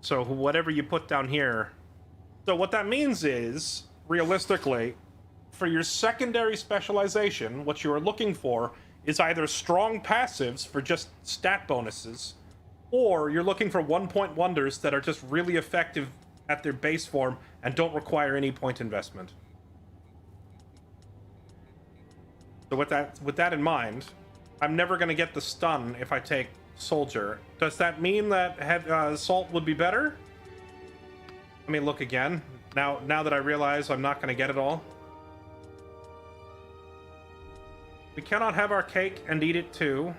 So whatever you put down here. So what that means is, realistically, for your secondary specialization, what you are looking for is either strong passives for just stat bonuses, or you're looking for 1-point wonders that are just really effective at their base form and don't require any point investment. So with that in mind, I'm never going to get the stun if I take Soldier. Does that mean that Assault would be better? Let me look again. Now that I realize I'm not going to get it all. We cannot have our cake and eat it too.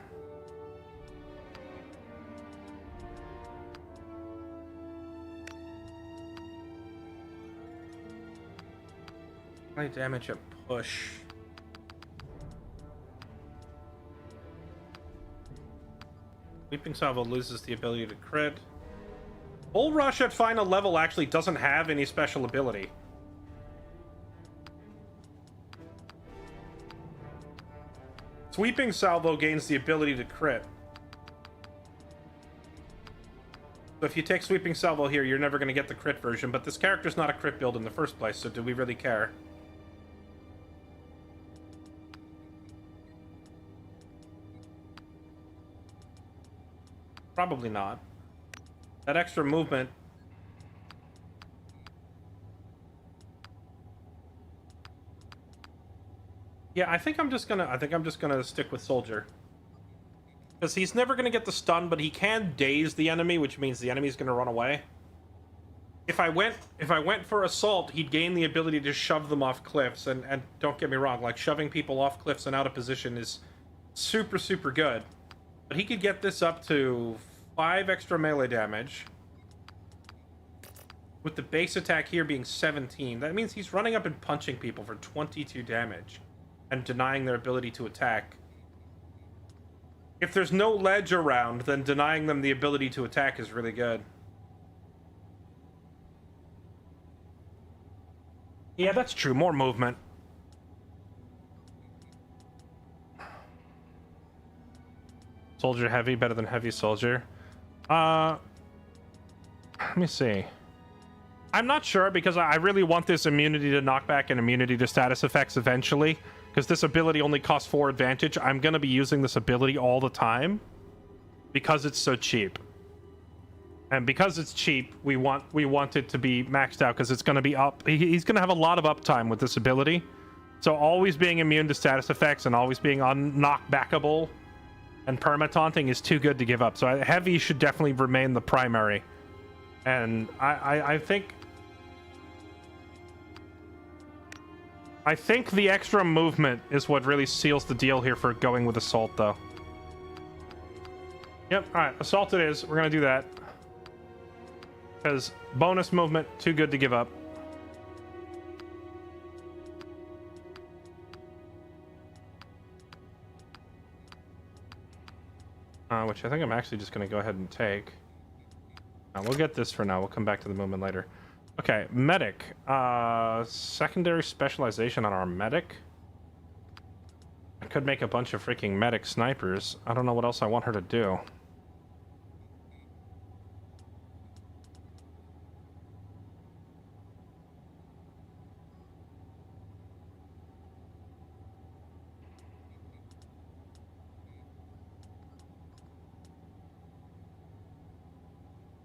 Melee damage at push. Weeping Salvo loses the ability to crit. Bull Rush at final level actually doesn't have any special ability. Sweeping Salvo gains the ability to crit. So if you take Sweeping Salvo here, you're never going to get the crit version, but this character's not a crit build in the first place, so do we really care? Probably not. That extra movement. Yeah, I think I'm just gonna stick with Soldier. Because he's never gonna get the stun, but he can daze the enemy, which means the enemy's gonna run away. If I went for Assault, he'd gain the ability to shove them off cliffs, and don't get me wrong, like shoving people off cliffs and out of position is super, super good. But he could get this up to 5 extra melee damage. With the base attack here being 17, that means he's running up and punching people for 22 damage. And denying their ability to attack. If there's no ledge around, then denying them the ability to attack is really good. Yeah, that's true. More movement. Soldier heavy, better than heavy soldier. Let me see. I'm not sure because I really want this immunity to knockback and immunity to status effects eventually. Because this ability only costs 4 advantage. I'm going to be using this ability all the time. Because it's so cheap. And because it's cheap, we want it to be maxed out. Because it's going to be up. He's going to have a lot of uptime with this ability. So always being immune to status effects and always being knockbackable and perma-taunting is too good to give up. So heavy should definitely remain the primary. And I think I think the extra movement is what really seals the deal here for going with Assault, though. Yep, alright, Assault it is. We're gonna do that. Because bonus movement, too good to give up. Which I think I'm actually just gonna go ahead and take. We'll get this for now. We'll come back to the movement later. Okay, medic. Secondary specialization on our medic. I could make a bunch of freaking medic snipers. I don't know what else I want her to do.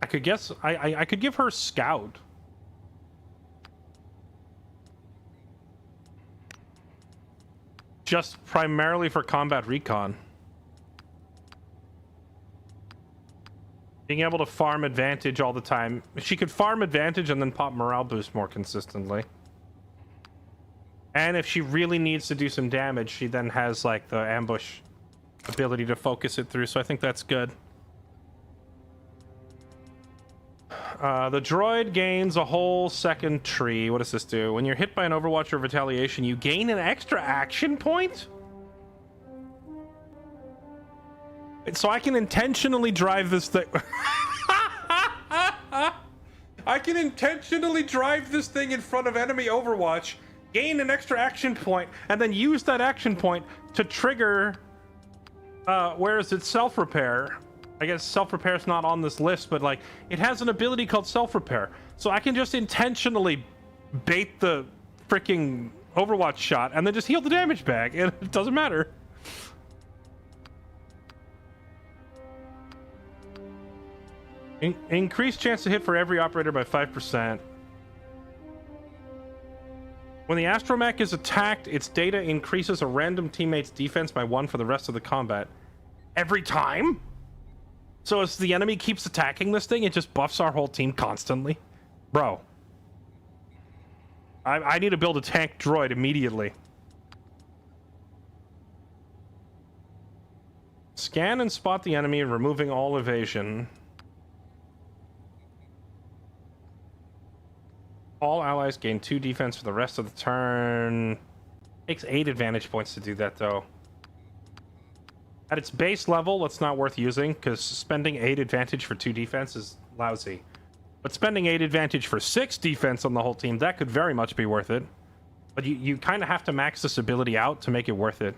I could guess I could give her scout. Just primarily for combat recon. Being able to farm advantage all the time. She could farm advantage and then pop morale boost more consistently. And if she really needs to do some damage, she then has like the ambush ability to focus it through, so I think that's good. The droid gains a whole second tree. What does this do? When you're hit by an Overwatch or retaliation, you gain an extra action point? So I can intentionally drive this thing. I can intentionally drive this thing in front of enemy Overwatch, gain an extra action point, and then use that action point to trigger... where is it? Self-repair. I guess self-repair is not on this list, but like it has an ability called self-repair. So I can just intentionally bait the freaking Overwatch shot and then just heal the damage back, and it doesn't matter. Increased chance to hit for every operator by 5%. When the astromech is attacked, its data increases a random teammate's defense by 1 for the rest of the combat. Every time? So as the enemy keeps attacking this thing, it just buffs our whole team constantly? Bro. I need to build a tank droid immediately. Scan and spot the enemy, removing all evasion. All allies gain 2 defense for the rest of the turn. Takes 8 advantage points to do that, though. At its base level, it's not worth using, because spending 8 advantage for 2 defense is lousy. But spending 8 advantage for 6 defense on the whole team, that could very much be worth it. But you kind of have to max this ability out to make it worth it.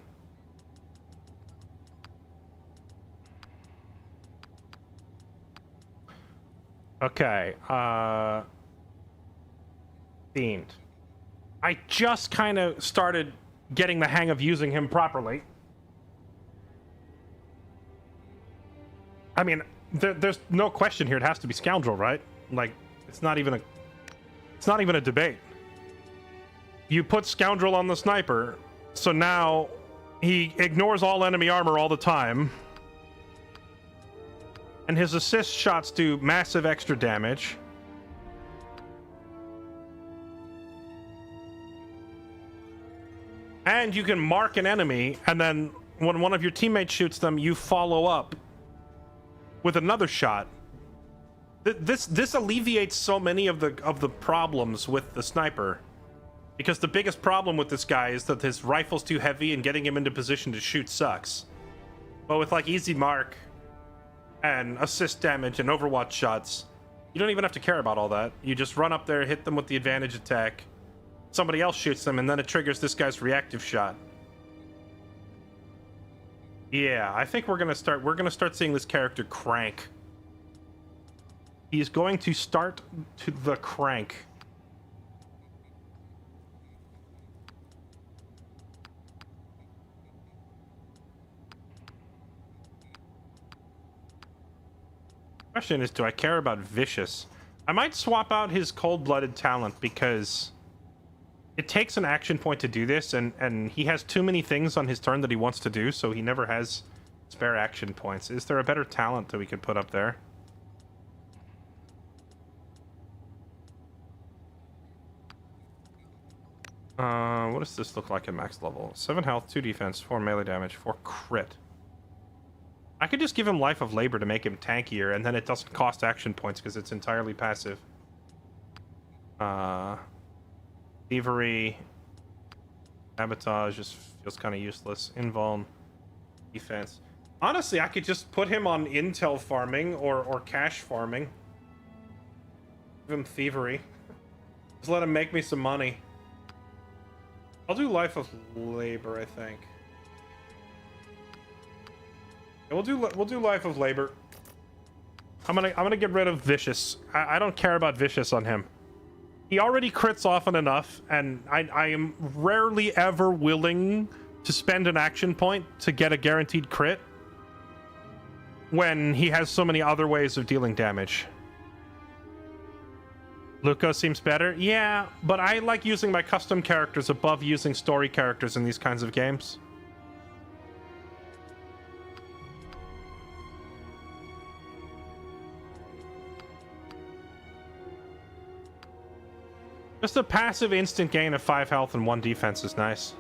Okay, Fiend. I just kind of started getting the hang of using him properly. I mean, there's no question here. It has to be Scoundrel, right? Like, it's not even a debate. You put Scoundrel on the sniper, so now he ignores all enemy armor all the time, and his assist shots do massive extra damage. And you can mark an enemy, and then when one of your teammates shoots them, you follow up with another shot. This alleviates so many of the problems with the sniper, because the biggest problem with this guy is that his rifle's too heavy and getting him into position to shoot sucks. But with like easy mark and assist damage and Overwatch shots, you don't even have to care about all that. You just run up there, hit them with the advantage attack, somebody else shoots them, and then it triggers this guy's reactive shot. Yeah, I think we're gonna start seeing this character crank. He's going to start to the crank. Question is, do I care about Vicious? I might swap out his cold-blooded talent because it takes an action point to do this, and he has too many things on his turn that he wants to do, so he never has spare action points. Is there a better talent that we could put up there? What does this look like at max level? 7 health, 2 defense, 4 melee damage, 4 crit. I could just give him Life of Labor to make him tankier, and then it doesn't cost action points because it's entirely passive. Thievery, sabotage just feels kind of useless. Invuln, defense. Honestly, I could just put him on intel farming or cash farming. Give him thievery. Just let him make me some money. I'll do Life of Labor, I think. Yeah, we'll do Life of Labor. I'm gonna get rid of Vicious. I don't care about Vicious on him. He already crits often enough, and I am rarely ever willing to spend an action point to get a guaranteed crit when he has so many other ways of dealing damage. Luco seems better. Yeah, but I like using my custom characters above using story characters in these kinds of games. Just a passive instant gain of 5 health and 1 defense is nice.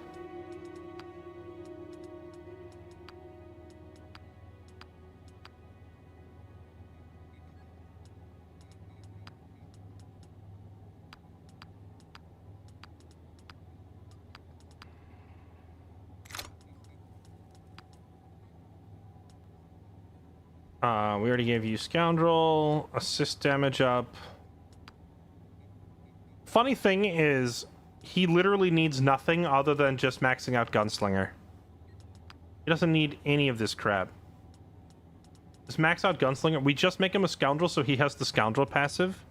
We already gave you Scoundrel, assist damage up. Funny thing is, he literally needs nothing other than just maxing out Gunslinger. He doesn't need any of this crap. Just max out Gunslinger. We just make him a Scoundrel so he has the Scoundrel passive.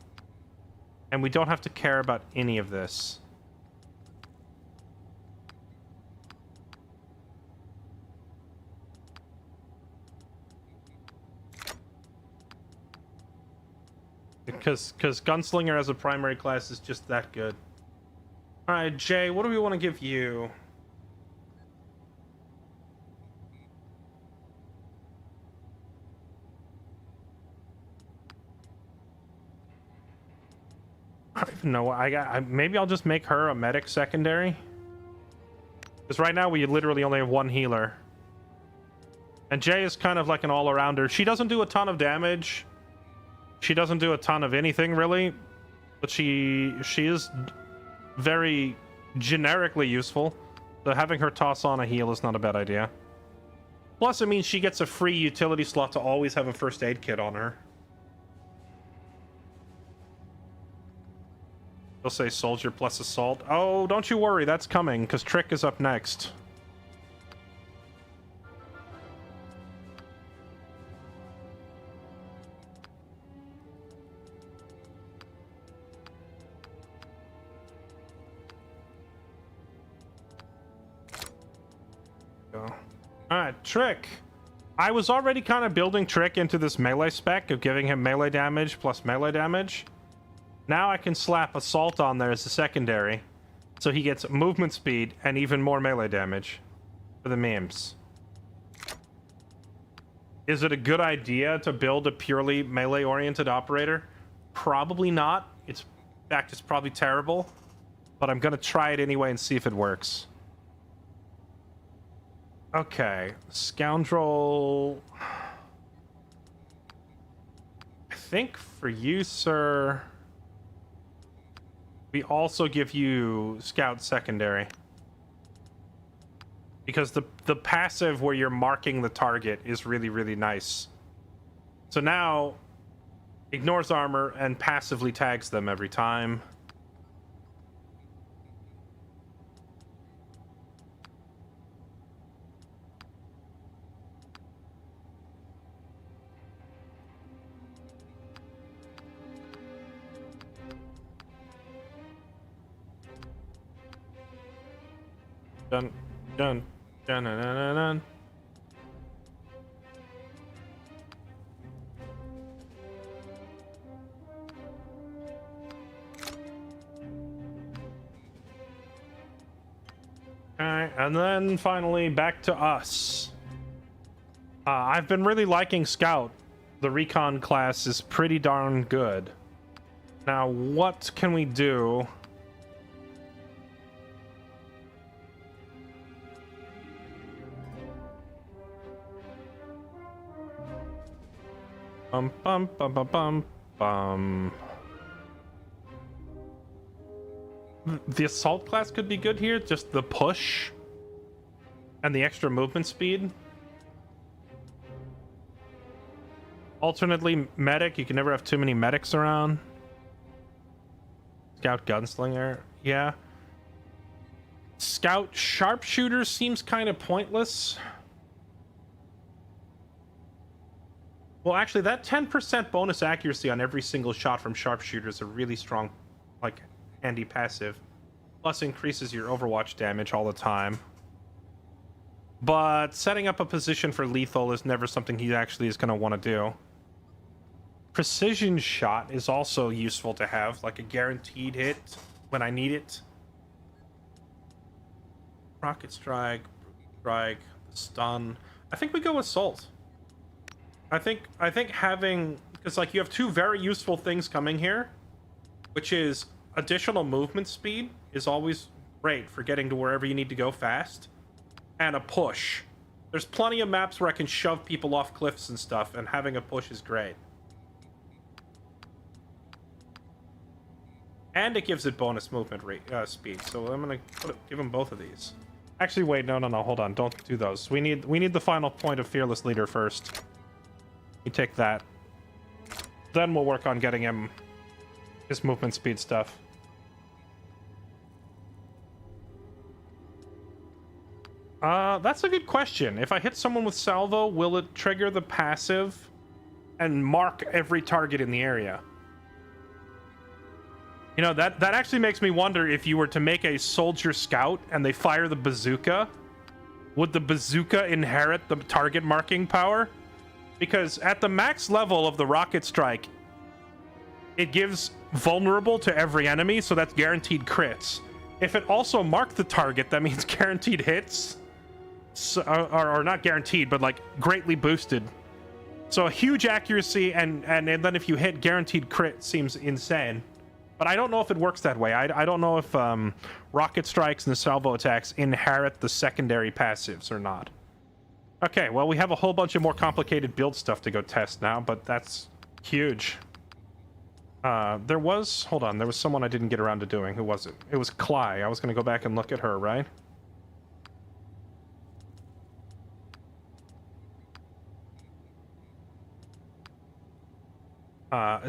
And we don't have to care about any of this. Because Gunslinger as a primary class is just that good. Alright, Jay, what do we want to give you? I don't even know. Maybe I'll just make her a medic secondary. Because right now we literally only have 1 healer. And Jay is kind of like an all-arounder. She doesn't do a ton of damage. She doesn't do a ton of anything, really. But she is very generically useful. So having her toss on a heal is not a bad idea. Plus, it means she gets a free utility slot to always have a first aid kit on her. They'll say soldier plus assault. Oh, don't you worry, that's coming, because Trick is up next. Alright, Trick. I was already kind of building Trick into this melee spec of giving him melee damage plus melee damage. Now I can slap Assault on there as a secondary, so he gets movement speed and even more melee damage for the memes. Is it a good idea to build a purely melee-oriented operator? Probably not. In fact, it's probably terrible, but I'm gonna try it anyway and see if it works. Okay, Scoundrel. I think for you, sir, we also give you Scout secondary. Because the passive where you're marking the target is really, really nice. So now, ignores armor and passively tags them every time. Dun, dun, dun, dun, dun, dun, dun. Alright, and then finally back to us. I've been really liking Scout. The recon class is pretty darn good. Now, what can we do? Bum bum bum bum bum bum. The assault class could be good here. Just the push and the extra movement speed. Alternately, medic. You can never have too many medics around. Scout gunslinger. Yeah. Scout sharpshooter seems kind of pointless. Well, actually, that 10% bonus accuracy on every single shot from sharpshooter is a really strong, like, handy passive. Plus increases your Overwatch damage all the time. But setting up a position for lethal is never something he actually is going to want to do. Precision shot is also useful to have, like a guaranteed hit when I need it. Rocket strike, stun. I think we go assault. I think having, because like you have two very useful things coming here, which is additional movement speed is always great for getting to wherever you need to go fast, and a push. There's plenty of maps where I can shove people off cliffs and stuff, and having a push is great. And it gives it bonus movement rate, speed. So I'm gonna give them both of these. Actually, wait, no, hold on, don't do those. We need the final point of Fearless Leader first. You take that. Then we'll work on getting him his movement speed stuff. That's a good question. If I hit someone with salvo, will it trigger the passive and mark every target in the area? You know, that actually makes me wonder, if you were to make a soldier scout and they fire the bazooka, would the bazooka inherit the target marking power? Because at the max level of the rocket strike, it gives vulnerable to every enemy, so that's guaranteed crits. If it also marked the target, that means guaranteed hits. So, or not guaranteed, but like greatly boosted. So a huge accuracy and then if you hit, guaranteed crit seems insane. But I don't know if it works that way. I don't know if rocket strikes and the salvo attacks inherit the secondary passives or not. Okay, well, we have a whole bunch of more complicated build stuff to go test now, but that's huge. There was someone I didn't get around to doing. Who was it? It was Cly. I was going to go back and look at her, right?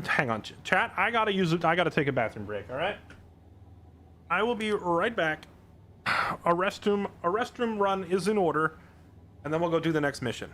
Hang on, chat. I gotta take a bathroom break. All right. I will be right back. A restroom run is in order, and then we'll go do the next mission.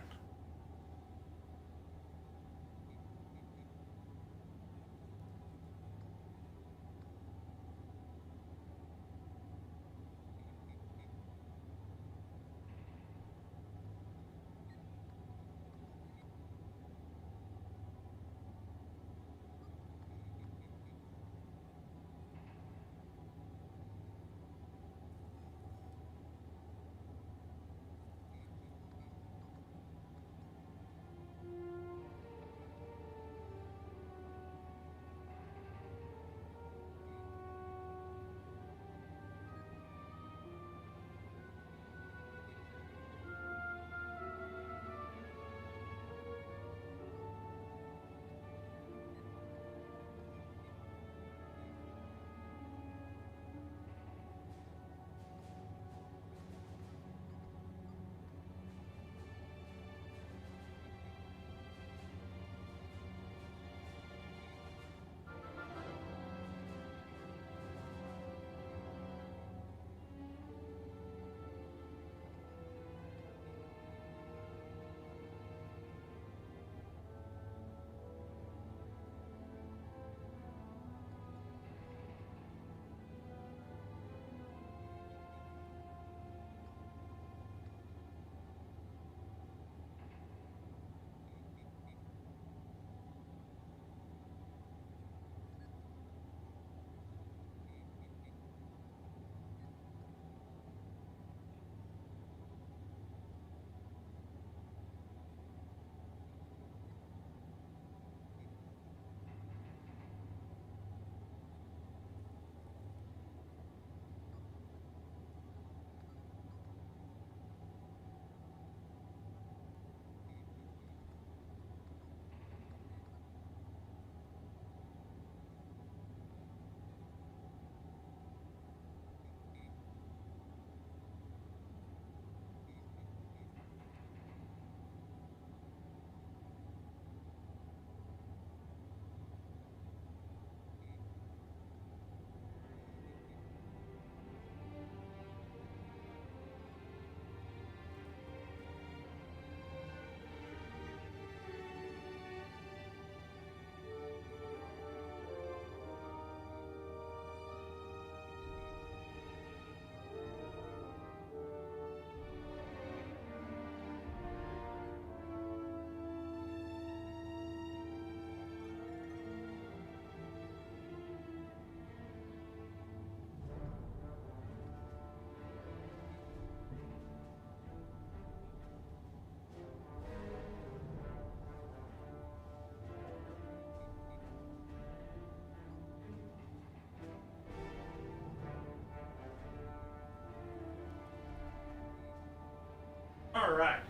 All right.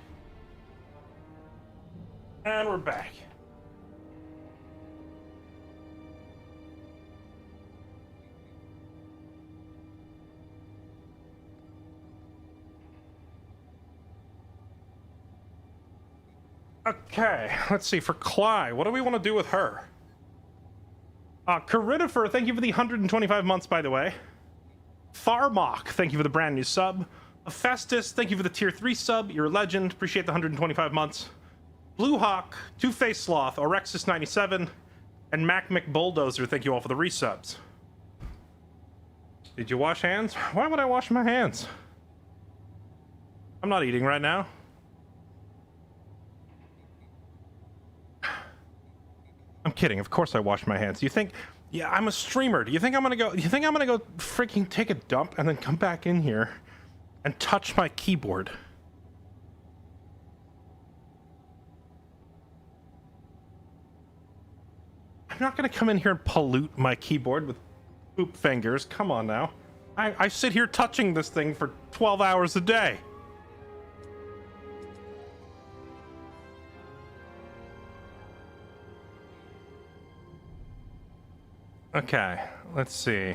And we're back. Okay, let's see. For Cly, what do we want to do with her? Caridifer, thank you for the 125 months, by the way. Farmok, thank you for the brand new sub. Festus, thank you for the tier 3 sub. You're a legend. Appreciate the 125 months. Blue Hawk, Two-Face Sloth, Orexis97, and Mac McBulldozer, thank you all for the resubs. Did you wash hands? Why would I wash my hands? I'm not eating right now. I'm kidding. Of course I wash my hands. You think, yeah, I'm a streamer. Do you think I'm gonna go freaking take a dump and then come back in here and touch my keyboard? I'm not gonna come in here and pollute my keyboard with poop fingers. Come on now. I sit here touching this thing for 12 hours a day. Okay, let's see.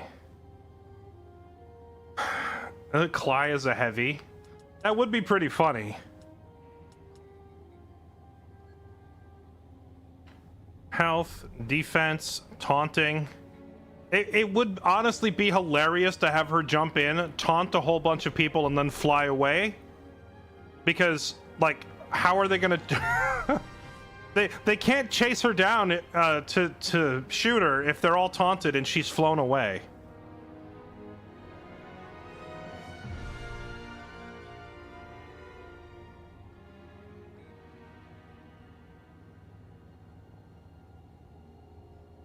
Cly is a heavy. That would be pretty funny. Health, defense, taunting. It would honestly be hilarious to have her jump in, taunt a whole bunch of people, and then fly away. Because, like, how are they gonna do... They can't chase her down to shoot her if they're all taunted and she's flown away.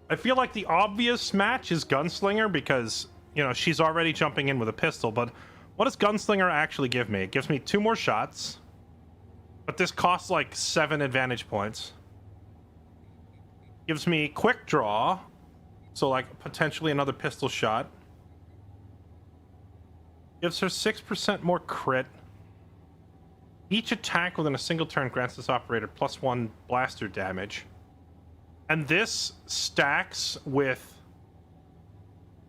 I feel like the obvious match is Gunslinger because, you know, she's already jumping in with a pistol, but what does Gunslinger actually give me? It gives me 2 more shots, but this costs like 7 advantage points. Gives me quick draw, so like potentially another pistol shot. Gives her 6% more crit. Each attack within a single turn grants this operator +1 blaster damage. And this stacks with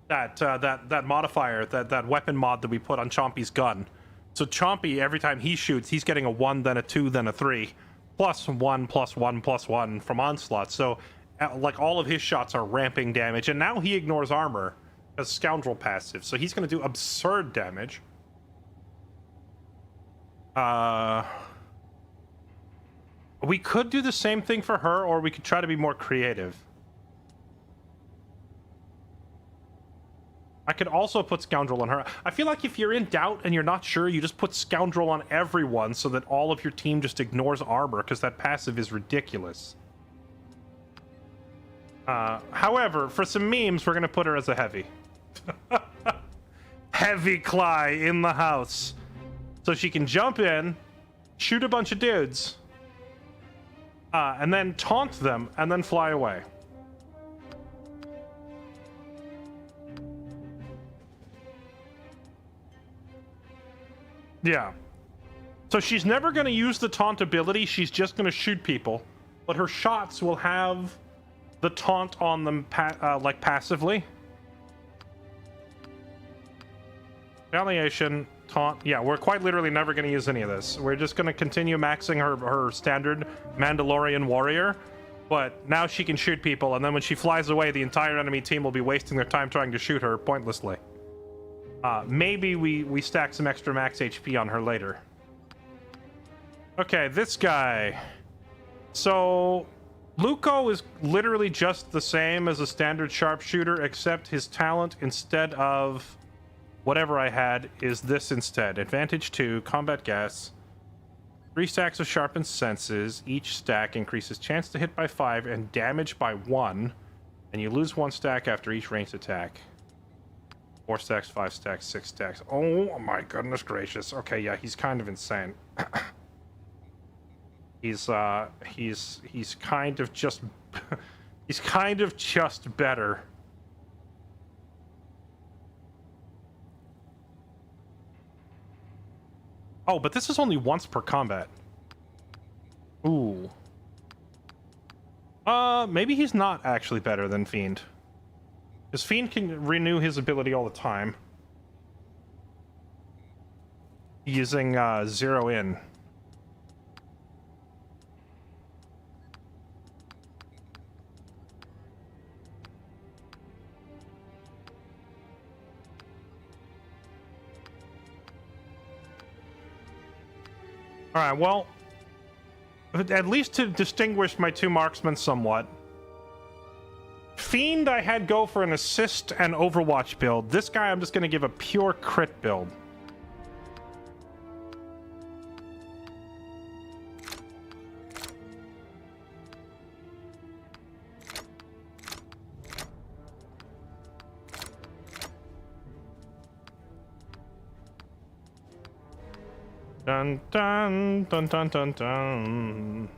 that modifier, that weapon mod that we put on Chompy's gun. So Chompy, every time he shoots, he's getting a 1, then a 2, then a 3, +1, +1, +1 from Onslaught. So like all of his shots are ramping damage, and now he ignores armor as Scoundrel passive, so he's going to do absurd damage. We could do the same thing for her, or we could try to be more creative. I could also put Scoundrel on her. I feel like if you're in doubt and you're not sure, you just put Scoundrel on everyone so that all of your team just ignores armor, because that passive is ridiculous. However, for some memes, we're going to put her as a heavy. Heavy Cly in the house. So she can jump in, shoot a bunch of dudes, and then taunt them, and then fly away. Yeah. So she's never going to use the taunt ability, she's just going to shoot people. But her shots will have the taunt on them, like, passively. Retaliation, taunt. Yeah, we're quite literally never going to use any of this. We're just going to continue maxing her standard Mandalorian warrior. But now she can shoot people, and then when she flies away, the entire enemy team will be wasting their time trying to shoot her pointlessly. Maybe we stack some extra max HP on her later. Okay, this guy. So Luco is literally just the same as a standard sharpshooter, except his talent, instead of whatever I had, is this instead. Advantage 2, combat gas, 3 stacks of sharpened senses. Each stack increases chance to hit by 5 and damage by 1, and you lose 1 stack after each ranged attack. 4 stacks, 5 stacks, 6 stacks. Oh my goodness gracious. Okay, yeah, he's kind of insane. He's kind of just he's kind of just better. Oh, but this is only once per combat. Ooh. Maybe he's not actually better than Fiend. Because Fiend can renew his ability all the time. Using, Zero In. Alright, well, at least to distinguish my two marksmen somewhat. Fiend, I had go for an assist and Overwatch build. This guy, I'm just going to give a pure crit build. Dun dun dun dun dun dun.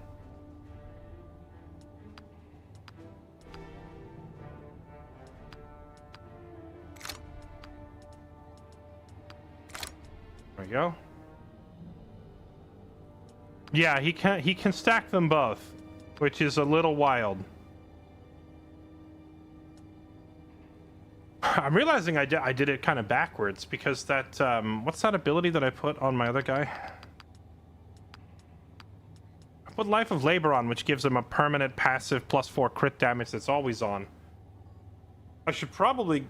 There we go. Yeah, he can stack them both, which is a little wild. I'm realizing I did it kind of backwards because that what's that ability that I put on my other guy? I put Life of Labor on, which gives him a permanent passive +4 crit damage that's always on. I should probably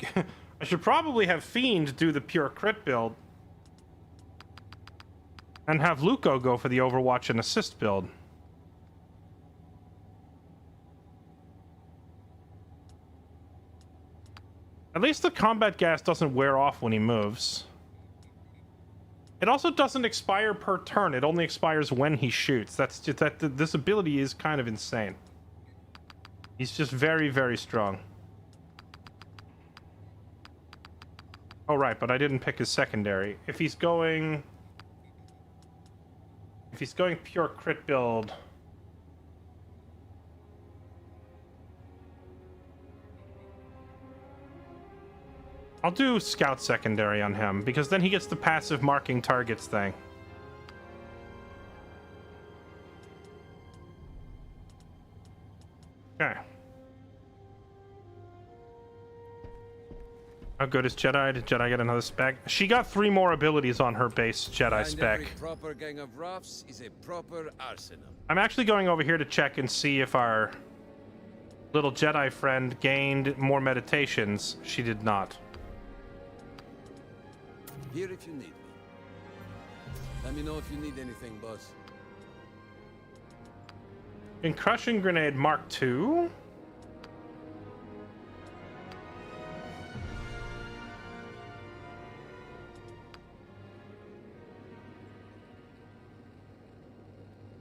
have Fiend do the pure crit build and have Luco go for the Overwatch and assist build. At least the combat gas doesn't wear off when he moves. It also doesn't expire per turn. It only expires when he shoots. That's just that this ability is kind of insane. He's just very, very strong. Oh, right, but I didn't pick his secondary. If he's going pure crit build, I'll do Scout secondary on him, because then he gets the passive marking targets thing. Okay. How good is Jedi? Did Jedi get another spec? She got 3 more abilities on her base Jedi spec. Every proper gang of roughs is a proper arsenal. I'm actually going over here to check and see if our little Jedi friend gained more meditations. She did not. Here if you need me. Let me know if you need anything, boss. In Crushing Grenade Mark II?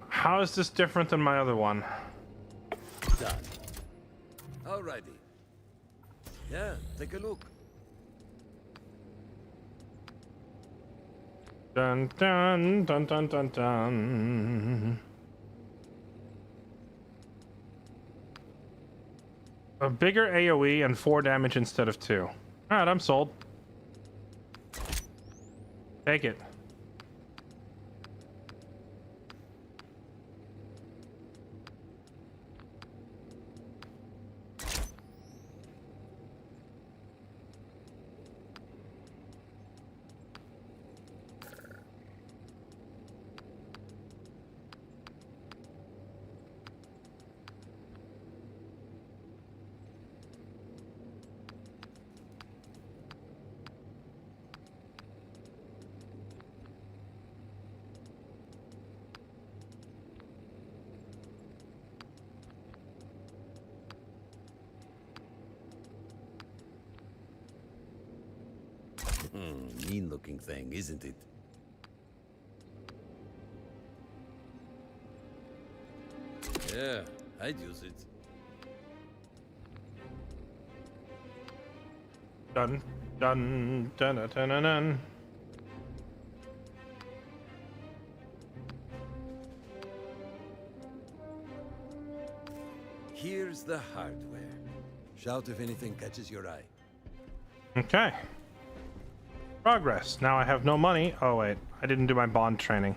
How is this different than my other one? Done. Alrighty. Yeah, take a look. Dun dun dun dun dun dun. A bigger AoE and 4 damage instead of 2. Alright, I'm sold. Take it. Mean-looking thing, isn't it? Yeah, I'd use it. Dun dun dun dun dun dun. Dun. Here's the hardware. Shout if anything catches your eye. Okay. Progress. Now I have no money. Oh wait, I didn't do my bond training.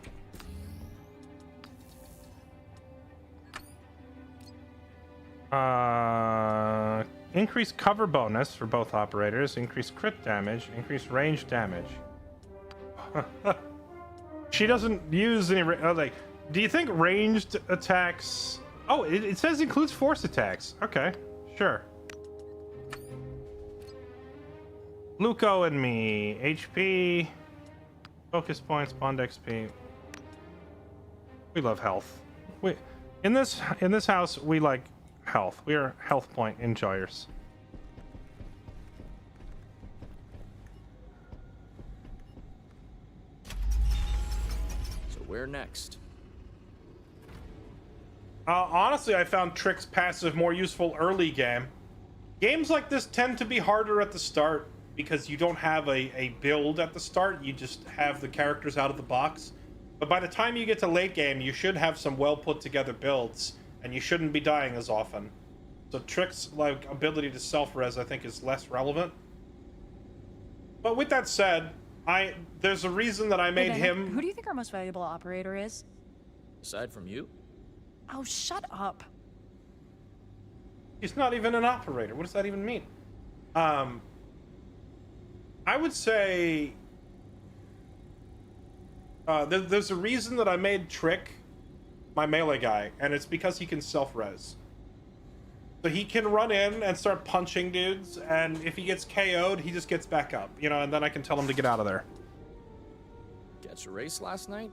Increased cover bonus for both operators, increased crit damage, increased range damage. She doesn't use any like, do you think ranged attacks? Oh, it says includes force attacks. Okay, sure. Luco and me, HP, focus points, bond XP. We love health. We in this house we like health. We are health point enjoyers. So where next? Honestly, I found Trick's passive more useful early game. Games like this tend to be harder at the start because you don't have a build at the start. You just have the characters out of the box. But by the time you get to late game, you should have some well put together builds, and you shouldn't be dying as often. So Trick's like ability to self-res, I think, is less relevant. But with that said, there's a reason that I made him. Who do you think our most valuable operator is? Aside from you? Oh, shut up. He's not even an operator. What does that even mean? I would say there's a reason that I made Trick my melee guy, and it's because he can self-res. So he can run in and start punching dudes, and if he gets KO'd, he just gets back up, you know, and then I can tell him to get out of there. Catch a race last night?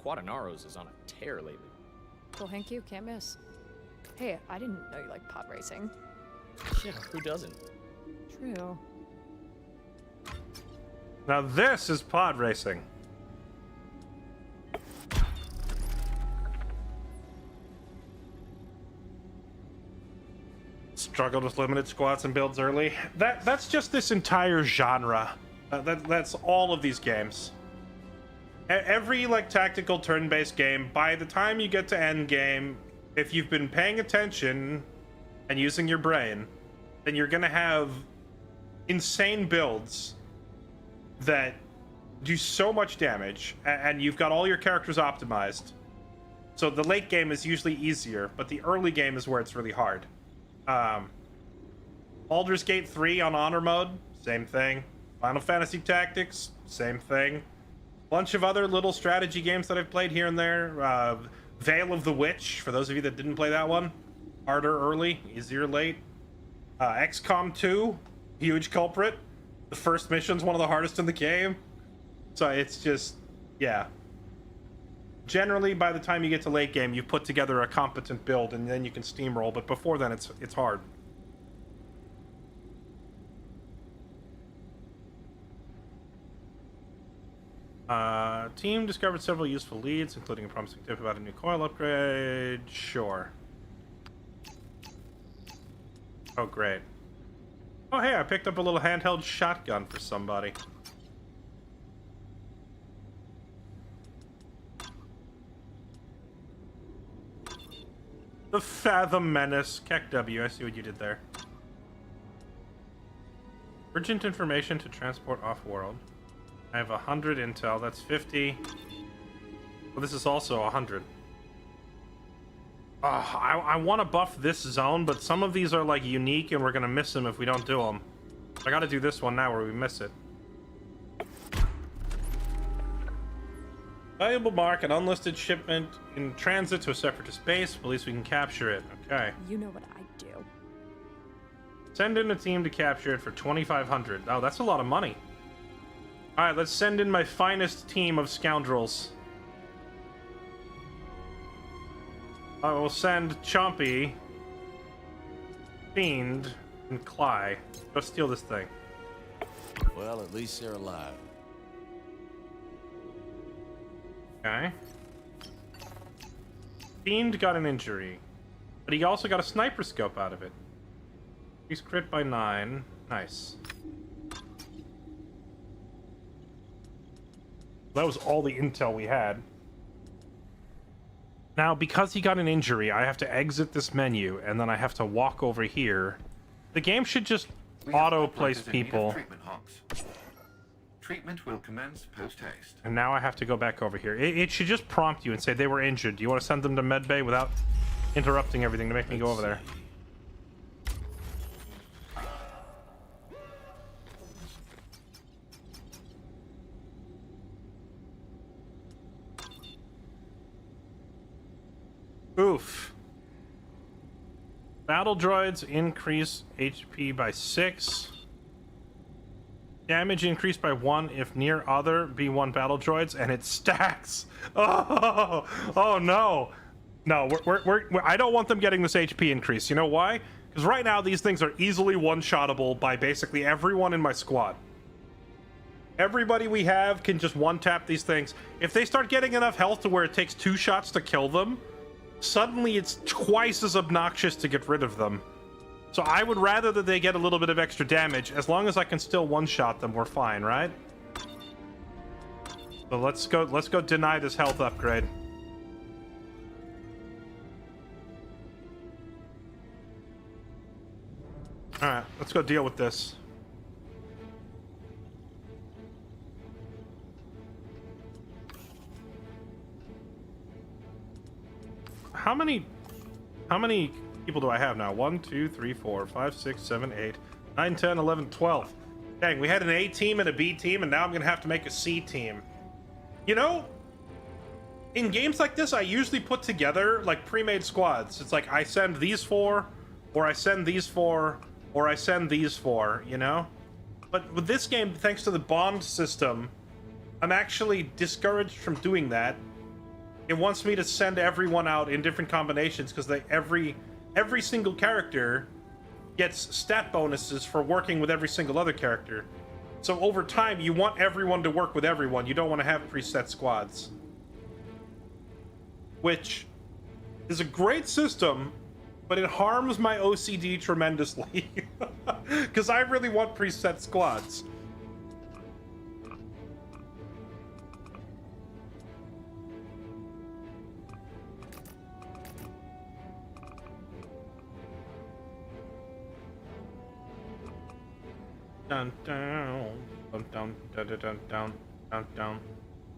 Quatanaros is on a tear lately. Cool, thank you. Can't miss. Hey, I didn't know you liked pod racing. Yeah, who doesn't? True. Now this is pod racing. Struggled with limited squats and builds early. That's just this entire genre. That's all of these games. Every like tactical turn-based game, by the time you get to end game, if you've been paying attention and using your brain, then you're gonna have insane builds that do so much damage, and you've got all your characters optimized. So the late game is usually easier, but the early game is where it's really hard. Baldur's Gate 3 on honor mode, same thing. Final Fantasy Tactics, same thing. Bunch of other little strategy games that I've played here and there. Veil of the Witch, for those of you that didn't play that one. Harder early, easier late. XCOM 2, huge culprit. The first mission's one of the hardest in the game. So it's just, yeah. Generally, by the time you get to late game, you've put together a competent build, and then you can steamroll. But before then, it's hard. Team discovered several useful leads, including a promising tip about a new coil upgrade. Sure. Oh, great. Oh, hey, I picked up a little handheld shotgun for somebody. The Fathom Menace. Keck W, I see what you did there. Urgent information to transport off-world. I have 100 intel, that's 50. Well, this is also 100. I want to buff this zone, but some of these are like unique and we're going to miss them if we don't do them. I got to do this one now where we miss it. Valuable mark, an unlisted shipment in transit to a separatist base. At least we can capture it. Okay. You know what I'd do. Send in a team to capture it for 2,500. Oh, that's a lot of money. All right, let's send in my finest team of scoundrels. I will send Chompy, Fiend, and Cly. Go steal this thing. Well, at least they're alive. Okay. Fiend got an injury, but he also got a sniper scope out of it. He's crit by 9. Nice. That was all the intel we had. Now, because he got an injury, I have to exit this menu, and then I have to walk over here. The game should just auto-place people. Treatment will commence post-haste. And now I have to go back over here. It should just prompt you and say they were injured. Do you want to send them to medbay without interrupting everything to make me go over there? Oof. Battle droids increase HP by 6. Damage increased by 1 if near other B1 battle droids, and it stacks. Oh no. No, I don't want them getting this HP increase. You know why? Because right now these things are easily one-shottable by basically everyone in my squad. Everybody we have can just one-tap these things. If they start getting enough health to where it takes 2 shots to kill them, suddenly it's twice as obnoxious to get rid of them. So I would rather that they get a little bit of extra damage. As long as I can still one-shot them, we're fine, right? So let's go deny this health upgrade. Alright, let's go deal with this. How many people do I have now? 1, 2, 3, 4, 5, 6, 7, 8, 9, 10, 11, 12. Dang, we had an A team and a B team, and now I'm gonna have to make a C team. You know, in games like this, I usually put together like pre-made squads. It's like I send these 4, or I send these 4, or I send these 4, you know? But with this game, thanks to the bond system, I'm actually discouraged from doing that. It wants me to send everyone out in different combinations because every single character gets stat bonuses for working with every single other character. So over time, you want everyone to work with everyone. You don't want to have preset squads. Which is a great system, but it harms my OCD tremendously. Because I really want preset squads. Dun down, dun down, dun dun dun down, dun down,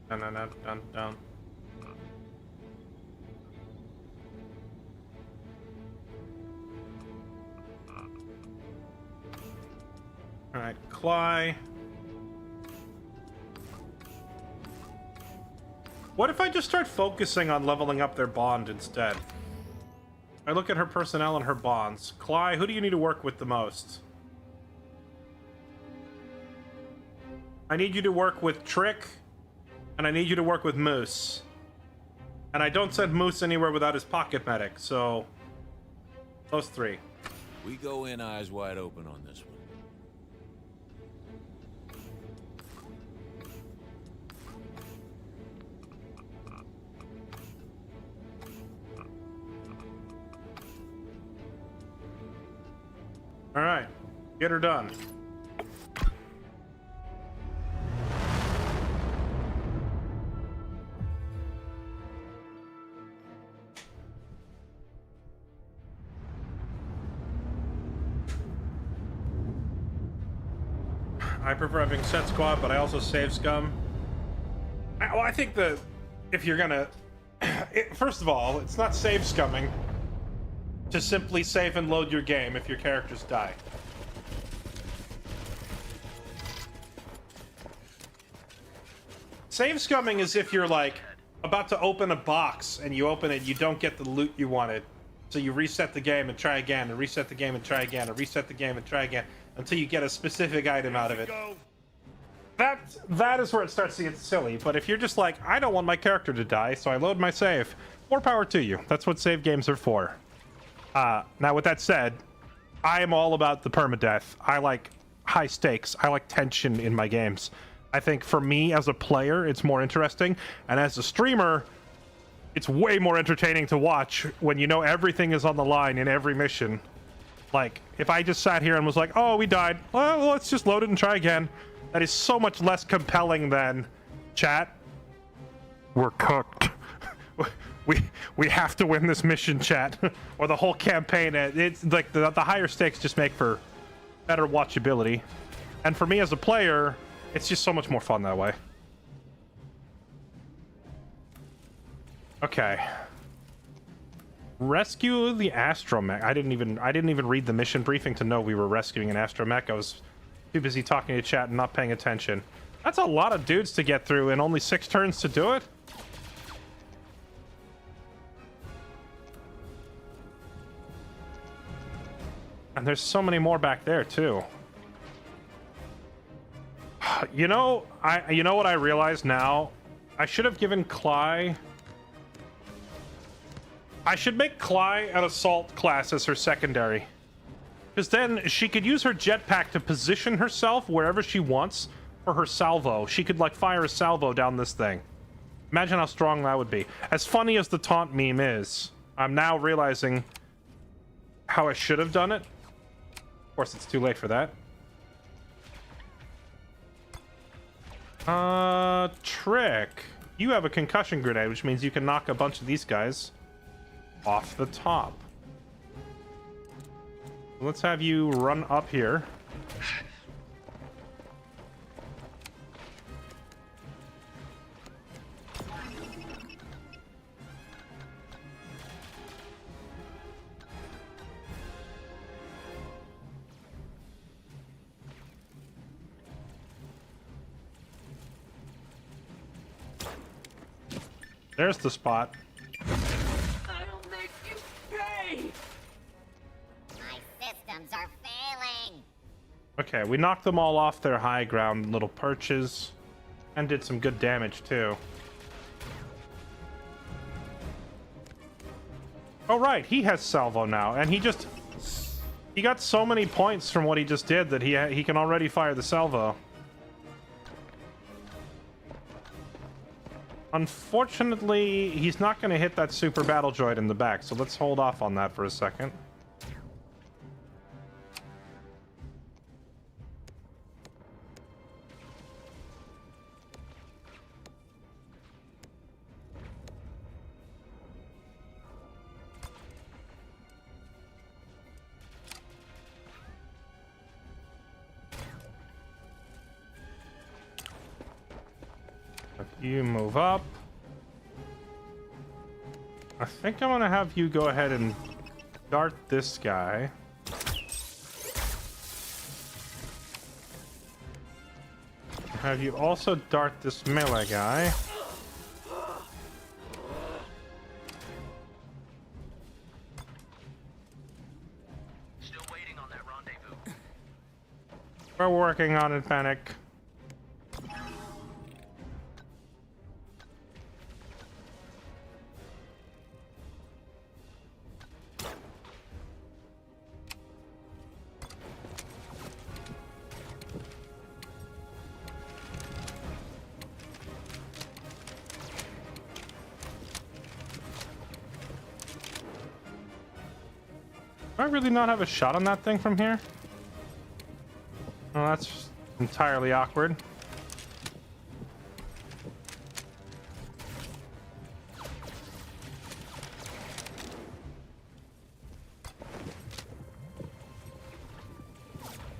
dun dun dun dun down. All right, Cly. What if I just start focusing on leveling up their bond instead? I look at her personnel and her bonds. Cly, who do you need to work with the most? I need you to work with Trick, and I need you to work with Moose. And I don't send Moose anywhere without his pocket medic, so those 3. We go in eyes wide open on this one. All right, get her done. I prefer having set squad, but I also save scum. Well, I think that if you're gonna... first of all, it's not save scumming to simply save and load your game if your characters die. Save scumming is if you're like about to open a box and you open it, you don't get the loot you wanted. So you reset the game and try again, and reset the game and try again, and reset the game and try again, until you get a specific item out of it. That is where it starts to get silly. But if you're just like, I don't want my character to die, so I load my save, more power to you. That's what save games are for. Now, with that said, I am all about the permadeath. I like high stakes. I like tension in my games. I think for me as a player, it's more interesting, and as a streamer, it's way more entertaining to watch when you know everything is on the line in every mission. Like, if I just sat here and was like, oh, we died, well, let's just load it and try again. That is so much less compelling than, chat, we're cooked. we have to win this mission, chat. Or the whole campaign. It's like the higher stakes just make for better watchability. And for me as a player, It's just so much more fun that way. Okay. Rescue the astromech. I didn't even read the mission briefing to know we were rescuing an astromech. I was too busy talking to chat and not paying attention. That's a lot of dudes to get through and only 6 turns to do it. And there's so many more back there too. You know what I realize now? I should have given Cly... I should make Cly an assault class as her secondary. Because then she could use her jetpack to position herself wherever she wants for her salvo. She could, like, fire a salvo down this thing. Imagine how strong that would be. As funny as the taunt meme is, I'm now realizing how I should have done it. Of course, it's too late for that. Trick. You have a concussion grenade, which means you can knock a bunch of these guys off the top. Let's have you run up here. There's the spot. I'll make you pay! My systems are failing! Okay, we knocked them all off their high ground little perches and did some good damage too. Oh right, he has salvo now, and he got so many points from what he just did that he can already fire the salvo. Unfortunately, he's not going to hit that super battle droid in the back, so let's hold off on that for a second. You move up. I think I'm gonna have you go ahead and dart this guy. Have you also dart this melee guy. Still waiting on that rendezvous. We're working on it, Panic. Do I really not have a shot on that thing from here? Well, that's entirely awkward.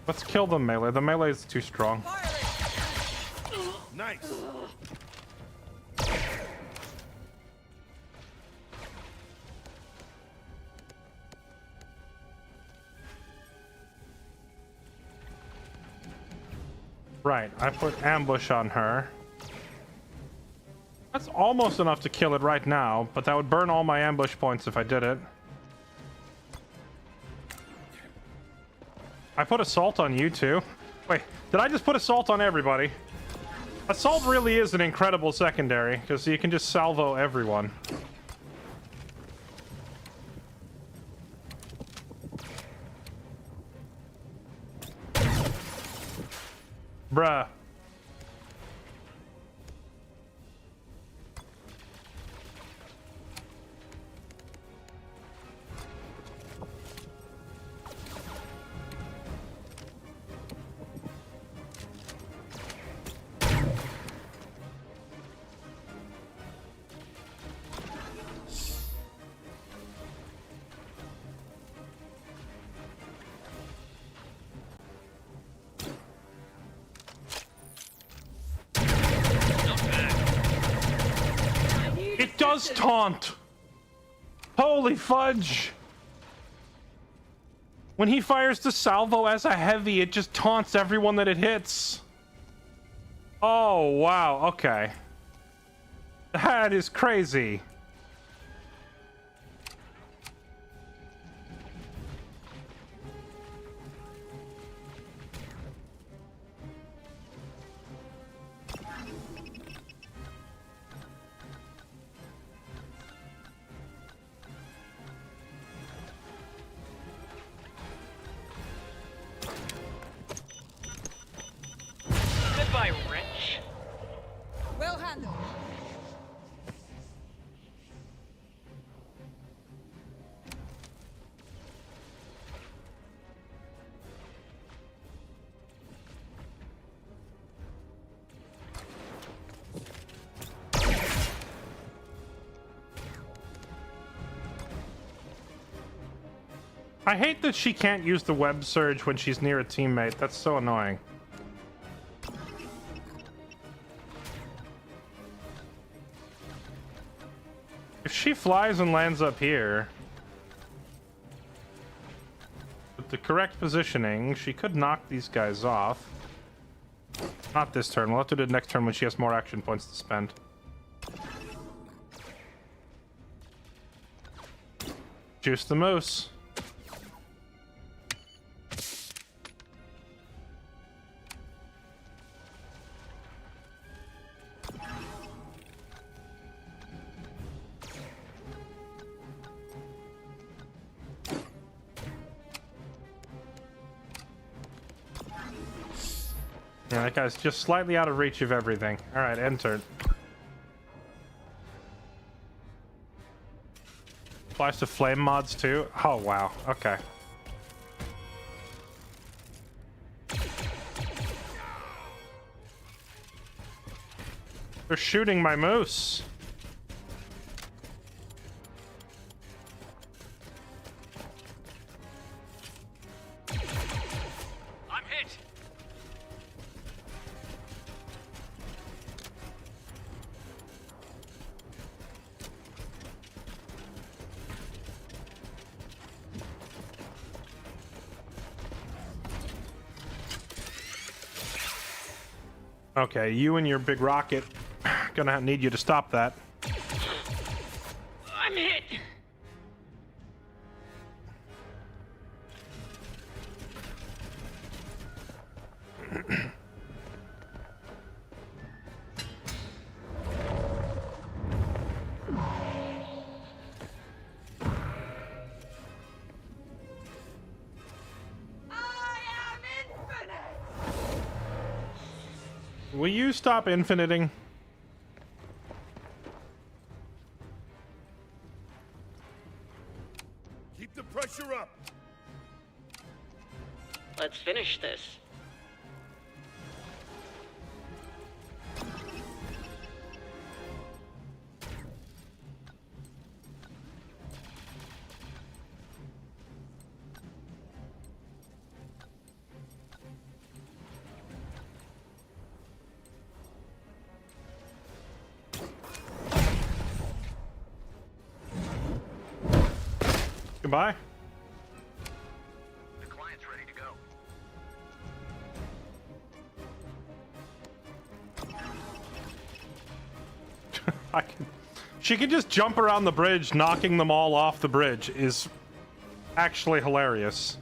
Let's kill the melee. The melee is too strong. Nice. Right, I put ambush on her. That's almost enough to kill it right now, but that would burn all my ambush points if I did it. I put assault on you too. Wait, did I just put assault on everybody? Assault really is an incredible secondary, because you can just salvo everyone. Bruh. does taunt. Holy fudge. When he fires the salvo as a heavy, it just taunts everyone that it hits. Oh, wow. Okay. That is crazy. Goodbye, wretch. Well handled. I hate that she can't use the web surge when she's near a teammate. That's so annoying. If she flies and lands up here with the correct positioning, she could knock these guys off. Not this turn. We'll have to do it next turn when she has more action points to spend. Juice the moose. Yeah, that guy's just slightly out of reach of everything. Alright, end turn. Applies to flame mods too? Oh, wow. Okay. They're shooting my moose. I'm hit. Okay, you and your big rocket. Gonna need you to stop that. I'm hit. Will you stop infiniting? Keep the pressure up. Let's finish this. Goodbye. The client's ready to go. I can. She can just jump around the bridge, knocking them all off the bridge is actually hilarious.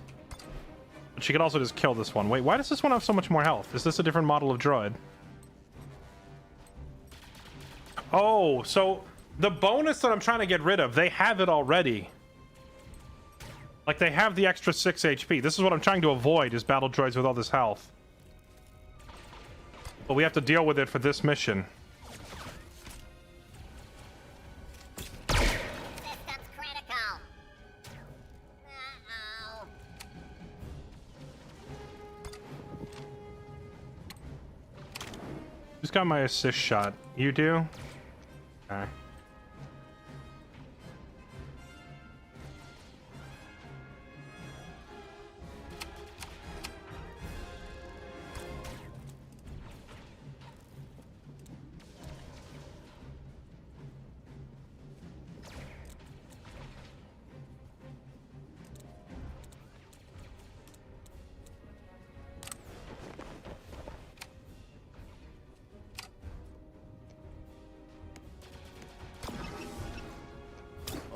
But she could also just kill this one. Wait, why does this one have so much more health? Is this a different model of droid? Oh, so the bonus that I'm trying to get rid of, they have it already. Like, they have the extra 6 HP. This is what I'm trying to avoid, is battle droids with all this health. But we have to deal with it for this mission. System's critical. Uh-oh. Who's got my assist shot? You do? Okay.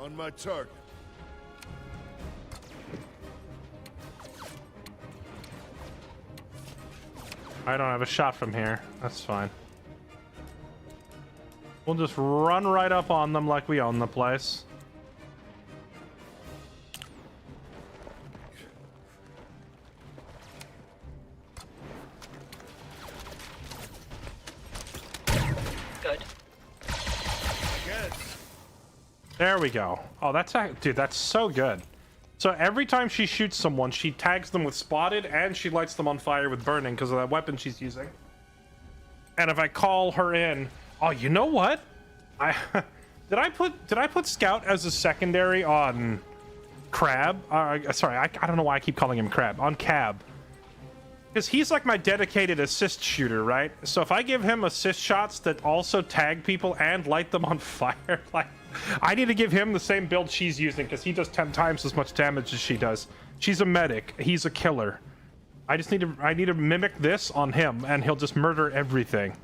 On my target. I don't have a shot from here. That's fine. We'll just run right up on them like we own the place. Good. There we go. Oh, dude, that's so good. So every time she shoots someone, she tags them with spotted and she lights them on fire with burning because of that weapon she's using. And if I call her in, oh, you know what? Did I put Scout as a secondary on Crab? Sorry, I don't know why I keep calling him Crab. On Cab. Because he's like my dedicated assist shooter, right? So if I give him assist shots that also tag people and light them on fire, like, I need to give him the same build she's using because he does 10 times as much damage as she does. She's a medic. He's a killer. I need to mimic this on him and he'll just murder everything.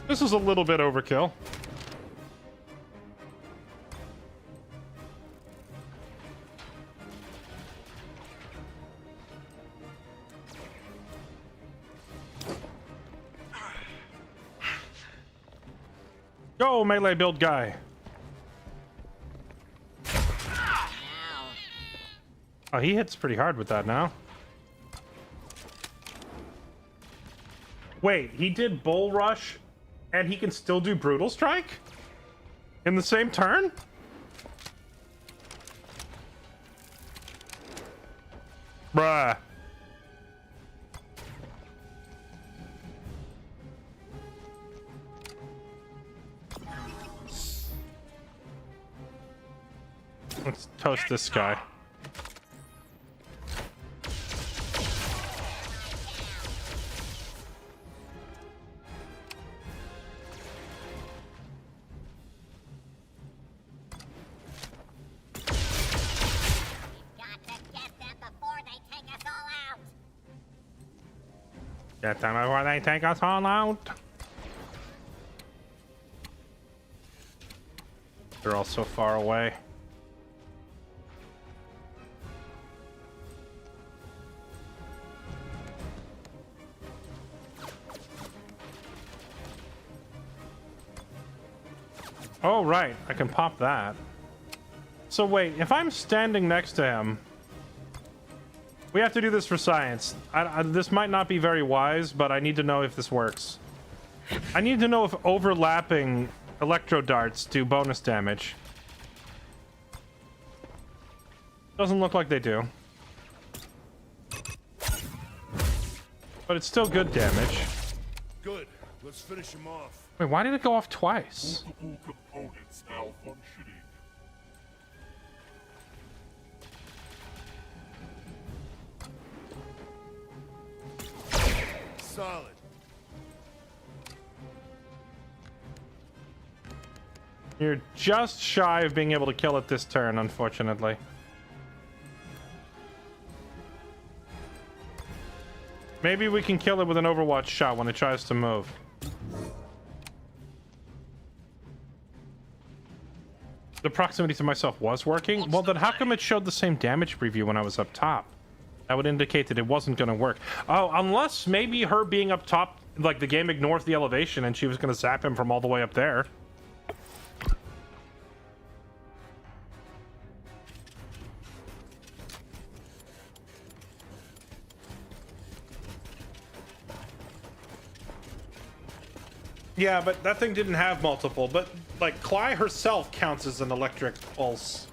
This is a little bit overkill. Go, melee build guy. Oh, he hits pretty hard with that now. Wait, he did Bull Rush and he can still do Brutal Strike? In the same turn? Bruh. Let's toast this guy. Get them before they take us all out. They're all so far away. Oh, right. I can pop that. So wait, if I'm standing next to him... We have to do this for science. This might not be very wise, but I need to know if this works. I need to know if overlapping electro darts do bonus damage. Doesn't look like they do. But it's still good damage. Good. Let's finish him off. Wait, why did it go off twice? Multiple components malfunctioning. Solid. You're just shy of being able to kill it this turn, unfortunately. Maybe we can kill it with an Overwatch shot when it tries to move. The proximity to myself was working? Well, then how come it showed the same damage preview when I was up top? That would indicate that it wasn't going to work. Oh, unless maybe her being up top, like the game ignores the elevation and she was going to zap him from all the way up there. Yeah, but that thing didn't have multiple, but like Cly herself counts as an electric pulse.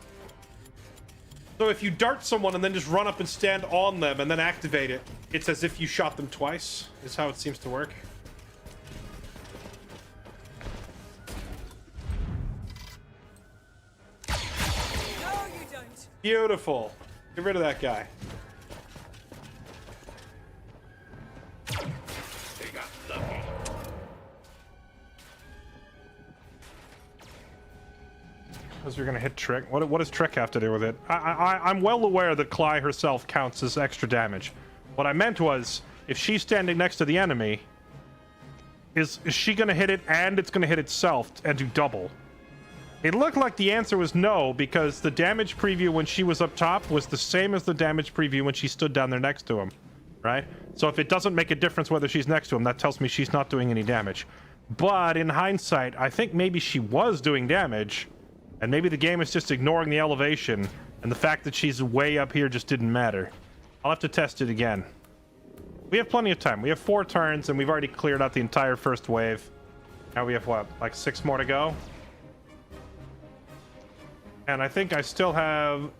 So if you dart someone and then just run up and stand on them and then activate it, it's as if you shot them twice, is how it seems to work. No, you don't. Beautiful. Get rid of that guy. They got lucky. Because you're gonna hit Trick. What does Trick have to do with it? I'm well aware that Cly herself counts as extra damage. What I meant was, if she's standing next to the enemy, is she gonna hit it and it's gonna hit itself and do double? It looked like the answer was no, because the damage preview when she was up top was the same as the damage preview when she stood down there next to him, right? So if it doesn't make a difference whether she's next to him, that tells me she's not doing any damage. But in hindsight, I think maybe she was doing damage, and maybe the game is just ignoring the elevation, and the fact that she's way up here just didn't matter. I'll have to test it again. We have plenty of time. We have 4 turns, and we've already cleared out the entire first wave. Now we have, what, like 6 more to go? And I think I still have a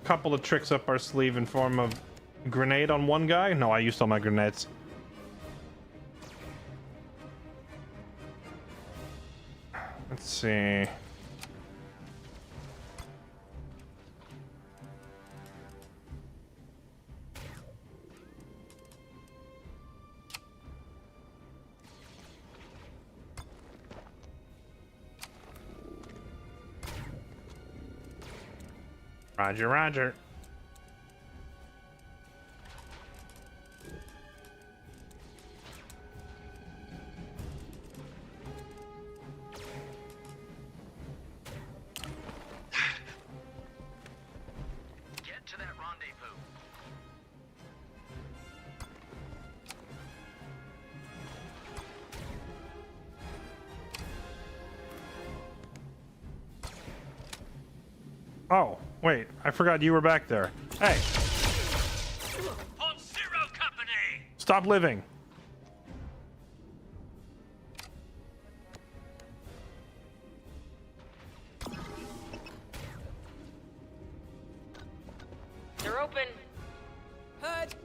couple of tricks up our sleeve in form of grenade on one guy. No, I used all my grenades. Let's see. Roger, roger. Get to that rendezvous. Oh, wait. I forgot you were back there. Hey. On Zero Company! Stop living. They're open. Heard.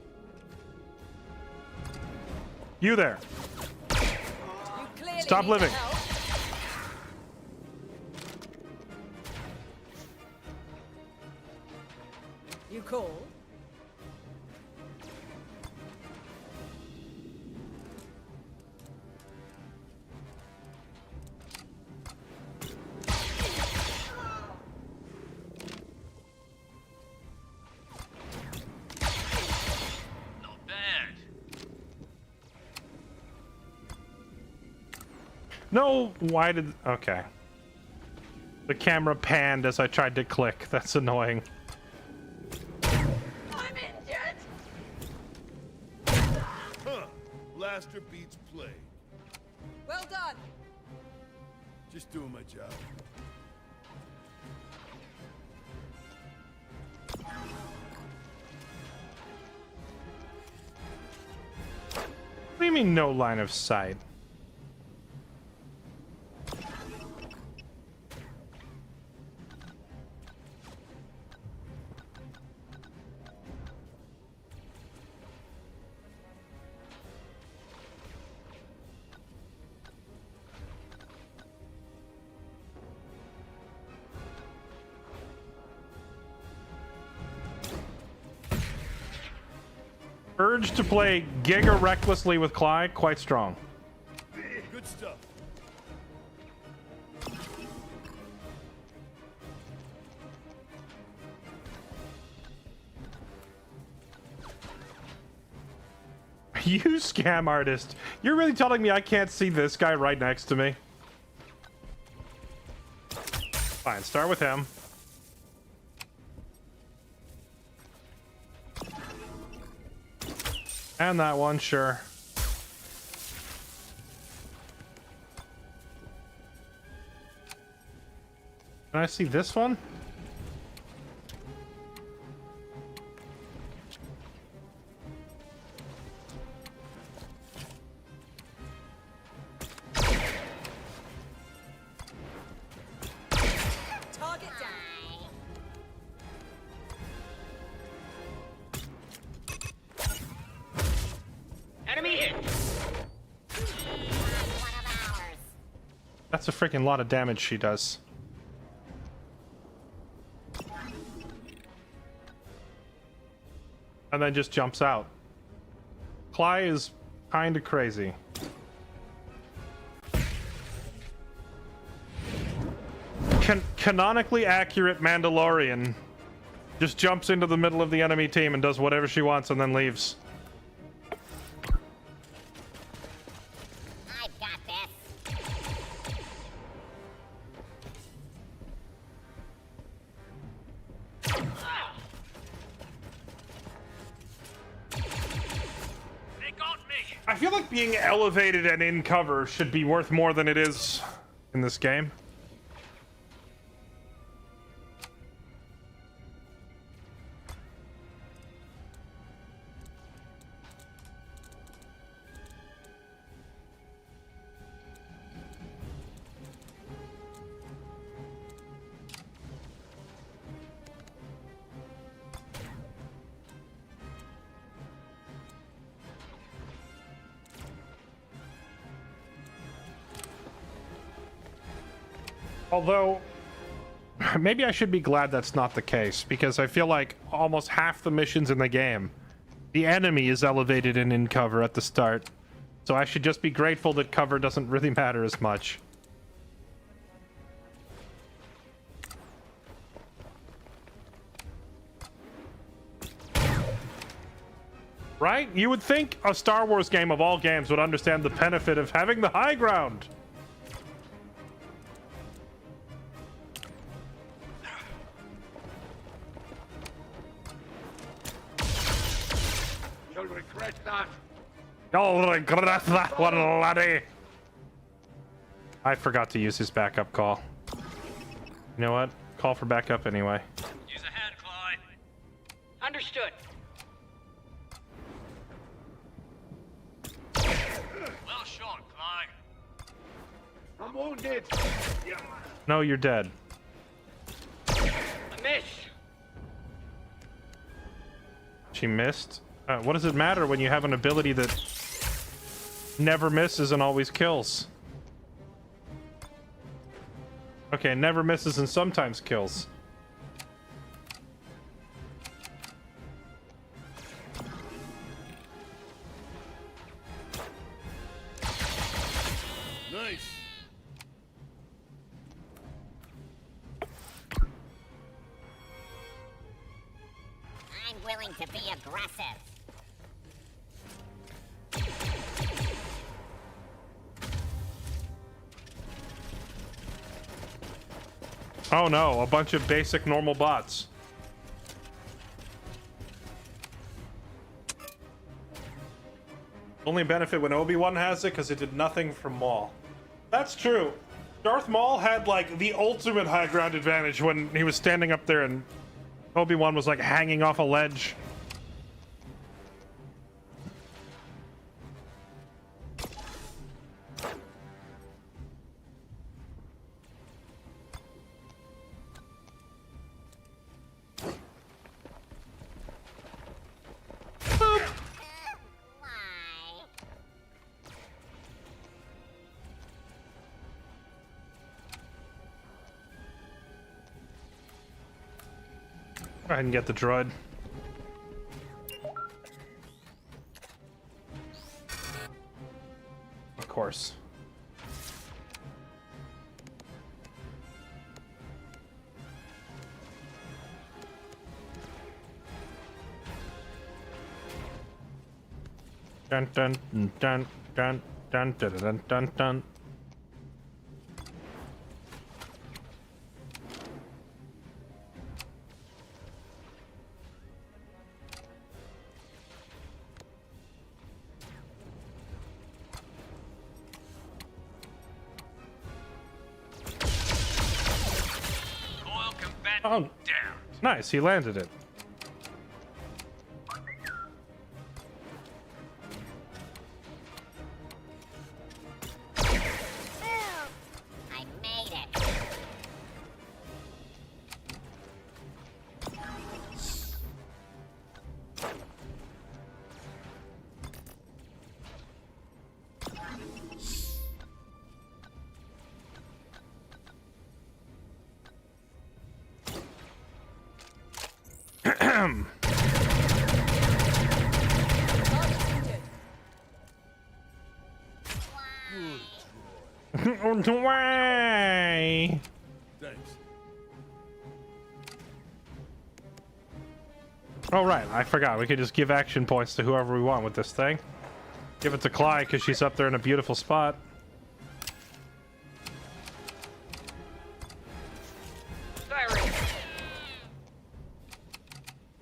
You there. You clearly Stop need living. the help. You call? Not bad. No, why did... Okay. The camera panned as I tried to click. That's annoying. I'm injured! Huh. Blaster beats plague. Well done. Just doing my job. What do you mean no line of sight? Urge to play Giga recklessly with Clyde, quite strong. Good stuff. You scam artist. You're really telling me I can't see this guy right next to me? Fine, start with him. And that one, sure. Can I see this one? Target down. Enemy hit! That's a freaking lot of damage she does. And then just jumps out. Cly is kinda crazy. canonically accurate Mandalorian just jumps into the middle of the enemy team and does whatever she wants and then leaves. I've got this. They got me. I feel like being elevated and in cover should be worth more than it is in this game. Although, maybe I should be glad that's not the case, because I feel like almost half the missions in the game, the enemy is elevated and in cover at the start. So I should just be grateful that cover doesn't really matter as much. Right? You would think a Star Wars game of all games would understand the benefit of having the high ground. You'll regret that. You'll regret that one, laddie. I forgot to use his backup call. You know what? Call for backup anyway. Use a hand, Clyde. Understood. Well shot, Clyde. I'm wounded. No, you're dead. A miss. She missed? What does it matter when you have an ability that never misses and always kills? Okay, never misses and sometimes kills. Nice. I'm willing to be aggressive. Oh no, a bunch of basic normal bots. Only benefit when Obi-Wan has it because it did nothing from Maul. That's true. Darth Maul had like the ultimate high ground advantage when he was standing up there and Obi-Wan was like hanging off a ledge. Go ahead and get the droid. Of course. Dun dun dun dun dun dun dun dun dun. Oh, down. Nice, he landed it. I made it. Why? Thanks. Oh, right. I forgot. We could just give action points to whoever we want with this thing. Give it to Clyde because she's up there in a beautiful spot.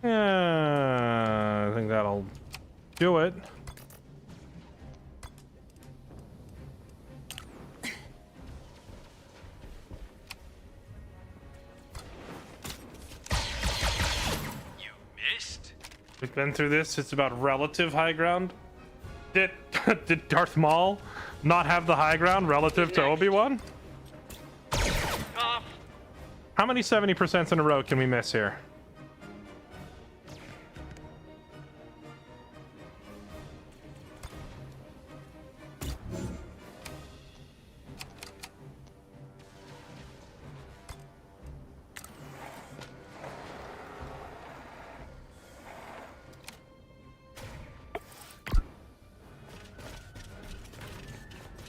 I think that'll do it. We've been through this. It's about relative high ground. Did Darth Maul not have the high ground relative to Obi-Wan? How many 70% in a row can we miss here?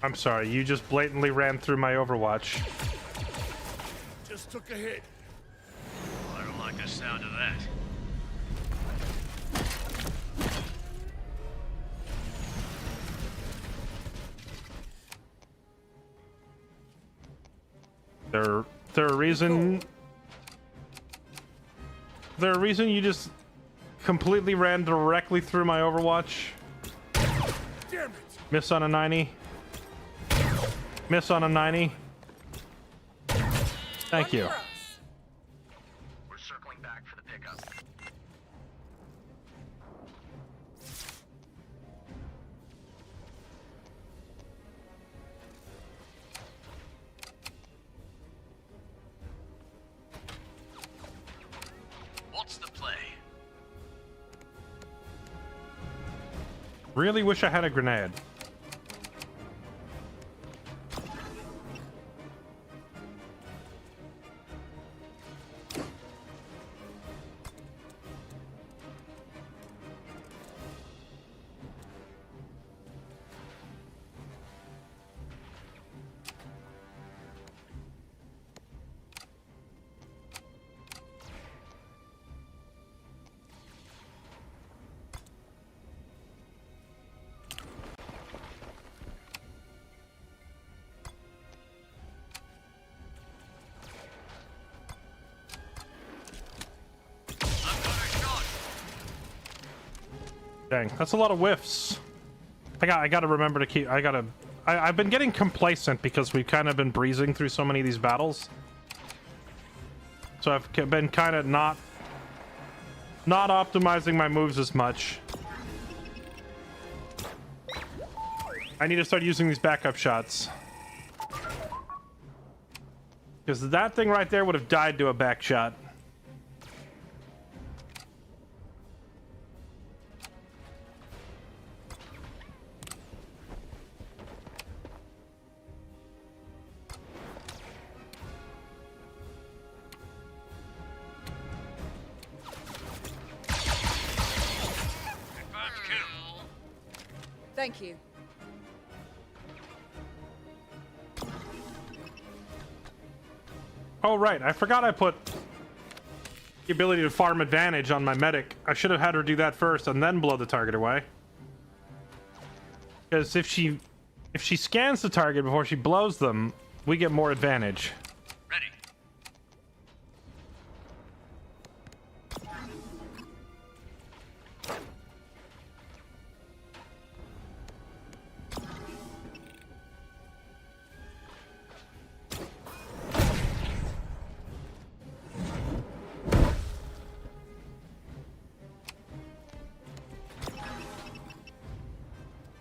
I'm sorry, you just blatantly ran through my Overwatch. Just took a hit. I don't like the sound of that. There a reason you just completely ran directly through my Overwatch? Damn it! Miss on a 90. Miss on a 90. Thank you. We're circling back for the pickup. What's the play? Really wish I had a grenade. Dang, that's a lot of whiffs. I gotta remember to keep. I've been getting complacent because we've kind of been breezing through so many of these battles. So I've been kind of not optimizing my moves as much. I need to start using these backup shots. Because that thing right there would have died to a back shot. Thank you. Oh, right. I forgot I put the ability to farm advantage on my medic. I should have had her do that first and then blow the target away. Because if she scans the target before she blows them, we get more advantage. Ready.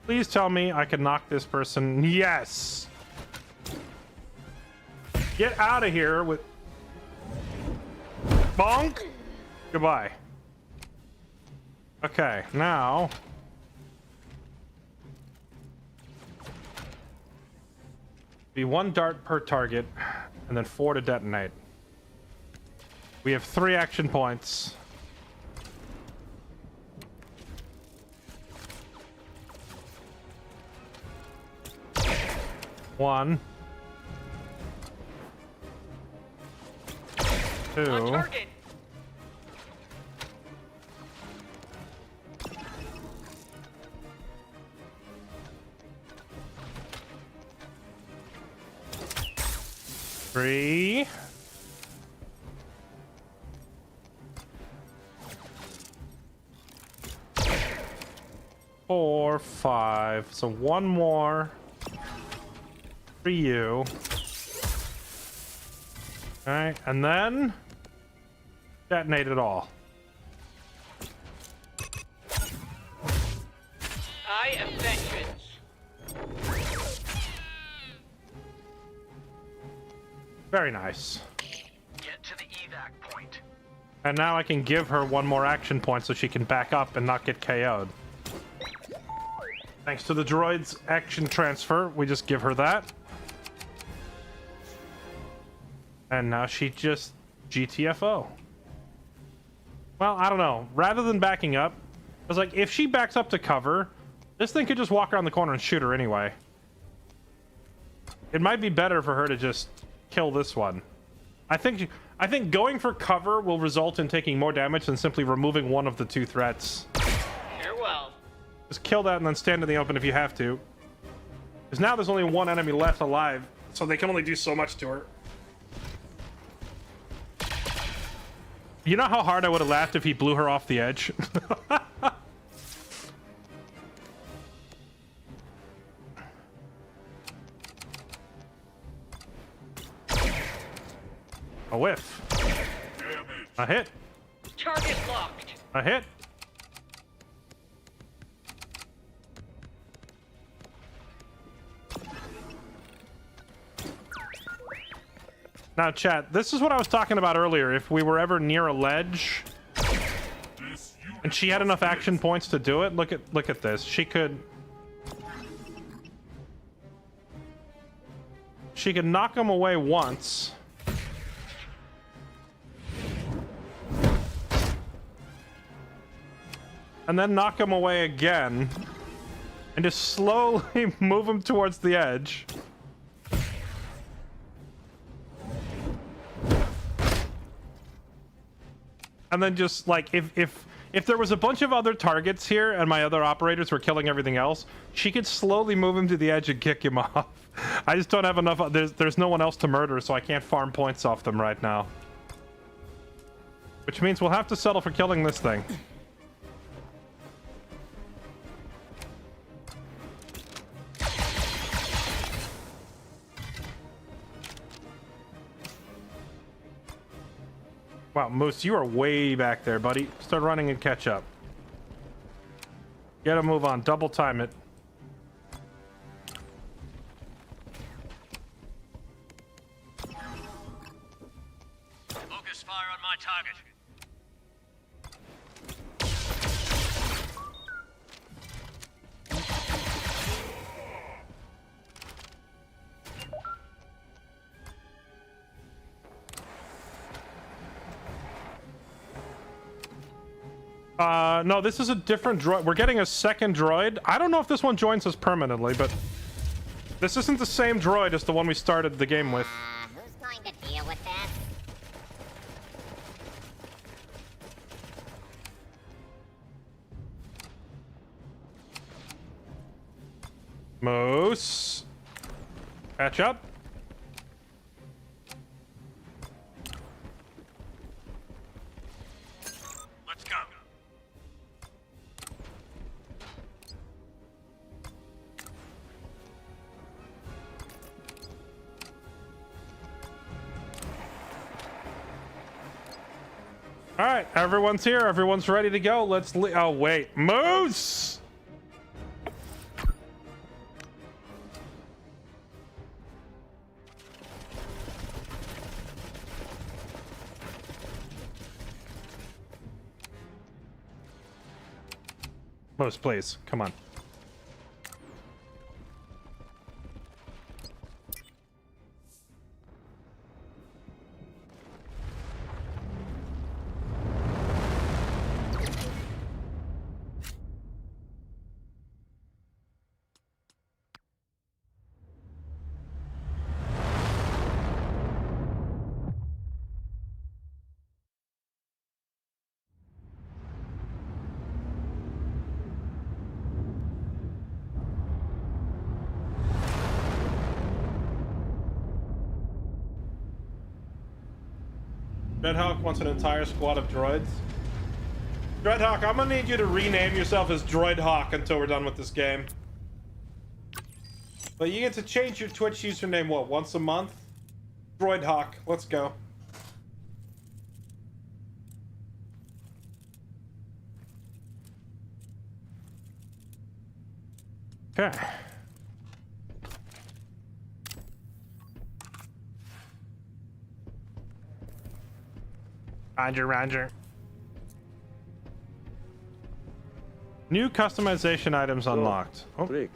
Please tell me I can knock this person. Yes! Get out of here with... Bonk! Goodbye. Okay, now... Be 1 dart per target, and then 4 to detonate. We have 3 action points. One. 2. 3. 4, 5. So one more for you. Alright, and then detonate it all. I am vengeance. Very nice. Get to the evac point. And now I can give her one more action point so she can back up and not get KO'd. Thanks to the droid's action transfer, we just give her that. And now she just GTFO. Well, I don't know. Rather than backing up, I was like, if she backs up to cover, this thing could just walk around the corner and shoot her anyway. It might be better for her to just kill this one. I think going for cover will result in taking more damage than simply removing one of the two threats. Farewell. Just kill that and then stand in the open if you have to. Because now there's only one enemy left alive, so they can only do so much to her. You know how hard I would have laughed if he blew her off the edge? A whiff. A hit. Target locked. A hit. Now, chat, this is what I was talking about earlier. If we were ever near a ledge and she had enough action points to do it, look at this. She could knock him away once. And then knock him away again. And just slowly move him towards the edge. And then just like if there was a bunch of other targets here and my other operators were killing everything else, she could slowly move him to the edge and kick him off. I just don't have enough. There's no one else to murder, so I can't farm points off them right now. Which means we'll have to settle for killing this thing. Wow, Moose, you are way back there, buddy. Start running and catch up. Get a move on. Double time it. Focus fire on my target. No, this is a different droid. We're getting a second droid. I don't know if this one joins us permanently, but this isn't the same droid as the one we started the game with. Who's going to deal with this? Moose. Catch up. Let's go. All right, everyone's here. Everyone's ready to go. Let's oh, wait. Moose! Moose, please. Come on. Dreadhawk wants an entire squad of droids. Dreadhawk, I'm gonna need you to rename yourself as Droidhawk until we're done with this game. But you get to change your Twitch username, what, once a month? Droidhawk, let's go. Okay. Roger. New customization items unlocked. Rick,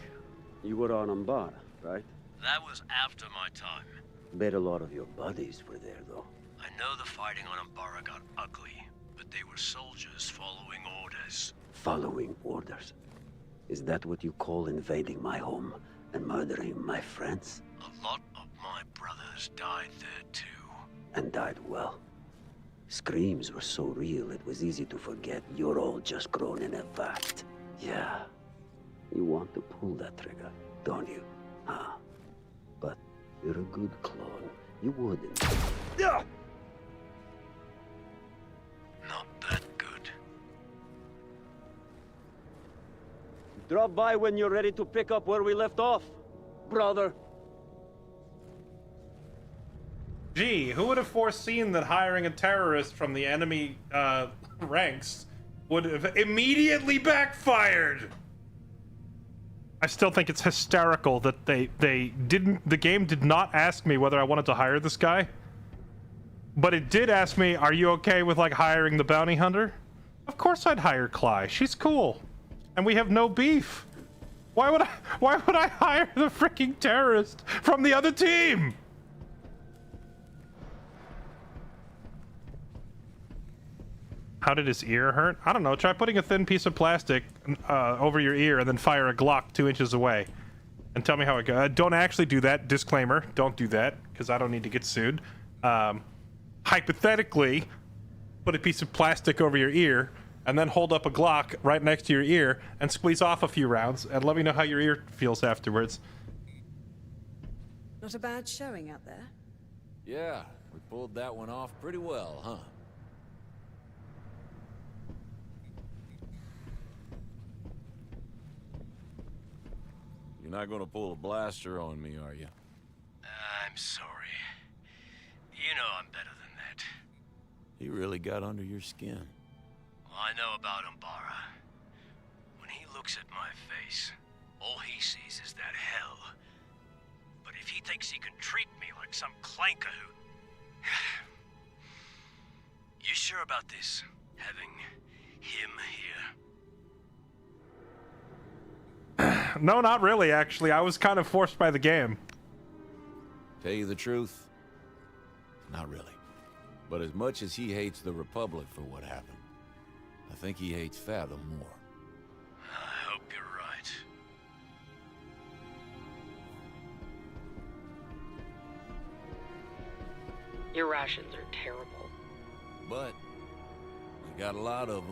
you were on Umbara, right? That was after my time. Bet a lot of your buddies were there, though. I know the fighting on Umbara got ugly, but they were soldiers following orders. Following orders? Is that what you call invading my home and murdering my friends? A lot of my brothers died there too. And died well. Screams were so real it was easy to forget you're all just grown in a vat. Yeah. You want to pull that trigger, don't you? Huh? But you're a good clone. You wouldn't. Not that good. Drop by when you're ready to pick up where we left off, brother. Gee, who would have foreseen that hiring a terrorist from the enemy ranks would have immediately backfired? I still think it's hysterical that the game did not ask me whether I wanted to hire this guy, but it did ask me, are you okay with like hiring the bounty hunter? Of course I'd hire Cly. She's cool. And we have no beef. Why would I hire the freaking terrorist from the other team? How did his ear hurt? I don't know. Try putting a thin piece of plastic over your ear and then fire a Glock 2 inches away. And tell me how it goes. Don't actually do that. Disclaimer. Don't do that, because I don't need to get sued. Hypothetically, put a piece of plastic over your ear and then hold up a Glock right next to your ear and squeeze off a few rounds and let me know how your ear feels afterwards. Not a bad showing out there. Yeah, we pulled that one off pretty well, huh? You're not gonna pull a blaster on me, are you? I'm sorry. You know I'm better than that. He really got under your skin. Well, I know about Umbara. When he looks at my face, all he sees is that hell. But if he thinks he can treat me like some clanker who... You sure about this? Having him here? No, not really, actually. I was kind of forced by the game. Tell you the truth, not really. But as much as he hates the Republic for what happened, I think he hates Fathom more. I hope you're right. Your rations are terrible. But we got a lot of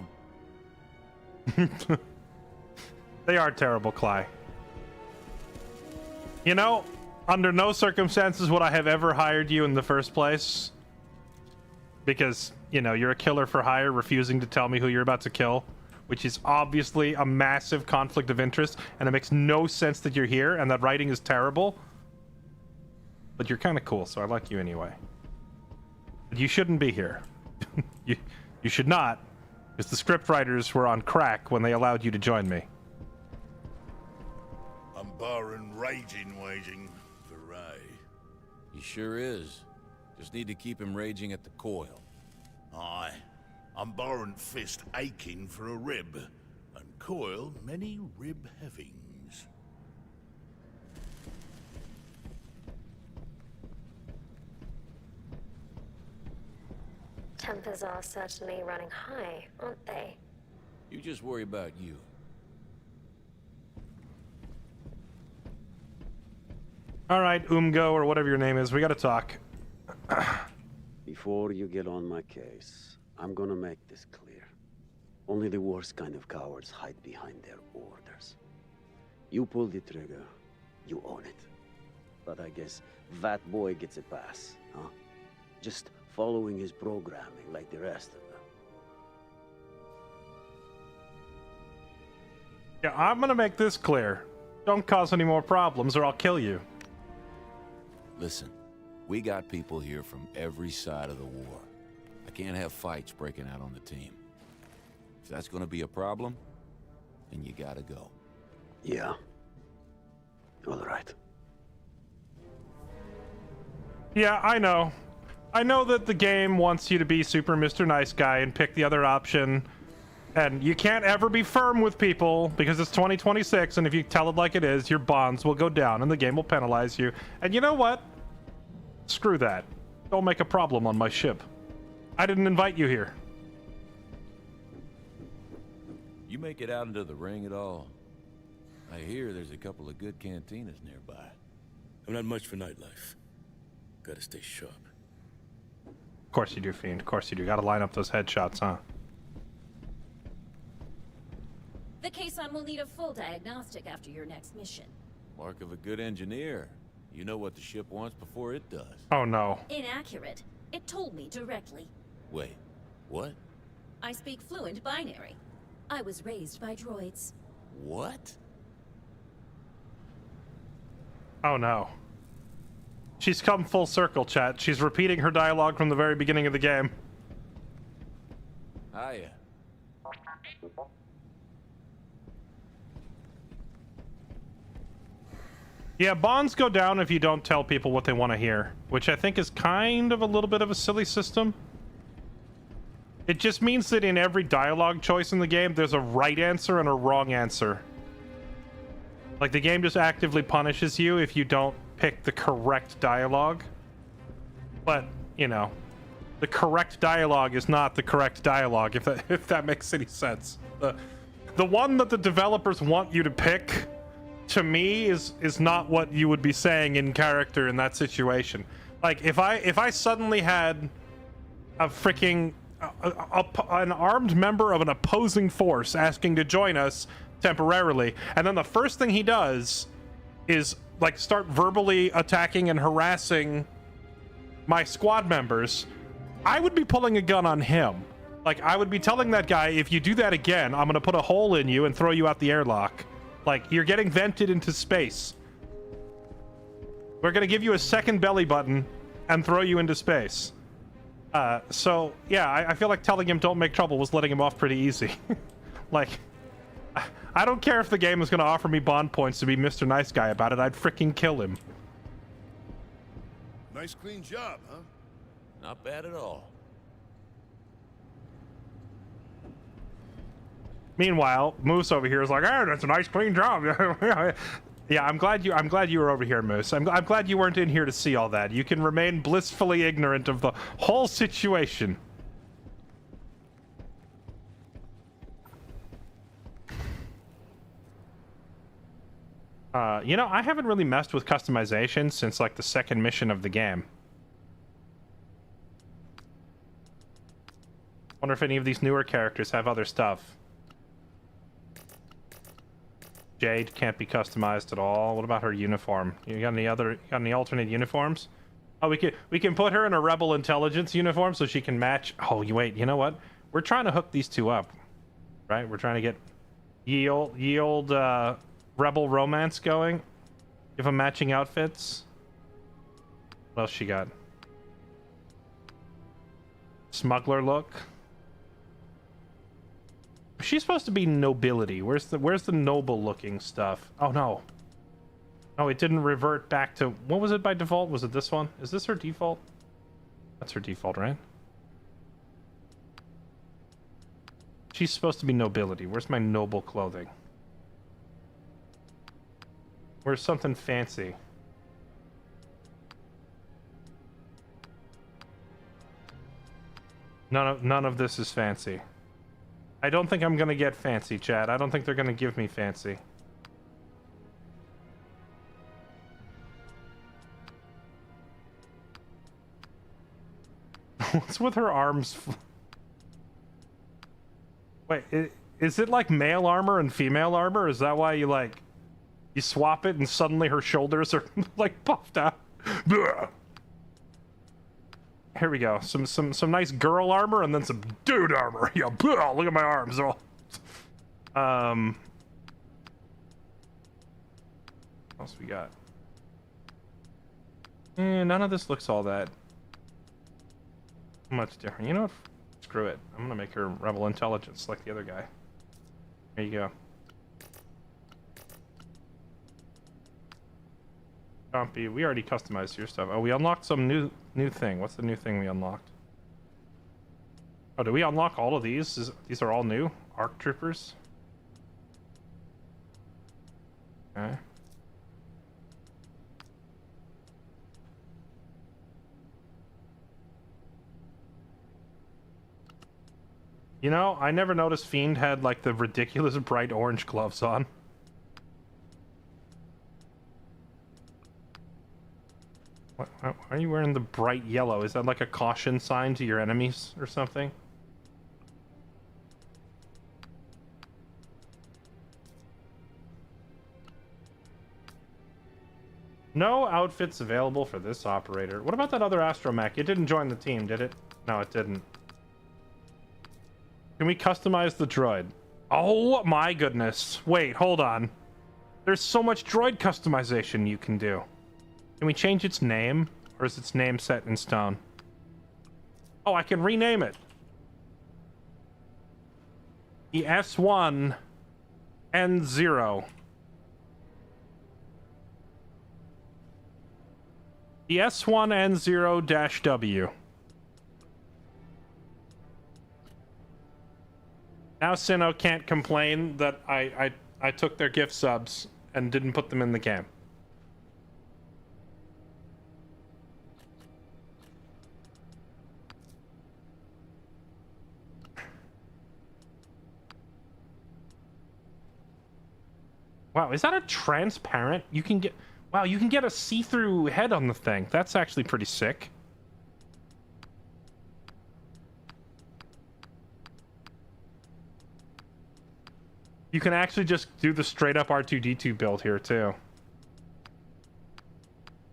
them. They are terrible, Cly. You know, under no circumstances would I have ever hired you in the first place. Because, you know, you're a killer for hire, refusing to tell me who you're about to kill, which is obviously a massive conflict of interest, and it makes no sense that you're here, and that writing is terrible. But you're kind of cool, so I like you anyway. But you shouldn't be here. You should not, because the script writers were on crack when they allowed you to join me. Umbaran raging waging for Ray. He sure is. Just need to keep him raging at the coil. Aye. Umbaran fist aching for a rib, and coil many rib havings. Tempers are certainly running high, aren't they? You just worry about you. All right, Umgo, or whatever your name is, we gotta talk. Before you get on my case, I'm gonna make this clear. Only the worst kind of cowards hide behind their orders. You pull the trigger, you own it. But I guess that boy gets a pass, huh? Just following his programming like the rest of them. Yeah, I'm gonna make this clear. Don't cause any more problems or I'll kill you. Listen, we got people here from every side of the war. I can't have fights breaking out on the team. If that's gonna be a problem, then you gotta go. Yeah. All right. Yeah, I know. I know that the game wants you to be super Mr. Nice Guy and pick the other option. And you can't ever be firm with people because it's 2026, and if you tell it like it is, your bonds will go down and the game will penalize you. And you know what? Screw that. Don't make a problem on my ship. I didn't invite you here. You make it out into the ring at all? I hear there's a couple of good cantinas nearby. I'm not much for nightlife. Gotta stay sharp. Of course you do, Fiend. Of course you do. Gotta line up those headshots, huh? The caisson will need a full diagnostic after your next mission. Mark of a good engineer. You know what the ship wants before it does. Oh no. Inaccurate. It told me directly. Wait, what? I speak fluent binary. I was raised by droids. What? Oh no. She's come full circle, chat. She's repeating her dialogue from the very beginning of the game. Hiya. Yeah, bonds go down if you don't tell people what they want to hear, which I think is kind of a little bit of a silly system. It just means that in every dialogue choice in the game, there's a right answer and a wrong answer. Like, the game just actively punishes you if you don't pick the correct dialogue. But, you know, the correct dialogue is not the correct dialogue, if that makes any sense. The one that the developers want you to pick, to me, is not what you would be saying in character in that situation. Like, if I suddenly had a freaking an armed member of an opposing force asking to join us temporarily, and then the first thing he does is like start verbally attacking and harassing my squad members, I would be pulling a gun on him. Like, I would be telling that guy, if you do that again, I'm gonna put a hole in you and throw you out the airlock. Like, you're getting vented into space. We're gonna give you a second belly button and throw you into space. So, yeah, I feel like telling him don't make trouble was letting him off pretty easy. Like, I don't care if the game is gonna offer me bond points to be Mr. Nice Guy about it, I'd freaking kill him. Nice clean job, huh? Not bad at all. Meanwhile, Moose over here is like, "Oh, that's a nice clean job." Yeah, I'm glad you were over here, Moose. I'm glad you weren't in here to see all that. You can remain blissfully ignorant of the whole situation. You know, I haven't really messed with customization since like the second mission of the game. Wonder if any of these newer characters have other stuff. Jade can't be customized at all. What about her uniform? You got any alternate uniforms? Oh, we can put her in a Rebel Intelligence uniform so she can match. Oh, wait, you know what? We're trying to hook these two up, right? We're trying to get ye old Rebel romance going. Give them matching outfits. What else she got? Smuggler look. She's supposed to be nobility. Where's the noble looking stuff? Oh no. Oh, it didn't revert back to, what was it by default? Was it this one? Is this her default? That's her default, right? She's supposed to be nobility. Where's my noble clothing? Where's something fancy? None of this is fancy. I don't think I'm gonna get fancy, Chad. I don't think they're gonna give me fancy. What's with her arms? Wait, is it like male armor and female armor? Is that why you like you swap it and suddenly her shoulders are like puffed out? Here we go. Some nice girl armor and then some dude armor. Yeah, look at my arms. Oh. What else we got? None of this looks all that much different. You know what? Screw it. I'm gonna make her rebel intelligence like the other guy. There you go. Chompy, we already customized your stuff. Oh, we unlocked some new thing. What's the new thing we unlocked? Oh, did we unlock all of these? These are all new? Arc Troopers? Okay. You know, I never noticed Fiend had like the ridiculous bright orange gloves on. Why are you wearing the bright yellow? Is that like a caution sign to your enemies or something? No outfits available for this operator. What about that other astromech? It didn't join the team, did it? No, it didn't. Can we customize the droid? Oh my goodness. Wait, hold on. There's so much droid customization you can do. Can we change its name? Or is its name set in stone? Oh, I can rename it. The S1 N0. The S1N0-W. Now Sinnoh can't complain that I took their gift subs and didn't put them in the game. Wow, is that a transparent? You can get... Wow, you can get a see-through head on the thing. That's actually pretty sick. You can actually just do the straight-up R2-D2 build here, too.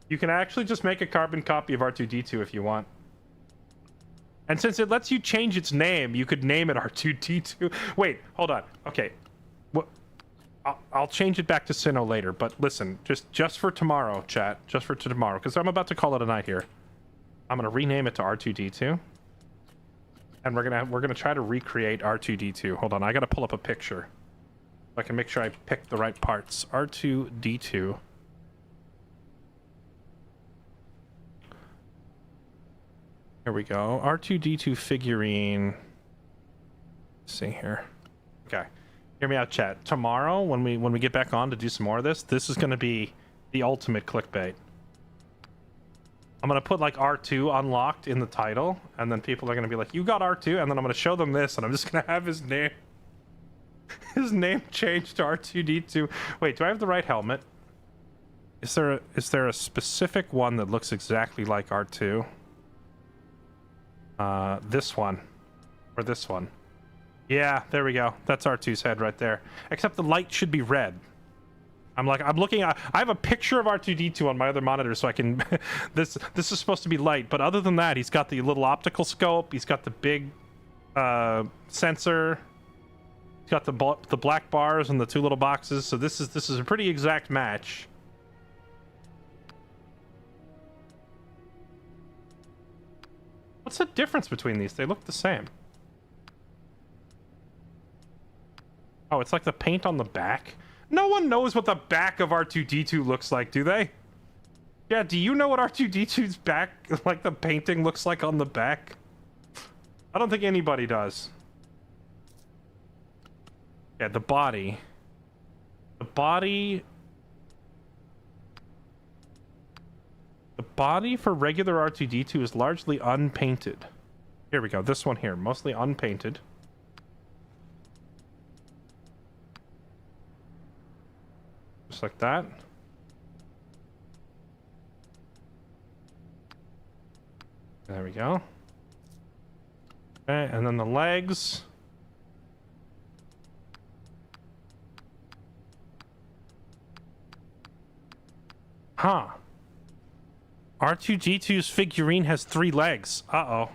You can actually just make a carbon copy of R2-D2 if you want. And since it lets you change its name, you could name it R2-D2. Wait, hold on. Okay. What? I'll change it back to Sinnoh later, but listen, just for tomorrow, chat. Just for tomorrow, because I'm about to call it a night here. I'm gonna rename it to R2-D2. And we're gonna try to recreate R2-D2. Hold on, I gotta pull up a picture. So I can make sure I pick the right parts. R2-D2. Here we go. R2-D2 figurine. Let's see here. Okay. Hear me out, chat. Tomorrow, when we get back on to do some more of this is going to be the ultimate clickbait. I'm going to put like R2 unlocked in the title, and then people are going to be like, you got R2, and then I'm going to show them this, and I'm just going to have his name changed to R2-D2. Wait, do I have the right helmet? Is there a specific one that looks exactly like R2? This one. Or this one. Yeah, there we go. That's R2's head right there. Except the light should be red. I'm looking at... I have a picture of R2-D2 on my other monitor, so I can... this is supposed to be light, but other than that, he's got the little optical scope, he's got the big sensor, he's got the black bars and the two little boxes, so this is a pretty exact match. What's the difference between these? They look the same. Oh, it's like the paint on the back? No one knows what the back of R2-D2 looks like, do they? Yeah, do you know what R2-D2's back, like the painting looks like on the back? I don't think anybody does. Yeah, the body. The body for regular R2-D2 is largely unpainted. Here we go, this one here, mostly unpainted. Just like that. There we go. Okay, and then the legs. Huh. R2-D2's figurine has 3 legs. Uh-oh.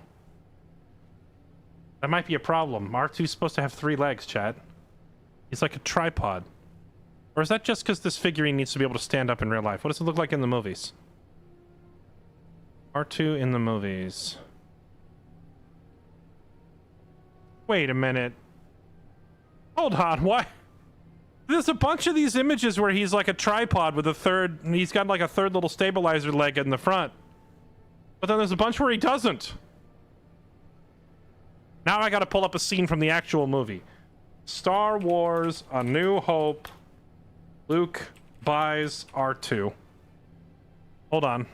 That might be a problem. R2's supposed to have 3 legs, chat. He's like a tripod. Or is that just because this figurine needs to be able to stand up in real life? What does it look like in the movies? R2 in the movies. Wait a minute. Hold on, why? There's a bunch of these images where he's like a tripod with a third, and he's got like a third little stabilizer leg in the front. But then there's a bunch where he doesn't. Now I gotta pull up a scene from the actual movie. Star Wars: A New Hope. Luke buys R2. Hold on.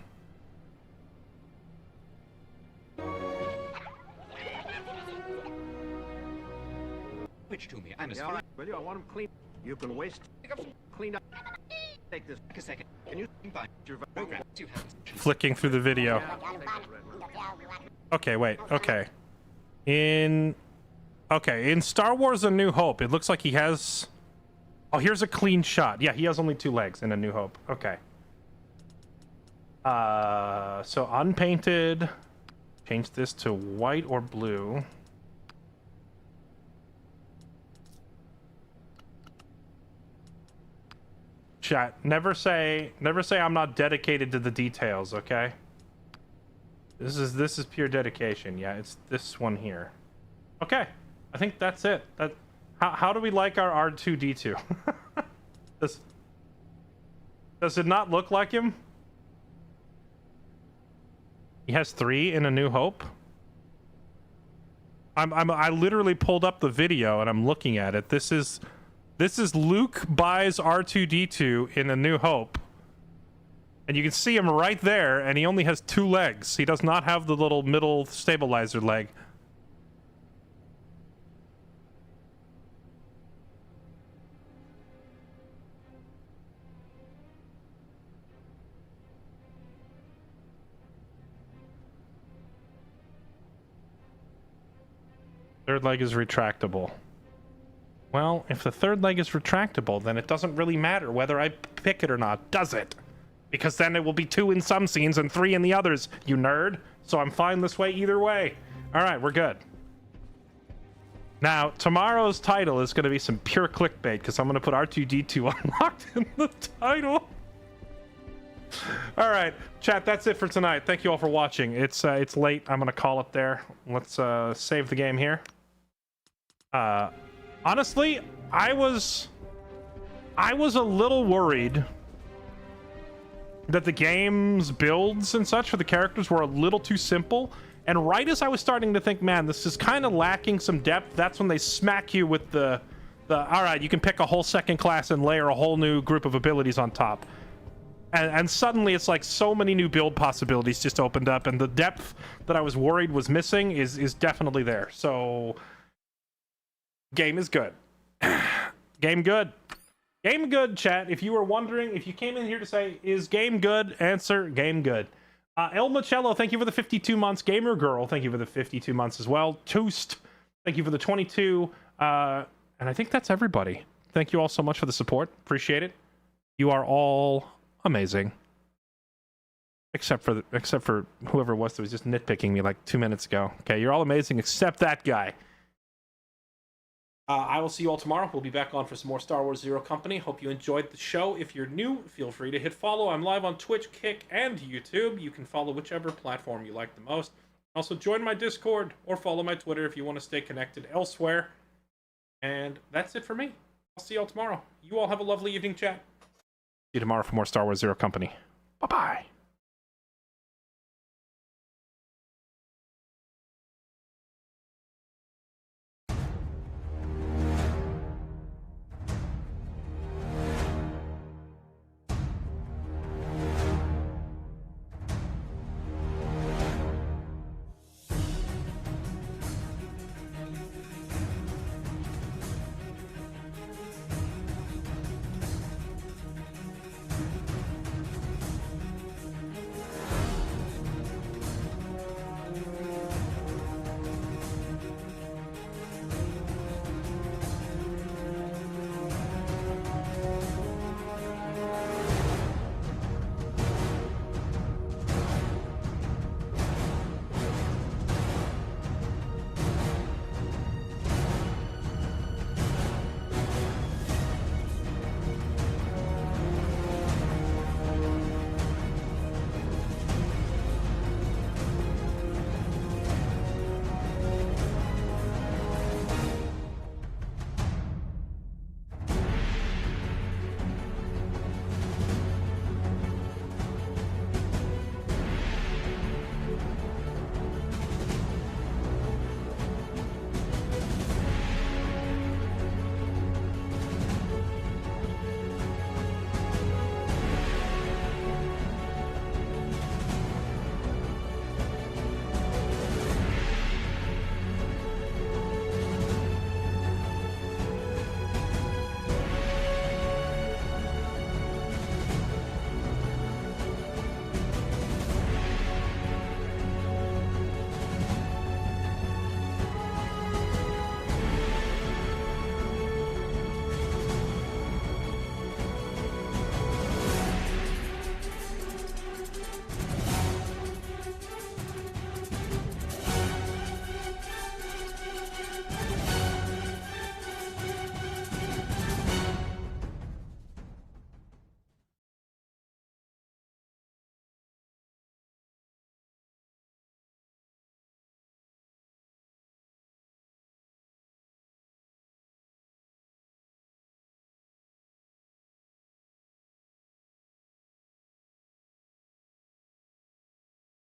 Which to me, I'm as fine. Will you? I want them clean. You can waste. Clean up. Take this. Take a second. Can you find your program? Flicking through the video. Okay, wait. Okay. In Star Wars: A New Hope, it looks like he has. Oh, here's a clean shot. Yeah, he has only 2 legs in A New Hope. Okay. So unpainted. Change this to white or blue. Chat, never say I'm not dedicated to the details, okay? This is pure dedication. Yeah, it's this one here. Okay, I think that's it. How do we like our R2-D2? Does it not look like him? He has 3 in A New Hope. I literally pulled up the video and I'm looking at it. This is Luke buys R2-D2 in A New Hope. And you can see him right there, and he only has 2 legs. He does not have the little middle stabilizer leg. Third leg is retractable. Well, if the third leg is retractable, then it doesn't really matter whether I pick it or not, does it? Because then it will be 2 in some scenes and 3 in the others, you nerd. So I'm fine this way either way. All right, we're good. Now, tomorrow's title is going to be some pure clickbait because I'm going to put R2-D2 unlocked in the title. All right, chat, that's it for tonight. Thank you all for watching. It's late. I'm going to call it there. Let's save the game here. Honestly, I was a little worried that the game's builds and such for the characters were a little too simple. And right as I was starting to think, man, this is kind of lacking some depth, that's when they smack you with the all right, you can pick a whole second class and layer a whole new group of abilities on top. And suddenly it's like so many new build possibilities just opened up, and the depth that I was worried was missing is definitely there. So game is good. Game good. Game good, chat. If you were wondering, if you came in here to say, is game good? Answer, game good. El Macello, thank you for the 52 months. Gamer Girl, thank you for the 52 months as well. Toast, thank you for the 22. And I think that's everybody. Thank you all so much for the support. Appreciate it. You are all amazing. Except for whoever it was that was just nitpicking me like 2 minutes ago. Okay, you're all amazing except that guy. I will see you all tomorrow. We'll be back on for some more Star Wars Zero Company. Hope you enjoyed the show. If you're new, feel free to hit follow. I'm live on Twitch, Kick, and YouTube. You can follow whichever platform you like the most. Also, join my Discord or follow my Twitter if you want to stay connected elsewhere. And that's it for me. I'll see you all tomorrow. You all have a lovely evening, chat. See you tomorrow for more Star Wars Zero Company. Bye-bye.